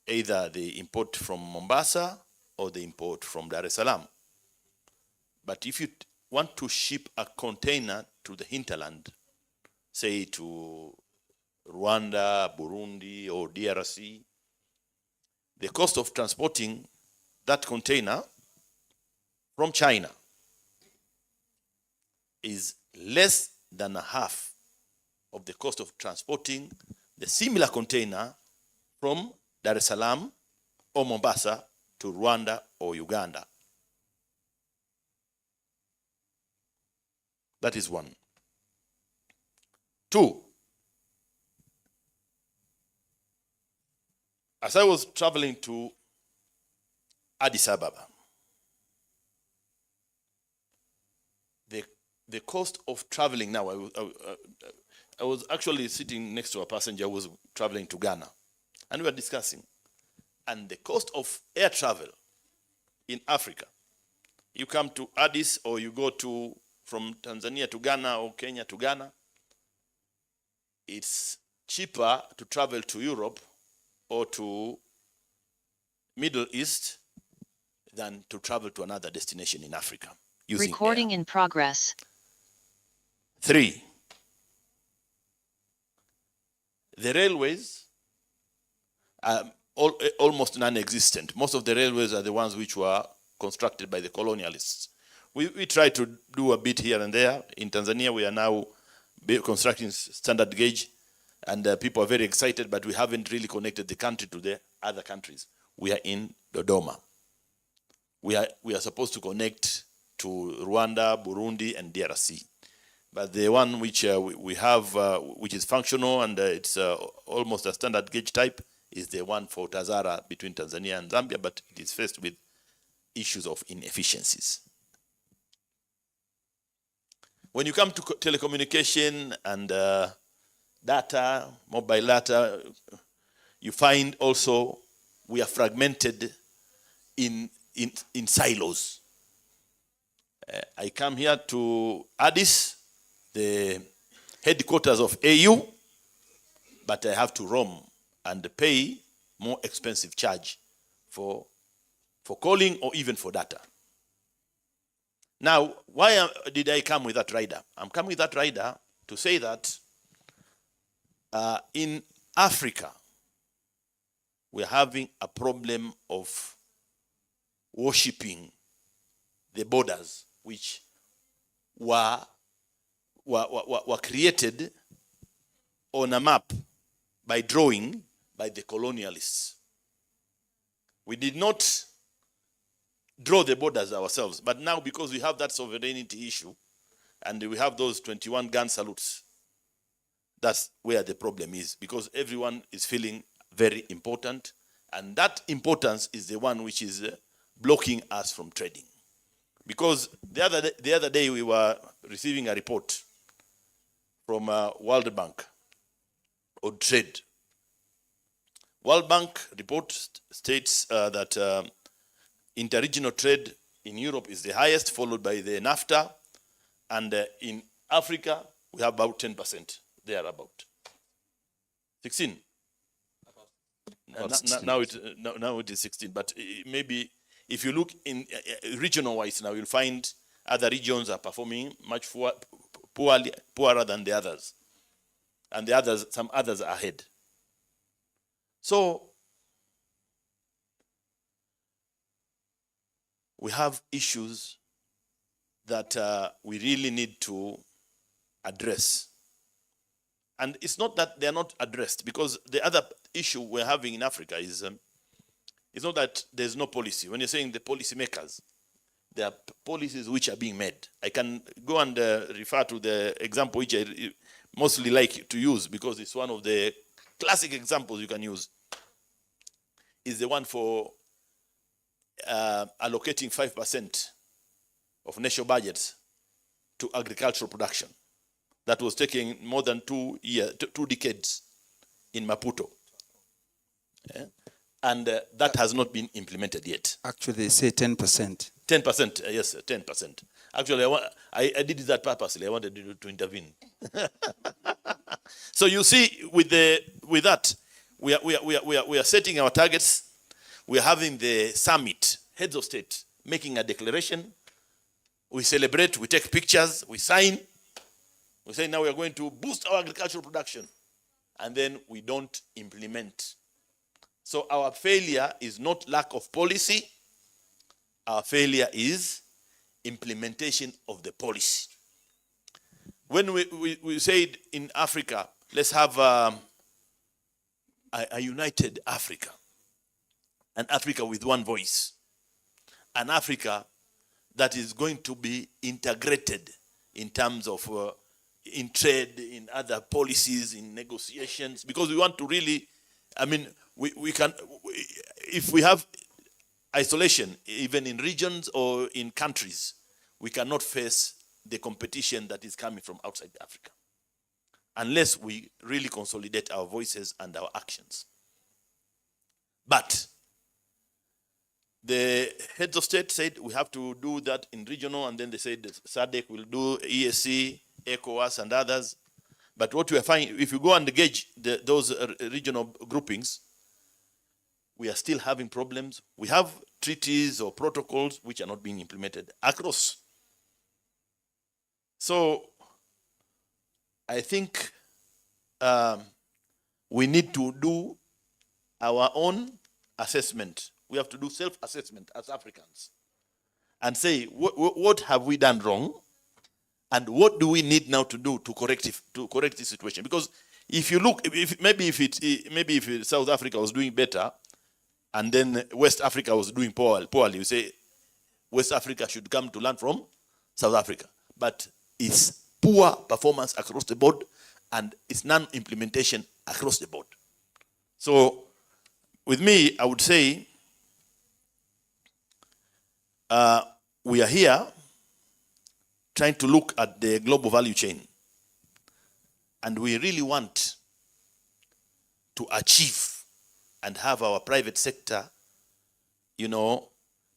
either they import from Mombasa or they import from Dar es Salaam. But if you want to ship a container to the hinterland, say to Rwanda, Burundi, or DRC, the cost of transporting that container from China is less than a half of the cost of transporting the similar container from Dar es Salaam or Mombasa to Rwanda or Uganda. That is one. Two, as I was traveling to Addis Ababa, the cost of traveling now, I was actually sitting next to a passenger who was traveling to Ghana, and we were discussing. And the cost of air travel in Africa, you come to Addis or you go from Tanzania to Ghana or Kenya to Ghana, it's cheaper to travel to Europe or to Middle East than to travel to another destination in Africa using
Recording
air.
in progress.
3, the railways are almost non-existent. Most of the railways are the ones which were constructed by the colonialists. We try to do a bit here and there. In Tanzania, we are now constructing standard gauge, and people are very excited, but we haven't really connected the country to the other countries. We are in Dodoma. We are supposed to connect to Rwanda, Burundi, and DRC. But the one which we have, which is functional and it's almost a standard gauge type, is the one for Tazara between Tanzania and Zambia, but it is faced with issues of inefficiencies. When you come to telecommunication and data, mobile data, you find also we are fragmented in silos. I come here to Addis, the headquarters of AU, but I have to roam and pay more expensive charge for calling or even for data. Now, why did I come with that rider? I'm coming with that rider to say that in Africa, we're having a problem of worshipping the borders which were created on a map by drawing by the colonialists. We did not draw the borders ourselves, but now because we have that sovereignty issue and we have those 21 gun salutes, that's where the problem is, because everyone is feeling very important, and that importance is the one which is blocking us from trading. Because the other day we were receiving a report from World Bank on trade. World Bank report states that interregional trade in Europe is the highest, followed by the NAFTA, and in Africa we have about 10%. They are about 16. Now it is 16, but maybe if you look in regional wise now, you'll find other regions are performing much poorer than the others, and some others are ahead. So we have issues that we really need to address. And it's not that they're not addressed, because the other issue we're having in Africa is it's not that there's no policy. When you're saying the policy makers, there are policies which are being made. I can go and refer to the example which I mostly like to use, because it's one of the classic examples you can use, is the one for allocating 5% of national budgets to agricultural production. That was taking more than 2 decades in Maputo. Yeah? And that has not been implemented yet.
Actually, they say 10%.
10%, yes, 10%. Actually, I did that purposely. I wanted to intervene. So you see, with that, we are setting our targets. We are having the summit, heads of state, making a declaration. We celebrate, we take pictures, we sign. We say now we are going to boost our agricultural production. And then we don't implement. So our failure is not lack of policy. Our failure is implementation of the policy. When we said in Africa, let's have a united Africa. An Africa with one voice. An Africa that is going to be integrated in terms of in trade, in other policies, in negotiations, because we want to really I mean, if we have isolation, even in regions or in countries, we cannot face the competition that is coming from outside Africa, unless we really consolidate our voices and our actions. But the heads of state said we have to do that in regional, and then they said SADC will do ESC, ECOWAS, and others. But what we are finding, if you go and gauge those regional groupings, we are still having problems. We have treaties or protocols which are not being implemented across. So I think we need to do our own assessment. We have to do self-assessment as Africans and say, what have we done wrong? And what do we need now to do to correct this situation? Because if you look, maybe if South Africa was doing better, and then West Africa was doing poorly, you say West Africa should come to learn from South Africa. But it's poor performance across the board, and it's non-implementation across the board. So with me, I would say we are here trying to look at the global value chain. And we really want to achieve and have our private sector,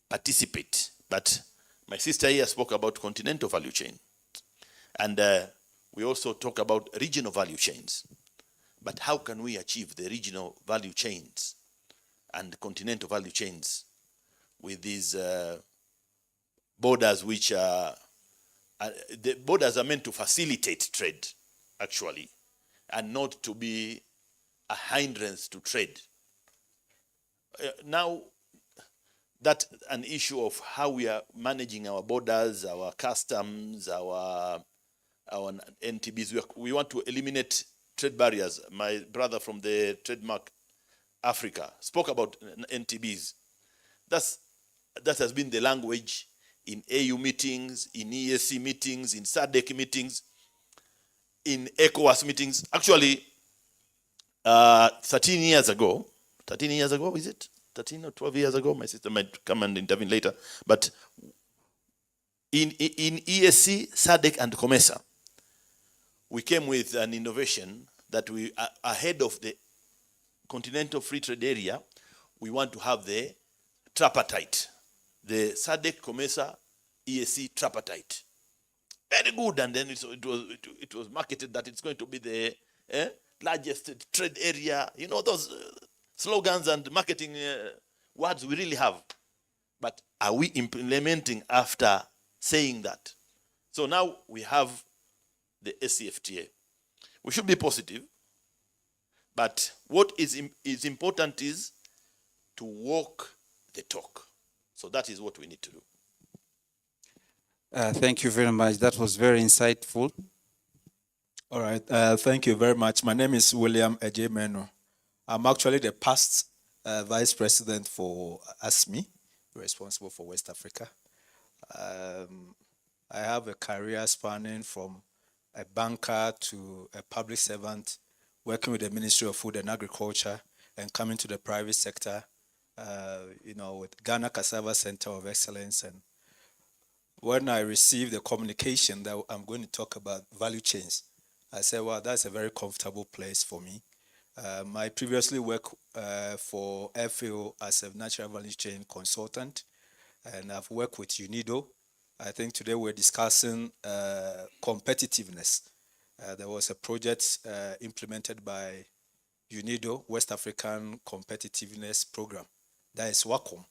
participate. But my sister here spoke about continental value chain. And we also talk about regional value chains. But how can we achieve the regional value chains and continental value chains with these borders which are, the borders are meant to facilitate trade, actually, and not to be a hindrance to trade. Now, that's an issue of how we are managing our borders, our customs, our NTBs. We want to eliminate trade barriers. My brother from the Trademark Africa spoke about NTBs. That has been the language in AU meetings, in ESC meetings, in SADC meetings, in ECOWAS meetings. Actually, 13 years ago, is it? 13 or 12 years ago, my sister might come and intervene later. But in ESC, SADC, and COMESA, we came with an innovation that we, ahead of the continental free trade area, we want to have the tripartite, the SADC, COMESA, ESC tripartite. Very good, and then it was marketed that it's going to be the largest trade area. You know, those slogans and marketing words we really have. But are we implementing after saying that? So now we have the SCFTA. We should be positive, but what is important is to walk the talk. So that is what we need to do.
Thank you very much. That was very insightful.
All right. Thank you very much. My name is William Ejemeno. I'm actually the past vice president for ASME, responsible for West Africa. I have a career spanning from a banker to a public servant, working with the Ministry of Food and Agriculture and coming to the private sector, with Ghana Cassava Center of Excellence. And when I received the communication that I'm going to talk about value chains, I said, well, that's a very comfortable place for me. I previously worked for FAO as a natural value chain consultant, and I've worked with UNIDO. I think today we're discussing competitiveness. There was a project implemented by UNIDO, West African Competitiveness Program. That is WACOM.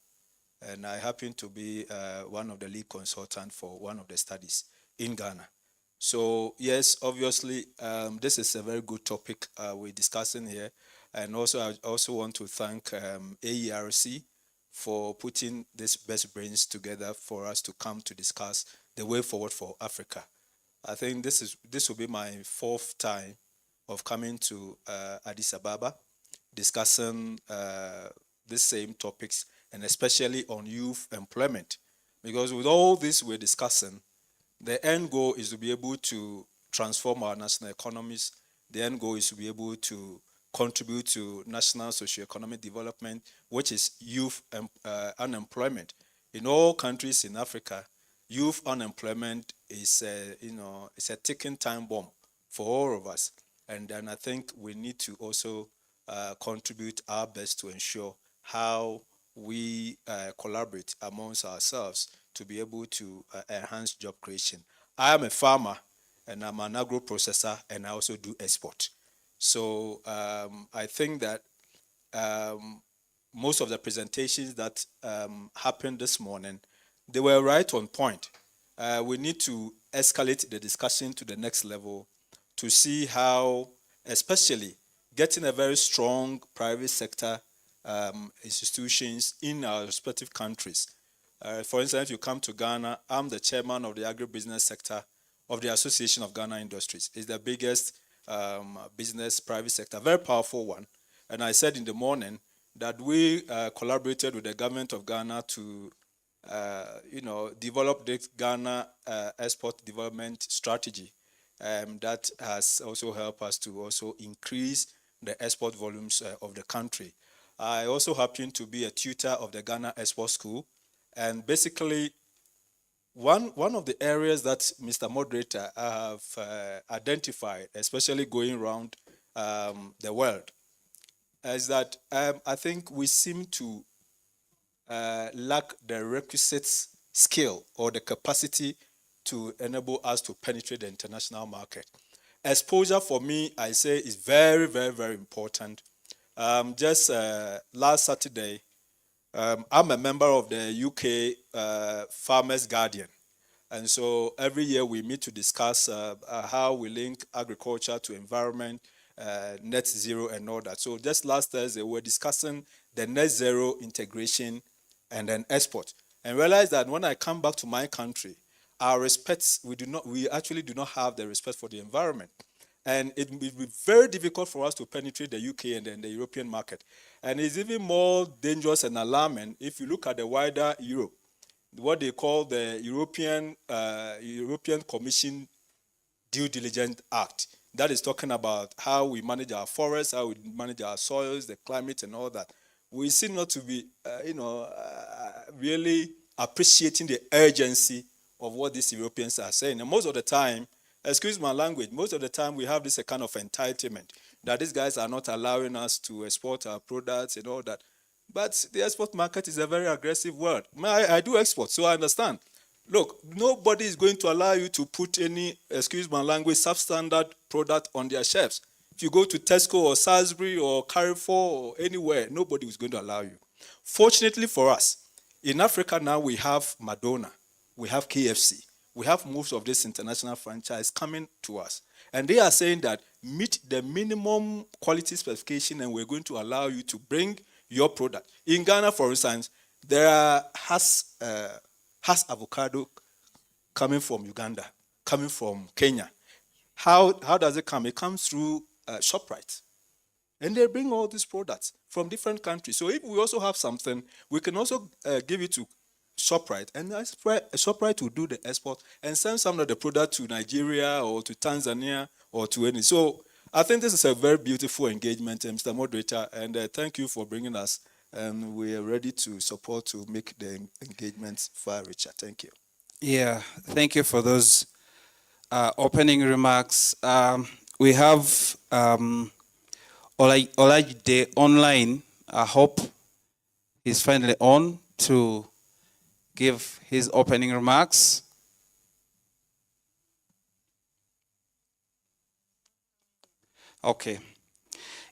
And I happen to be one of the lead consultants for one of the studies in Ghana. So yes, obviously, this is a very good topic we're discussing here. And also, I also want to thank AERC for putting this best brains together for us to come to discuss the way forward for Africa. I think this will be my fourth time of coming to Addis Ababa, discussing the same topics, and especially on youth employment. Because with all this we're discussing, the end goal is to be able to transform our national economies. The end goal is to be able to contribute to national socio-economic development, which is youth unemployment. In all countries in Africa, youth unemployment is it's a ticking time bomb for all of us. And then I think we need to also contribute our best to ensure how we collaborate amongst ourselves to be able to enhance job creation. I am a farmer and I'm an agro-processor and I also do export. So I think that most of the presentations that happened this morning, they were right on point. We need to escalate the discussion to the next level to see how, especially getting a very strong private sector institutions in our respective countries. For instance, if you come to Ghana, I'm the chairman of the agribusiness sector of the Association of Ghana Industries. It's the biggest business private sector, very powerful one. And I said in the morning that we collaborated with the government of Ghana to develop the Ghana export development strategy that has also helped us to also increase the export volumes of the country. I also happen to be a tutor of the Ghana Export School, and basically one of the areas that Mr. Moderator have identified, especially going around the world, is that I think we seem to lack the requisite skill or the capacity to enable us to penetrate the international market. Exposure for me, I say, is very, very, very important. Just last Saturday, I'm a member of the UK Farmers Guardian. And so every year we meet to discuss how we link agriculture to environment, net zero and all that. So just last Thursday, we were discussing the net zero integration and then export. And realized that when I come back to my country, our respects, we actually do not have the respect for the environment. And it will be very difficult for us to penetrate the UK and then the European market. And it's even more dangerous and alarming if you look at the wider Europe, what they call the European Commission Due Diligence Act. That is talking about how we manage our forests, how we manage our soils, the climate and all that. We seem not to be, really appreciating the urgency of what these Europeans are saying. And most of the time, excuse my language, most of the time we have this kind of entitlement that these guys are not allowing us to export our products and all that. But the export market is a very aggressive world. I do export, so I understand. Look, nobody is going to allow you to put any, excuse my language, substandard product on their shelves. If you go to Tesco or Salisbury or Carrefour or anywhere, nobody is going to allow you. Fortunately for us, in Africa now we have Madonna, we have KFC, we have most of this international franchise coming to us. And they are saying that meet the minimum quality specification and we're going to allow you to bring your product. In Ghana, for instance, there are has avocado coming from Uganda, coming from Kenya. How does it come? It comes through ShopRite. And they bring all these products from different countries. So if we also have something, we can also give it to ShopRite. And ShopRite will do the export and send some of the product to Nigeria or to Tanzania or to any. So I think this is a very beautiful engagement, Mr. Moderator, and thank you for bringing us. And we are ready to support to make the engagement far richer. Thank you.
Yeah, thank you for those opening remarks. We have Olajide online. I hope he's finally on to give his opening remarks. Okay.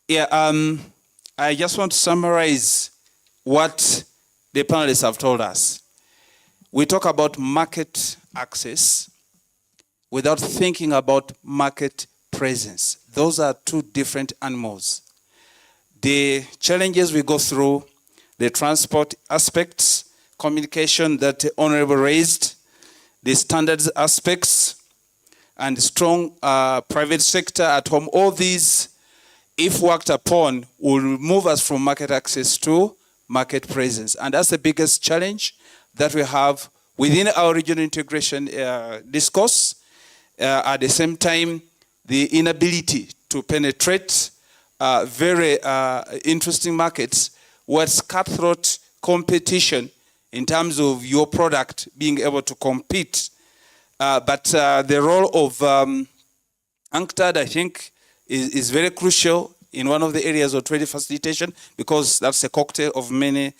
Yeah, I just want to summarize what the panelists have told us. We talk about market access without thinking about market presence. Those are two different animals. The challenges we go through, the transport aspects, communication that the Honorable raised, the standards aspects, and strong private sector at home, all these, if worked upon, will move us from market access to market presence. And that's the biggest challenge that we have within our regional integration discourse. At the same time, the inability to penetrate very interesting markets where it's cutthroat competition in terms of your product being able to compete. But the role of UNCTAD, I think, is very crucial in one of the areas of trade facilitation, because that's a cocktail of many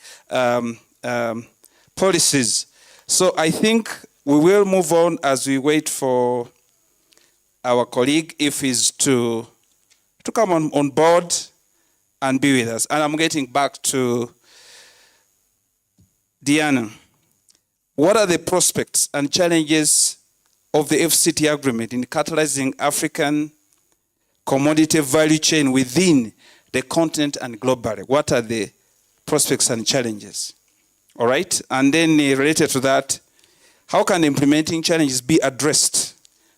policies. So I think we will move on as we wait for our colleague, if he's to come on board and be with us. And I'm getting back to Diana. What are the prospects and challenges of the FCT agreement in catalyzing African commodity value chain within the continent and globally? What are the prospects and challenges? All right, and then related to that, how can implementing challenges be addressed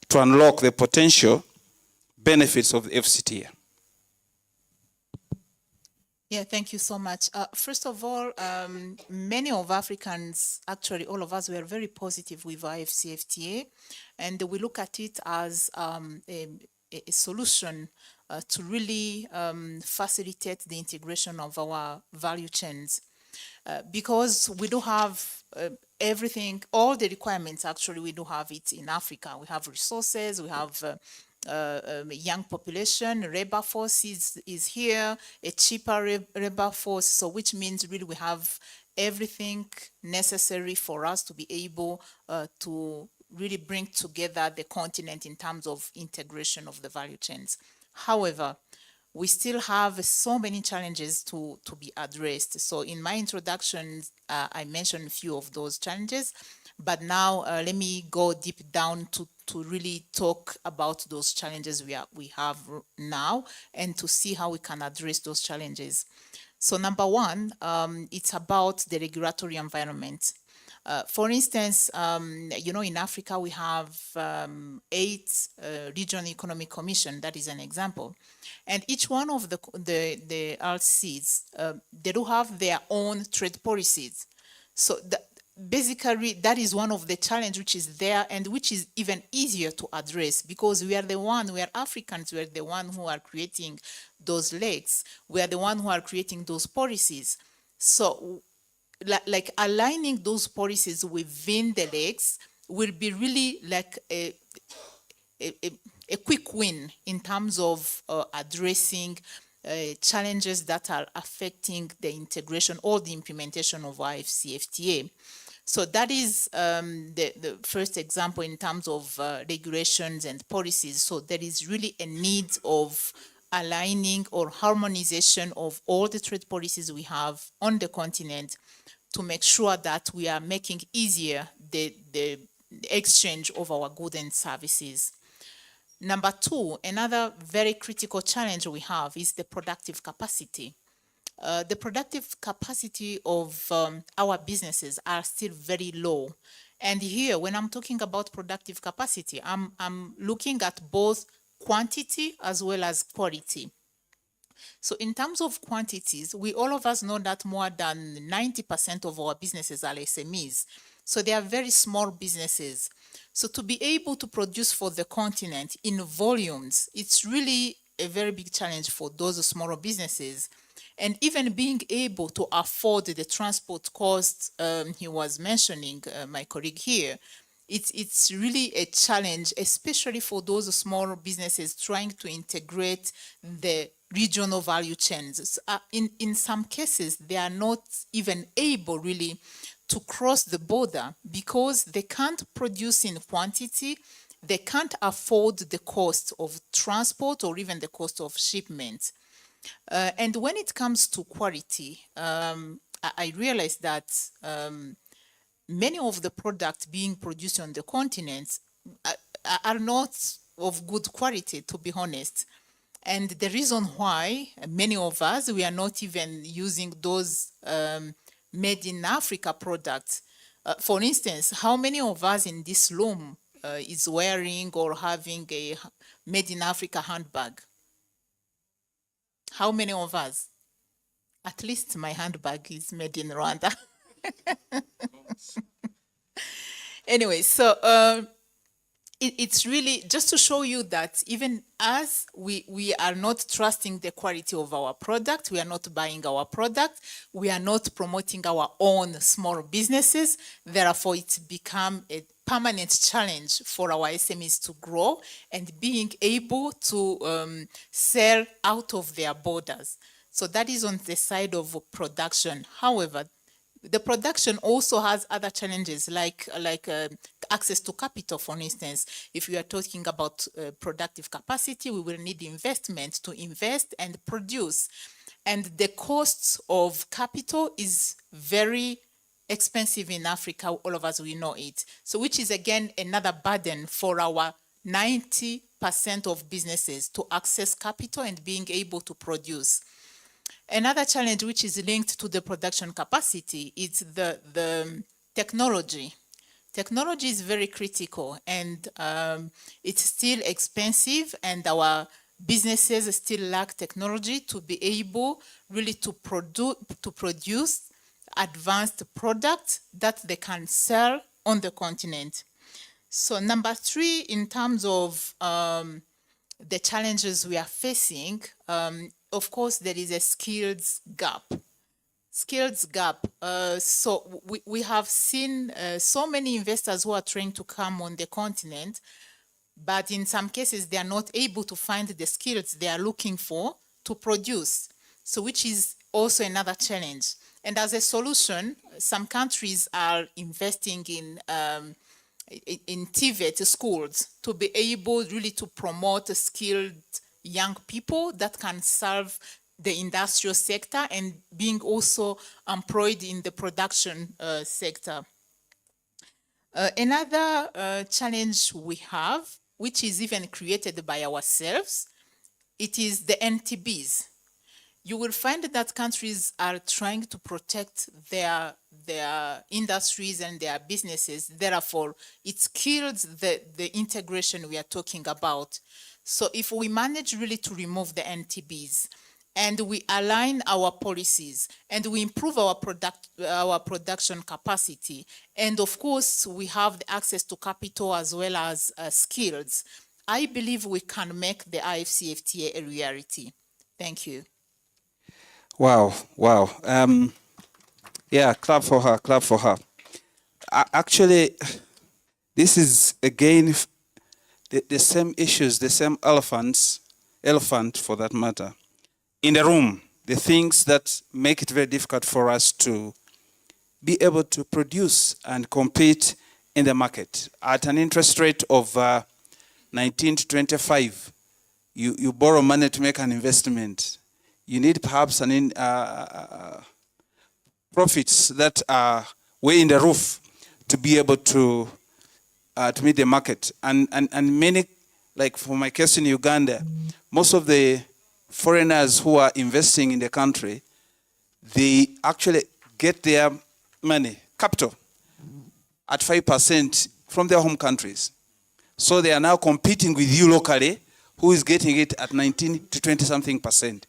to unlock the potential benefits of the FCTA?
Yeah, thank you so much. First of all, many of Africans, actually all of us, were very positive with IFCFTA, and we look at it as a solution to really facilitate the integration of our value chains. Because we do have everything, all the requirements, actually, we do have it in Africa. We have resources, we have young population, labor force is here, a cheaper labor force, so which means really we have everything necessary for us to be able to really bring together the continent in terms of integration of the value chains. However, we still have so many challenges to be addressed. So in my introduction, I mentioned a few of those challenges, but now let me go deep down to really talk about those challenges we have now and to see how we can address those challenges. So number one, it's about the regulatory environment. For instance, you know, in Africa, we have 8 regional economic commission. That is an example. And each one of the RCs, they do have their own trade policies. So basically, that is one of the challenges which is there and which is even easier to address, because we are Africans, we are the one who are creating those legs. We are the one who are creating those policies. So like aligning those policies within the legs will be really like a quick win in terms of addressing challenges that are affecting the integration or the implementation of IFCFTA. So that is the first example in terms of regulations and policies. So there is really a need of aligning or harmonization of all the trade policies we have on the continent to make sure that we are making easier the exchange of our goods and services. Number two, another very critical challenge we have is the productive capacity. The productive capacity of our businesses are still very low. And here, when I'm talking about productive capacity, I'm looking at both quantity as well as quality. So in terms of quantities, all of us know that more than 90% of our businesses are SMEs. So they are very small businesses. So to be able to produce for the continent in volumes, it's really a very big challenge for those smaller businesses. And even being able to afford the transport costs he was mentioning, my colleague here, it's really a challenge, especially for those small businesses trying to integrate the regional value chains. In some cases, they are not even able really to cross the border because they can't produce in quantity, they can't afford the cost of transport or even the cost of shipment. And when it comes to quality, I realized that many of the products being produced on the continent are not of good quality, to be honest. And the reason why many of us, we are not even using those made in Africa products. For instance, how many of us in this room is wearing or having a made in Africa handbag? How many of us? At least my handbag is made in Rwanda. Anyway, so it's really just to show you that even as we are not trusting the quality of our product, we are not buying our product, we are not promoting our own small businesses. Therefore, it's become a permanent challenge for our SMEs to grow and being able to sell out of their borders. So that is on the side of production. However, the production also has other challenges like access to capital, for instance. If we are talking about productive capacity, we will need investment to invest and produce. And the costs of capital is very expensive in Africa, all of us, we know it. So which is again another burden for our 90% of businesses to access capital and being able to produce. Another challenge which is linked to the production capacity is the technology. Technology is very critical, and it's still expensive, and our businesses still lack technology to be able really to produce advanced products that they can sell on the continent. So number 3, in terms of the challenges we are facing, of course, there is a skills gap. So we have seen so many investors who are trying to come on the continent, but in some cases, they are not able to find the skills they are looking for to produce. So which is also another challenge. And as a solution, some countries are investing in TVET schools to be able really to promote skilled young people that can serve the industrial sector and being also employed in the production sector. Another challenge we have, which is even created by ourselves, it is the NTBs. You will find that countries are trying to protect their industries and their businesses. Therefore, it kills the integration we are talking about. So if we manage really to remove the NTBs and we align our policies and we improve our production capacity, and of course we have the access to capital as well as skills, I believe we can make the IFCFTA a reality. Thank you.
Wow. Yeah, clap for her. Actually, this is again the same issues, the same elephant for that matter, in the room. The things that make it very difficult for us to be able to produce and compete in the market. At an interest rate of 19 to 25, you borrow money to make an investment. You need perhaps profits that are way in the roof to be able to meet the market. And many, like for my case in Uganda, most of the foreigners who are investing in the country, they actually get their money, capital, at 5% from their home countries. So they are now competing with you locally, who is getting it at 19 to 20-something%.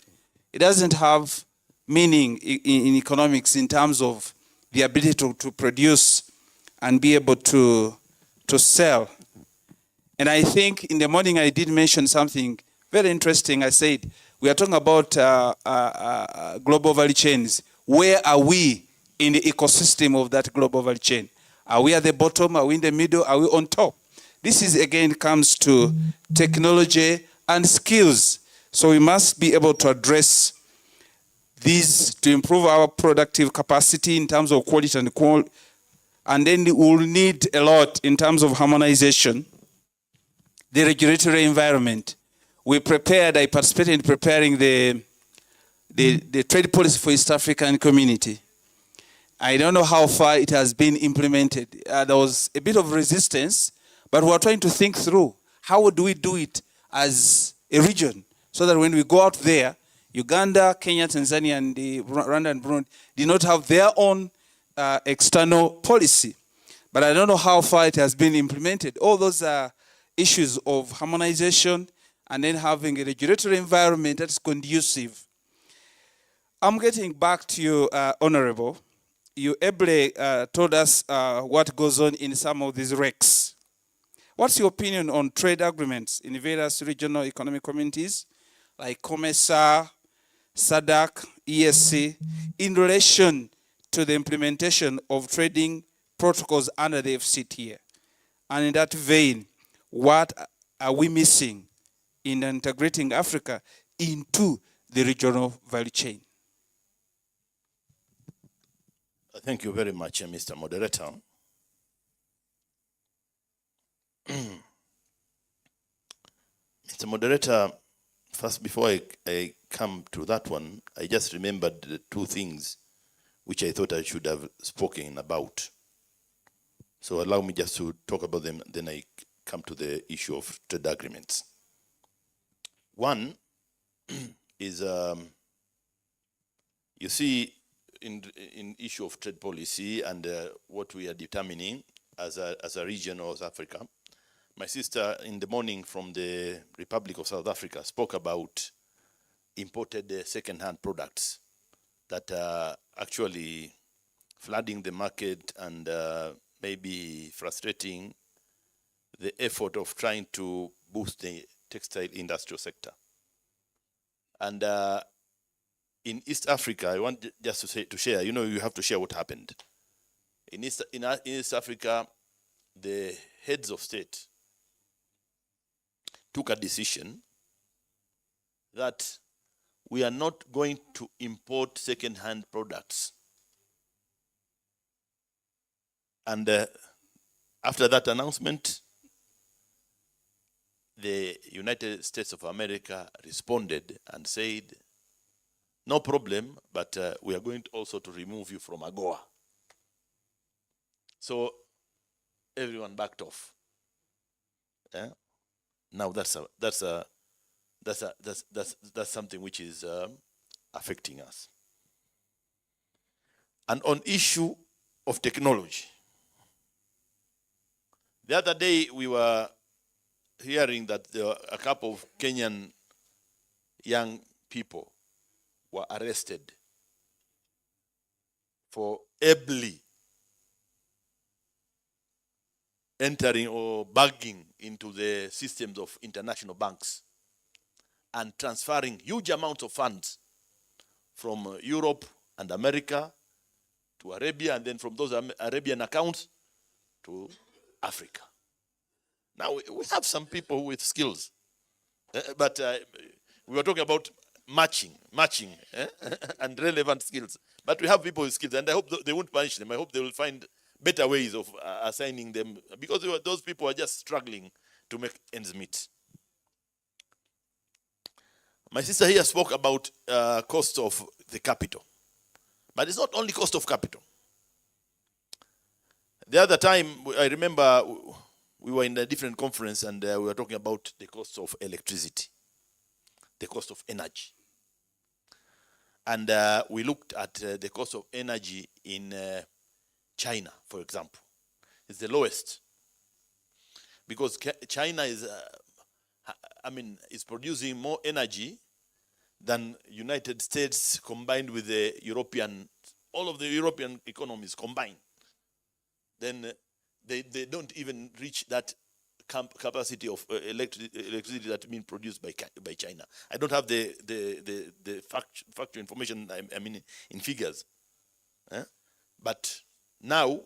It doesn't have meaning in economics in terms of the ability to produce and be able to sell. And I think in the morning I did mention something very interesting. I said, we are talking about global value chains. Where are we in the ecosystem of that global value chain? Are we at the bottom? Are we in the middle? Are we on top? This is again comes to technology and skills. So we must be able to address these to improve our productive capacity in terms of quality and quality. And then we'll need a lot in terms of harmonization, the regulatory environment. I participated in preparing the trade policy for East African community. I don't know how far it has been implemented. There was a bit of resistance, but we're trying to think through how do we do it as a region so that when we go out there, Uganda, Kenya, Tanzania, and Rwanda and Burundi did not have their own external policy. But I don't know how far it has been implemented. All those are issues of harmonization and then having a regulatory environment that's conducive. I'm getting back to you, Honorable. You ably told us what goes on in some of these recs. What's your opinion on trade agreements in various regional economic communities like COMESA, SADC, ESC, in relation to the implementation of trading protocols under the FCTA? And in that vein, what are we missing in integrating Africa into the regional value chain?
Thank you very much, Mr. Moderator. Mr. Moderator, first, before I come to that one, I just remembered the two things which I thought I should have spoken about. So allow me just to talk about them, then I come to the issue of trade agreements. One is, you see, in issue of trade policy and what we are determining as a region of Africa, my sister in the morning from the Republic of South Africa spoke about imported second-hand products that are actually flooding the market and maybe frustrating the effort of trying to boost the textile industrial sector. And in East Africa, I want just to share, you know, you have to share what happened. In East Africa, the heads of state took a decision that we are not going to import second-hand products. And after that announcement, the United States of America responded and said, no problem, but we are going also to remove you from AGOA. So everyone backed off. Yeah? Now that's something which is affecting us. And on issue of technology, the other day we were hearing that there were a couple of Kenyan young people were arrested for ably entering or bugging into the systems of international banks and transferring huge amounts of funds from Europe and America to Arabia, and then from those Arabian accounts to Africa. Now, we have some people with skills, but we were talking about matching and relevant skills. But we have people with skills, and I hope they won't punish them. I hope they will find better ways of assigning them, because those people are just struggling to make ends meet. My sister here spoke about cost of the capital. But it's not only cost of capital. The other time, I remember we were in a different conference and we were talking about the cost of electricity, the cost of energy. And we looked at the cost of energy in China, for example. It's the lowest. Because China is, is producing more energy than United States combined with the European, all of the European economies combined. Then they don't even reach that capacity of electricity that's being produced by China. I don't have the factual information, in figures. But now,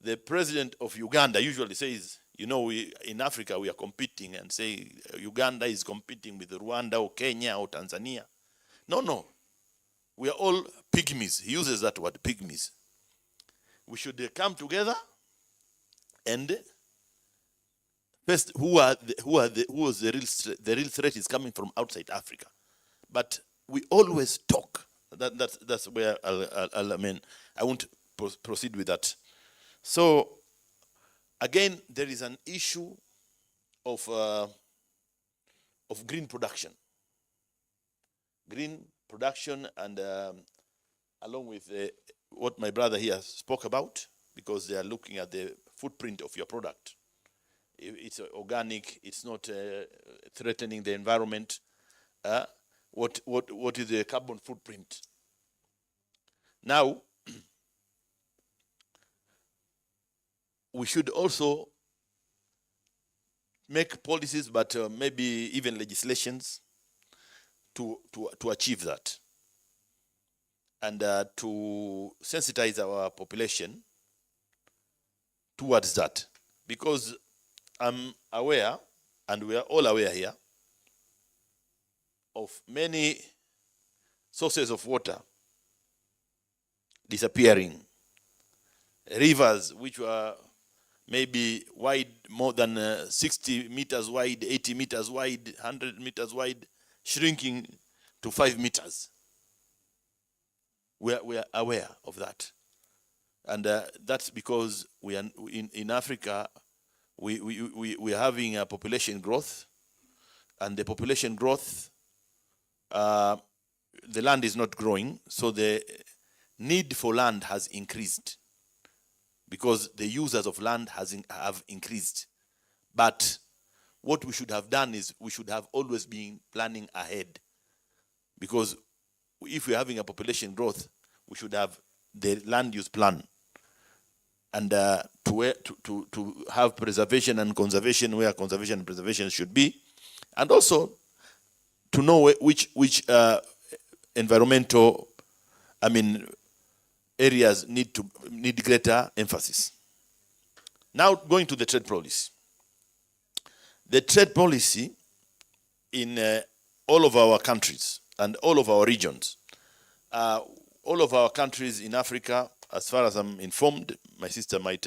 the president of Uganda usually says, we in Africa we are competing, and say Uganda is competing with Rwanda or Kenya or Tanzania. No. We are all pygmies. He uses that word, pygmies. We should come together and first, the real threat is coming from outside Africa. But we always talk. That's where I won't proceed with that. So again, there is an issue of green production. Green production, and along with what my brother here spoke about, because they are looking at the footprint of your product. It's organic, it's not threatening the environment. What is the carbon footprint? Now, we should also make policies, but maybe even legislations to achieve that, and to sensitize our population towards that. Because I'm aware, and we are all aware here, of many sources of water disappearing. Rivers which were maybe wide, more than 60 meters wide, 80 meters wide, 100 meters wide, shrinking to 5 meters. We are aware of that. And that's because we are in Africa, we are having a population growth, and the population growth, the land is not growing, so the need for land has increased because the users of land have increased. But what we should have done is we should have always been planning ahead, because if we're having a population growth, we should have the land use plan, and to have preservation and conservation where conservation and preservation should be, and also to know which environmental, areas need greater emphasis. Now going to the trade policy. The trade policy in all of our countries and all of our regions, all of our countries in Africa, as far as I'm informed, my sister might,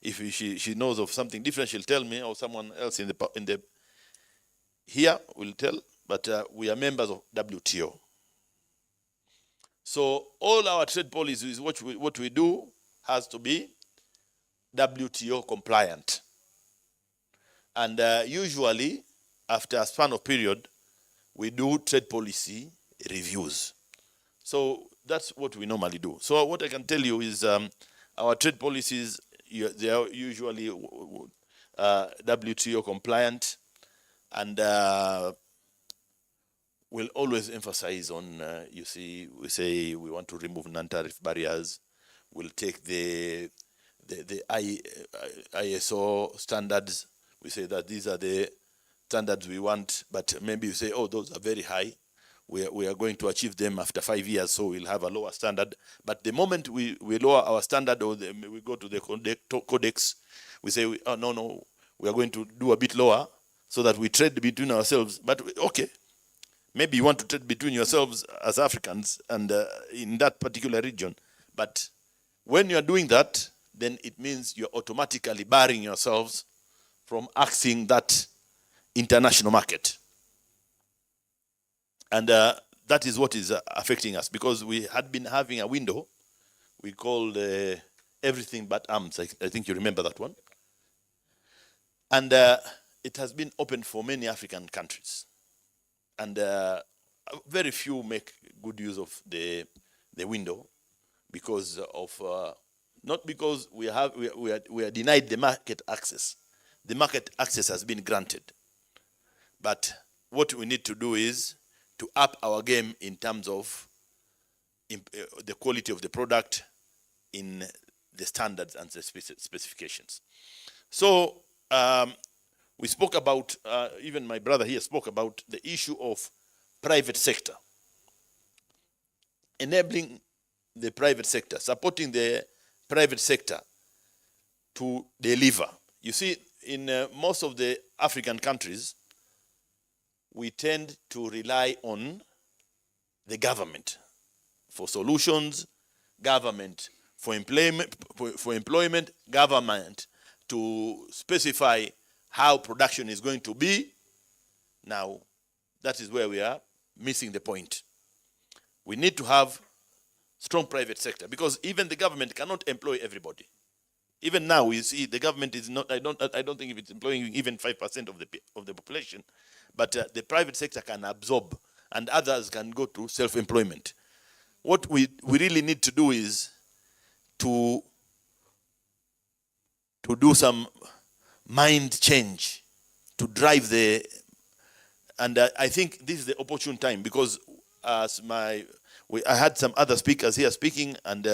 if she knows of something different, she'll tell me, or someone else in the here will tell. But we are members of WTO. So all our trade policies, what we do has to be WTO compliant. And usually, after a span of period, we do trade policy reviews. So that's what we normally do. So what I can tell you is our trade policies, they are usually WTO compliant, and we'll always emphasize on, we say we want to remove non-tariff barriers. We'll take the ISO standards. We say that these are the standards we want, but maybe you say, oh, those are very high. We are going to achieve them after 5 years, so we'll have a lower standard. But the moment we lower our standard, or we go to the codex, we say, oh, no, we are going to do a bit lower so that we trade between ourselves. But okay, maybe you want to trade between yourselves as Africans and in that particular region. But when you are doing that, then it means you're automatically barring yourselves from accessing that international market. And that is what is affecting us, because we had been having a window we called everything but arms. I think you remember that one. And it has been open for many African countries. And very few make good use of the window because of, not because we are denied the market access. The market access has been granted. But what we need to do is to up our game in terms of the quality of the product, in the standards and the specifications. So we spoke about, even my brother here spoke about the issue of private sector. Enabling the private sector, supporting the private sector to deliver. You see, in most of the African countries, we tend to rely on the government for solutions, government for employment, government to specify how production is going to be. Now, that is where we are missing the point. We need to have strong private sector, because even the government cannot employ everybody. Even now, we see the government is not, I don't think if it's employing even 5% of the population, but the private sector can absorb, and others can go to self-employment. What we really need to do is to do some mind change, to drive the, and I think this is the opportune time, because as I had some other speakers here speaking, and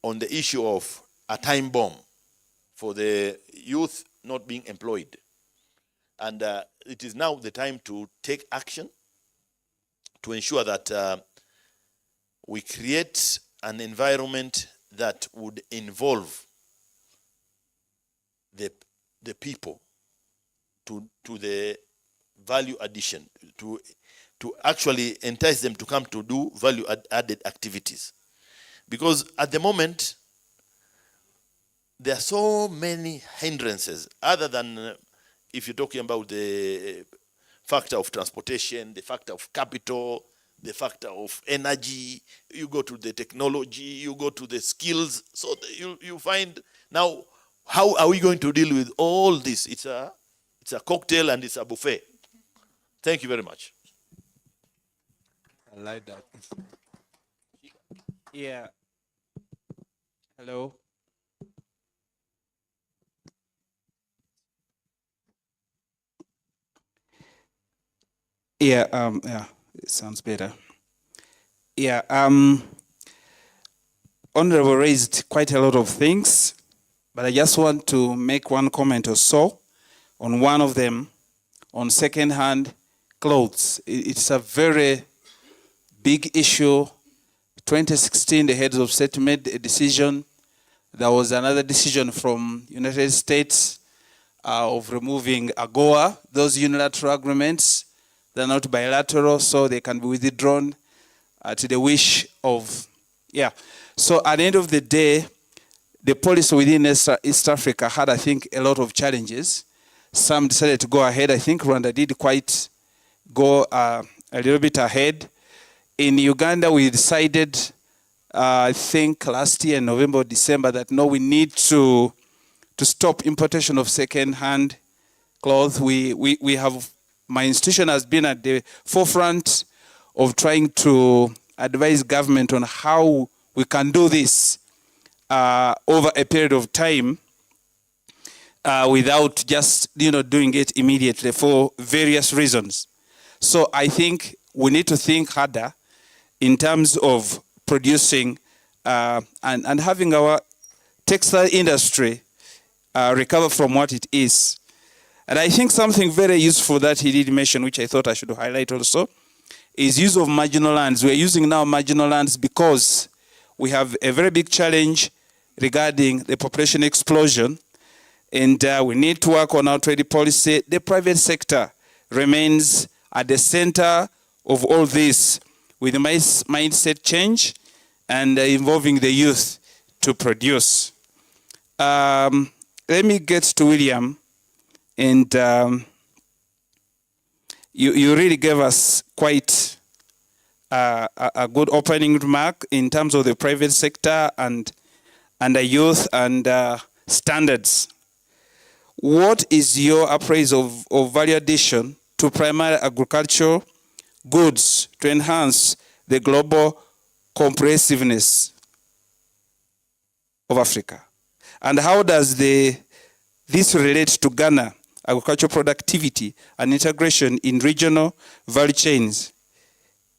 on the issue of a time bomb for the youth not being employed. And it is now the time to take action to ensure that we create an environment that would involve the people to the value addition, to actually entice them to come to do value added activities. Because at the moment, there are so many hindrances other than if you're talking about the factor of transportation, the factor of capital, the factor of energy, you go to the technology, you go to the skills. So you find now, how are we going to deal with all this? It's a cocktail and it's a buffet. Thank you very much.
I like that.
Yeah. Hello. Yeah, it sounds better. Yeah, Honorable raised quite a lot of things, but I just want to make one comment or so on one of them, on second-hand clothes. It's a very big issue. 2016, the heads of state made a decision. There was another decision from United States of removing AGOA. Those unilateral agreements, they're not bilateral, so they can be withdrawn to the wish of, yeah. So at the end of the day, the policy within East Africa had, I think, a lot of challenges. Some decided to go ahead. I think Rwanda did quite go a little bit ahead. In Uganda, we decided, I think last year, November or December, that no, we need to stop importation of second-hand clothes. We have, my institution has been at the forefront of trying to advise government on how we can do this over a period of time without just doing it immediately for various reasons. So I think we need to think harder in terms of producing and having our textile industry recover from what it is. And I think something very useful that he did mention, which I thought I should highlight also, is use of marginal lands. We're using now marginal lands because we have a very big challenge regarding the population explosion, and we need to work on our trade policy. The private sector remains at the center of all this, with the mindset change and involving the youth to produce. Let me get to William, and you really gave us quite a good opening remark in terms of the private sector and the youth and standards. What is your appraisal of value addition to primary agricultural goods to enhance the global comprehensiveness of Africa? And how does this relate to Ghana agricultural productivity and integration in regional value chains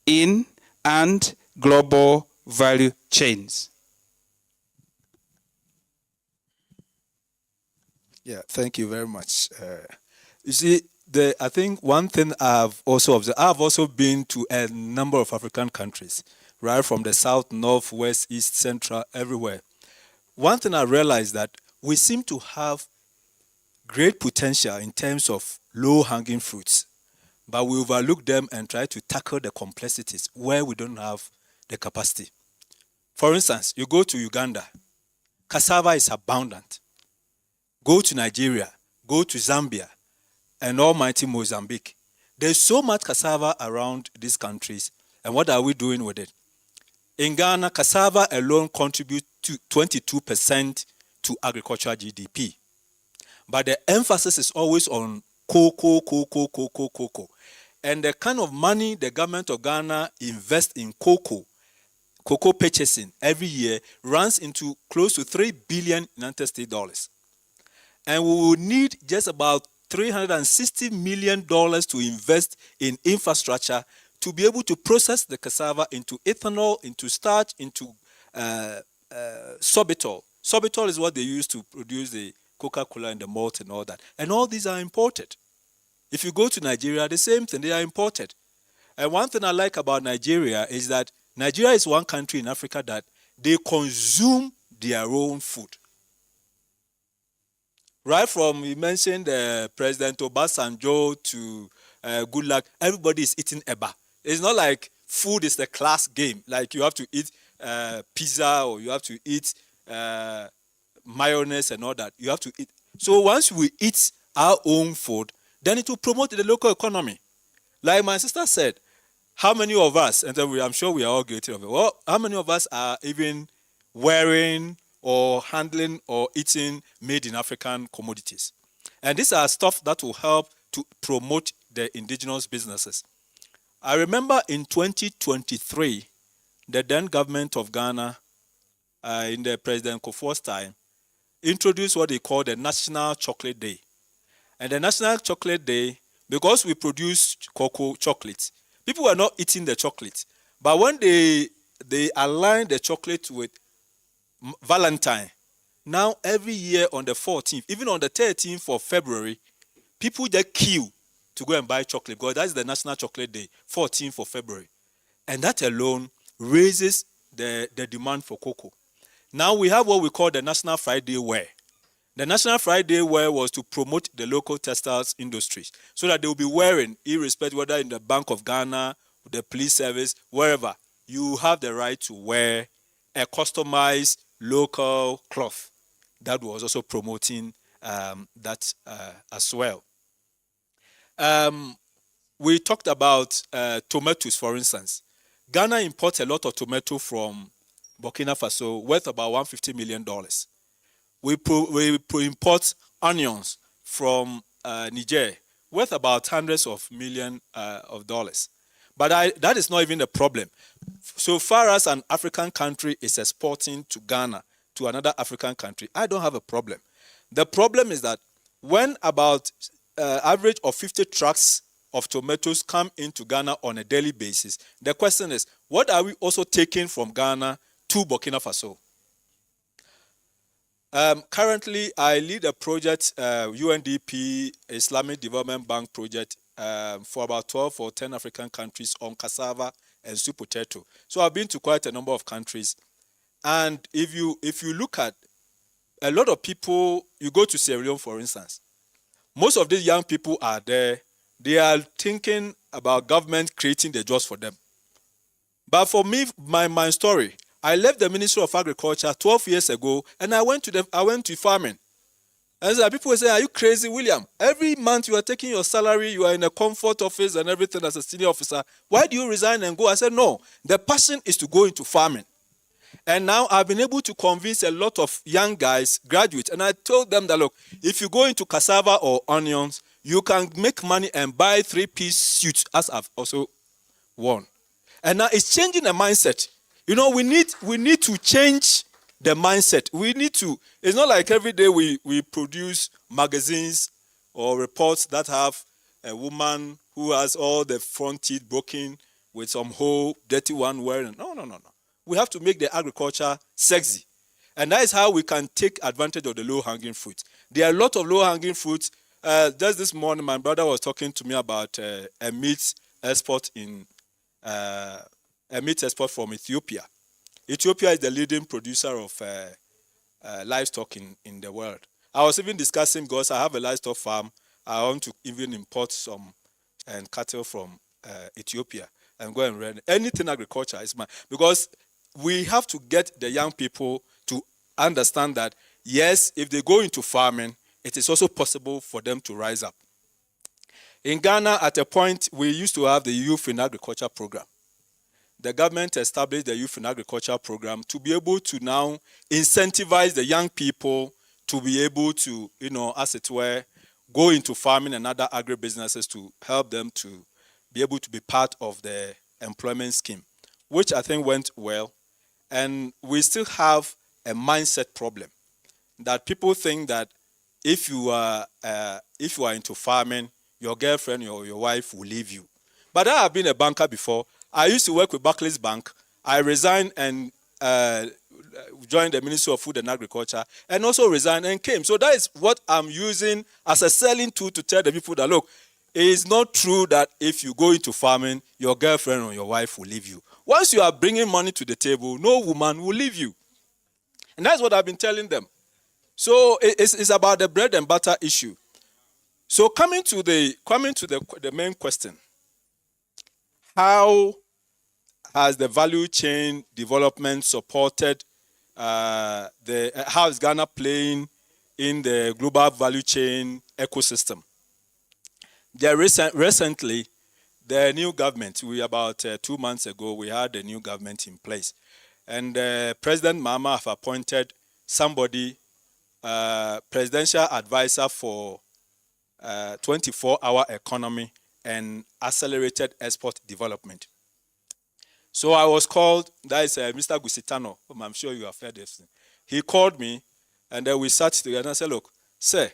in and global value chains?
Yeah, thank you very much. You see, I think one thing I've also observed, I've also been to a number of African countries, right from the south, north, west, east, central, everywhere. One thing I realized that we seem to have great potential in terms of low-hanging fruits, but we overlook them and try to tackle the complexities where we don't have the capacity. For instance, you go to Uganda, cassava is abundant. Go to Nigeria, go to Zambia, and almighty Mozambique. There's so much cassava around these countries, and what are we doing with it? In Ghana, cassava alone contributes to 22% to agricultural GDP. But the emphasis is always on cocoa. And the kind of money the government of Ghana invests in cocoa purchasing every year runs into close to $3 billion United States dollars. And we will need just about $360 million to invest in infrastructure to be able to process the cassava into ethanol, into starch, into sorbitol. Sorbitol is what they use to produce the Coca-Cola and the malt and all that. And all these are imported. If you go to Nigeria, the same thing, they are imported. And one thing I like about Nigeria is that Nigeria is one country in Africa that they consume their own food. Right from, you mentioned President Obasanjo to Goodluck, everybody is eating eba. It's not like food is a class game. Like you have to eat pizza or you have to eat mayonnaise and all that. You have to eat. So once we eat our own food, then it will promote the local economy. Like my sister said, how many of us, and then I'm sure we are all guilty of it, well, how many of us are even wearing or handling or eating made in African commodities? And these are stuff that will help to promote the indigenous businesses. I remember in 2023, the then government of Ghana, in the President Kufuor's time, introduced what they call the National Chocolate Day. And the National Chocolate Day, because we produce cocoa chocolate, people were not eating the chocolate. But when they aligned the chocolate with Valentine, now every year on the 14th, even on the 13th of February, people just queue to go and buy chocolate because that's the National Chocolate Day, 14th of February. And that alone raises the demand for cocoa. Now we have what we call the National Friday Wear. The National Friday Wear was to promote the local textiles industries so that they will be wearing, irrespective whether in the Bank of Ghana, the police service, wherever, you have the right to wear a customized local cloth. That was also promoting that as well. We talked about tomatoes, for instance. Ghana imports a lot of tomato from Burkina Faso, worth about $150 million. We import onions from Niger, worth about hundreds of millions of dollars. But that is not even the problem. So far as an African country is exporting to Ghana, to another African country, I don't have a problem. The problem is that when about average of 50 trucks of tomatoes come into Ghana on a daily basis, the question is, what are we also taking from Ghana to Burkina Faso? Currently, I lead a project, UNDP, Islamic Development Bank project, for about 12 or 10 African countries on cassava and sweet potato. So I've been to quite a number of countries. And if you look at a lot of people, you go to Sierra Leone, for instance, most of these young people are there. They are thinking about government creating the jobs for them. But for me, my story, I left the Ministry of Agriculture 12 years ago, and I went to farming. And so people say, "Are you crazy, William? Every month you are taking your salary, you are in a comfort office and everything as a senior officer. Why do you resign and go?" I said, "No, the passion is to go into farming." And now I've been able to convince a lot of young guys, graduates, and I told them that, look, if you go into cassava or onions, you can make money and buy 3-piece suits, as I've also worn. And now it's changing the mindset. You know, we need to change the mindset. We need to, it's not like every day we produce magazines or reports that have a woman who has all the front teeth broken with some whole dirty one wearing. No. We have to make the agriculture sexy. And that is how we can take advantage of the low-hanging fruit. There are a lot of low-hanging fruits. Just this morning, my brother was talking to me about a meat export from Ethiopia. Ethiopia is the leading producer of livestock in the world. I was even discussing, because I have a livestock farm, I want to even import some cattle from Ethiopia and go and run anything agriculture is mine. Because we have to get the young people to understand that, yes, if they go into farming, it is also possible for them to rise up. In Ghana, at a point, we used to have the Youth in Agriculture program. The government established the Youth in Agriculture program to be able to now incentivize the young people to be able to, as it were, go into farming and other agribusinesses to help them to be able to be part of the employment scheme, which I think went well. And we still have a mindset problem that people think that if you are into farming, your girlfriend or your wife will leave you. But I have been a banker before. I used to work with Barclays Bank. I resigned and joined the Ministry of Food and Agriculture, and also resigned and came. So that is what I'm using as a selling tool to tell the people that, look, it is not true that if you go into farming, your girlfriend or your wife will leave you. Once you are bringing money to the table, no woman will leave you. And that's what I've been telling them. So it's about the bread and butter issue. So coming to the main question, how has the value chain development supported how is Ghana playing in the global value chain ecosystem? Recently, the new government, about 2 months ago, we had a new government in place. And President Mahama have appointed somebody, presidential advisor for 24-hour economy and accelerated export development. So I was called, that is Mr. Gusitano, whom I'm sure you have heard this. He called me, and then we sat together and I said, look, sir,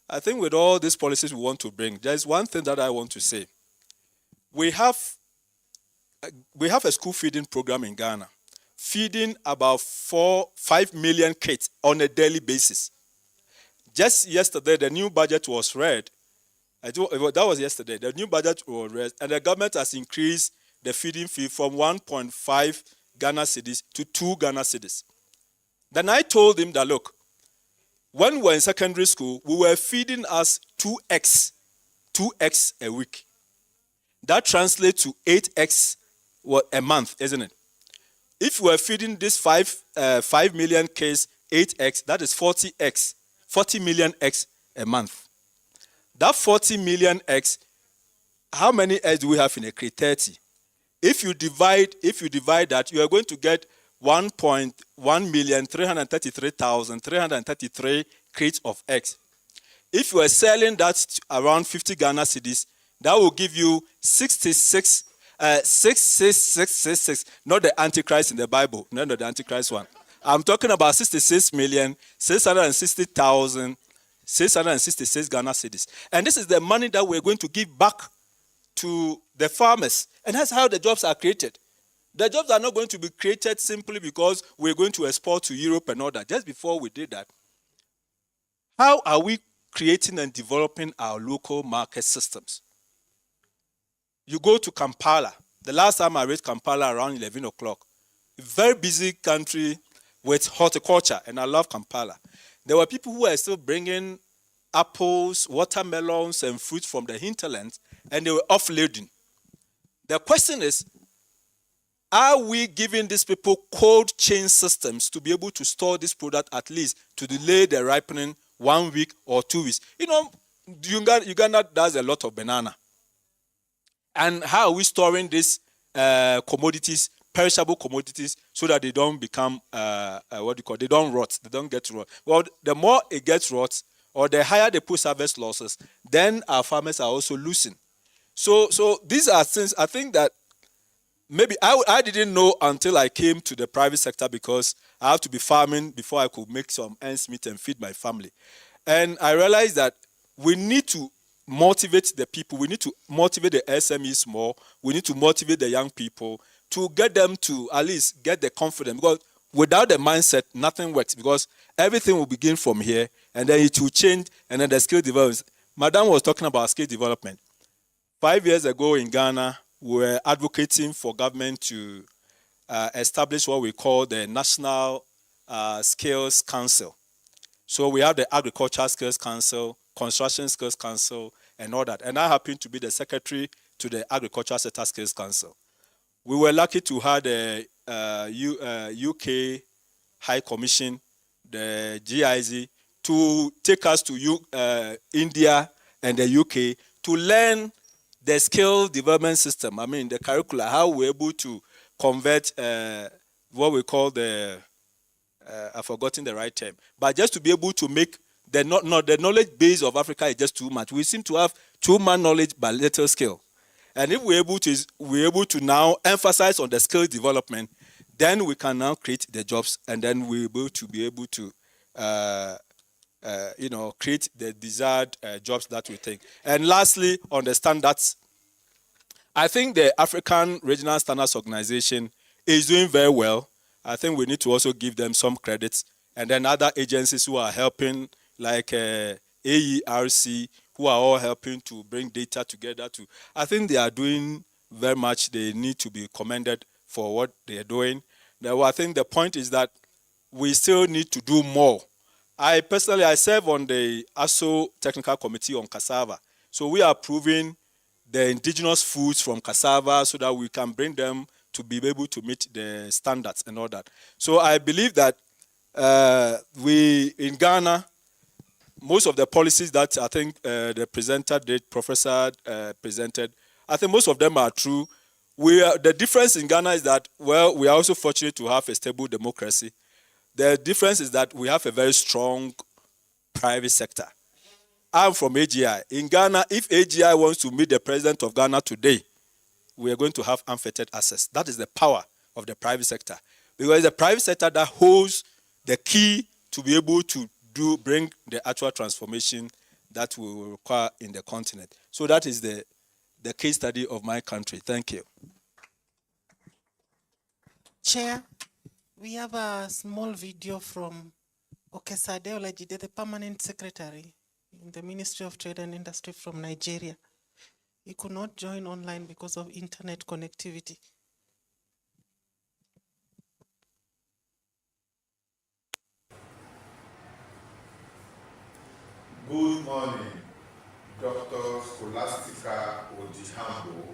I think with all these policies we want to bring, there's one thing that I want to say. We have a school feeding program in Ghana, feeding about 5 million kids on a daily basis. Just yesterday, the new budget was read. That was yesterday. The new budget was read, and the government has increased the feeding fee from 1.5 Ghana cedis to 2 Ghana cedis. Then I told him that, look, when we were in secondary school, we were feeding us 2x a week. That translates to 8x a month, isn't it? If we were feeding this 5 million kids 8x, that is 40 million x a month. That 40 million x, how many eggs do we have in a crate? 30. If you divide that, you are going to get 1,333,333 crates of eggs. If you are selling that around 50 Ghana cedis, that will give you 666, not the Antichrist in the Bible, not the Antichrist one. I'm talking about 66,660,666 Ghana cedis. And this is the money that we're going to give back to the farmers. And that's how the jobs are created. The jobs are not going to be created simply because we're going to export to Europe and all that. Just before we did that, how are we creating and developing our local market systems? You go to Kampala. The last time I read Kampala around 11 o'clock, a very busy country with horticulture, and I love Kampala. There were people who were still bringing apples, watermelons, and fruit from the hinterlands, and they were offloading. The question is, are we giving these people cold chain systems to be able to store this product at least to delay the ripening 1 week or 2 weeks? You know, Uganda does a lot of banana. And how are we storing these commodities, perishable commodities, so that they don't become, they don't rot, they don't get rot. Well, the more it gets rot, or the higher the post-harvest losses, then our farmers are also losing. So these are things, I think that maybe I didn't know until I came to the private sector, because I have to be farming before I could make some ends meet and feed my family. And I realized that we need to motivate the people. We need to motivate the SMEs more. We need to motivate the young people to get them to at least get the confidence. Because without the mindset, nothing works. Because everything will begin from here, and then it will change, and then the skill development. Madam was talking about skill development. 5 years ago in Ghana, we were advocating for government to establish what we call the National Skills Council. So we have the Agricultural Skills Council, Construction Skills Council, and all that. And I happen to be the secretary to the Agricultural Sector Skills Council. We were lucky to have the UK High Commission, the GIZ, to take us to India and the UK to learn the skill development system. I mean, the curricula, how we're able to convert what we call I've forgotten the right term, but just to be able to make the knowledge base of Africa is just too much. We seem to have too much knowledge but little skill. And if we're able to now emphasize on the skill development, then we can now create the jobs, and then we're able to create the desired jobs that we think. And lastly, on the standards, I think the African Regional Standards Organization is doing very well. I think we need to also give them some credit. And then other agencies who are helping, like AERC, who are all helping to bring data together. I think they are doing very much. They need to be commended for what they are doing. Now, I think the point is that we still need to do more. I serve on the ASO Technical Committee on Cassava. So we are approving the indigenous foods from cassava so that we can bring them to be able to meet the standards and all that. So I believe that we in Ghana, most of the policies that I think the presenter did, Professor presented, I think most of them are true. The difference in Ghana is that, well, we are also fortunate to have a stable democracy. The difference is that we have a very strong private sector. I'm from AGI. In Ghana, if AGI wants to meet the president of Ghana today, we are going to have unfettered access. That is the power of the private sector. Because it's the private sector that holds the key to be able to bring the actual transformation that we will require in the continent. So that is the case study of my country. Thank you.
Chair, we have a small video from Okesade Olajide, the permanent secretary in the Ministry of Trade and Industry from Nigeria. He could not join online because of internet connectivity.
Good morning, Dr. Scholastica Odihambo,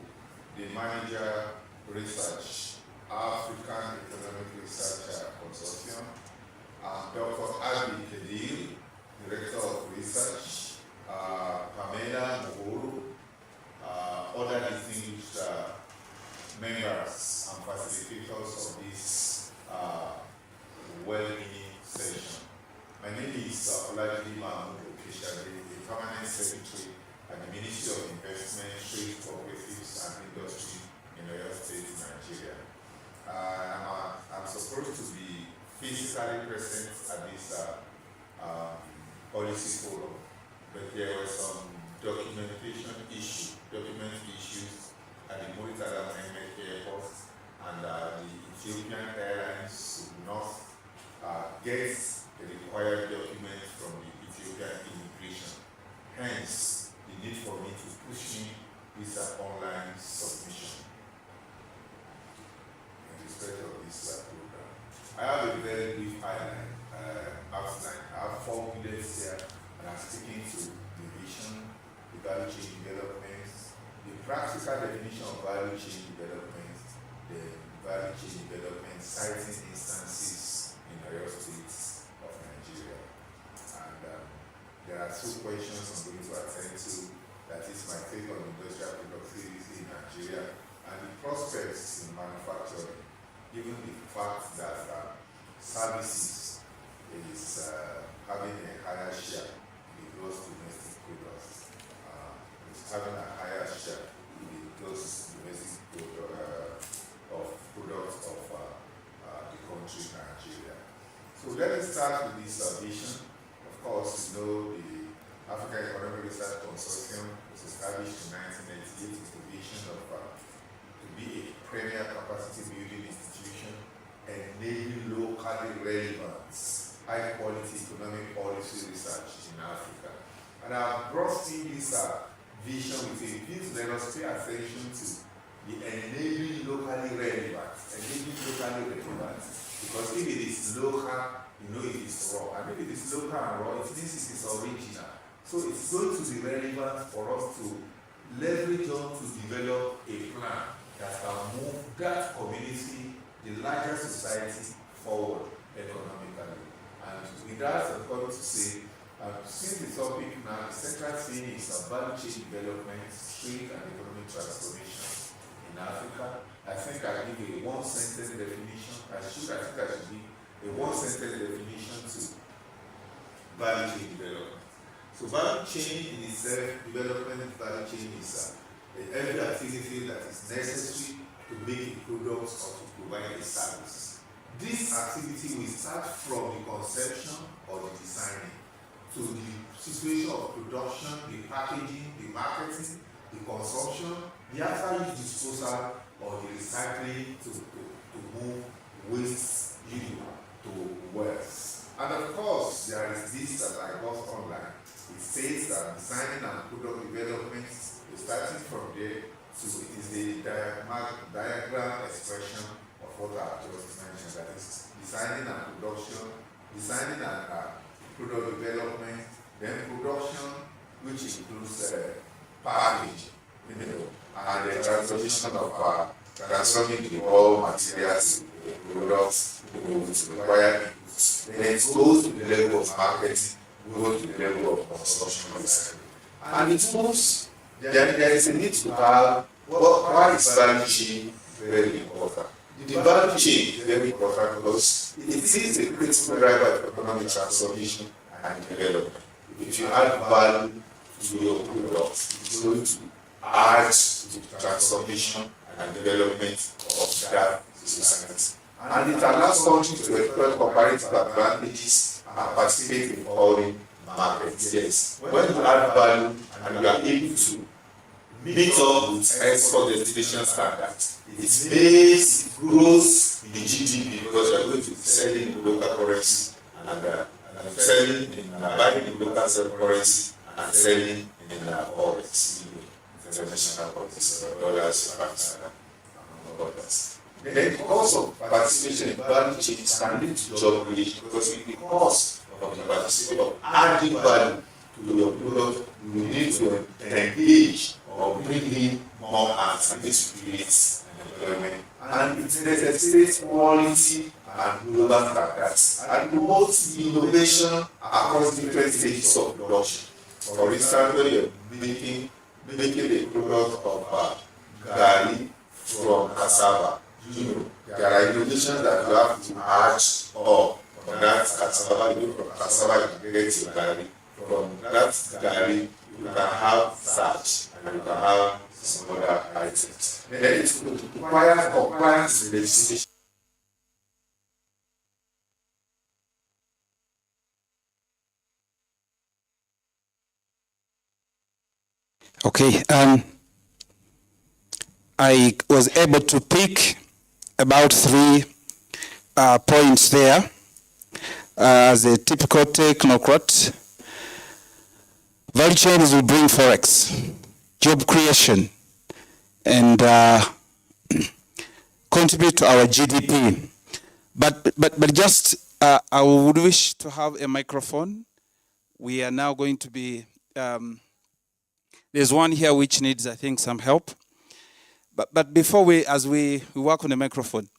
the Manager Research, African Economic Research Consortium, and Dr. Abi Kedil, Director of Research, Pamela Muhuru, other distinguished members and facilitators of this well-being session. My name is Olajide Mahmoud Okeshade, the Permanent Secretary at the Ministry of Investment, Trade, Cooperatives and Industry in Oyo State, Nigeria. I'm supposed to be physically present at this policy forum, but there were some document issues at the Muritala Mohammed Airport, and the Ethiopian Airlines could not get the required document from the Ethiopian immigration. Hence, the need for me to push this online submission in respect of this program. I have a very brief outline. I have 4 bullets here, and I'm sticking to the vision, the value chain development, the practical definition of value chain development, the value chain development citing instances in Oyo State of Nigeria. And there are 2 questions I'm going to attend to. That is my take on industrial productivity in Nigeria and the prospects in manufacturing, given the fact that services is having a higher share in the gross domestic products. It's having a higher share in the gross domestic product of the country, Nigeria. So let us start with this vision. Of course, you know the African Economic Research Consortium was established in 1998 with the vision of to be a premier capacity building institution, enabling locally relevant, high quality economic policy research in Africa. And I've brought in this vision with a please let us pay attention to the enabling locally relevant, because if it is local, you know it is raw. And if it is local and raw, it means it is original. So it's going to be relevant for us to leverage on to develop a plan that can move that community, the larger society, forward economically. And with that, I'm going to say, since the topic now, the central theme is value chain development, trade and economic transformation in Africa. I think I'll give a one-sentence definition. I think I should give a one-sentence definition to value chain development. So value chain in itself, development value chain is every activity that is necessary to make a product or to provide a service. This activity will start from the conception or the designing to the situation of production, the packaging, the marketing, the consumption, the after-use disposal, or the recycling to move waste you to wealth. And of course, there is this that I got online. It says that designing and product development is starting from there. So it is the diagram expression of what I just mentioned. That is designing and production, designing and product development, then production, which includes packaging, and the transformation of transforming the raw materials into products with required inputs. Then it goes to the level of marketing, goes to the level of consumption, and it moves. Then there is a need to have why is value chain very important. The value chain is very important because it is a critical driver of economic transformation and development. If you add value to your products, it's going to add to the transformation and development of that society. And it allows countries to exploit comparative advantages and participate in foreign markets. Yes, when you add value and you are able to meet up with export destination standards, it makes it grows in GDP because you are going to be selling in local currency and selling in buying in local currency and selling in forex, international currency, dollars, pounds, and others. Then because of participation in value chains can lead to job creation because in the cost of the participation of adding value to your product, you need to engage or bring in more hands and this creates employment. And it necessitates quality and global standards and promotes innovation across different stages of production. For instance, when you're making a product of garri from cassava, there are innovations that you have to add up on that cassava. From cassava you get your garri. From that garri you can have starch and you can have some other items. Then it requires compliance with legislation.
Okay, I was able to pick about 3 points there. As a typical technocrat, value chains will bring forex, job creation, and contribute to our GDP. But just I would wish to have a microphone. We are now going to be there's one here which needs, I think, some help. But before as we work on the microphone,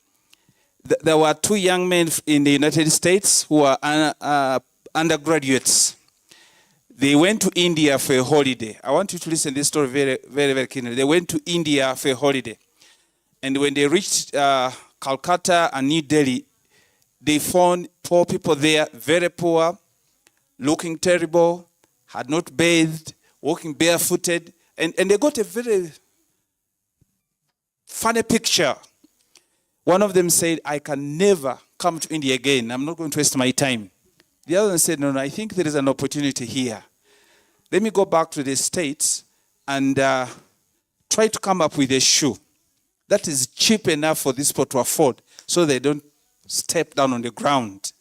there were 2 young men in the United States who are undergraduates. They went to India for a holiday. I want you to listen to this story very, very, very keenly. They went to India for a holiday. And when they reached Calcutta and New Delhi, they found poor people there, very poor, looking terrible, had not bathed, walking barefooted. And they got a very funny picture. One of them said, I can never come to India again. I'm not going to waste my time. The other one said, no, I think there is an opportunity here. Let me go back to the States and try to come up with a shoe that is cheap enough for these people to afford so they don't step down on the ground.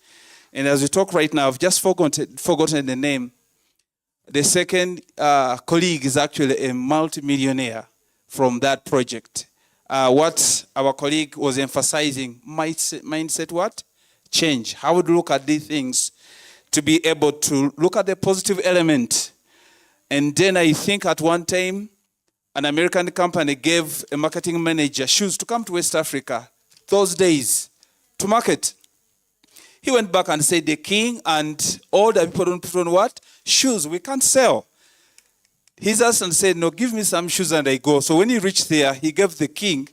And as we talk right now, I've just forgotten the name. The second colleague is actually a multimillionaire from that project. What our colleague was emphasizing, mindset what? Change. How would you look at these things to be able to look at the positive element? And then I think at one time, an American company gave a marketing manager shoes to come to West Africa those days to market. He went back and said, the king and all the people don't put on what? Shoes. We can't sell. He asked and said, no, give me some shoes and I go. So when he reached there, he gave the king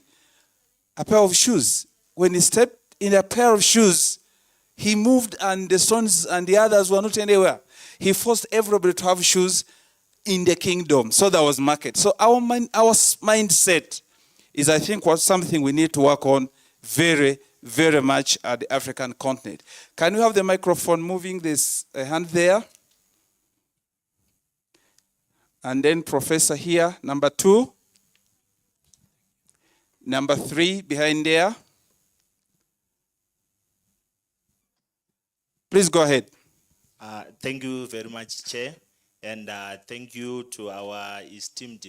a pair of shoes. When he stepped in a pair of shoes, he moved and the sons and the others were not anywhere. He forced everybody to have shoes in the kingdom. So that was market. So our mindset is, I think, something we need to work on very, very much at the African continent. Can you have the microphone moving this hand there? And then Professor here, number 2. Number 3 behind there. Please go ahead.
Thank you very much, Chair, and thank you to our esteemed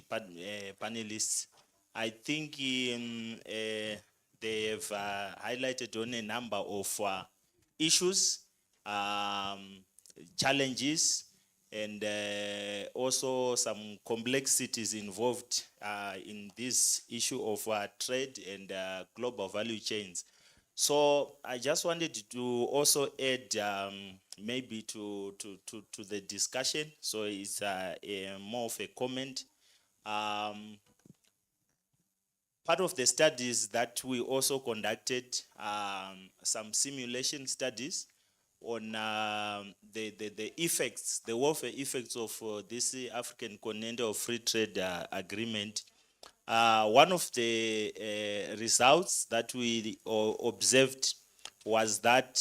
panelists. I think they have highlighted on a number of issues, challenges, and also some complexities involved in this issue of trade and global value chains. So I just wanted to also add maybe to the discussion. So it's more of a comment. Part of the studies that we also conducted, some simulation studies on the effects, the welfare effects of this African Continental Free Trade Agreement. One of the results that we observed was that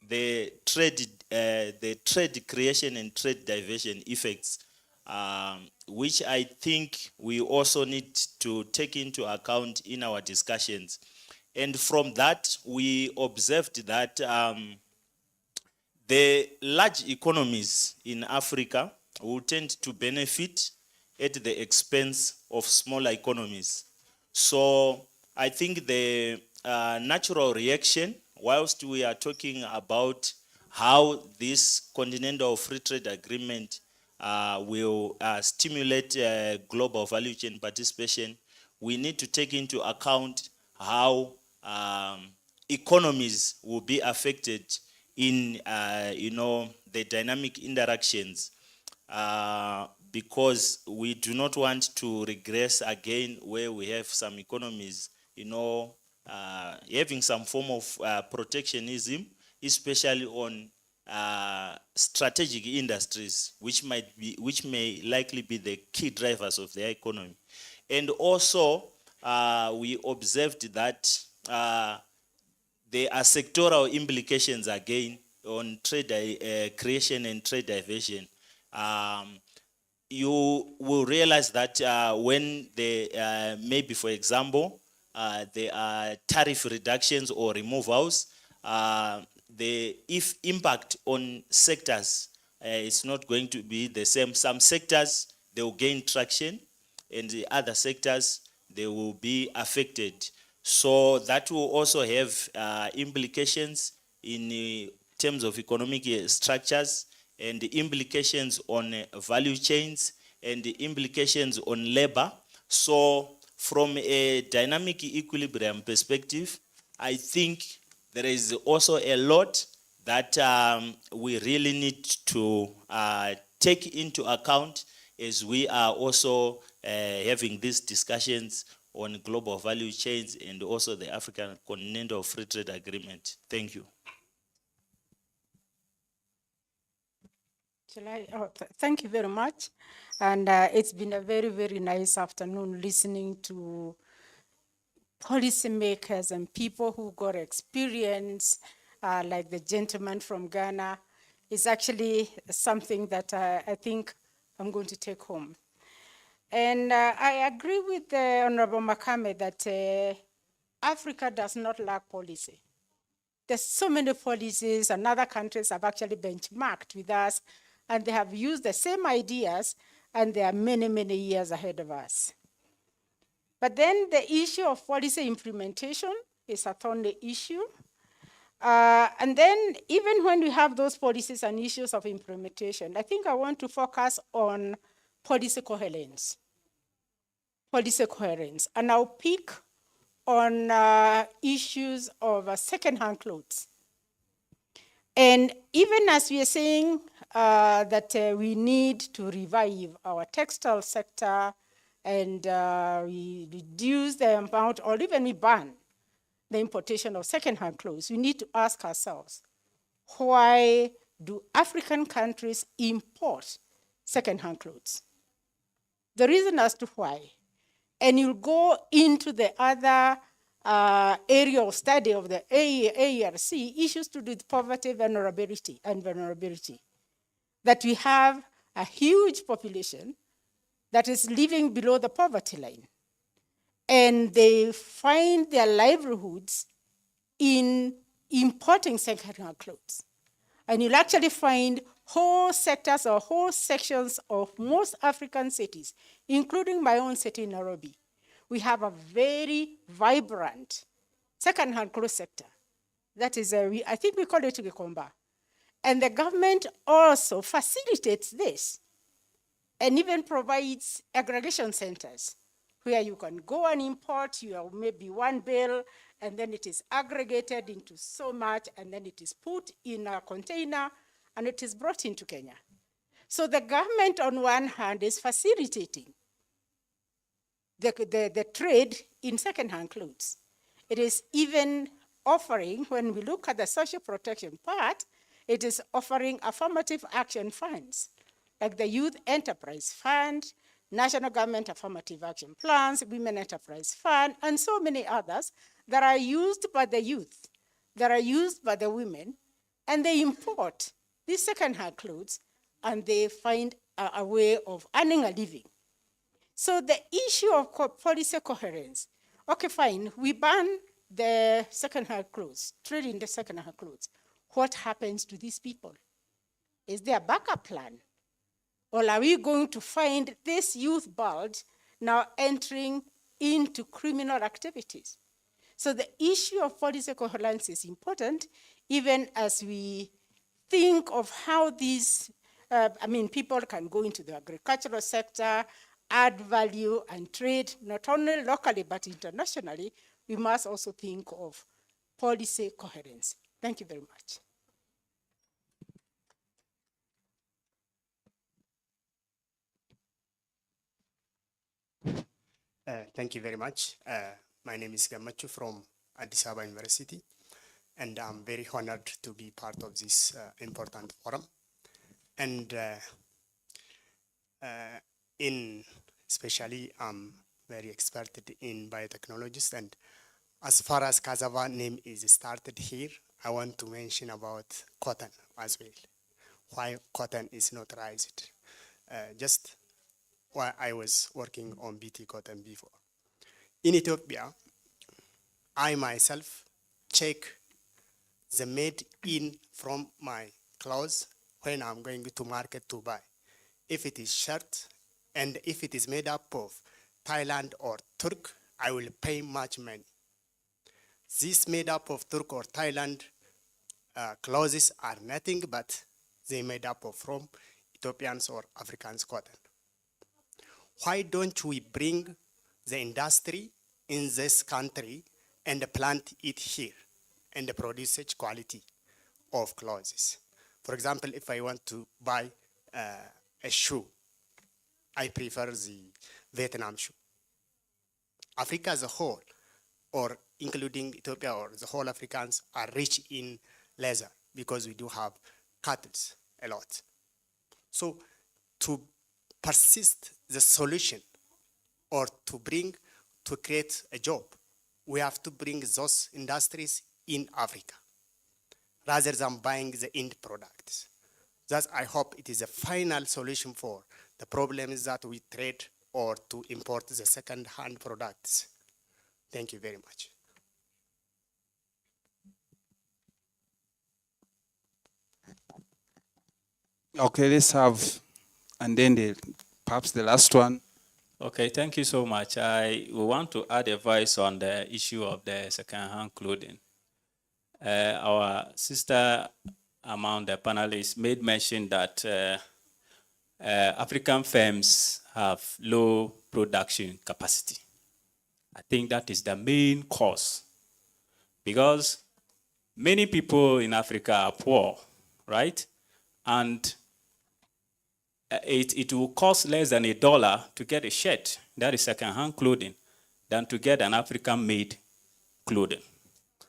the trade creation and trade diversion effects, which I think we also need to take into account in our discussions. And from that, we observed that the large economies in Africa will tend to benefit at the expense of smaller economies. So I think the natural reaction, whilst we are talking about how this Continental Free Trade Agreement will stimulate global value chain participation, we need to take into account how economies will be affected in the dynamic interactions, because we do not want to regress again where we have some economies having some form of protectionism, especially on strategic industries, which may likely be the key drivers of the economy. And also we observed that there are sectoral implications again on trade creation and trade diversion. You will realize that when there maybe, for example, there are tariff reductions or removals, the impact on sectors is not going to be the same. Some sectors, they will gain traction, and the other sectors, they will be affected. So that will also have implications in terms of economic structures, and the implications on value chains, and the implications on labor. So from a dynamic equilibrium perspective, I think there is also a lot that we really need to take into account as we are also having these discussions on global value chains and also the African Continental Free Trade Agreement. Thank you.
Thank you very much. And it's been a very, very nice afternoon listening to policymakers and people who got experience, like the gentleman from Ghana. It's actually something that I think I'm going to take home. And I agree with Honorable Makame that Africa does not lack policy. There's so many policies, and other countries have actually benchmarked with us, and they have used the same ideas, and they are many, many years ahead of us. But then the issue of policy implementation is a thorny issue. And then even when we have those policies and issues of implementation, I think I want to focus on policy coherence. Policy coherence. And I'll pick on issues of second-hand clothes. And even as we are saying that we need to revive our textile sector and we reduce the amount, or even we ban the importation of second-hand clothes, we need to ask ourselves, why do African countries import second-hand clothes? The reason as to why, and you'll go into the other area of study of the ARC, issues to do with poverty, vulnerability, that we have a huge population that is living below the poverty line. And they find their livelihoods in importing second-hand clothes. And you'll actually find whole sectors or whole sections of most African cities, including my own city, Nairobi. We have a very vibrant second-hand clothes sector. That is, I think we call it Gikomba. And the government also facilitates this and even provides aggregation centers where you can go and import your maybe one bale, and then it is aggregated into so much, and then it is put in a container, and it is brought into Kenya. So the government, on one hand, is facilitating the trade in second-hand clothes. It is even offering, when we look at the social protection part, it is offering affirmative action funds, like the Youth Enterprise Fund, National Government Affirmative Action Plans, Women Enterprise Fund, and so many others that are used by the youth, that are used by the women, and they import these second-hand clothes, and they find a way of earning a living. So the issue of policy coherence, okay, fine, we ban the second-hand clothes, trade in the second-hand clothes. What happens to these people? Is there a backup plan? Or are we going to find this youth bulge now entering into criminal activities? So the issue of policy coherence is important, even as we think of how these, people can go into the agricultural sector, add value and trade, not only locally, but internationally. We must also think of policy coherence. Thank you very much.
Thank you very much. My name is Gamachu from Addis Ababa University, and I'm very honored to be part of this important forum. And especially, I'm very expert in biotechnologies. And as far as cassava name is started here, I want to mention about cotton as well. Why cotton is not raised. Just while I was working on BT cotton before. In Ethiopia, I myself check the made in from my clothes when I'm going to market to buy. If it is shirt and if it is made up of Thailand or Turk, I will pay much money. This made up of Turk or Thailand clothes are nothing but they made up of from Ethiopians or Africans cotton. Why don't we bring the industry in this country and plant it here and produce such quality of clothes? For example, if I want to buy a shoe, I prefer the Vietnam shoe. Africa as a whole, or including Ethiopia or the whole Africans, are rich in leather because we do have cattle a lot. So to persist the solution or to create a job, we have to bring those industries in Africa rather than buying the end products. Thus, I hope it is a final solution for the problems that we trade or to import the second-hand products. Thank you very much.
Okay, let's have, and then perhaps the last one.
Okay, thank you so much. We want to add a voice on the issue of the second-hand clothing. Our sister among the panelists made mention that African firms have low production capacity. I think that is the main cause because many people in Africa are poor, right? And it will cost less than $1 to get a shirt, that is second-hand clothing, than to get an African-made clothing.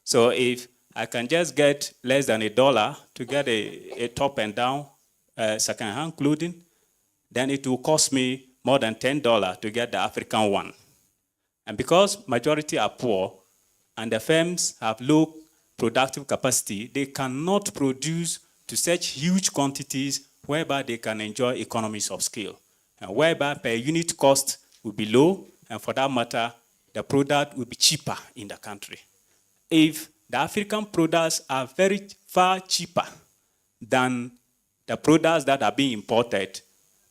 So if I can just get less than $1 to get a top and down second-hand clothing, then it will cost me more than $10 to get the African one. And because majority are poor and the firms have low productive capacity, they cannot produce to such huge quantities whereby they can enjoy economies of scale, and whereby per unit cost will be low, and for that matter, the product will be cheaper in the country. If the African products are very far cheaper
than the products that are being imported,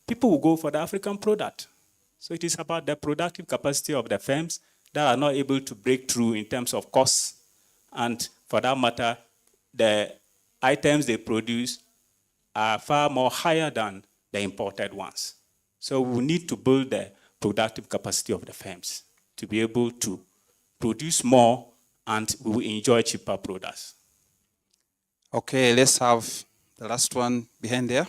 people will go for the African product. So it is about the productive capacity of the firms that are not able to break through in terms of costs. And for that matter, the items they produce are far more higher than the imported ones. So we need to build the productive capacity of the firms to be able to produce more, and we will enjoy cheaper products.
Okay, let's have the last one behind there.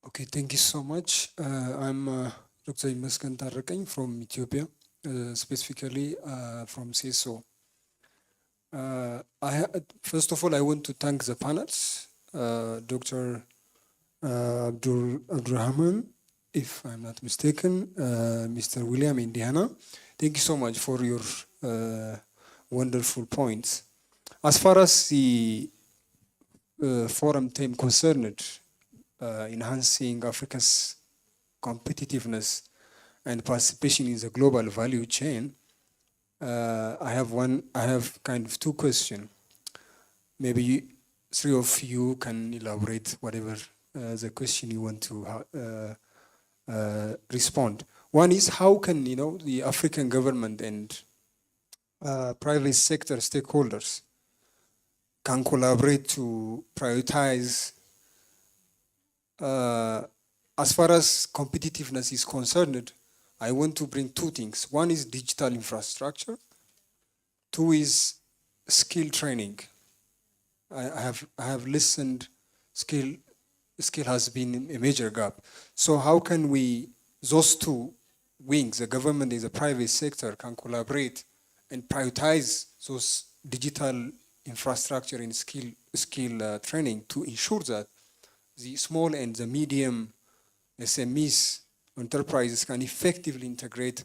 Okay, thank you so much. I'm Dr. Imaskan Tarakain from Ethiopia, specifically from CSO. First of all, I want to thank the panels, Dr. Abdurrahman, if I'm not mistaken, Mr. William Indiana. Thank you so much for your wonderful points. As far as the forum theme concerned, enhancing Africa's competitiveness and participation in the global value chain, I have kind of two questions. Maybe three of you can elaborate whatever the question you want to respond. One is, how can the African government and private sector stakeholders can collaborate to prioritize as far as competitiveness is concerned? I want to bring two things. One is digital infrastructure. Two is skill training. I have listened, skill has been a major gap. So how can those two wings, the government and the private sector, can collaborate and prioritize those digital infrastructure and skill training to ensure that the small and the medium SMEs, enterprises, can effectively integrate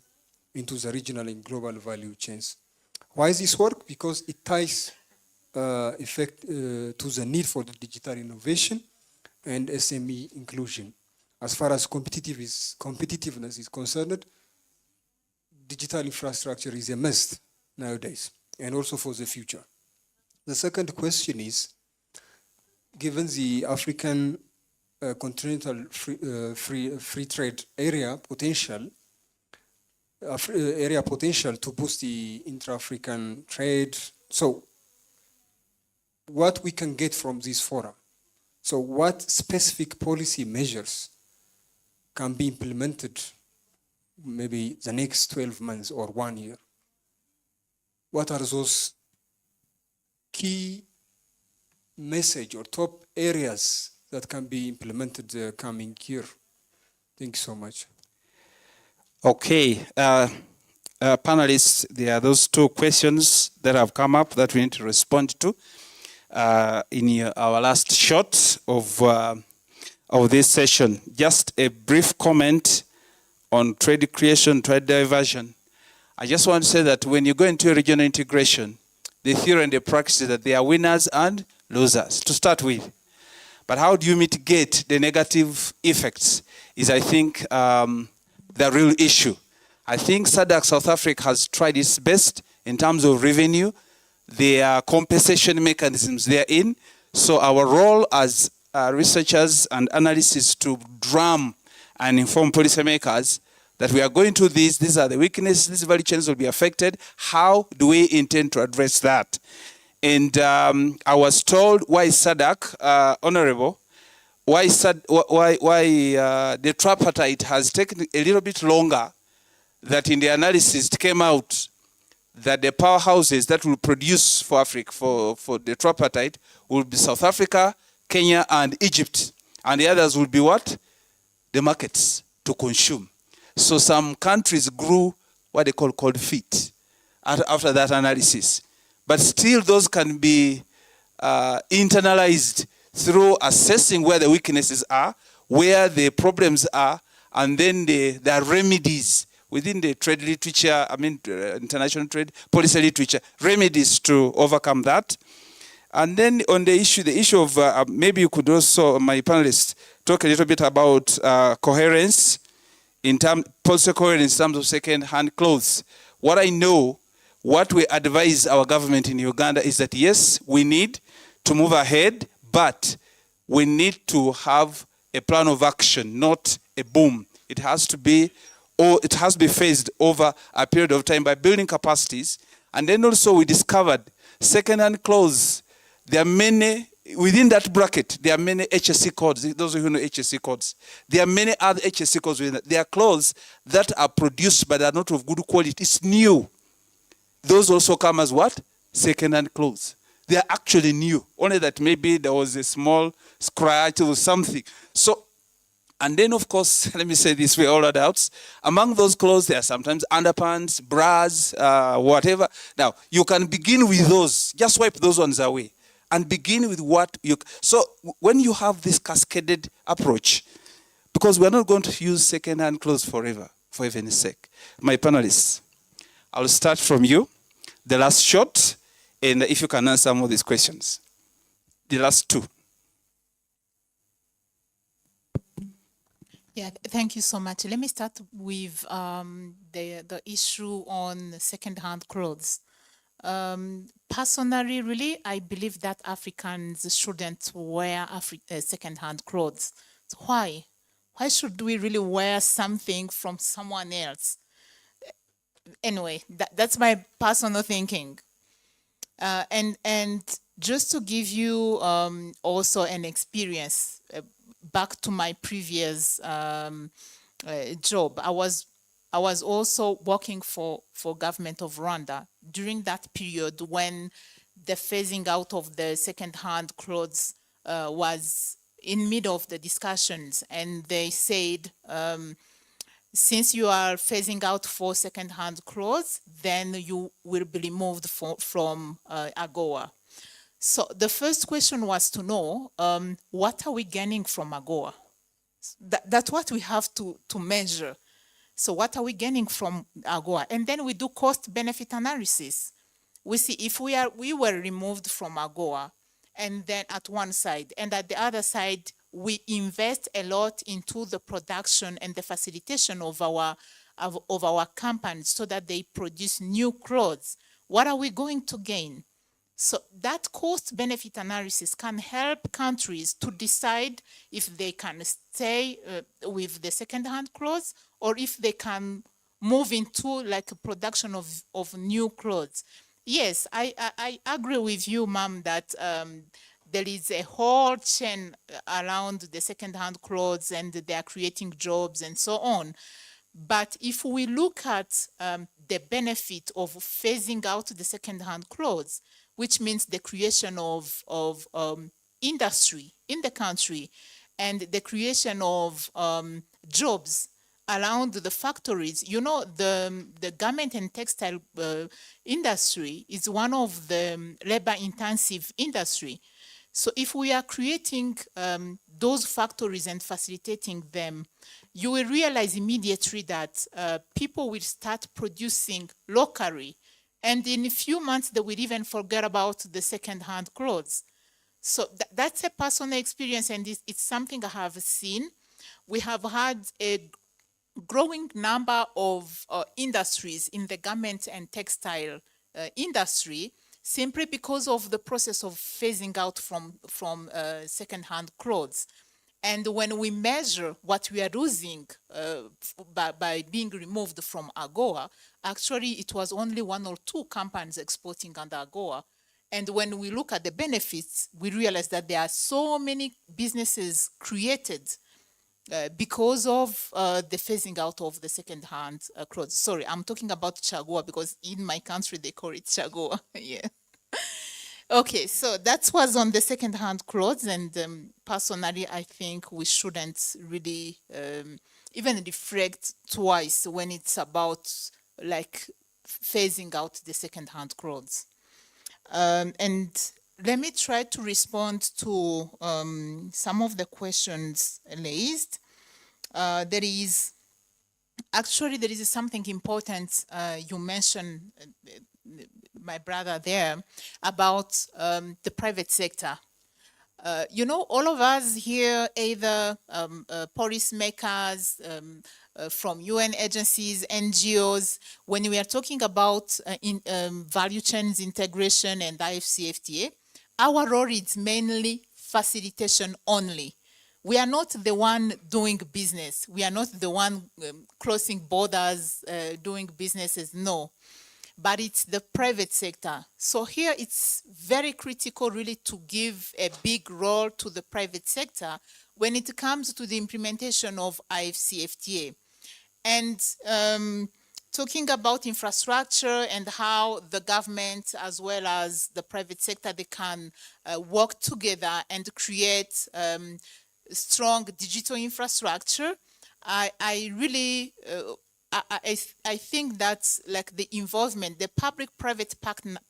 into the regional and global value chains? Why is this work? Because it ties to the need for the digital innovation and SME inclusion. As far as competitiveness is concerned, digital infrastructure is a must nowadays, and also for the future. The second question is, given the African continental free trade area potential to boost the intra-African trade, so what we can get from this forum? So what specific policy measures can be implemented maybe the next 12 months or 1 year? What are those key message or top areas that can be implemented the coming year? Thank you so much.
Okay, panelists, there are those two questions that have come up that we need to respond to in our last shot of this session. Just a brief comment on trade creation, trade diversion. I just want to say that when you go into regional integration, the theory and the practice is that there are winners and losers to start with. But how do you mitigate the negative effects is, I think, the real issue. I think SADC South Africa has tried its best in terms of revenue. There are compensation mechanisms therein. So our role as researchers and analysts is to drum and inform policymakers that we are going to this, these are the weaknesses, these value chains will be affected. How do we intend to address that? And I was told why SADC, Honorable, why the tripartite has taken a little bit longer, that in the analysis it came out that the powerhouses that will produce for Africa, for the tripartite, will be South Africa, Kenya, and Egypt. And the others will be what? The markets to consume. So some countries grew what they call cold feet after that analysis. But still those can be internalized through assessing where the weaknesses are, where the problems are, and then the remedies within the trade literature, international trade policy literature, remedies to overcome that. And then on the issue of, maybe you could also, my panelists, talk a little bit about coherence, policy coherence in terms of second-hand clothes. What I know, what we advise our government in Uganda is that yes, we need to move ahead, but we need to have a plan of action, not a boom. It has to be, or it has to be phased over a period of time by building capacities. And then also we discovered second-hand clothes. There are many, within that bracket, there are many HSC codes. Those who know HSC codes. There are many other HSC codes within that. There are clothes that are produced but are not of good quality. It's new. Those also come as what? Second-hand clothes. They are actually new. Only that maybe there was a small scratch or something. So, and then of course, let me say this, we're all adults. Among those clothes, there are sometimes underpants, bras, whatever. Now, you can begin with those. Just wipe those ones away. And begin with what you... So, when you have this cascaded approach, because we're not going to use second-hand clothes forever, for heaven's sake. My panelists, I'll start from you. The last shot, and if you can answer some of these questions. The last two.
Yeah, thank you so much. Let me start with the issue on second-hand clothes. Personally, really, I believe that Africans shouldn't wear second-hand clothes. So why? Why should we really wear something from someone else? Anyway, that's my personal thinking. And just to give you also an experience, back to my previous job, I was also working for government of Rwanda during that period when the phasing out of the second-hand clothes was in mid of the discussions, and they said, since you are phasing out for second-hand clothes, then you will be removed from AGOA. So the first question was to know, what are we gaining from AGOA? That's what we have to measure. So what are we gaining from AGOA? And then we do cost-benefit analysis. We see if we were removed from AGOA, and then at one side, and at the other side, we invest a lot into the production and the facilitation of our companies so that they produce new clothes. What are we going to gain? So that cost-benefit analysis can help countries to decide if they can stay with the second-hand clothes or if they can move into like a production of new clothes. Yes, I agree with you, ma'am, that there is a whole chain around the second-hand clothes and they are creating jobs and so on. But if we look at the benefit of phasing out the second-hand clothes, which means the creation of industry in the country and the creation of jobs around the factories. You know, the garment and textile industry is one of the labor-intensive industry. So if we are creating those factories and facilitating them, you will realize immediately that people will start producing locally. And in a few months, they will even forget about the second-hand clothes. So that's a personal experience, and it's something I have seen. We have had a growing number of industries in the garment and textile industry simply because of the process of phasing out from second-hand clothes. And when we measure what we are losing by being removed from AGOA, actually it was only 1 or 2 companies exporting under AGOA. And when we look at the benefits, we realize that there are so many businesses created because of the phasing out of the second-hand clothes. Sorry, I'm talking about Chagua because in my country they call it Chagua. Yeah. Okay, so that was on the second-hand clothes, and personally, I think we shouldn't really even reflect twice when it's about like phasing out the second-hand clothes. And let me try to respond to some of the questions raised. There is something important you mentioned, my brother there, about the private sector. You know, all of us here, either policymakers, from UN agencies, NGOs. When we are talking about value chains integration and IFCFTA, our role is mainly facilitation only. We are not the one doing business. We are not the one crossing borders, doing businesses, no. But it's the private sector. So here it's very critical really to give a big role to the private sector when it comes to the implementation of IFCFTA. And talking about infrastructure and how the government as well as the private sector, they can work together and create strong digital infrastructure. I really, I think that's like the involvement, the public-private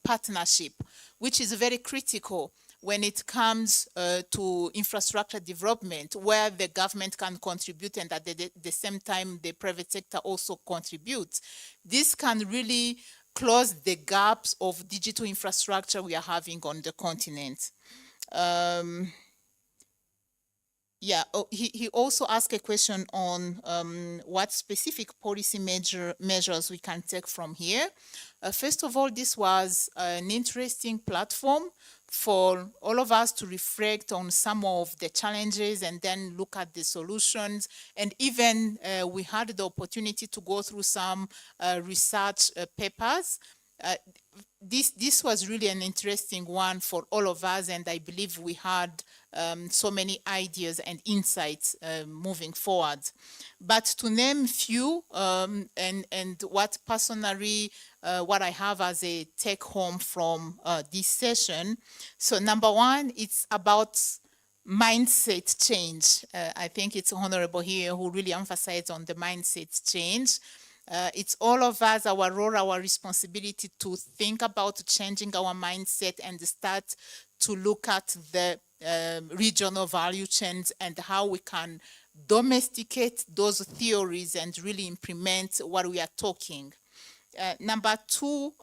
partnership, which is very critical when it comes to infrastructure development, where the government can contribute and at the same time the private sector also contributes. This can really close the gaps of digital infrastructure we are having on the continent. Yeah, he also asked a question on what specific policy measures we can take from here. First of all, this was an interesting platform for all of us to reflect on some of the challenges and then look at the solutions. And even we had the opportunity to go through some research papers. This was really an interesting one for all of us, and I believe we had so many ideas and insights moving forward. But to name few, and what personally, what I have as a take home from this session. So number one, it's about mindset change. I think it's Honorable here who really emphasized on the mindset change. It's all of us, our role, our responsibility to think about changing our mindset and start to look at the regional value chains and how we can domesticate those theories and really implement what we are talking. Number two,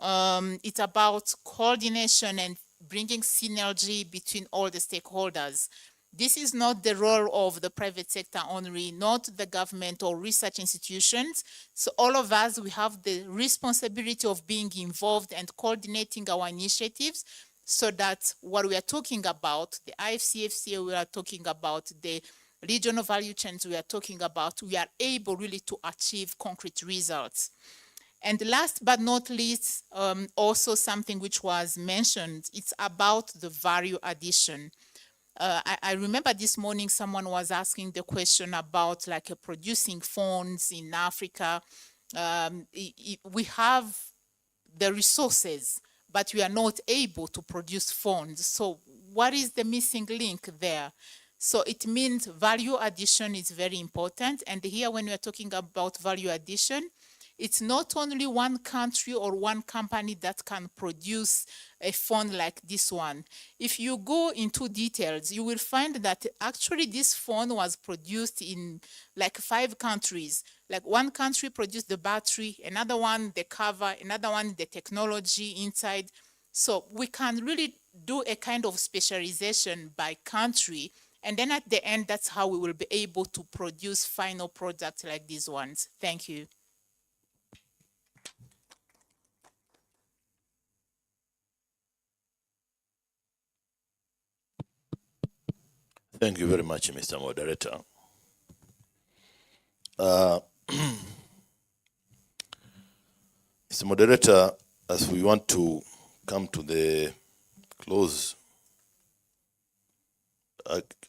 it's about coordination and bringing synergy between all the stakeholders. This is not the role of the private sector only, not the government or research institutions. So all of us, we have the responsibility of being involved and coordinating our initiatives so that what we are talking about, the IFCFTA we are talking about, the regional value chains we are talking about, we are able really to achieve concrete results. And last but not least, also something which was mentioned, it's about the value addition. I remember this morning someone was asking the question about like producing phones in Africa. We have the resources, but we are not able to produce phones. So what is the missing link there? So it means value addition is very important. And here when we are talking about value addition, it's not only one country or one company that can produce a phone like this one. If you go into details, you will find that actually this phone was produced in like 5 countries. Like one country produced the battery, another one the cover, another one the technology inside. So we can really do a kind of specialization by country. And then at the end, that's how we will be able to produce final products like these ones. Thank you.
Thank you very much, Mr. Moderator. Mr. Moderator, as we want to come to the close,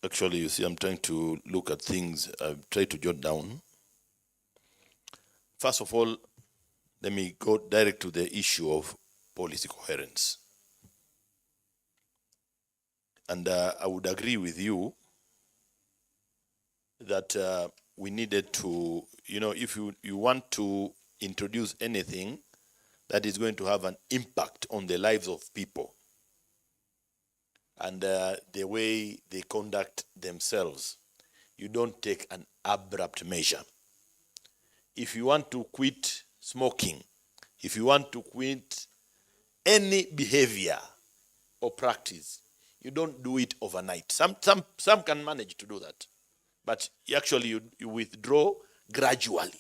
actually, you see, I'm trying to look at things, I've tried to jot down. First of all, let me go direct to the issue of policy coherence. And I would agree with you that we needed to, if you want to introduce anything that is going to have an impact on the lives of people and the way they conduct themselves, you don't take an abrupt measure. If you want to quit smoking, if you want to quit any behavior or practice, you don't do it overnight. Some can manage to do that. But actually, you withdraw gradually.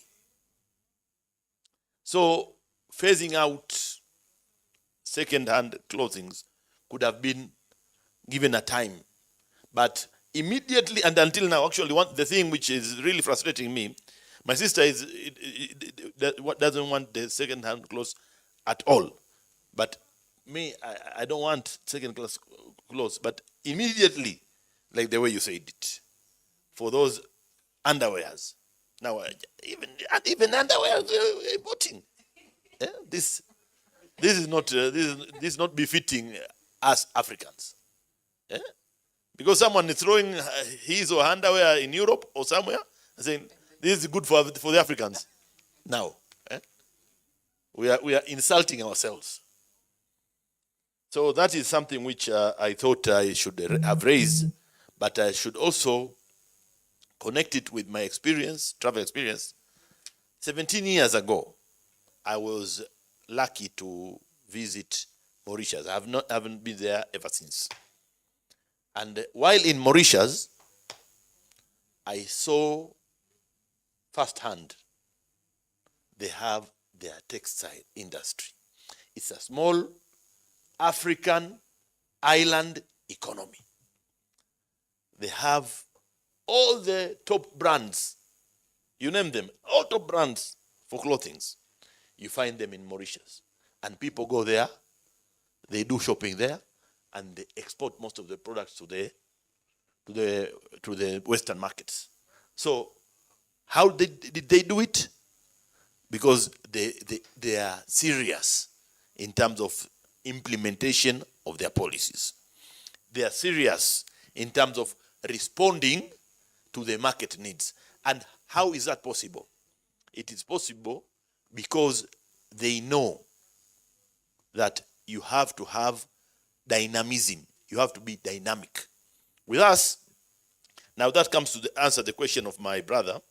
So phasing out second-hand clothings could have been given a time. But immediately and until now, actually, the thing which is really frustrating me, my sister doesn't want the second-hand clothes at all. But me, I don't want second-class clothes. But immediately, like the way you said it, for those underwears. Now, even underwear importing. Yeah, this is not befitting us Africans. Yeah? Because someone is throwing his or her underwear in Europe or somewhere and saying this is good for the Africans. Now, we are insulting ourselves. So that is something which I thought I should have raised, but I should also connect it with my experience, travel experience. 17 years ago, I was lucky to visit Mauritius. I haven't been there ever since. And while in Mauritius, I saw firsthand they have their textile industry. It's a small African island economy. They have all the top brands. You name them, all top brands for clothing. You find them in Mauritius. And people go there, they do shopping there, and they export most of the products to the Western markets. So how did they do it? Because they are serious in terms of implementation of their policies. They are serious in terms of responding to the market needs. And how is that possible? It is possible because they know that you have to have dynamism. You have to be dynamic. With us, now that comes to answer the question of my brother,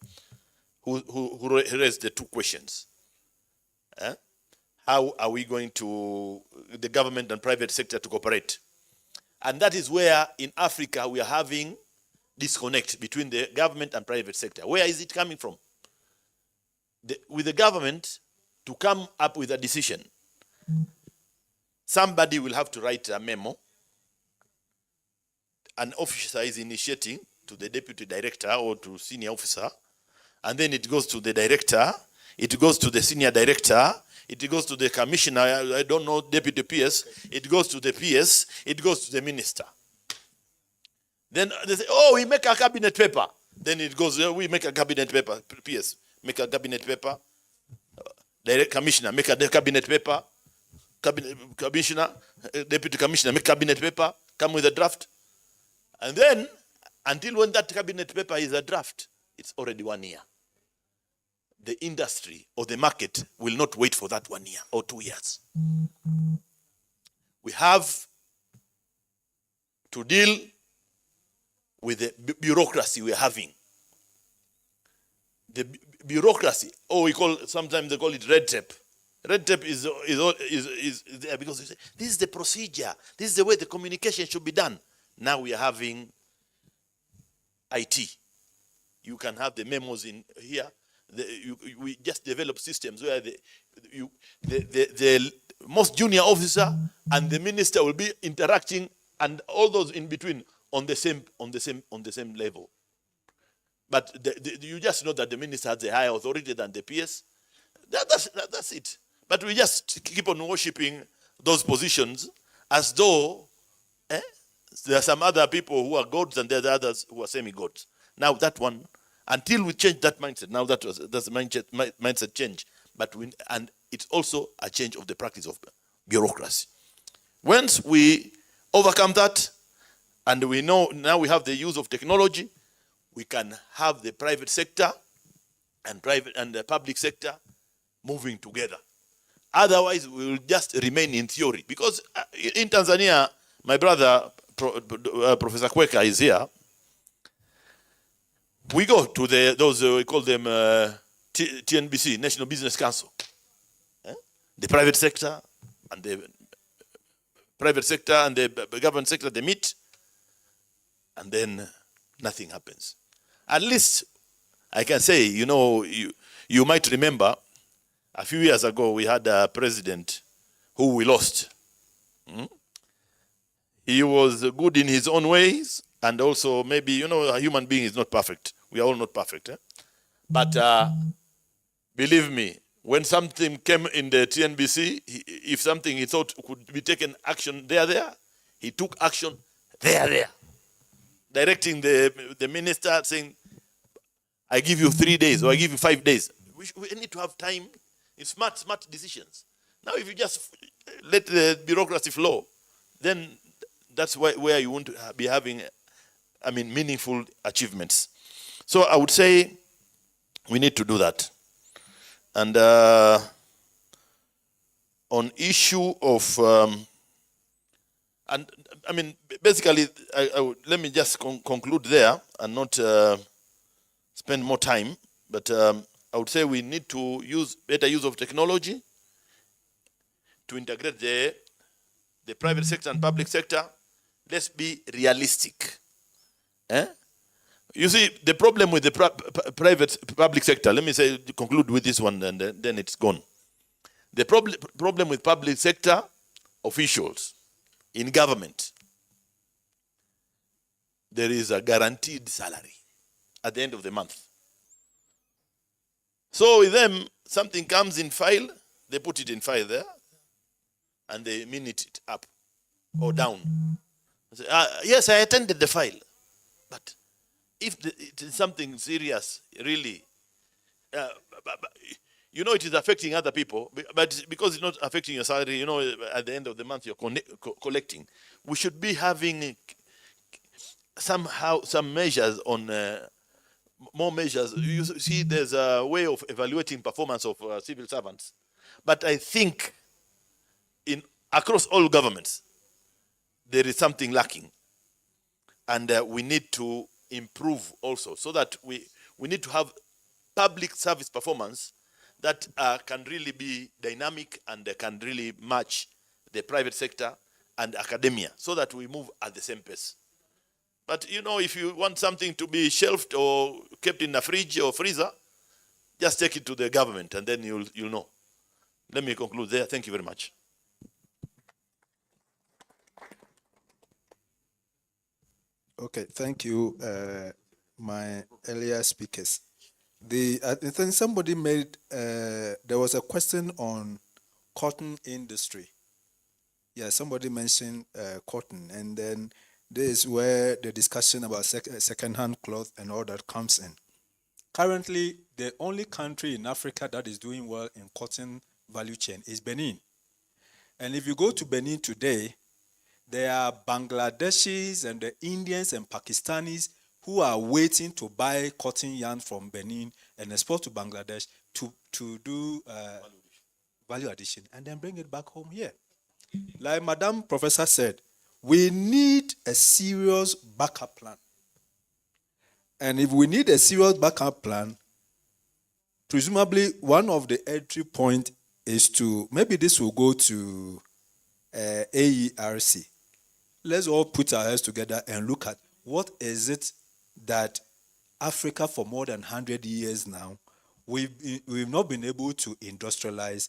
who raised the two questions. How are we going to, the government and private sector to cooperate? And that is where in Africa we are having disconnect between the government and private sector. Where is it coming from? With the government to come up with a decision, somebody will have to write a memo. An officer is initiating to the deputy director or to senior officer, and then it goes to the director, it goes to the senior director, it goes to the commissioner, I don't know, deputy PS, it goes to the PS, it goes to the minister. Then they say, oh, we make a cabinet paper. Then it goes, we make a cabinet paper, PS, make a cabinet paper, direct commissioner, make a cabinet paper, commissioner, deputy commissioner, make cabinet paper, come with a draft. And then, until when that cabinet paper is a draft, it's already 1 year. The industry or the market will not wait for that 1 year or 2 years. We have to deal with the bureaucracy we're having. The bureaucracy, sometimes they call it red tape. Red tape is there because they say, this is the procedure, this is the way the communication should be done. Now we are having IT. You can have the memos in here. We just develop systems where the most junior officer and the minister will be interacting, and all those in between on the same level. But you just know that the minister has a higher authority than the PS. That's it. But we just keep on worshipping those positions as though there are some other people who are gods and there are others who are semi-gods. Now that one, until we change that mindset, now that's the mindset change. And it's also a change of the practice of bureaucracy. Once we overcome that, and we know now we have the use of technology, we can have the private sector and the public sector moving together. Otherwise, we will just remain in theory. Because in Tanzania, my brother, Professor Kweka, is here. We go to those, we call them TNBC, National Business Council. The private sector and the government sector, they meet, and then nothing happens. At least I can say, you might remember A few years ago, we had a president who we lost. He was good in his own ways, and also maybe, you know, a human being is not perfect. We are all not perfect. But believe me, when something came in the TNBC, if something he thought could be taken action there, he took action there. Directing the minister saying, I give you 3 days or I give you 5 days. We need to have time in smart decisions. Now, if you just let the bureaucracy flow, then that's where you want to be having, meaningful achievements. So I would say we need to do that. And on issue of, basically, let me just conclude there and not spend more time. But I would say we need to use better use of technology to integrate the private sector and public sector. Let's be realistic. You see, the problem with the public sector, let me say, conclude with this one, and then it's gone. The problem with public sector officials in government, there is a guaranteed salary at the end of the month. So with them, something comes in file, they put it in file there, and they minute it up or down. Say, yes, I attended the file, but if it is something serious, really, you know it is affecting other people, but because it's not affecting your salary, you know, at the end of the month you're collecting. We should be having somehow some measures on, more measures. You see, there's a way of evaluating performance of civil servants. But I think across all governments, there is something lacking. And we need to improve also, so that we need to have public service performance that can really be dynamic and can really match the private sector and academia, so that we move at the same pace. But you know, if you want something to be shelved or kept in a fridge or freezer, just take it to the government and then you'll know. Let me conclude there. Thank you very much.
Okay, thank you, my earlier speakers. I think somebody made, there was a question on cotton industry. Yeah, somebody mentioned cotton, and then this is where the discussion about second-hand cloth and all that comes in. Currently, the only country in Africa that is doing well in cotton value chain is Benin. And if you go to Benin today, there are Bangladeshis and the Indians and Pakistanis who are waiting to buy cotton yarn from Benin and export to Bangladesh to do value addition and then bring it back home here. Like Madam Professor said, we need a serious backup plan. And if we need a serious backup plan, presumably one of the entry points is to, maybe this will go to AERC. Let's all put our heads together and look at what is it that Africa for more than 100 years now, we've not been able to industrialize,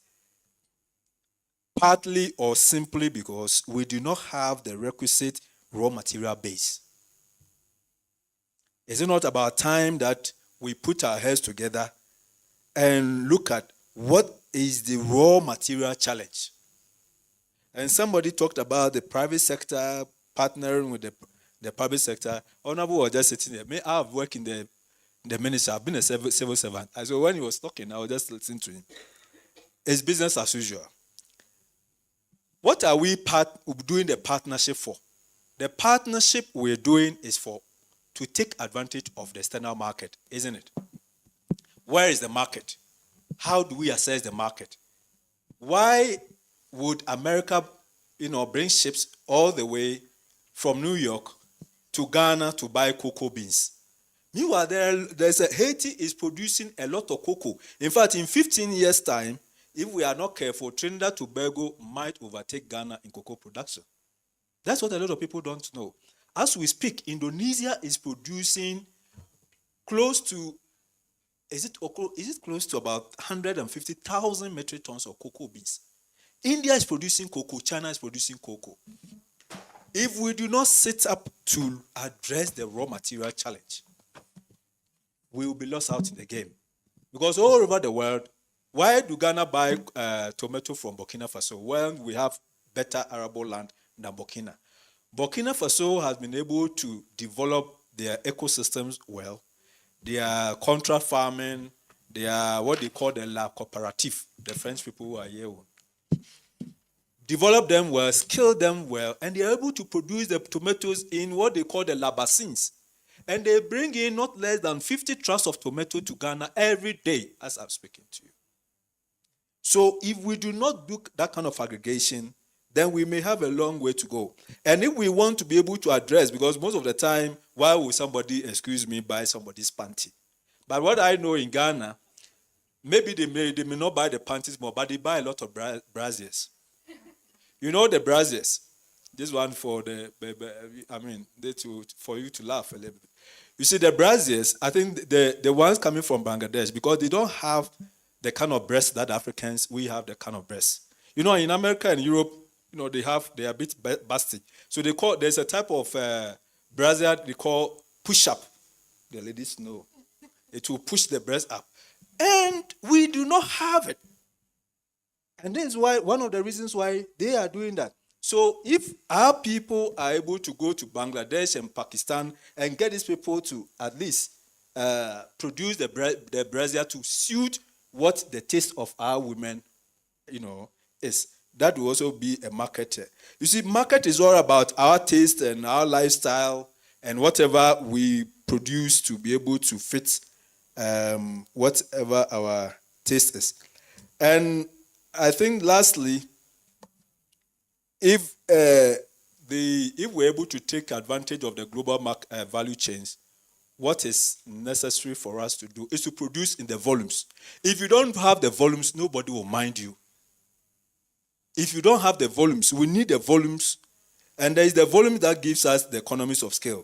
partly or simply because we do not have the requisite raw material base. Is it not about time that we put our heads together and look at what is the raw material challenge? And somebody talked about the private sector partnering with the public sector. Honorable was just sitting there. I have worked in the ministry. I've been a civil servant. And so when he was talking, I was just listening to him. It's business as usual. What are we doing the partnership for? The partnership we're doing is to take advantage of the external market, isn't it? Where is the market? How do we assess the market? Why would America, bring ships all the way from New York to Ghana to buy cocoa beans? Meanwhile, Haiti is producing a lot of cocoa. In fact, in 15 years' time, if we are not careful, Trinidad and Tobago might overtake Ghana in cocoa production. That's what a lot of people don't know. As we speak, Indonesia is producing close to is it close to about 150,000 metric tons of cocoa beans? India is producing cocoa, China is producing cocoa. If we do not set up to address the raw material challenge, we will be lost out in the game. Because all over the world, why do Ghana buy tomato from Burkina Faso when we have better arable land than Burkina? Burkina Faso has been able to develop their ecosystems well. Their contract farming, their what they call the La Coopérative, the French people who are here, develop them well, skill them well, and they are able to produce the tomatoes in what they call the La Bassins. And they bring in not less than 50 trucks of tomato to Ghana every day as I'm speaking to you. So if we do not do that kind of aggregation, then we may have a long way to go. And if we want to be able to address, because most of the time, why will somebody, excuse me, buy somebody's panty? But what I know in Ghana, maybe they may not buy the panties more, but they buy a lot of braziers. You know the braziers? This one for for you to laugh a little bit. You see, the braziers, I think the ones coming from Bangladesh, because they don't have the kind of breasts that Africans, we have the kind of breasts. You know, in America and Europe, you know, they are a bit busty. So there's a type of brazier they call push-up. The ladies know. It will push the breast up. And we do not have it. And this is why one of the reasons why they are doing that. So if our people are able to go to Bangladesh and Pakistan and get these people to at least produce the brazier to suit what the taste of our women, you know, is, that will also be a market. You see, market is all about our taste and our lifestyle and whatever we produce to be able to fit whatever our taste is. And I think lastly, if we're able to take advantage of the global value chains, what is necessary for us to do is to produce in the volumes. If you don't have the volumes, nobody will mind you. If you don't have the volumes, we need the volumes, and there is the volume that gives us the economies of scale.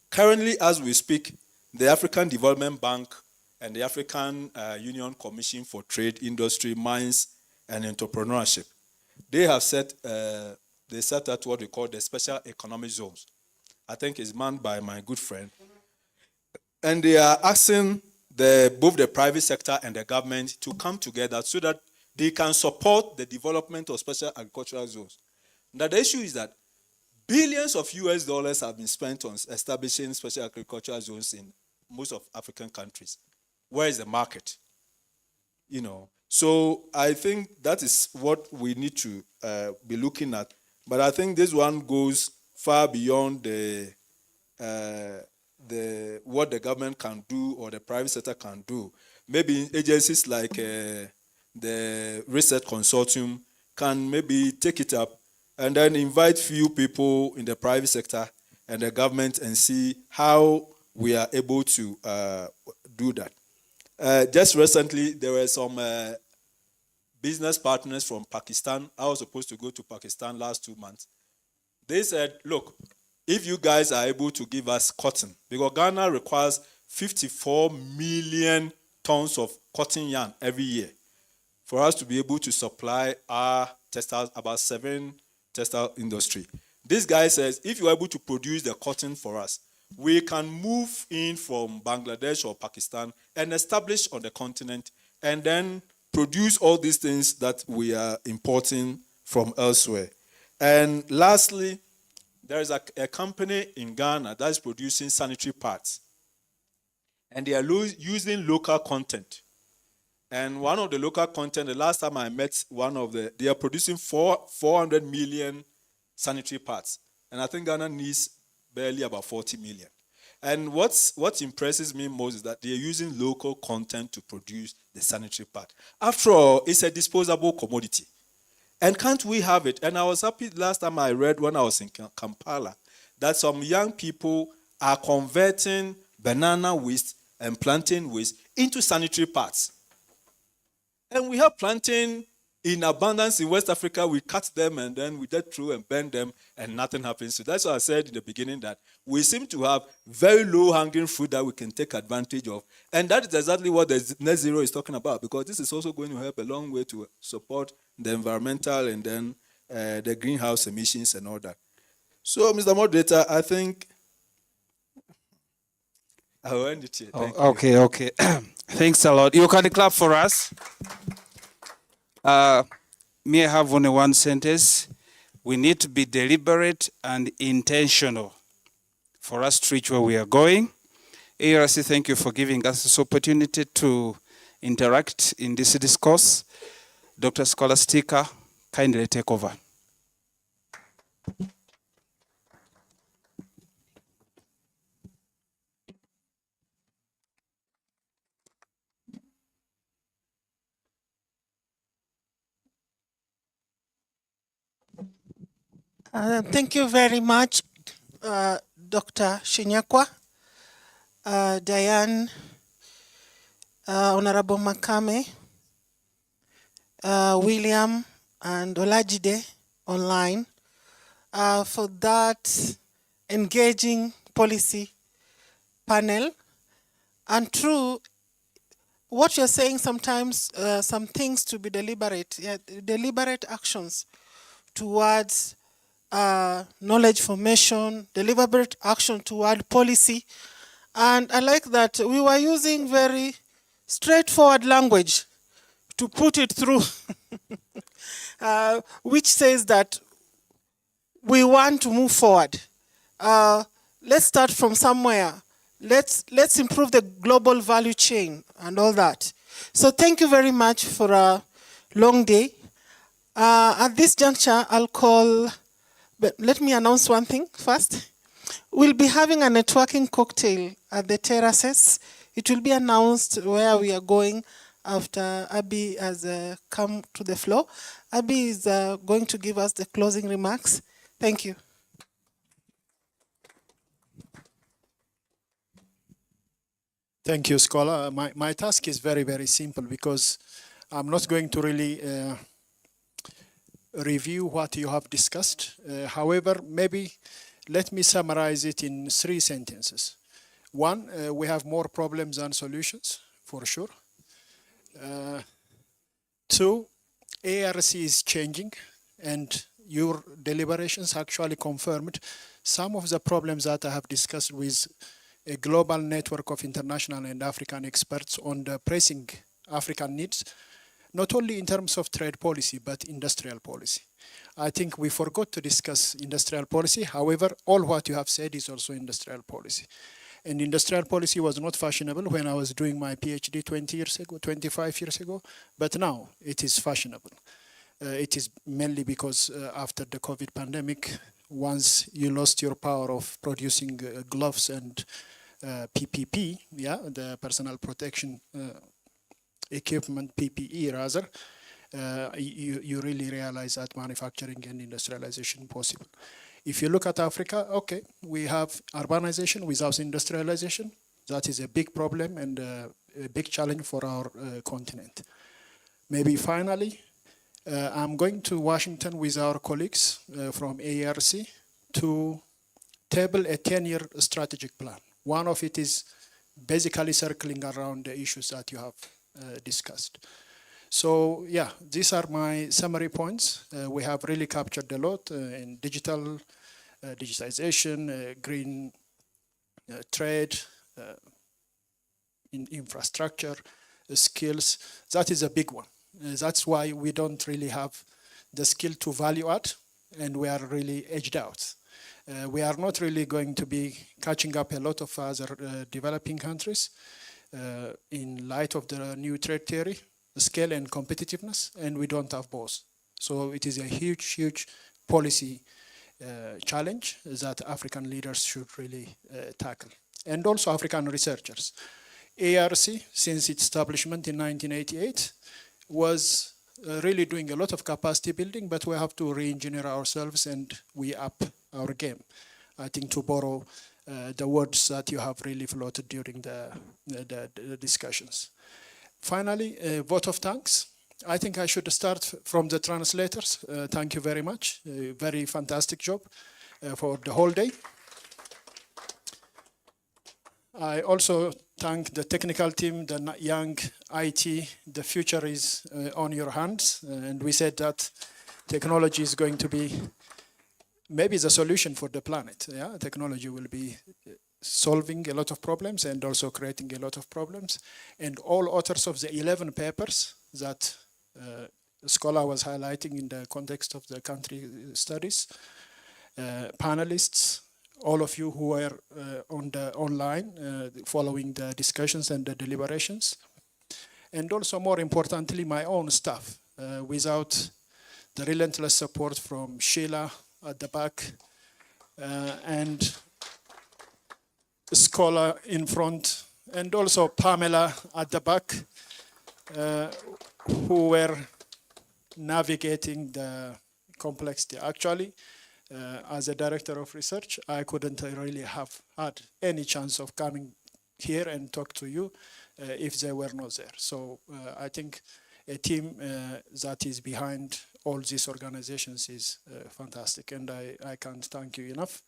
Currently, as we speak, the African Development Bank and the African Union Commission for Trade, Industry, Mines, and Entrepreneurship, they have set out what we call the special economic zones. I think it's manned by my good friend. And they are asking both the private sector and the government to come together so that they can support the development of special agricultural zones. Now the issue is that billions of US dollars have been spent on establishing special agricultural zones in most of African countries. Where is the market? You know, so I think that is what we need to be looking at. But I think this one goes far beyond what the government can do or the private sector can do. Maybe agencies like the Research Consortium can maybe take it up and then invite few people in the private sector and the government and see how we are able to do that. Just recently, there were some business partners from Pakistan. I was supposed to go to Pakistan last 2 months. They said, look, if you guys are able to give us cotton, because Ghana requires 54 million tons of cotton yarn every year for us to be able to supply our textiles, about 7 textile industry. This guy says, if you're able to produce the cotton for us, we can move in from Bangladesh or Pakistan and establish on the continent and then produce all these things that we are importing from elsewhere. And lastly, there is a company in Ghana that is producing sanitary pads. And they are using local content. And one of the local content, the last time I met they are producing 400 million sanitary pads. And I think Ghana needs barely about 40 million. And what impresses me most is that they are using local content to produce the sanitary pad. After all, it's a disposable commodity. And can't we have it? And I was happy last time I read when I was in Kampala that some young people are converting banana waste and plantain waste into sanitary pads. And we have plantain in abundance in West Africa, we cut them and then we get through and burn them and nothing happens. So that's why I said in the beginning that we seem to have very low-hanging fruit that we can take advantage of. And that is exactly what the net zero is talking about, because this is also going to help a long way to support the environmental and then the greenhouse emissions and all that. So, Mr. Moderator, I think I'll end it here. Thank you.
Okay. Thanks a lot. You can clap for us. May I have only one sentence? We need to be deliberate and intentional for us to reach where we are going. ARC, thank you for giving us this opportunity to interact in this discourse. Dr. Scholastica, kindly take over.
Thank you very much, Dr. Shinyakwa, Diane, Honorable Makame, William, and Olajide online for that engaging policy panel. And true, what you're saying sometimes, some things to be deliberate, deliberate actions towards knowledge formation, deliberate action toward policy. And I like that we were using very straightforward language to put it through, which says that we want to move forward. Let's start from somewhere. Let's improve the global value chain and all that. So thank you very much for a long day. At this juncture, I'll call, but let me announce one thing first. We'll be having a networking cocktail at the terraces. It will be announced where we are going after Abby has come to the floor. Abby is going to give us the closing remarks. Thank you.
Thank you, Scholar. My task is very, very simple because I'm not going to really review what you have discussed. However, maybe let me summarize it in 3 sentences. 1, we have more problems than solutions, for sure. 2, ARC is changing, and your deliberations actually confirmed some of the problems that I have discussed with a global network of international and African experts on the pressing African needs, not only in terms of trade policy, but industrial policy. I think we forgot to discuss industrial policy. However, all what you have said is also industrial policy. And industrial policy was not fashionable when I was doing my PhD 20 years ago, 25 years ago, but now it is fashionable. It is mainly because after the COVID pandemic, once you lost your power of producing gloves and PPP, the personal protection equipment, PPE rather, you really realize that manufacturing and industrialization possible. If you look at Africa, okay, we have urbanization without industrialization. That is a big problem and a big challenge for our continent. Maybe finally, I'm going to Washington with our colleagues from ARC to table a 10-year strategic plan. One of it is basically circling around the issues that you have discussed. So yeah, these are my summary points. We have really captured a lot in digital, digitization, green trade, in infrastructure, skills. That is a big one. That's why we don't really have the skill to value add, and we are really edged out. We are not really going to be catching up a lot of other developing countries in light of the new trade theory, scale and competitiveness, and we don't have both. So it is a huge, huge policy challenge that African leaders should really tackle. And also African researchers. ARC, since its establishment in 1988, was really doing a lot of capacity building, but we have to re-engineer ourselves and we up our game. I think to borrow the words that you have really floated during the discussions. Finally, a vote of thanks. I think I should start from the translators. Thank you very much. Very fantastic job for the whole day. I also thank the technical team, the young IT. The future is on your hands. And we said that technology is going to be maybe the solution for the planet. Yeah, technology will be solving a lot of problems and also creating a lot of problems. And all authors of the 11 papers that the scholar was highlighting in the context of the country studies, panelists, all of you who were on the online following the discussions and the deliberations, and also more importantly my own staff. Without the relentless support from Sheila at the back and Scholar in front, and also Pamela at the back, who were navigating the complexity. Actually, as a director of research, I couldn't really have had any chance of coming here and talk to you if they were not there. So I think a team that is behind all these organizations is fantastic, and I can't thank you enough.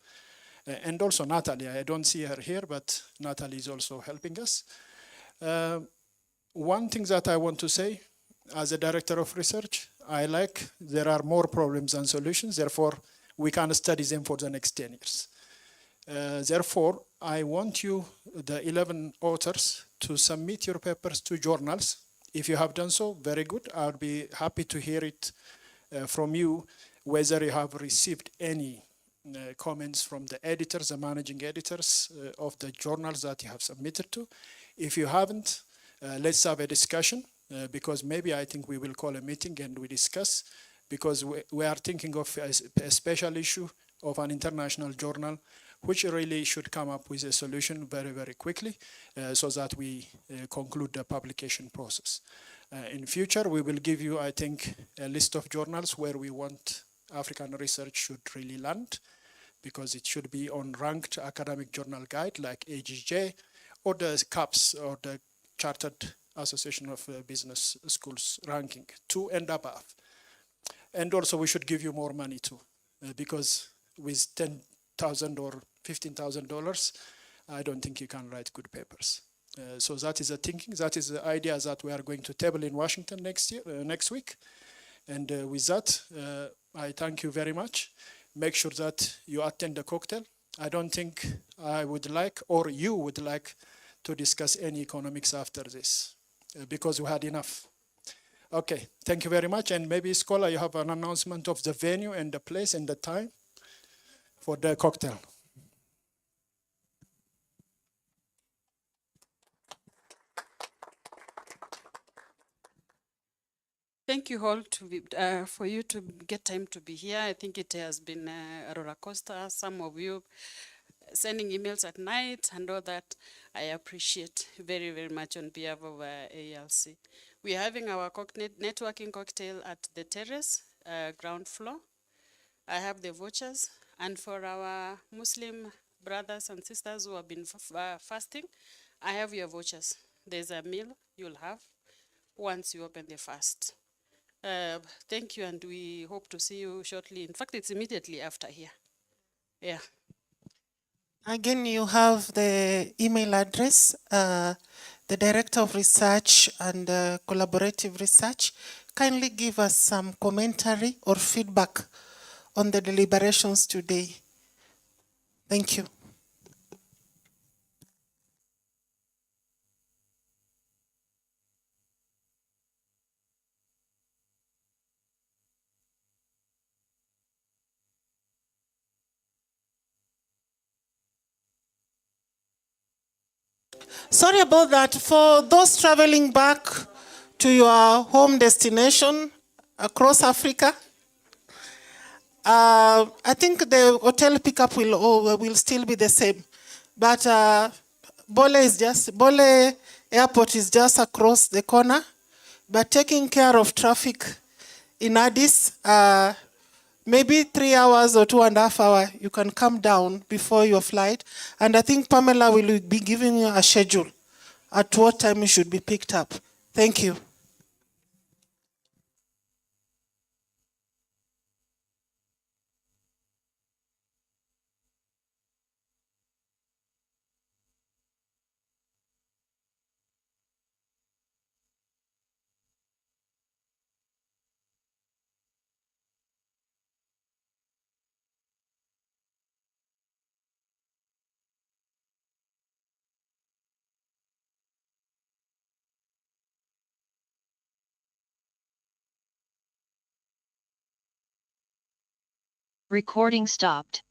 And also Natalie, I don't see her here, but Natalie is also helping us. One thing that I want to say, as a director of research, I like there are more problems than solutions, therefore we can study them for the next 10 years. Therefore, I want you, the 11 authors, to submit your papers to journals. If you have done so, very good. I'll be happy to hear it from you, whether you have received any comments from the editors, the managing editors of the journals that you have submitted to. If you haven't, let's have a discussion, because maybe I think we will call a meeting and we discuss, because we are thinking of a special issue of an international journal, which really should come up with a solution very, very quickly, so that we conclude the publication process. In future, we will give you, I think, a list of journals where we want African research should really land, because it should be on ranked academic journal guide like AGJ or the CAPS or the Chartered Association of Business Schools ranking 2 and above. And also we should give you more money too, because with $10,000 or $15,000, I don't think you can write good papers. So that is the thinking, that is the idea that we are going to table in Washington next week. And with that, I thank you very much. Make sure that you attend the cocktail. I don't think I would like, or you would like, to discuss any economics after this, because we had enough. Okay, thank you very much. And maybe, Scholar, you have an announcement of the venue and the place and the time for the cocktail.
Thank you all for you to get time to be here. I think it has been a roller coaster. Some of you sending emails at night and all that. I appreciate very, very much on behalf of ALC. We are having our networking cocktail at the terrace, ground floor. I have the vouchers. And for our Muslim brothers and sisters who have been fasting, I have your vouchers. There's a meal you'll have once you open the fast. Thank you, and we hope to see you shortly. In fact, it's immediately after here. Yeah.
Again, you have the email address, the Director of Research and Collaborative Research. Kindly give us some commentary or feedback on the deliberations today. Thank you. Sorry about that. For those traveling back to your home destination across Africa, I think the hotel pickup will still be the same. But Bole Airport is just across the corner. But taking care of traffic in Addis, maybe 3 hours or 2.5 hours, you can come down before your flight. And I think Pamela will be giving you a schedule at what time you should be picked up. Thank you.
Recording stopped.